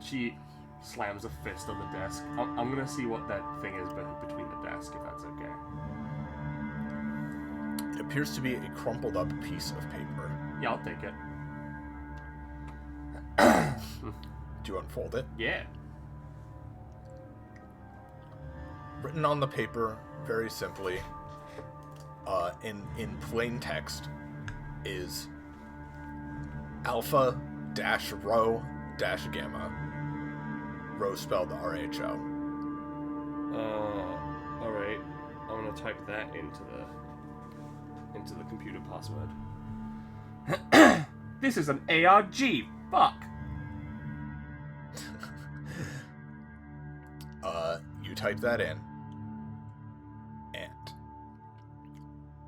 She slams a fist on the desk. I'm gonna see what that thing is between the desk, if that's okay. It appears to be a crumpled up piece of paper. Yeah, I'll take it. Do you unfold it? Yeah. Written on the paper, very simply, in plain text, is Alpha-Rho-Gamma. Rho spelled R-H-O. Alright. I'm gonna type that into the computer password. This is an ARG! Fuck! You type that in, and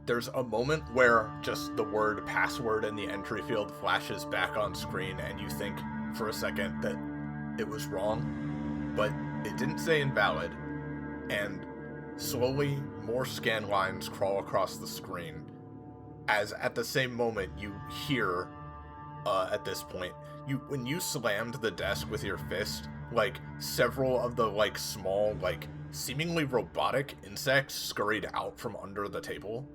there's a moment where just the word password in the entry field flashes back on screen, and you think for a second that it was wrong, but it didn't say invalid, and slowly more scan lines crawl across the screen, as at the same moment you hear, at this point, when you slammed the desk with your fist, like, several of the, like, small, like, seemingly robotic insects scurried out from under the table,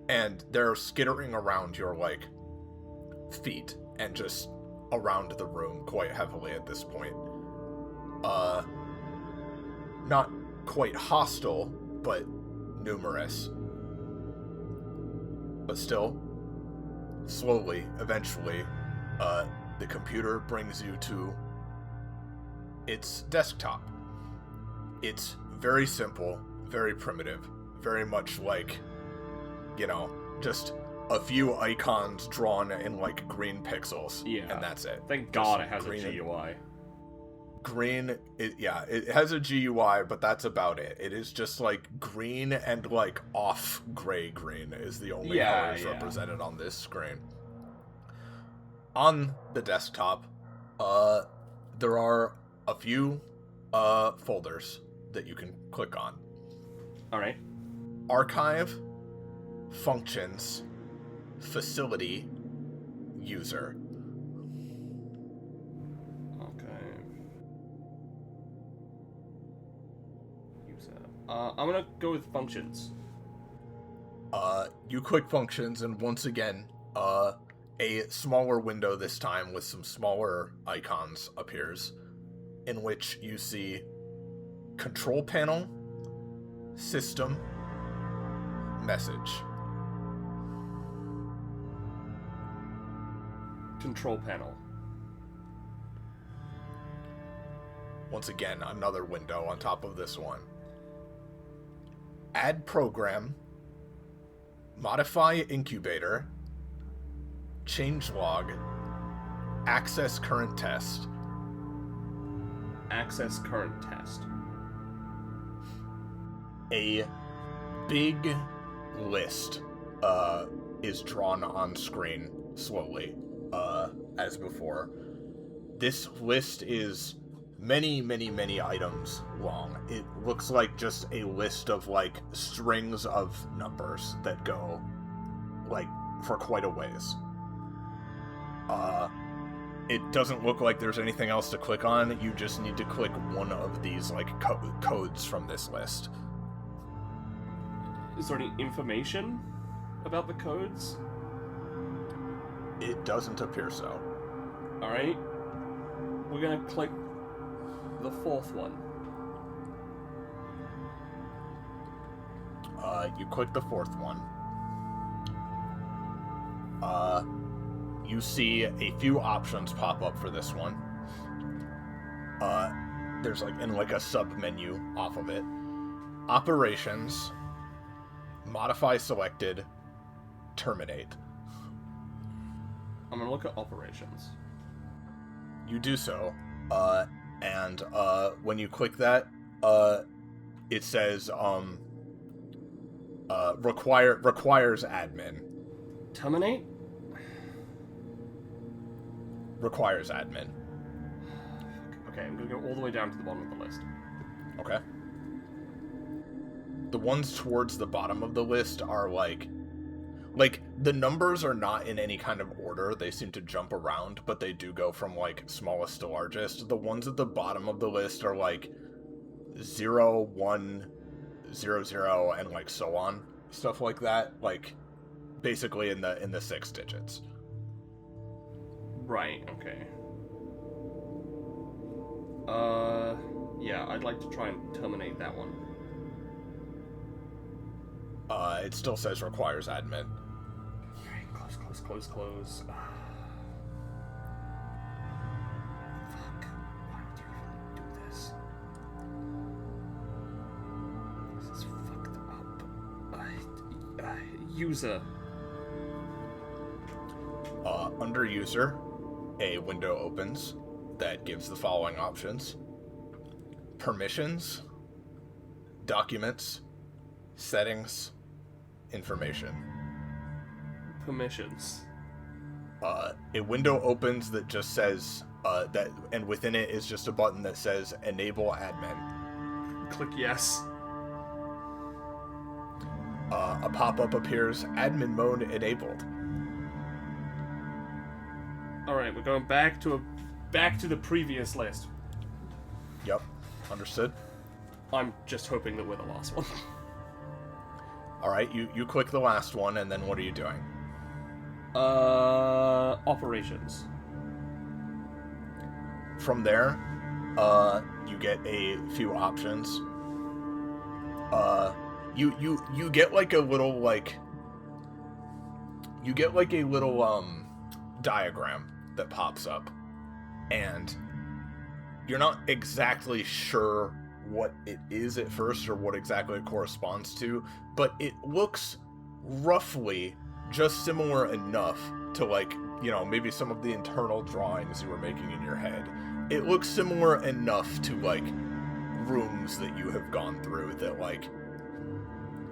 and they're skittering around your, like, feet, and just around the room quite heavily at this point. Not quite hostile, but numerous. But still, slowly, eventually, the computer brings you to its desktop. It's very simple, very primitive, very much like, just a few icons drawn in, like, green pixels. Yeah. And that's it. Thank God it has a GUI. It has a GUI, but that's about it. It is just, like, green and, like, off gray green is the only colors represented on this screen. On the desktop, there are a few folders that you can click on. Alright. Archive, Functions, Facility, User. I'm gonna go with Functions. You click Functions, and once again, a smaller window this time with some smaller icons appears, in which you see Control Panel, System, Message. Control Panel. Once again, another window on top of this one. Add Program, Modify Incubator, Changelog, Access Current Test. Access Current Test. A big list is drawn on screen slowly, as before. This list is many, many, many items long. It looks like just a list of, like, strings of numbers that go, like, for quite a ways. It doesn't look like there's anything else to click on. You just need to click one of these, like, codes from this list. Is there any information about the codes? It doesn't appear so. Alright. We're gonna click the fourth one. You click the fourth one. You see a few options pop up for this one. There's, like, a sub-menu off of it. Operations, Modify Selected, Terminate. I'm gonna look at Operations. You do so, and when you click that, it says, requires admin. Terminate? Requires admin. Okay, I'm gonna go all the way down to the bottom of the list. Okay. The ones towards the bottom of the list are, like, the numbers are not in any kind of order. They seem to jump around, but they do go from, like, smallest to largest. The ones at the bottom of the list are, like, 0, 1, 0, 0, and, like, so on. Stuff like that. Like, basically in the 6 digits. Right, okay. Yeah, I'd like to try and terminate that one. It still says requires admin. Okay, close. Fuck. Why would you even do this? This is fucked up. User. Under user, a window opens that gives the following options: permissions, documents, settings, information. Permissions. A window opens that just says that, and within it is just a button that says enable admin. Click yes. A pop-up appears, admin mode enabled. Alright, we're going back to the previous list. Yep, understood. I'm just hoping that we're the last one. Alright, you click the last one, and then what are you doing? Operations. From there, you get a few options. You get like a little diagram that pops up, and you're not exactly sure what it is at first or what exactly it corresponds to, but it looks roughly just similar enough to, like, you know, maybe some of the internal drawings you were making in your head. It looks similar enough to, like, rooms that you have gone through that, like,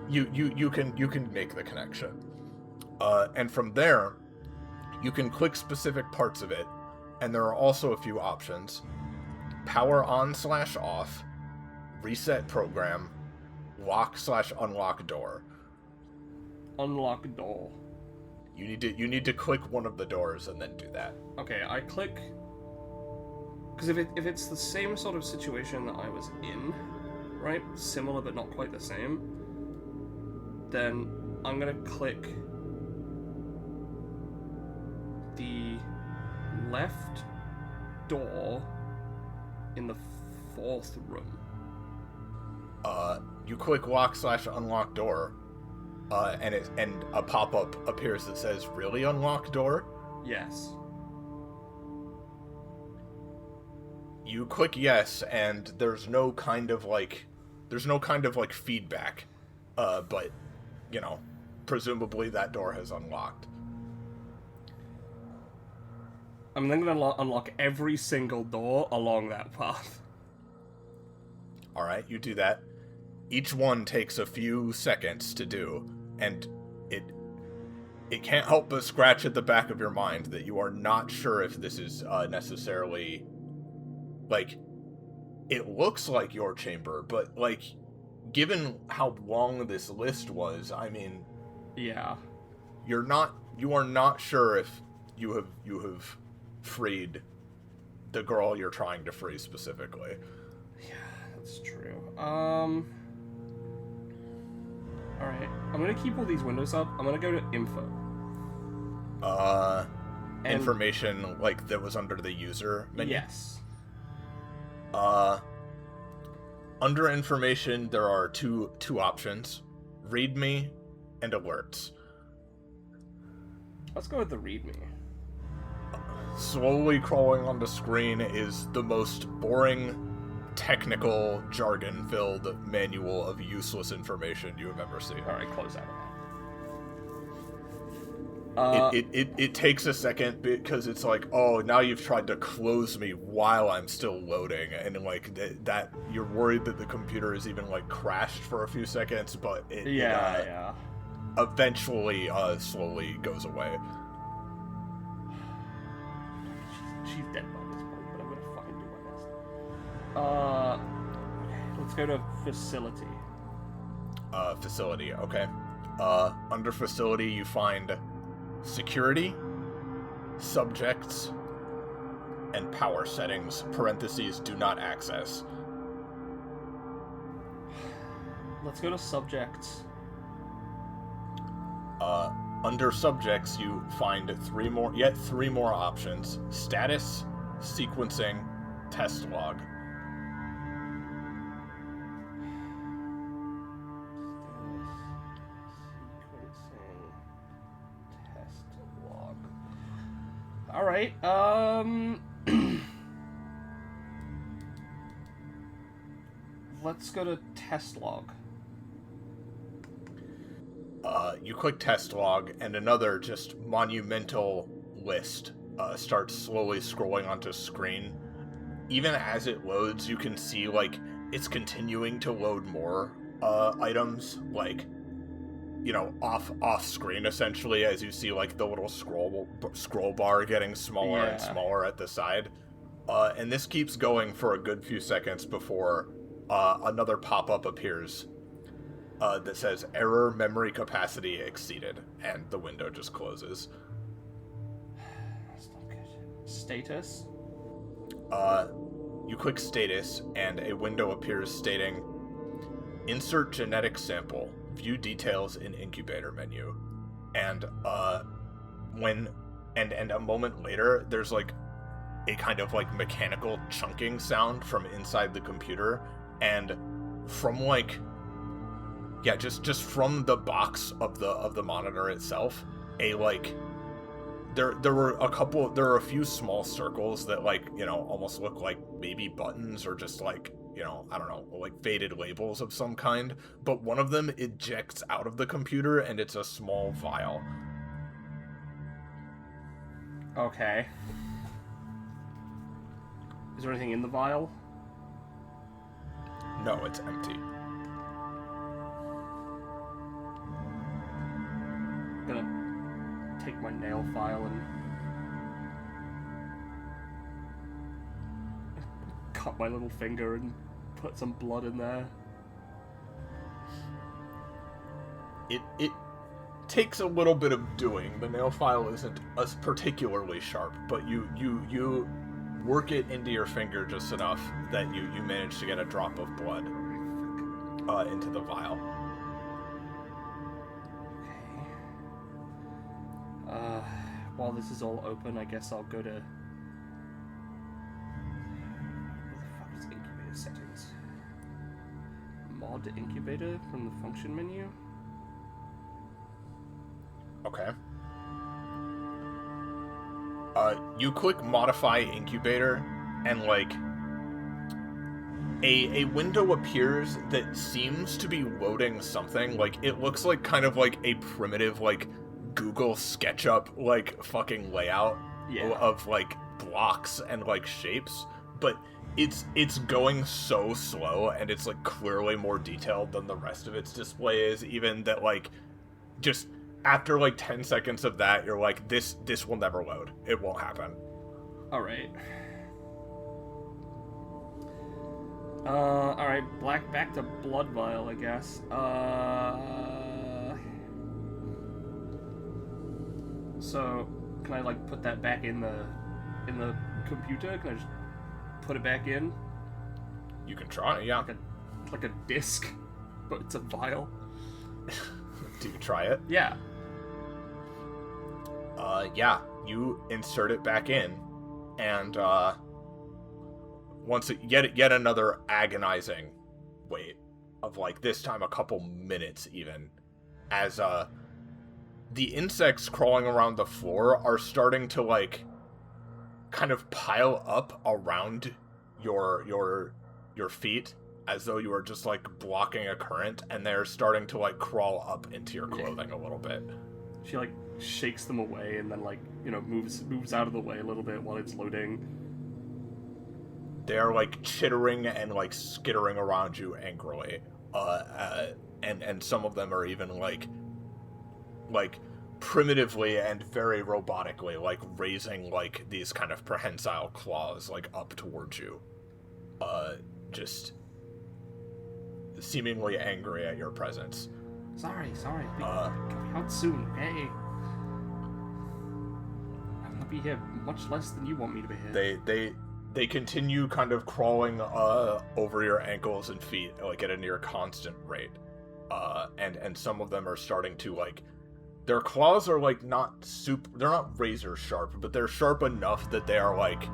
you can make the connection. And from there, you can click specific parts of it, and there are also a few options: power on/off, reset program, lock/unlock door. Unlock door. You need to click one of the doors and then do that. Okay, I click, because if it's the same sort of situation that I was in, right? Similar but not quite the same. Then I'm gonna click the left door in the 4th room. You click lock/unlock door, and a pop-up appears that says "Really unlock door?" Yes. You click yes, and there's no kind of like feedback, but, you know, presumably that door has unlocked. I'm then gonna unlock every single door along that path. Alright, you do that. Each one takes a few seconds to do, and it can't help but scratch at the back of your mind that you are not sure if this is necessarily, like, it looks like your chamber, but, like, given how long this list was, I mean, yeah, you are not sure if you have freed the girl you're trying to free specifically. Yeah, that's true. Alright, I'm gonna keep all these windows up. I'm gonna go to info. Information, like, that was under the user menu? Yes. Under information, there are two options: readme and alerts. Let's go with the readme. Slowly crawling on the screen is the most boring, technical, jargon-filled manual of useless information you have ever seen. Alright, close out of that. It takes a second because it's like, oh, now you've tried to close me while I'm still loading, and, like, that you're worried that the computer is even, like, crashed for a few seconds, but it eventually slowly goes away. She's dead by this point, but I'm gonna fucking do my best. Let's go to facility. Facility, okay. Under facility, you find security, subjects, and power settings, parentheses, do not access. Let's go to subjects. Under subjects, you find three more options: status, sequencing, test log. All right. Let's go to test log. You click test log, and another just monumental list starts slowly scrolling onto screen. Even as it loads, you can see, like, it's continuing to load more items, like, you know, off screen, essentially, as you see, like, the little scroll bar getting smaller and smaller at the side. And this keeps going for a good few seconds before another pop-up appears that says error memory capacity exceeded, and the window just closes. That's not good. Status? You click status, and a window appears stating, insert genetic sample, view details in incubator menu. And a moment later, there's like a kind of like mechanical chunking sound from inside the computer, and from like, yeah, just from the box of the monitor itself, a like, there are a few small circles that, like, you know, almost look like maybe buttons or just like, you know, I don't know, like faded labels of some kind, but one of them ejects out of the computer, and it's a small vial. Okay. Is there anything in the vial? No, it's empty. I'm gonna take my nail file and cut my little finger and put some blood in there. It takes a little bit of doing. The nail file isn't as particularly sharp, but you work it into your finger just enough that you manage to get a drop of blood into the vial. Okay. While this is all open, I guess I'll go to... Where the fuck is incubator settings? Mod incubator from the function menu? Okay. You click modify incubator, and like a window appears that seems to be loading something. Like, it looks like kind of like a primitive like Google SketchUp like fucking layout of like blocks and like shapes, but it's going so slow, and it's like clearly more detailed than the rest of its display is, even that like just after like 10 seconds of that, you're like, this will never load. It won't happen. Alright. Alright, back to blood vial, I guess. So, can I like put that back in the computer? Can I just put it back in? You can try, yeah. Like a disc, but it's a vial. Do you try it? Yeah. Yeah, you insert it back in, and yet another agonizing wait of like, this time a couple minutes even, as the insects crawling around the floor are starting to like kind of pile up around your feet, as though you are just like blocking a current, and they're starting to like crawl up into your clothing a little bit. She like shakes them away, and then like, you know, moves out of the way a little bit while it's loading. They are like chittering and like skittering around you angrily, and some of them are even like primitively and very robotically like raising like these kind of prehensile claws like up towards you, just seemingly angry at your presence. Sorry. Come out soon, okay? I'm gonna be here much less than you want me to be here. They continue kind of crawling over your ankles and feet like at a near constant rate, and some of them are starting to like Their claws are, like, they're not razor sharp, but they're sharp enough that they are, like,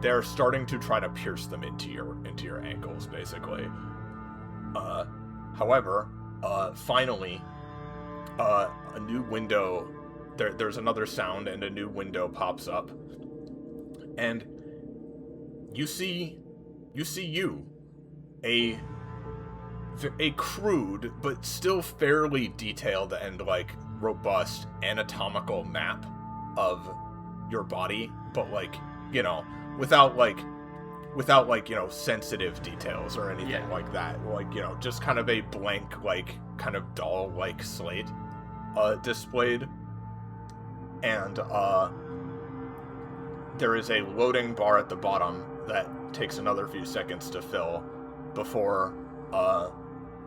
they're starting to try to pierce them into your ankles, basically. However, finally, a new window, there's another sound, and a new window pops up, and you see a crude, but still fairly detailed and, like, robust anatomical map of your body, but, like, you know, without sensitive details or anything like that. Like, you know, just kind of a blank, like, kind of dull, like, slate, displayed. And, there is a loading bar at the bottom that takes another few seconds to fill before,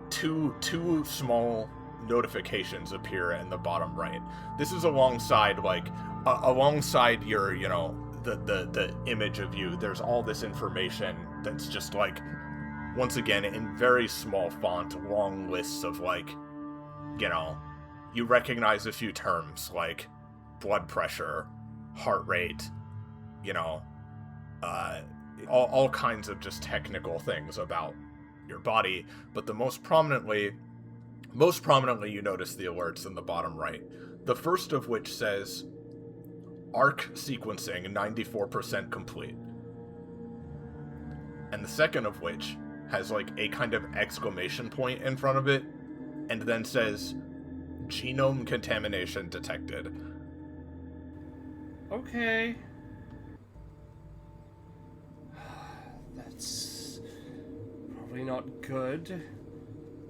two small notifications appear in the bottom right. This is alongside, like, alongside your, you know, the image of you. There's all this information that's just, like, once again, in very small font, long lists of, like, you know, you recognize a few terms, like blood pressure, heart rate, you know, all kinds of just technical things about your body, but the most prominently you notice the alerts in the bottom right. The first of which says, ARC sequencing 94% complete. And the second of which has, like, a kind of exclamation point in front of it, and then says, genome contamination detected. Okay. That's probably not good.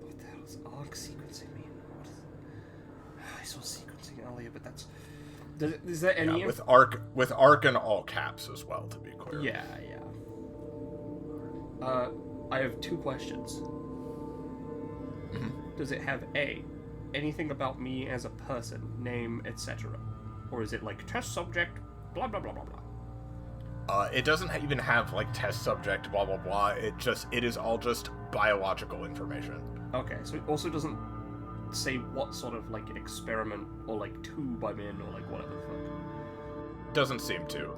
What the hell does ARC sequencing mean? I saw sequencing earlier, but that's... Is there any... Yeah, with ARC in all caps as well, to be clear. Yeah. I have two questions. Mm-hmm. Does it have A, anything about me as a person, name, etc.? Or is it like test subject, blah blah blah blah blah? It doesn't even have, like, test subject, blah blah blah. It is all just biological information. Okay, so it also doesn't say what sort of, like, experiment or, like, tube I'm in or, like, whatever the fuck. Doesn't seem to.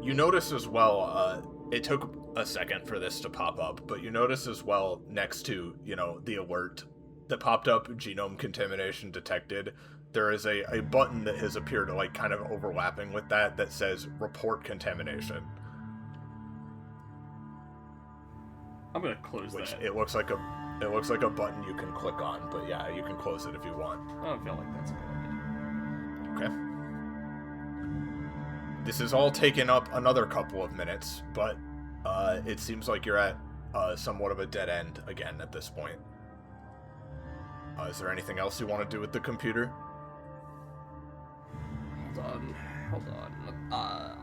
You notice as well, it took a second for this to pop up, but you notice as well, next to, you know, the alert that popped up, genome contamination detected, there is a button that has appeared, like, kind of overlapping with that says report contamination. I'm gonna close which that. It looks like a button you can click on, but yeah, you can close it if you want. I don't feel like that's a good idea. Okay. This has all taken up another couple of minutes, but it seems like you're at somewhat of a dead end again at this point. Is there anything else you want to do with the computer? Hold on.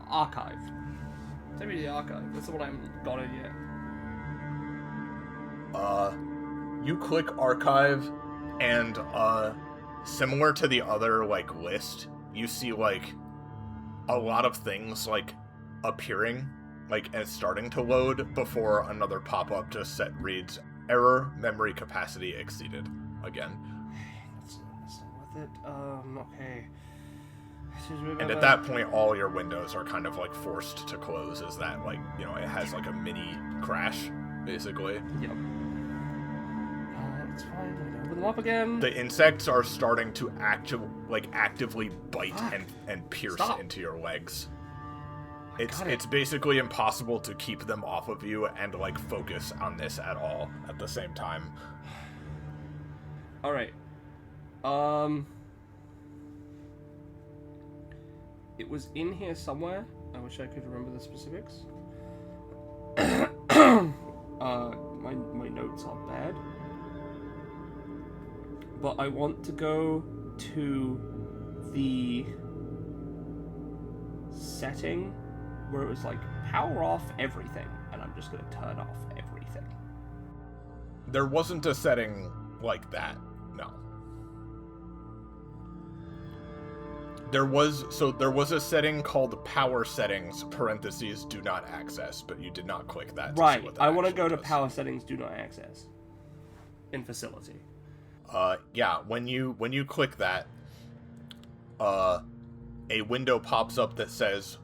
Archive. Tell me the archive. That's the one I haven't got it yet. You click archive, and similar to the other, like, list, you see, like, a lot of things, like, appearing, like, and starting to load before another pop-up just reads, error, memory capacity exceeded, again. That's not with it. Okay. And at that point, all your windows are kind of, like, forced to close, as that, like, you know, it has, like, a mini crash, basically. Yep. That's fine. Open them up again. The insects are starting to actively bite and pierce into your legs. It's basically impossible to keep them off of you and, like, focus on this at all at the same time. All right. It was in here somewhere. I wish I could remember the specifics. My notes are bad. But I want to go to the setting where it was like, power off everything, and I'm just going to turn off everything. There wasn't a setting like that, no. There was a setting called power settings, parentheses, do not access, but you did not click that. Right, I want to go to power settings, do not access. In facility. Yeah, when you click that, a window pops up that says,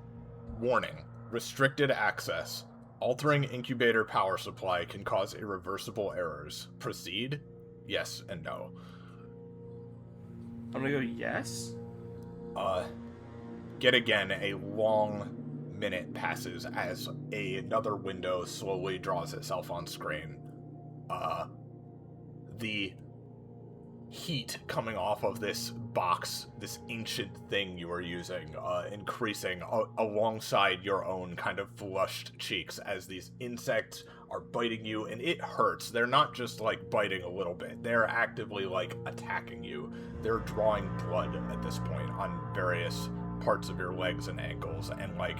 "Warning, restricted access. Altering incubator power supply can cause irreversible errors. Proceed? Yes and no." I'm gonna go yes. Yet again, a long minute passes as another window slowly draws itself on screen. The heat coming off of this box, this ancient thing you are using, increasing alongside your own kind of flushed cheeks as these insects are biting you, and it hurts. They're not just, like, biting a little bit. They're actively, like, attacking you. They're drawing blood at this point on various parts of your legs and ankles, and, like,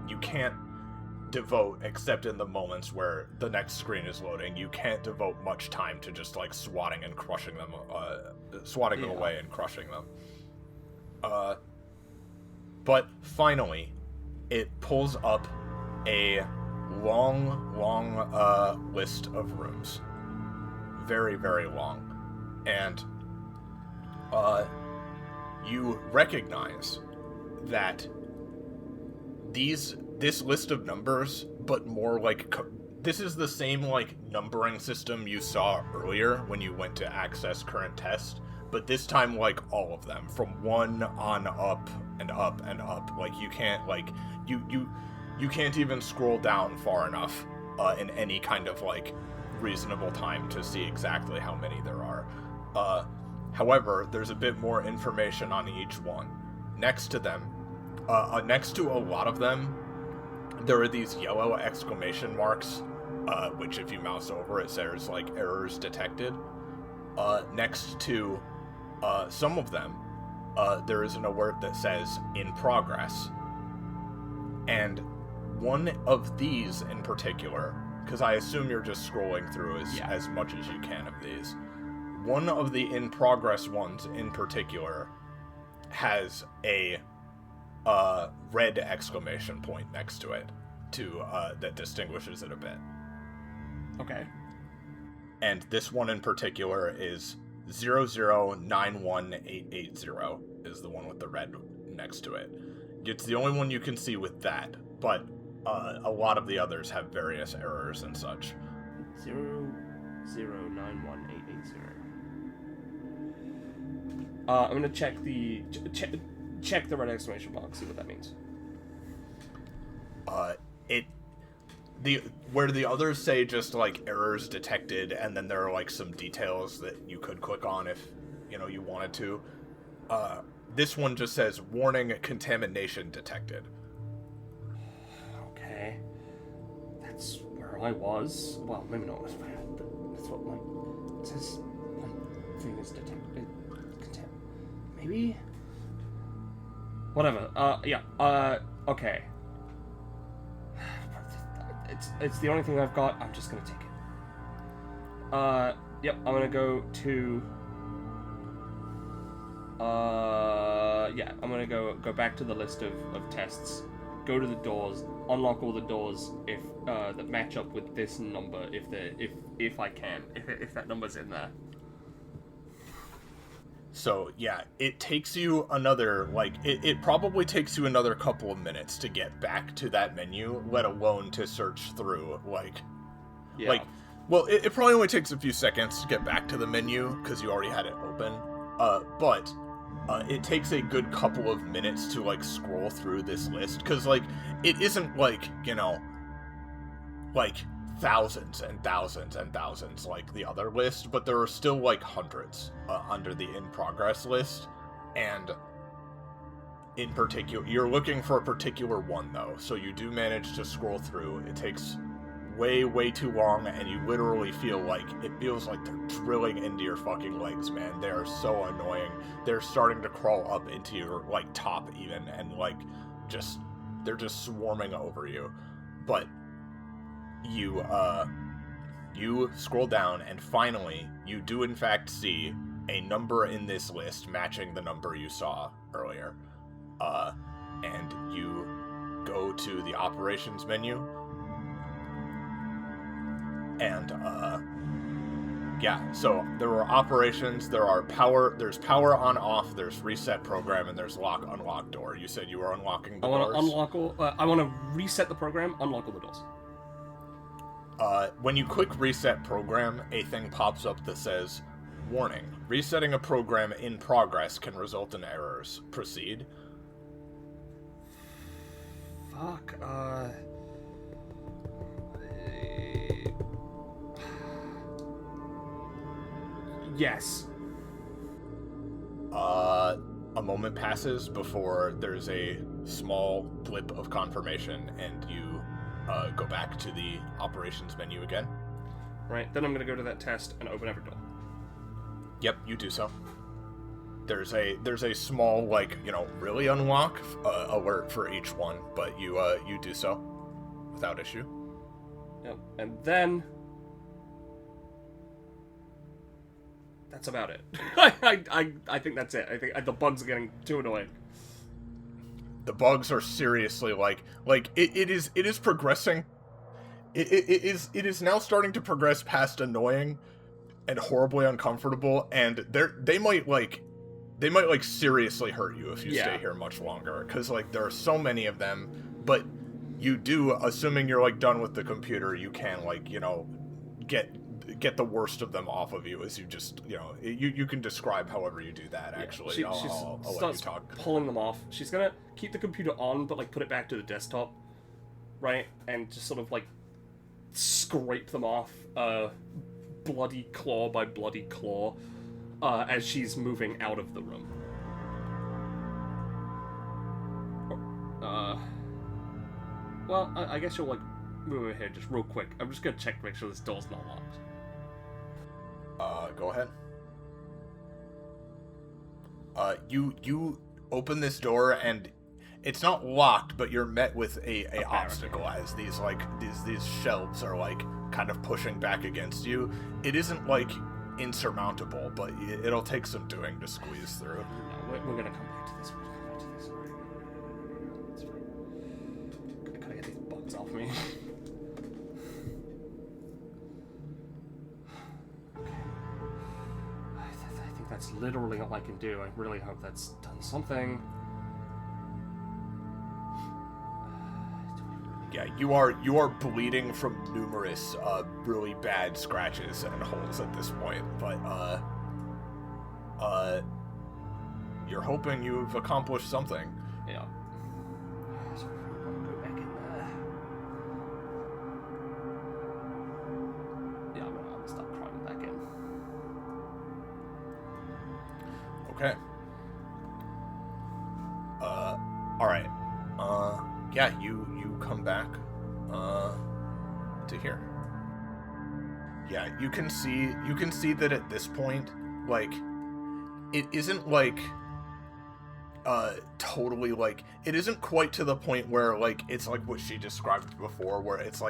you can't devote, except in the moments where the next screen is loading, you can't devote much time to just, like, swatting and crushing them, them away and crushing them. But finally, it pulls up a long list of rooms. Very, very long. And, you recognize that this list of numbers, but more like, this is the same, like, numbering system you saw earlier when you went to access current test, but this time, like, all of them, from 1 on up and up and up. Like, you can't, like, you can't even scroll down far enough, in any kind of, like, reasonable time to see exactly how many there are. However, there's a bit more information on each one. Next to them, next to a lot of them, there are these yellow exclamation marks, which if you mouse over it says, like, errors detected. Next to some of them, there is an alert that says, in progress. And one of these in particular, because I assume you're just scrolling through as much as you can of these, one of the in progress ones in particular has a red exclamation point next to it that distinguishes it a bit. Okay. And this one in particular is 0091880 is the one with the red next to it. It's the only one you can see with that, but a lot of the others have various errors and such. 0091880. I'm gonna check the red exclamation mark, see what that means. Where the others say just, like, errors detected, and then there are, like, some details that you could click on if, you wanted to. This one just says, warning, contamination detected. Okay. That's where I was. Well, maybe not. That's what it says. My thing is detected. Maybe? Whatever. Okay. It's the only thing I've got. I'm just gonna take it. Yep, I'm gonna go to... I'm gonna go back to the list of tests, go to the doors, unlock all the doors if that match up with this number, if I can, if that number's in there. So, yeah, it takes you another, like, it probably takes you another couple of minutes to get back to that menu, let alone to search through, like, well, it probably only takes a few seconds to get back to the menu, because you already had it open, but it takes a good couple of minutes to, like, scroll through this list, because, like, it isn't, like, like, thousands and thousands and thousands like the other list, but there are still, like, hundreds under the in progress list, and in particular, you're looking for a particular one, though, so you do manage to scroll through. It takes way too long, and you literally feel like they're drilling into your fucking legs, man. They are so annoying. They're starting to crawl up into your, like, top even, and, like, they're just swarming over you. But you scroll down, and finally, you do in fact see a number in this list matching the number you saw earlier. And you go to the operations menu, and, Yeah, so there are operations, there's power on off, there's reset program, and there's lock unlock door. You said you were unlocking the doors? I want to reset the program, unlock all the doors. When you click reset program, a thing pops up that says, warning, resetting a program in progress can result in errors. Proceed. Fuck, yes. A moment passes before there's a small blip of confirmation, and you go back to the operations menu again. Right, then I'm gonna go to that test and open every door. Yep, you do so. There's a small, like, really unlock alert for each one, but you do so without issue. Yep, and then that's about it. I think that's it. I think the bugs are getting too annoying. The bugs are seriously it is progressing. It is now starting to progress past annoying and horribly uncomfortable, and they might seriously hurt you if you stay here much longer, because there are so many of them. But you do, assuming you're done with the computer, you can get the worst of them off of you as you just you can describe however you do that. Actually, she I'll let you talk. Pulling them off. She's gonna keep the computer on, but put it back to the desktop, right, and just sort of scrape them off, bloody claw by bloody claw, as she's moving out of the room. Well, I guess you'll move over here just real quick. I'm just gonna check to make sure this door's not locked. Go ahead. You open this door, and it's not locked, but you're met with a obstacle as these these shelves are kind of pushing back against you. It isn't insurmountable, but it'll take some doing to squeeze through. No, we're gonna come back to this. It's fine. Gotta get these bugs off me. I think that's literally all I can do. I really hope that's done something. Yeah, you are bleeding from numerous really bad scratches and holes at this point, but you're hoping you've accomplished something. Yeah. So we're gonna go back in there. Yeah, I'm gonna start crawling back in. Okay. All right. Yeah, you come back to here. Yeah, you can see that at this point, it isn't totally it isn't quite to the point where it's what she described before, where it's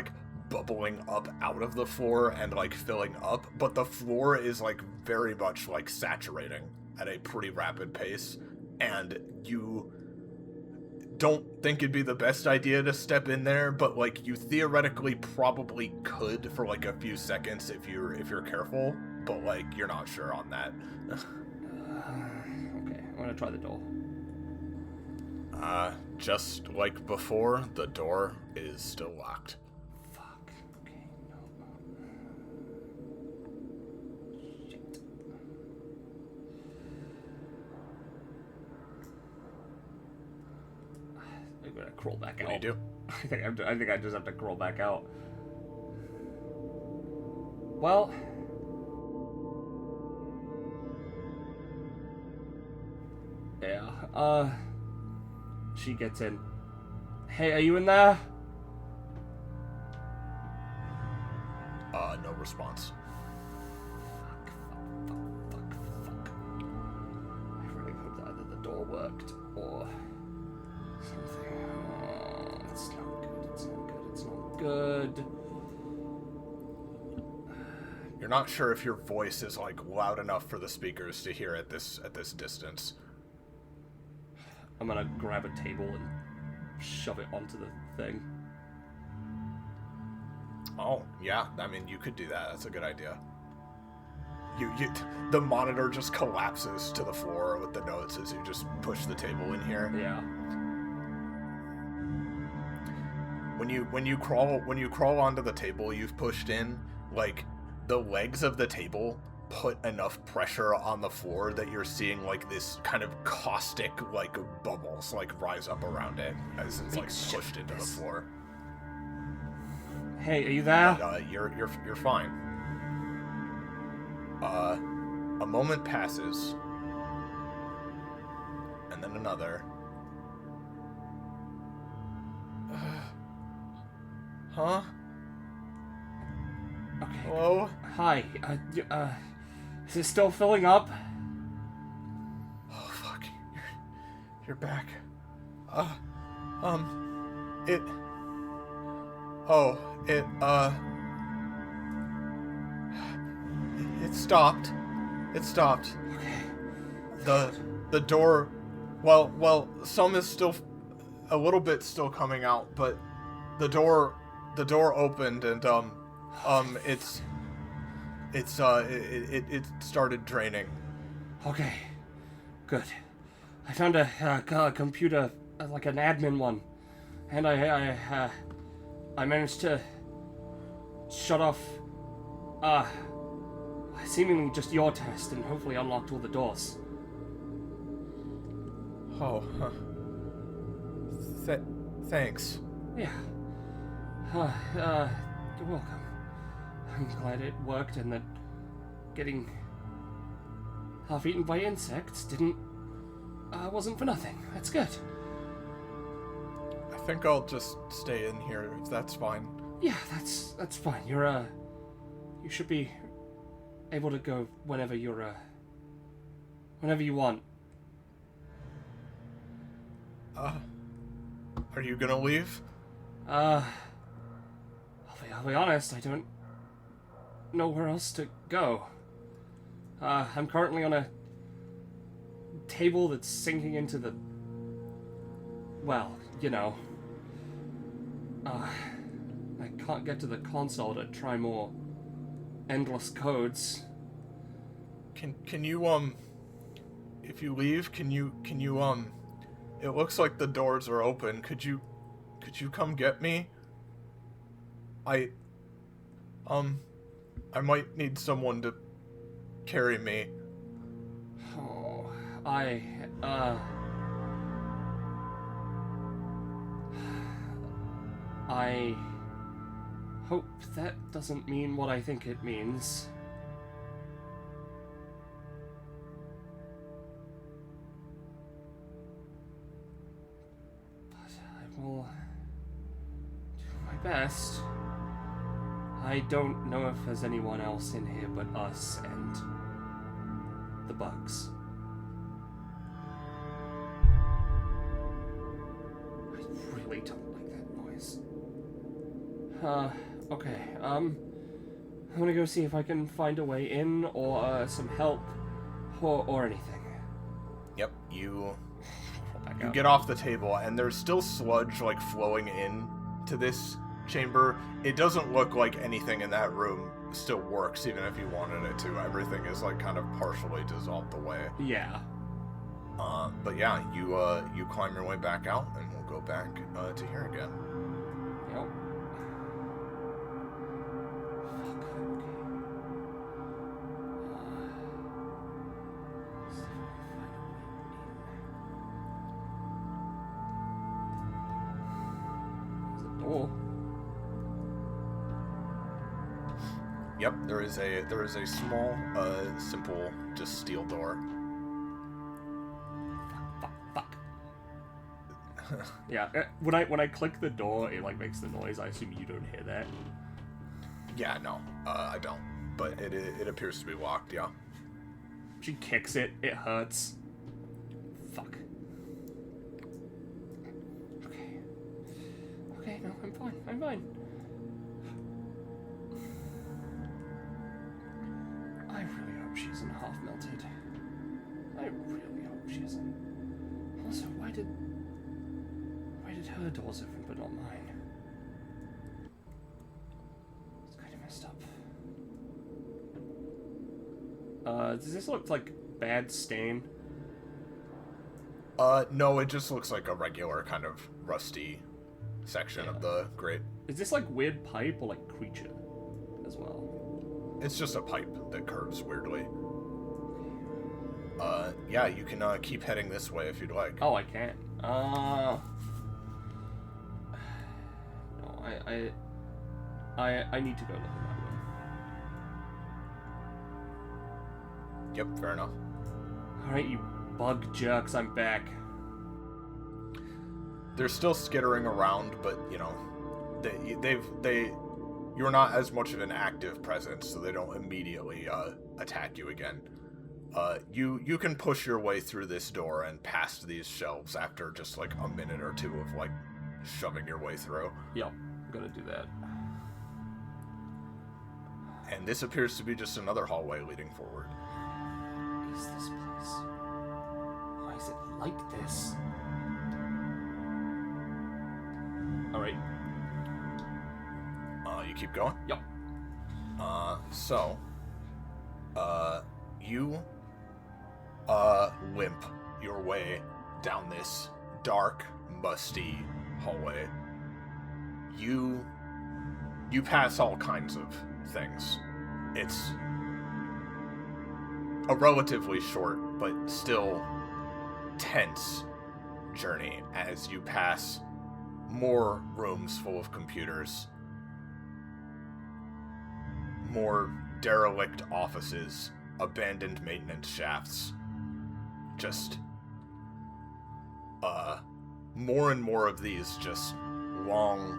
bubbling up out of the floor and filling up, but the floor is very much saturating at a pretty rapid pace, and you don't think it'd be the best idea to step in there, but you theoretically probably could for a few seconds if you're careful, but you're not sure on that. Okay, I'm gonna try the door. Just like before, the door is still locked. Fuck. Okay, no. Shit. I'm gonna crawl back out. What do you do? I think I just have to crawl back out. Well, yeah. She gets in. Hey, are you in there? No response. Fuck. I really hope that either the door worked or something. Oh, it's not good. You're not sure if your voice is loud enough for the speakers to hear at this distance. I'm gonna grab a table and shove it onto the thing. Oh, yeah. I mean, you could do that. That's a good idea. the monitor just collapses to the floor with the notes as you just push the table in here. Yeah. When you crawl onto the table you've pushed in, like the legs of the table put enough pressure on the floor that you're seeing like this kind of caustic like bubbles like rise up around it as it's like pushed into the floor. Hey, are you there? But, you're fine. A moment passes, and then another. Huh? Okay. Hello? Hi. Is it still filling up? Oh fuck! You're back. It. Oh, it. It stopped. It stopped. Okay. The door. Well, some is still a little bit still coming out, but the door opened and it started draining. Okay. Good. I found a computer, like an admin one, and I managed to shut off seemingly just your test and hopefully unlocked all the doors. Oh, huh. Thanks. Yeah. You're welcome. I'm glad it worked and that getting half eaten by insects wasn't for nothing. That's good. I think I'll just stay in here if that's fine. Yeah, that's fine. You should be able to go whenever you want. Are you gonna leave? I'll be honest, I don't know where else to go. I'm currently on a table that's sinking into the... well, you know. I can't get to the console to try more endless codes. Can you, if you leave, can you, it looks like the doors are open. Could you come get me? I might need someone to carry me. Oh, I hope that doesn't mean what I think it means. But I will do my best. I don't know if there's anyone else in here but us and the bugs. I really don't like that noise. Okay, I'm gonna go see if I can find a way in, or some help, or anything. Yep, you get off the table, and there's still sludge, like, flowing in to this chamber. It doesn't look like anything in that room still works, even if you wanted it to. Everything is, like, kind of partially dissolved away. Yeah. But yeah, you climb your way back out, and we'll go back to here again. Yep. Yep, there is a small, simple, just steel door. Fuck. Yeah, when I click the door, it like makes the noise. I assume you don't hear that. Yeah, no, I don't. But it appears to be locked. Yeah. She kicks it. It hurts. Fuck. Okay, no, I'm fine. I really hope she isn't half melted. I really hope she isn't. Also, why did her doors open but not mine? It's kind of messed up. Does this look like bad stain? No, it just looks like a regular kind of rusty section of the grate. Is this like weird pipe or like creature as well? It's just a pipe that curves weirdly. Yeah, you can keep heading this way if you'd like. Oh, I can. No, I need to go look in that room. Yep, fair enough. Alright, you bug jerks, I'm back. They're still skittering around, but you know, you're not as much of an active presence, so they don't immediately attack you again. You can push your way through this door and past these shelves after just like a minute or two of like shoving your way through. Yep, I'm gonna do that. And this appears to be just another hallway leading forward. What is this place? Why is it like this? Alright. You keep going? Yep. So, you, limp your way down this dark, musty hallway. You pass all kinds of things. It's a relatively short, but still tense journey as you pass more rooms full of computers, more derelict offices, abandoned maintenance shafts, just more and more of these just long,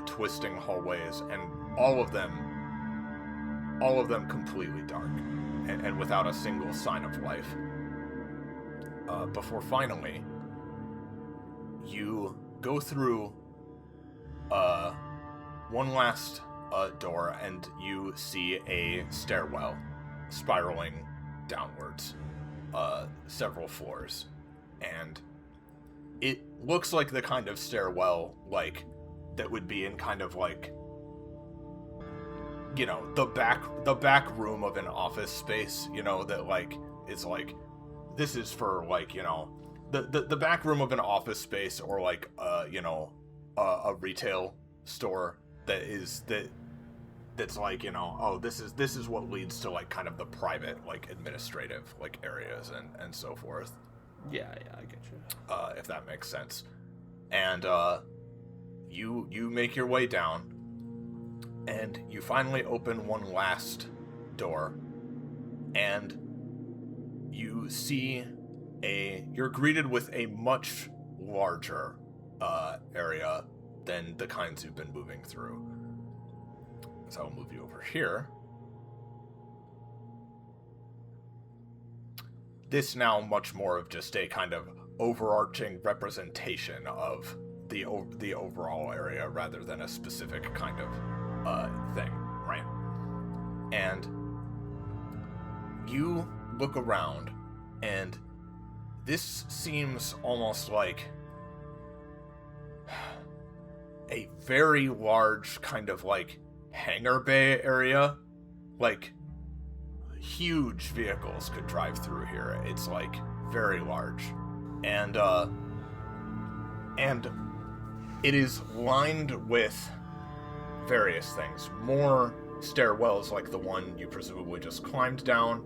twisting hallways, and all of them completely dark and without a single sign of life. Before finally, you go through one last door, and you see a stairwell spiraling downwards several floors, and it looks like the kind of stairwell like that would be in kind of like, you know, the back room of an office space, you know, that like is like, this is for like, you know, the back room of an office space, or like you know, a retail store that's like, you know, oh, this is what leads to like kind of the private like administrative like areas and so forth. Yeah, I get you. If that makes sense. And you make your way down, and you finally open one last door, and you see you're greeted with a much larger area than the kinds you've been moving through. So I'll move you over here. This now much more of just a kind of overarching representation of the overall area rather than a specific kind of thing, right? And you look around, and this seems almost like a very large kind of like hangar bay area. Like, huge vehicles could drive through here. It's like very large, and it is lined with various things. More stairwells like the one you presumably just climbed down,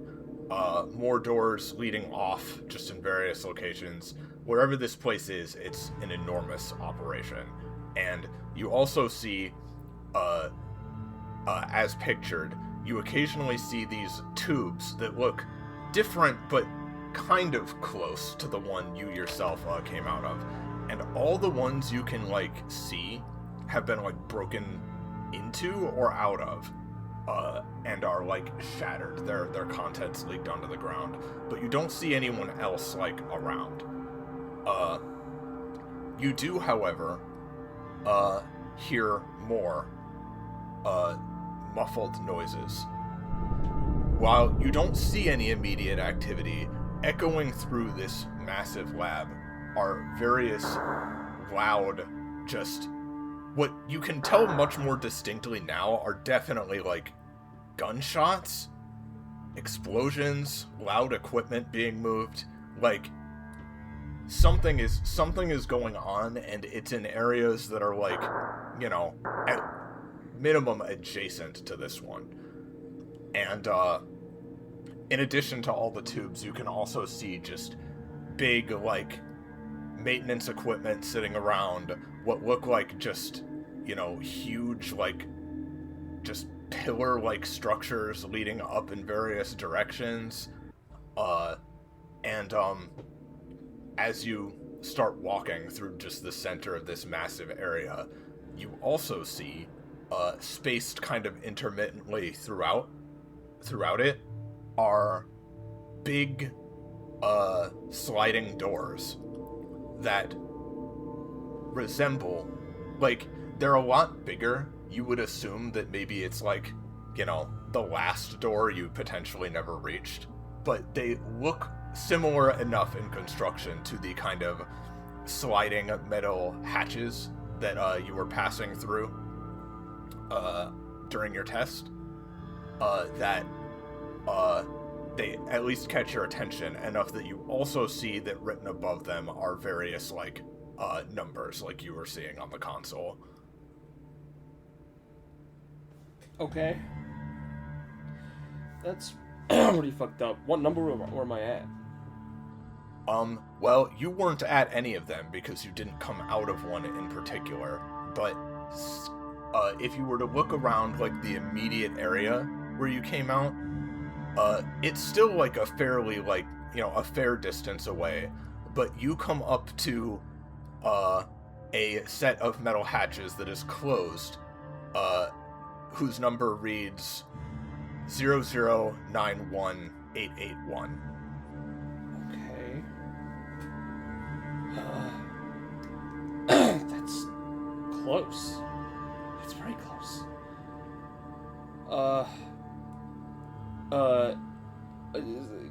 more doors leading off just in various locations. Wherever this place is, it's an enormous operation. And you also see, as pictured, you occasionally see these tubes that look different but kind of close to the one you yourself came out of. And all the ones you can like see have been like broken into or out of, and are like shattered. Their contents leaked onto the ground, but you don't see anyone else like around. You do, however, hear more muffled noises. While you don't see any immediate activity, echoing through this massive lab are various loud, just what you can tell much more distinctly now are definitely like gunshots, explosions, loud equipment being moved. Like, something is going on, and it's in areas that are, like, you know, at minimum adjacent to this one. And in addition to all the tubes, you can also see just big, like, maintenance equipment sitting around what look like just, you know, huge, like, just pillar-like structures leading up in various directions. And as you start walking through just the center of this massive area, you also see, spaced kind of intermittently throughout it, are big, sliding doors that resemble, like, they're a lot bigger. You would assume that maybe it's like, you know, the last door you potentially never reached, but they look similar enough in construction to the kind of sliding metal hatches that you were passing through during your test, that they at least catch your attention enough that you also see that written above them are various, like, numbers, like you were seeing on the console. Okay. That's pretty fucked up. What number where am I at? Well, you weren't at any of them because you didn't come out of one in particular, but, if you were to look around, like, the immediate area where you came out, it's still, like, a fairly, like, you know, a fair distance away, but you come up to, a set of metal hatches that is closed, whose number reads 0091881. Okay. That's close. That's very close.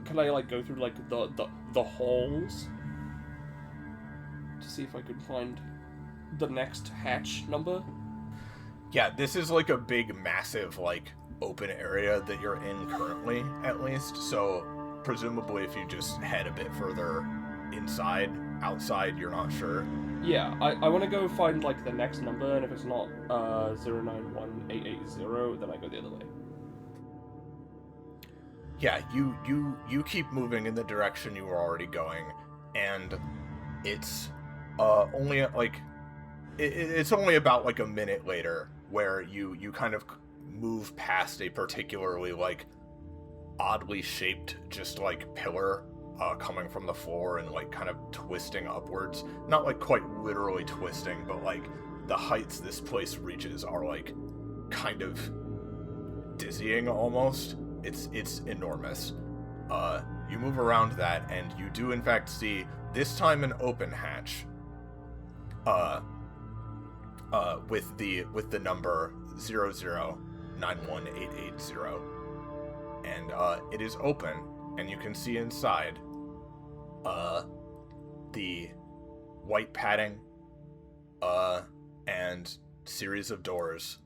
Can I, like, go through, like, the halls to see if I could find the next hatch number? Yeah, this is, like, a big, massive, like, open area that you're in currently, at least, so presumably if you just head a bit further inside, outside, you're not sure. Yeah, I want to go find, like, the next number, and if it's not 091880, then I go the other way. Yeah, you keep moving in the direction you were already going, and it's only, like, it's only about, like, a minute later where you kind of move past a particularly, like, oddly shaped, just, like, pillar coming from the floor and, like, kind of twisting upwards. Not, like, quite literally twisting, but, like, the heights this place reaches are, like, kind of dizzying almost. It's enormous. You move around that, and you do in fact see, this time, an open hatch. With the number 0091880. And it is open, and you can see inside the white padding and series of doors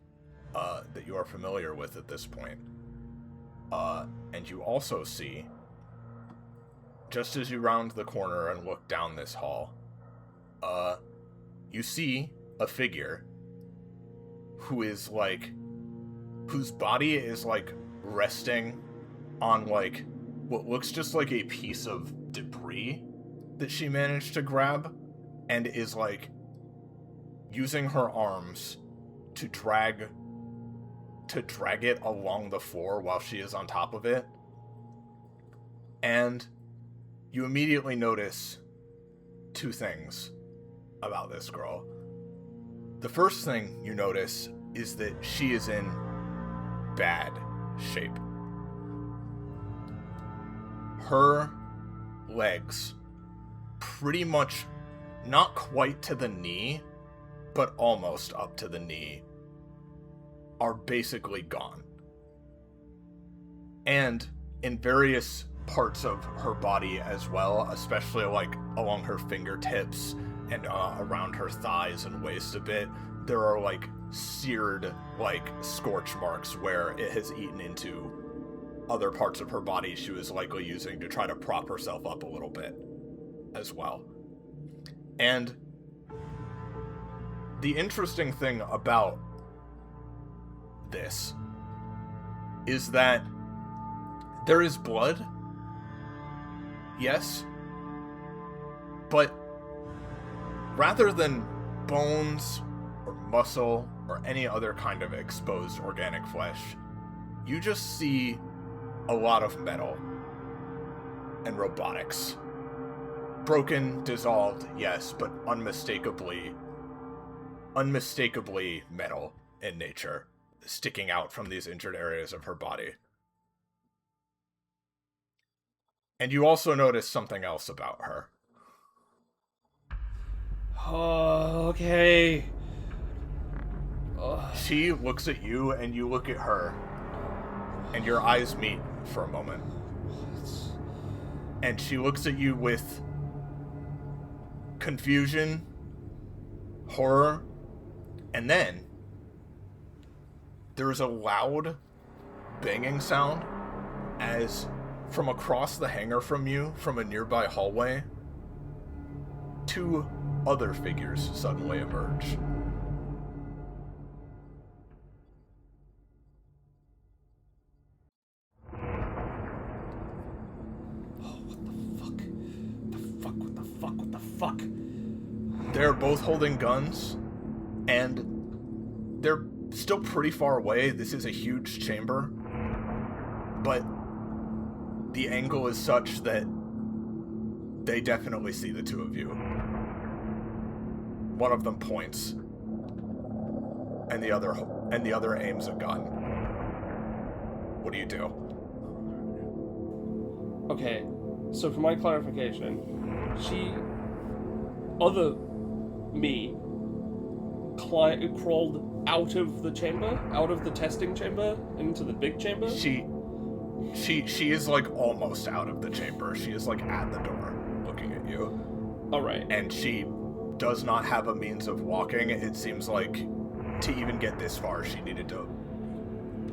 that you are familiar with at this point. And you also see, just as you round the corner and look down this hall, you see a figure whose body is, like, resting on, like, what looks just like a piece of debris that she managed to grab, and is, like, using her arms to drag it along the floor while she is on top of it. And you immediately notice two things about this girl. The first thing you notice is that she is in bad shape. Her legs, pretty much not quite to the knee, but almost up to the knee, are basically gone. And in various parts of her body as well, especially, like, along her fingertips and around her thighs and waist a bit, there are, like, seared, like, scorch marks where it has eaten into other parts of her body she was likely using to try to prop herself up a little bit as well. And the interesting thing about this is that there is blood, yes, but rather than bones or muscle or any other kind of exposed organic flesh, you just see a lot of metal and robotics. Broken, dissolved, yes, but unmistakably metal in nature, sticking out from these injured areas of her body. And you also notice something else about her. Oh, okay. She looks at you and you look at her, and your eyes meet for a moment. And she looks at you with confusion, horror, and then there is a loud banging sound as from across the hangar from you, from a nearby hallway, 2 other figures suddenly emerge. What the fuck? They're both holding guns, and they're still pretty far away. This is a huge chamber, but the angle is such that they definitely see the 2 of you. One of them points, and the other aims a gun. What do you do? Okay, so for my clarification, me crawled out of the chamber, out of the testing chamber, into the big chamber? She is like almost out of the chamber. She is like at the door, looking at you. Alright. And she does not have a means of walking. It seems like to even get this far, she needed to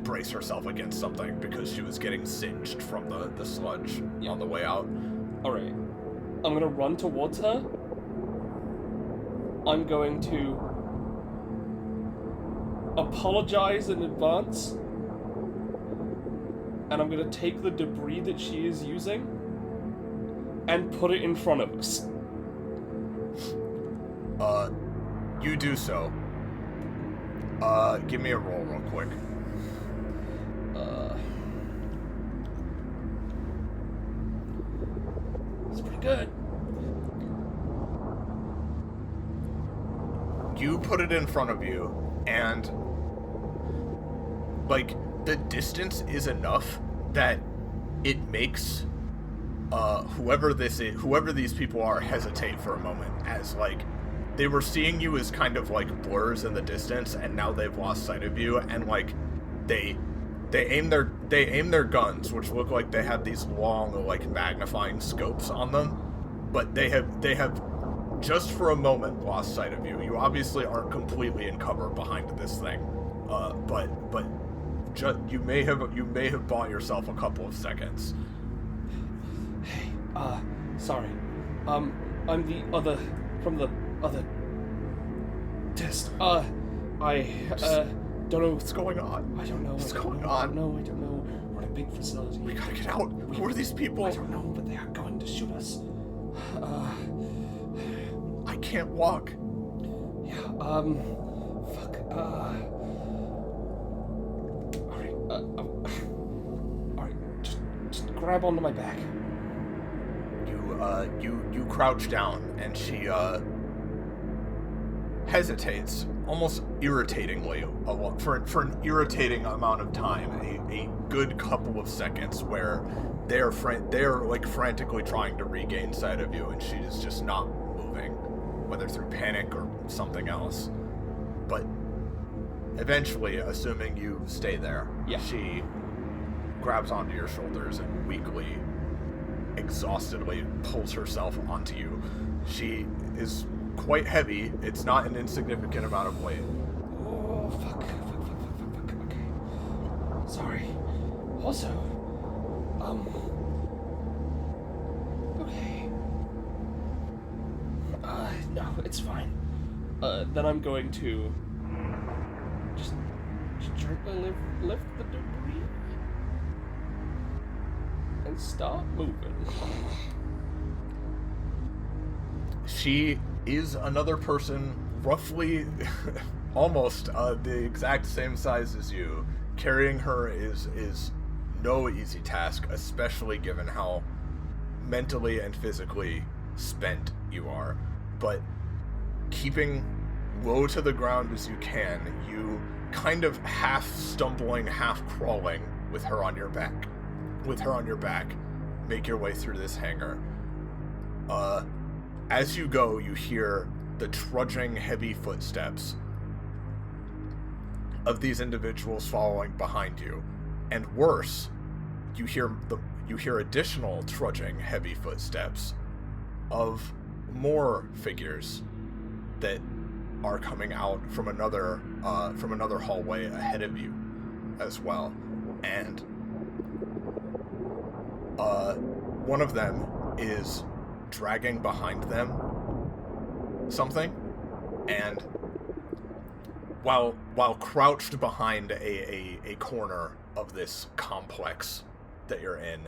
brace herself against something because she was getting singed from the sludge on the way out. Alright. I'm gonna run towards her. I'm going to apologize in advance. And I'm gonna take the debris that she is using and put it in front of us. You do so. Give me a roll real quick. It's pretty good. You put it in front of you, and like the distance is enough that it makes whoever these people are hesitate for a moment, as like they were seeing you as kind of like blurs in the distance, and now they've lost sight of you, and like they aim their guns, which look like they have these long like magnifying scopes on them, but they have just for a moment lost sight of you. You obviously aren't completely in cover behind this thing, but you may have bought yourself a couple of seconds. Hey, sorry. I'm the other from the other test. I don't know what's going on. I don't know. What's going on? I don't know. We're in a big facility. We gotta get out. Who are these people? I don't know, but they are going to shoot us. I can't walk. Yeah, fuck, alright, just grab onto my back. You crouch down, and she, hesitates, almost irritatingly, for an irritating amount of time, a good couple of seconds, where they're like frantically trying to regain sight of you, and she is just not moving, whether through panic or something else. But eventually, assuming you stay there, she grabs onto your shoulders and weakly, exhaustedly pulls herself onto you. She is quite heavy. It's not an insignificant amount of weight. Oh, fuck. Okay. Sorry. Also, Okay. No, it's fine. Then I'm going to just gently lift the debris and start moving. She is another person, roughly, almost the exact same size as you. Carrying her is no easy task, especially given how mentally and physically spent you are. But keeping low to the ground as you can, you kind of half stumbling, half crawling with her on your back, make your way through this hangar. As you go, you hear the trudging, heavy footsteps of these individuals following behind you, and worse, you hear additional trudging, heavy footsteps of more figures that are coming out from another hallway ahead of you as well. And one of them is dragging behind them something, and while crouched behind a corner of this complex that you're in,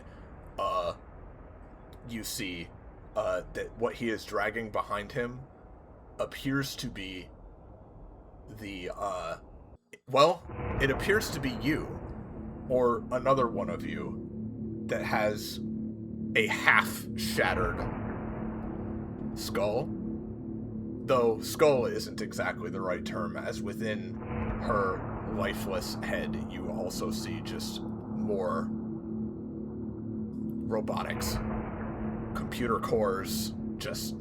you see that what he is dragging behind him appears to be it appears to be you, or another one of you, that has a half-shattered skull. Though skull isn't exactly the right term, as within her lifeless head, you also see just more robotics. Computer cores, just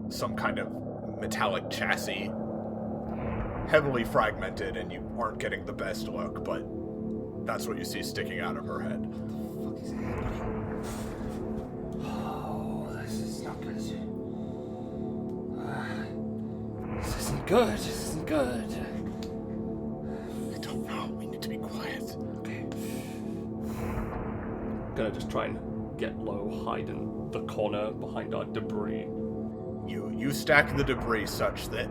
some kind of metallic chassis, heavily fragmented, and you aren't getting the best look, but that's what you see sticking out of her head. What the fuck is happening? Oh, this is not good. This isn't good. This isn't good. I don't know. We need to be quiet. Okay. Gonna just try and get low, hide in the corner behind our debris. You stack the debris such that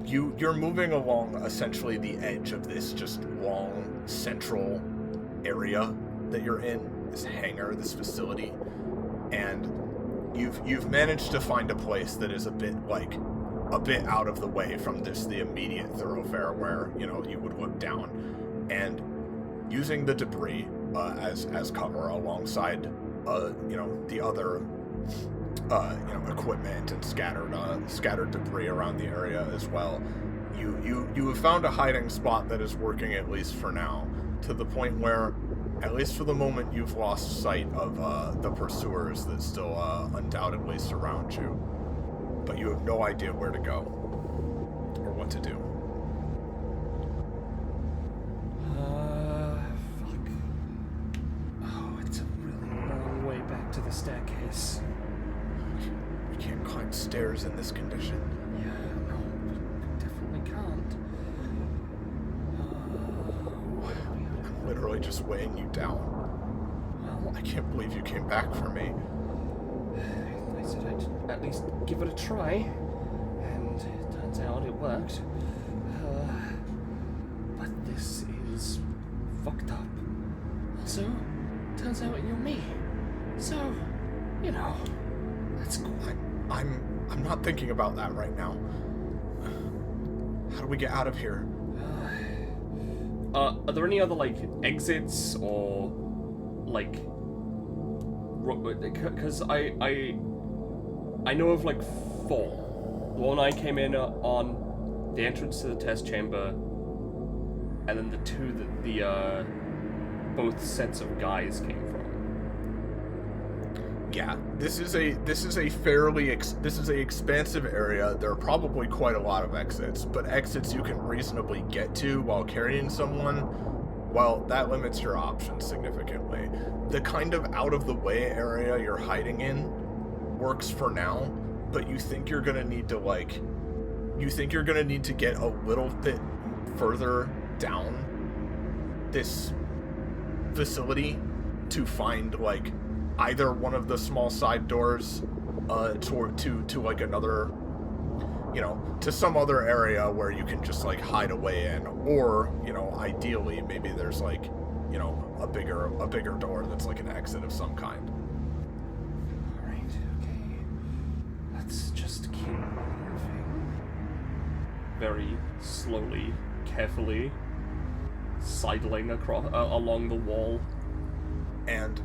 you're moving along essentially the edge of this just long central area that you're in, this hangar, this facility, and you've managed to find a place that is a bit out of the way from the immediate thoroughfare where you would look down, and using the debris as cover alongside the other equipment and scattered debris around the area as well. You have found a hiding spot that is working, at least for now, to the point where, at least for the moment, you've lost sight of the pursuers that still undoubtedly surround you. But you have no idea where to go or what to do. Fuck. Oh, it's a really long way back to the staircase. We can't climb stairs in this condition. Yeah, no, we definitely can't. I'm literally just weighing you down. Well, I can't believe you came back for me. I said I'd at least give it a try, and it turns out it worked. But this is fucked up. Also, turns out you're me. So, that's cool. I'm not thinking about that right now. How do we get out of here? Are there any other, exits, or, because I know of, 4. The one I came in on, the entrance to the test chamber, and then the 2 that the, both sets of guys came from. Yeah, this is a expansive area. There are probably quite a lot of exits, but exits you can reasonably get to while carrying someone, well, that limits your options significantly. The kind of out-of-the-way area you're hiding in works for now, but you think you're gonna need to get a little bit further down this facility to find, like, either one of the small side doors to like another, to some other area where you can just, like, hide away in, or, ideally maybe there's, like, a bigger door that's like an exit of some kind. Alright, okay. Let's just keep moving. Very slowly, carefully, sidling across along the wall. And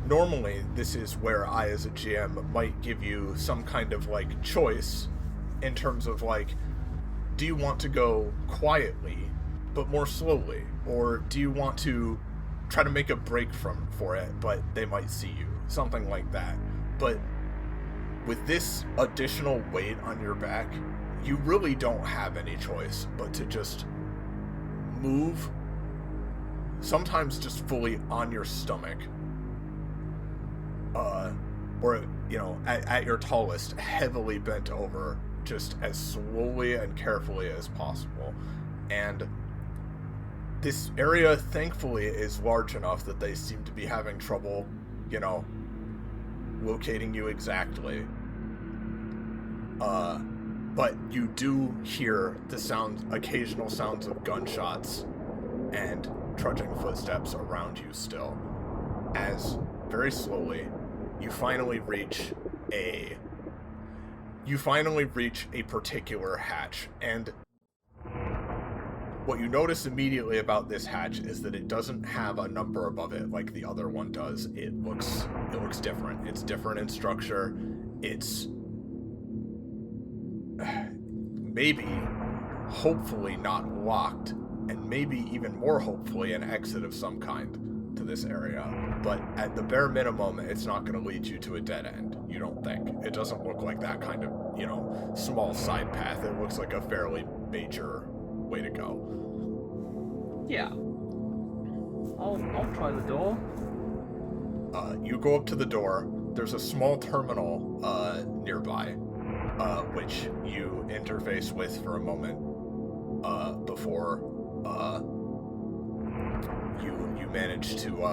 normally this is where I, as a GM, might give you some kind of, like, choice in terms of, like, do you want to go quietly but more slowly, or do you want to try to make a break for it, but they might see you, something like that. But with this additional weight on your back, you really don't have any choice but to just move, sometimes just fully on your stomach, or, at your tallest, heavily bent over, just as slowly and carefully as possible. And this area, thankfully, is large enough that they seem to be having trouble, locating you exactly. But you do hear the occasional sounds of gunshots and trudging footsteps around you still, as very slowly you finally reach a particular hatch. And what you notice immediately about this hatch is that it doesn't have a number above it like the other one does. It looks different. It's different in structure. It's maybe, hopefully, not locked, and maybe even more hopefully an exit of some kind to this area. But at the bare minimum, it's not going to lead you to a dead end, you don't think. It doesn't look like that kind of, small side path. It looks like a fairly major way to go. Yeah. I'll try the door. You go up to the door. There's a small terminal nearby, which you interface with for a moment before you manage to,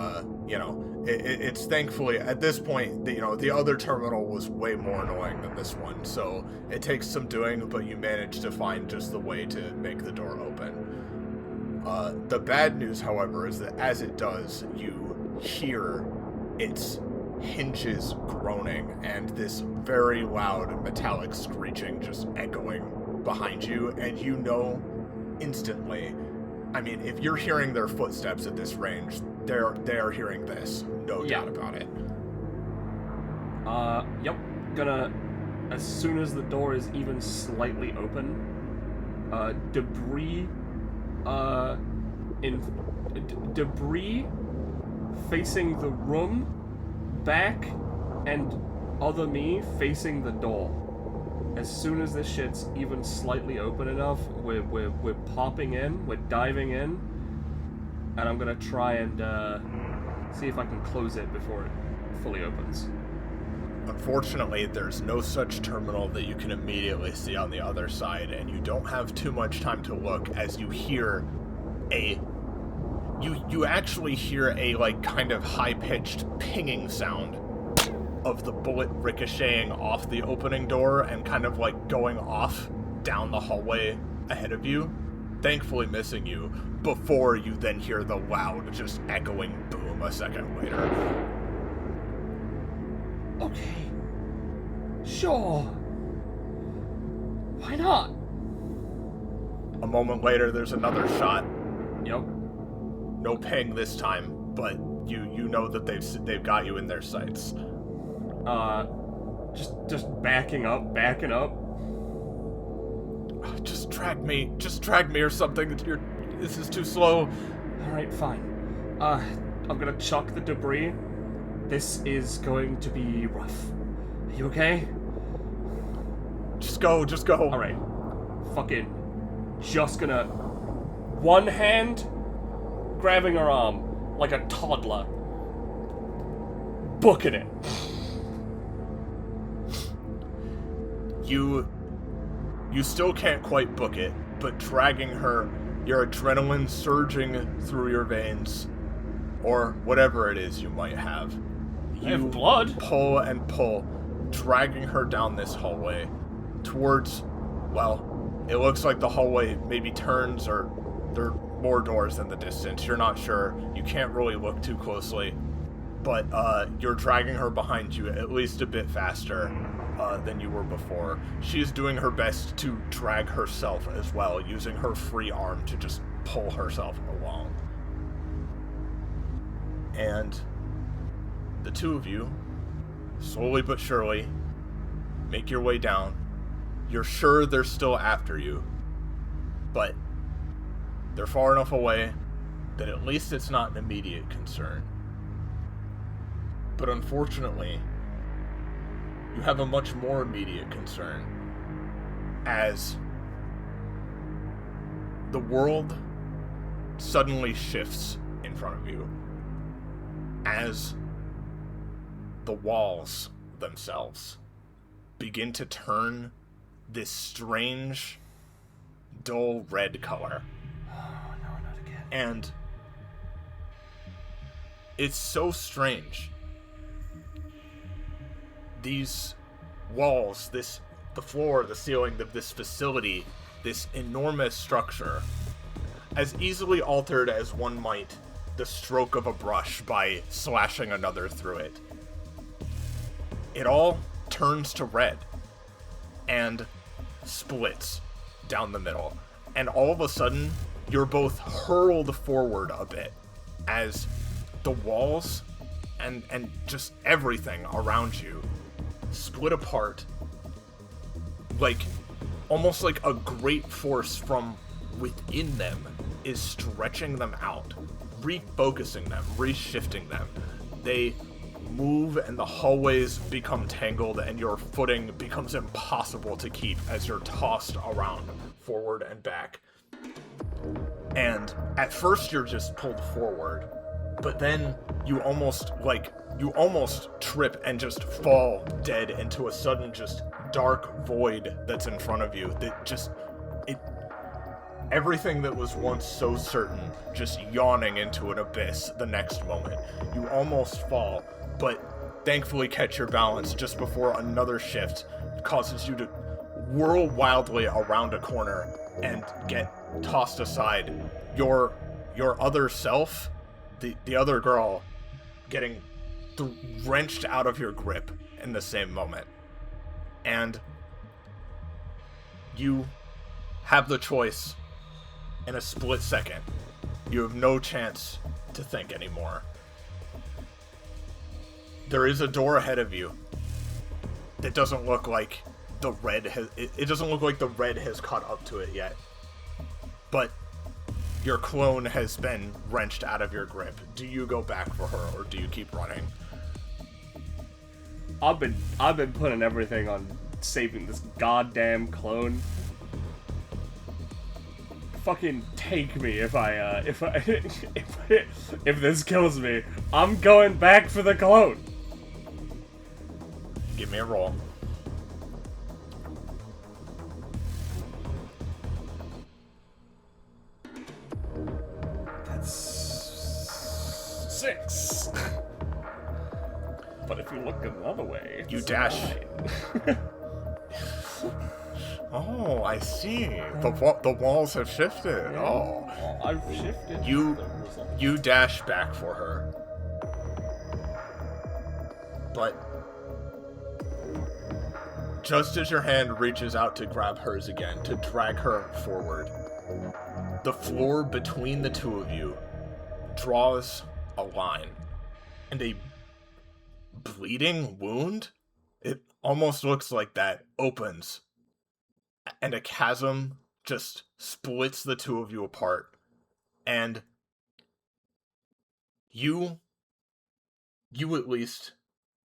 it's thankfully, at this point, the other terminal was way more annoying than this one, so it takes some doing, but you manage to find just the way to make the door open. The bad news, however, is that as it does, you hear its hinges groaning and this very loud metallic screeching just echoing behind you, and you know instantly, I mean, if you're hearing their footsteps at this range, they're hearing this, no doubt about it. Yep. Gonna, as soon as the door is even slightly open, debris facing the room, back, and other me facing the door. As soon as this shit's even slightly open enough, we're popping in, we're diving in, and I'm gonna try and see if I can close it before it fully opens. Unfortunately, there's no such terminal that you can immediately see on the other side, and you don't have too much time to look as you hear you actually hear a, like, kind of high-pitched pinging sound of the bullet ricocheting off the opening door and kind of, like, going off down the hallway ahead of you, thankfully missing you, before you then hear the loud, just echoing boom a second later. Okay. Sure. Why not? A moment later, there's another shot. Yep. No ping this time, but you know that they've got you in their sights. Just backing up. Just drag me or something. This is too slow. Alright, fine. I'm gonna chuck the debris. This is going to be rough. Are you okay? Just go. Alright. Fucking just gonna one hand grabbing her arm like a toddler. Booking it. You still can't quite book it, but dragging her, your adrenaline surging through your veins, or whatever it is you might have. I have blood. Pull and pull, dragging her down this hallway towards, well, it looks like the hallway maybe turns, or there are more doors in the distance. You're not sure. You can't really look too closely. But you're dragging her behind you at least a bit faster than you were before. She's doing her best to drag herself as well, using her free arm to just pull herself along. And the two of you, slowly but surely, make your way down. You're sure they're still after you, but they're far enough away that at least it's not an immediate concern. But unfortunately, you have a much more immediate concern, as the world suddenly shifts in front of you, as the walls themselves begin to turn this strange, dull red color. Oh, no, not again. And it's so strange. These walls, the floor, the ceiling of this facility, this enormous structure, as easily altered as one might the stroke of a brush by slashing another through it. It all turns to red and splits down the middle. And all of a sudden, you're both hurled forward a bit as the walls and just everything around you split apart, like almost like a great force from within them is stretching them out, refocusing them, reshifting them. They move and the hallways become tangled and your footing becomes impossible to keep as you're tossed around forward and back. And at first you're just pulled forward, but then you almost trip and just fall dead into a sudden just dark void that's in front of you that just everything that was once so certain just yawning into an abyss the next moment. You almost fall, but thankfully catch your balance just before another shift causes you to whirl wildly around a corner and get tossed aside. Your other self, the other girl, getting wrenched out of your grip in the same moment. And you have the choice in a split second. You have no chance to think anymore. There is a door ahead of you that doesn't look like the red has... It doesn't look like the red has caught up to it yet. But your clone has been wrenched out of your grip. Do you go back for her, or do you keep running? I've been putting everything on saving this goddamn clone. Fucking take me if this kills me. I'm going back for the clone. Give me a roll. That's 6. But if you look another way, you dash. Oh, I see. The walls have shifted. Yeah. Oh, Well, I've shifted. You dash back for her, but just as your hand reaches out to grab hers again, to drag her forward, the floor between the two of you draws a line, and a bleeding wound, it almost looks like that, opens, and a chasm just splits the two of you apart, and you at least,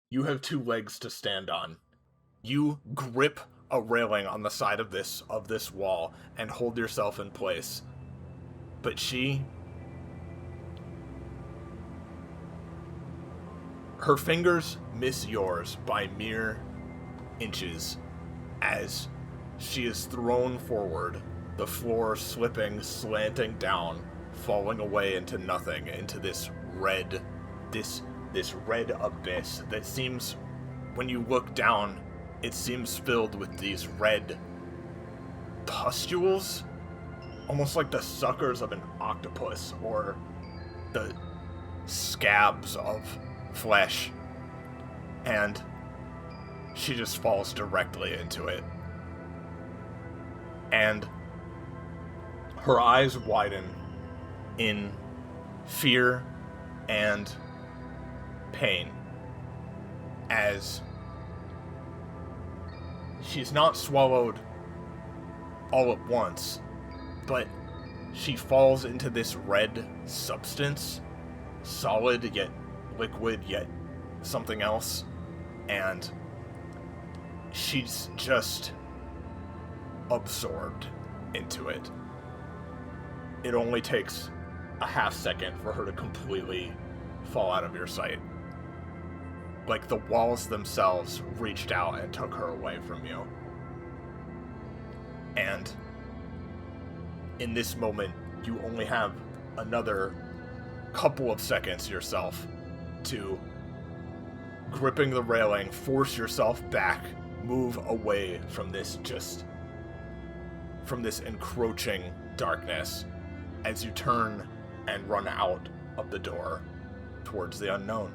you have 2 legs to stand on. You grip a railing on the side of this wall and hold yourself in place. But her fingers miss yours by mere inches as she is thrown forward, the floor slipping, slanting down, falling away into nothing, into this red, this red abyss that seems, when you look down, it seems filled with these red pustules, almost like the suckers of an octopus or the scabs of flesh. And she just falls directly into it. And her eyes widen in fear and pain as she's not swallowed all at once, but she falls into this red substance, solid yet liquid yet something else, and she's just absorbed into it. It only takes a half second for her to completely fall out of your sight. Like the walls themselves reached out and took her away from you. And in this moment, you only have another couple of seconds yourself to, gripping the railing, force yourself back, move away from this encroaching darkness as you turn and run out of the door towards the unknown.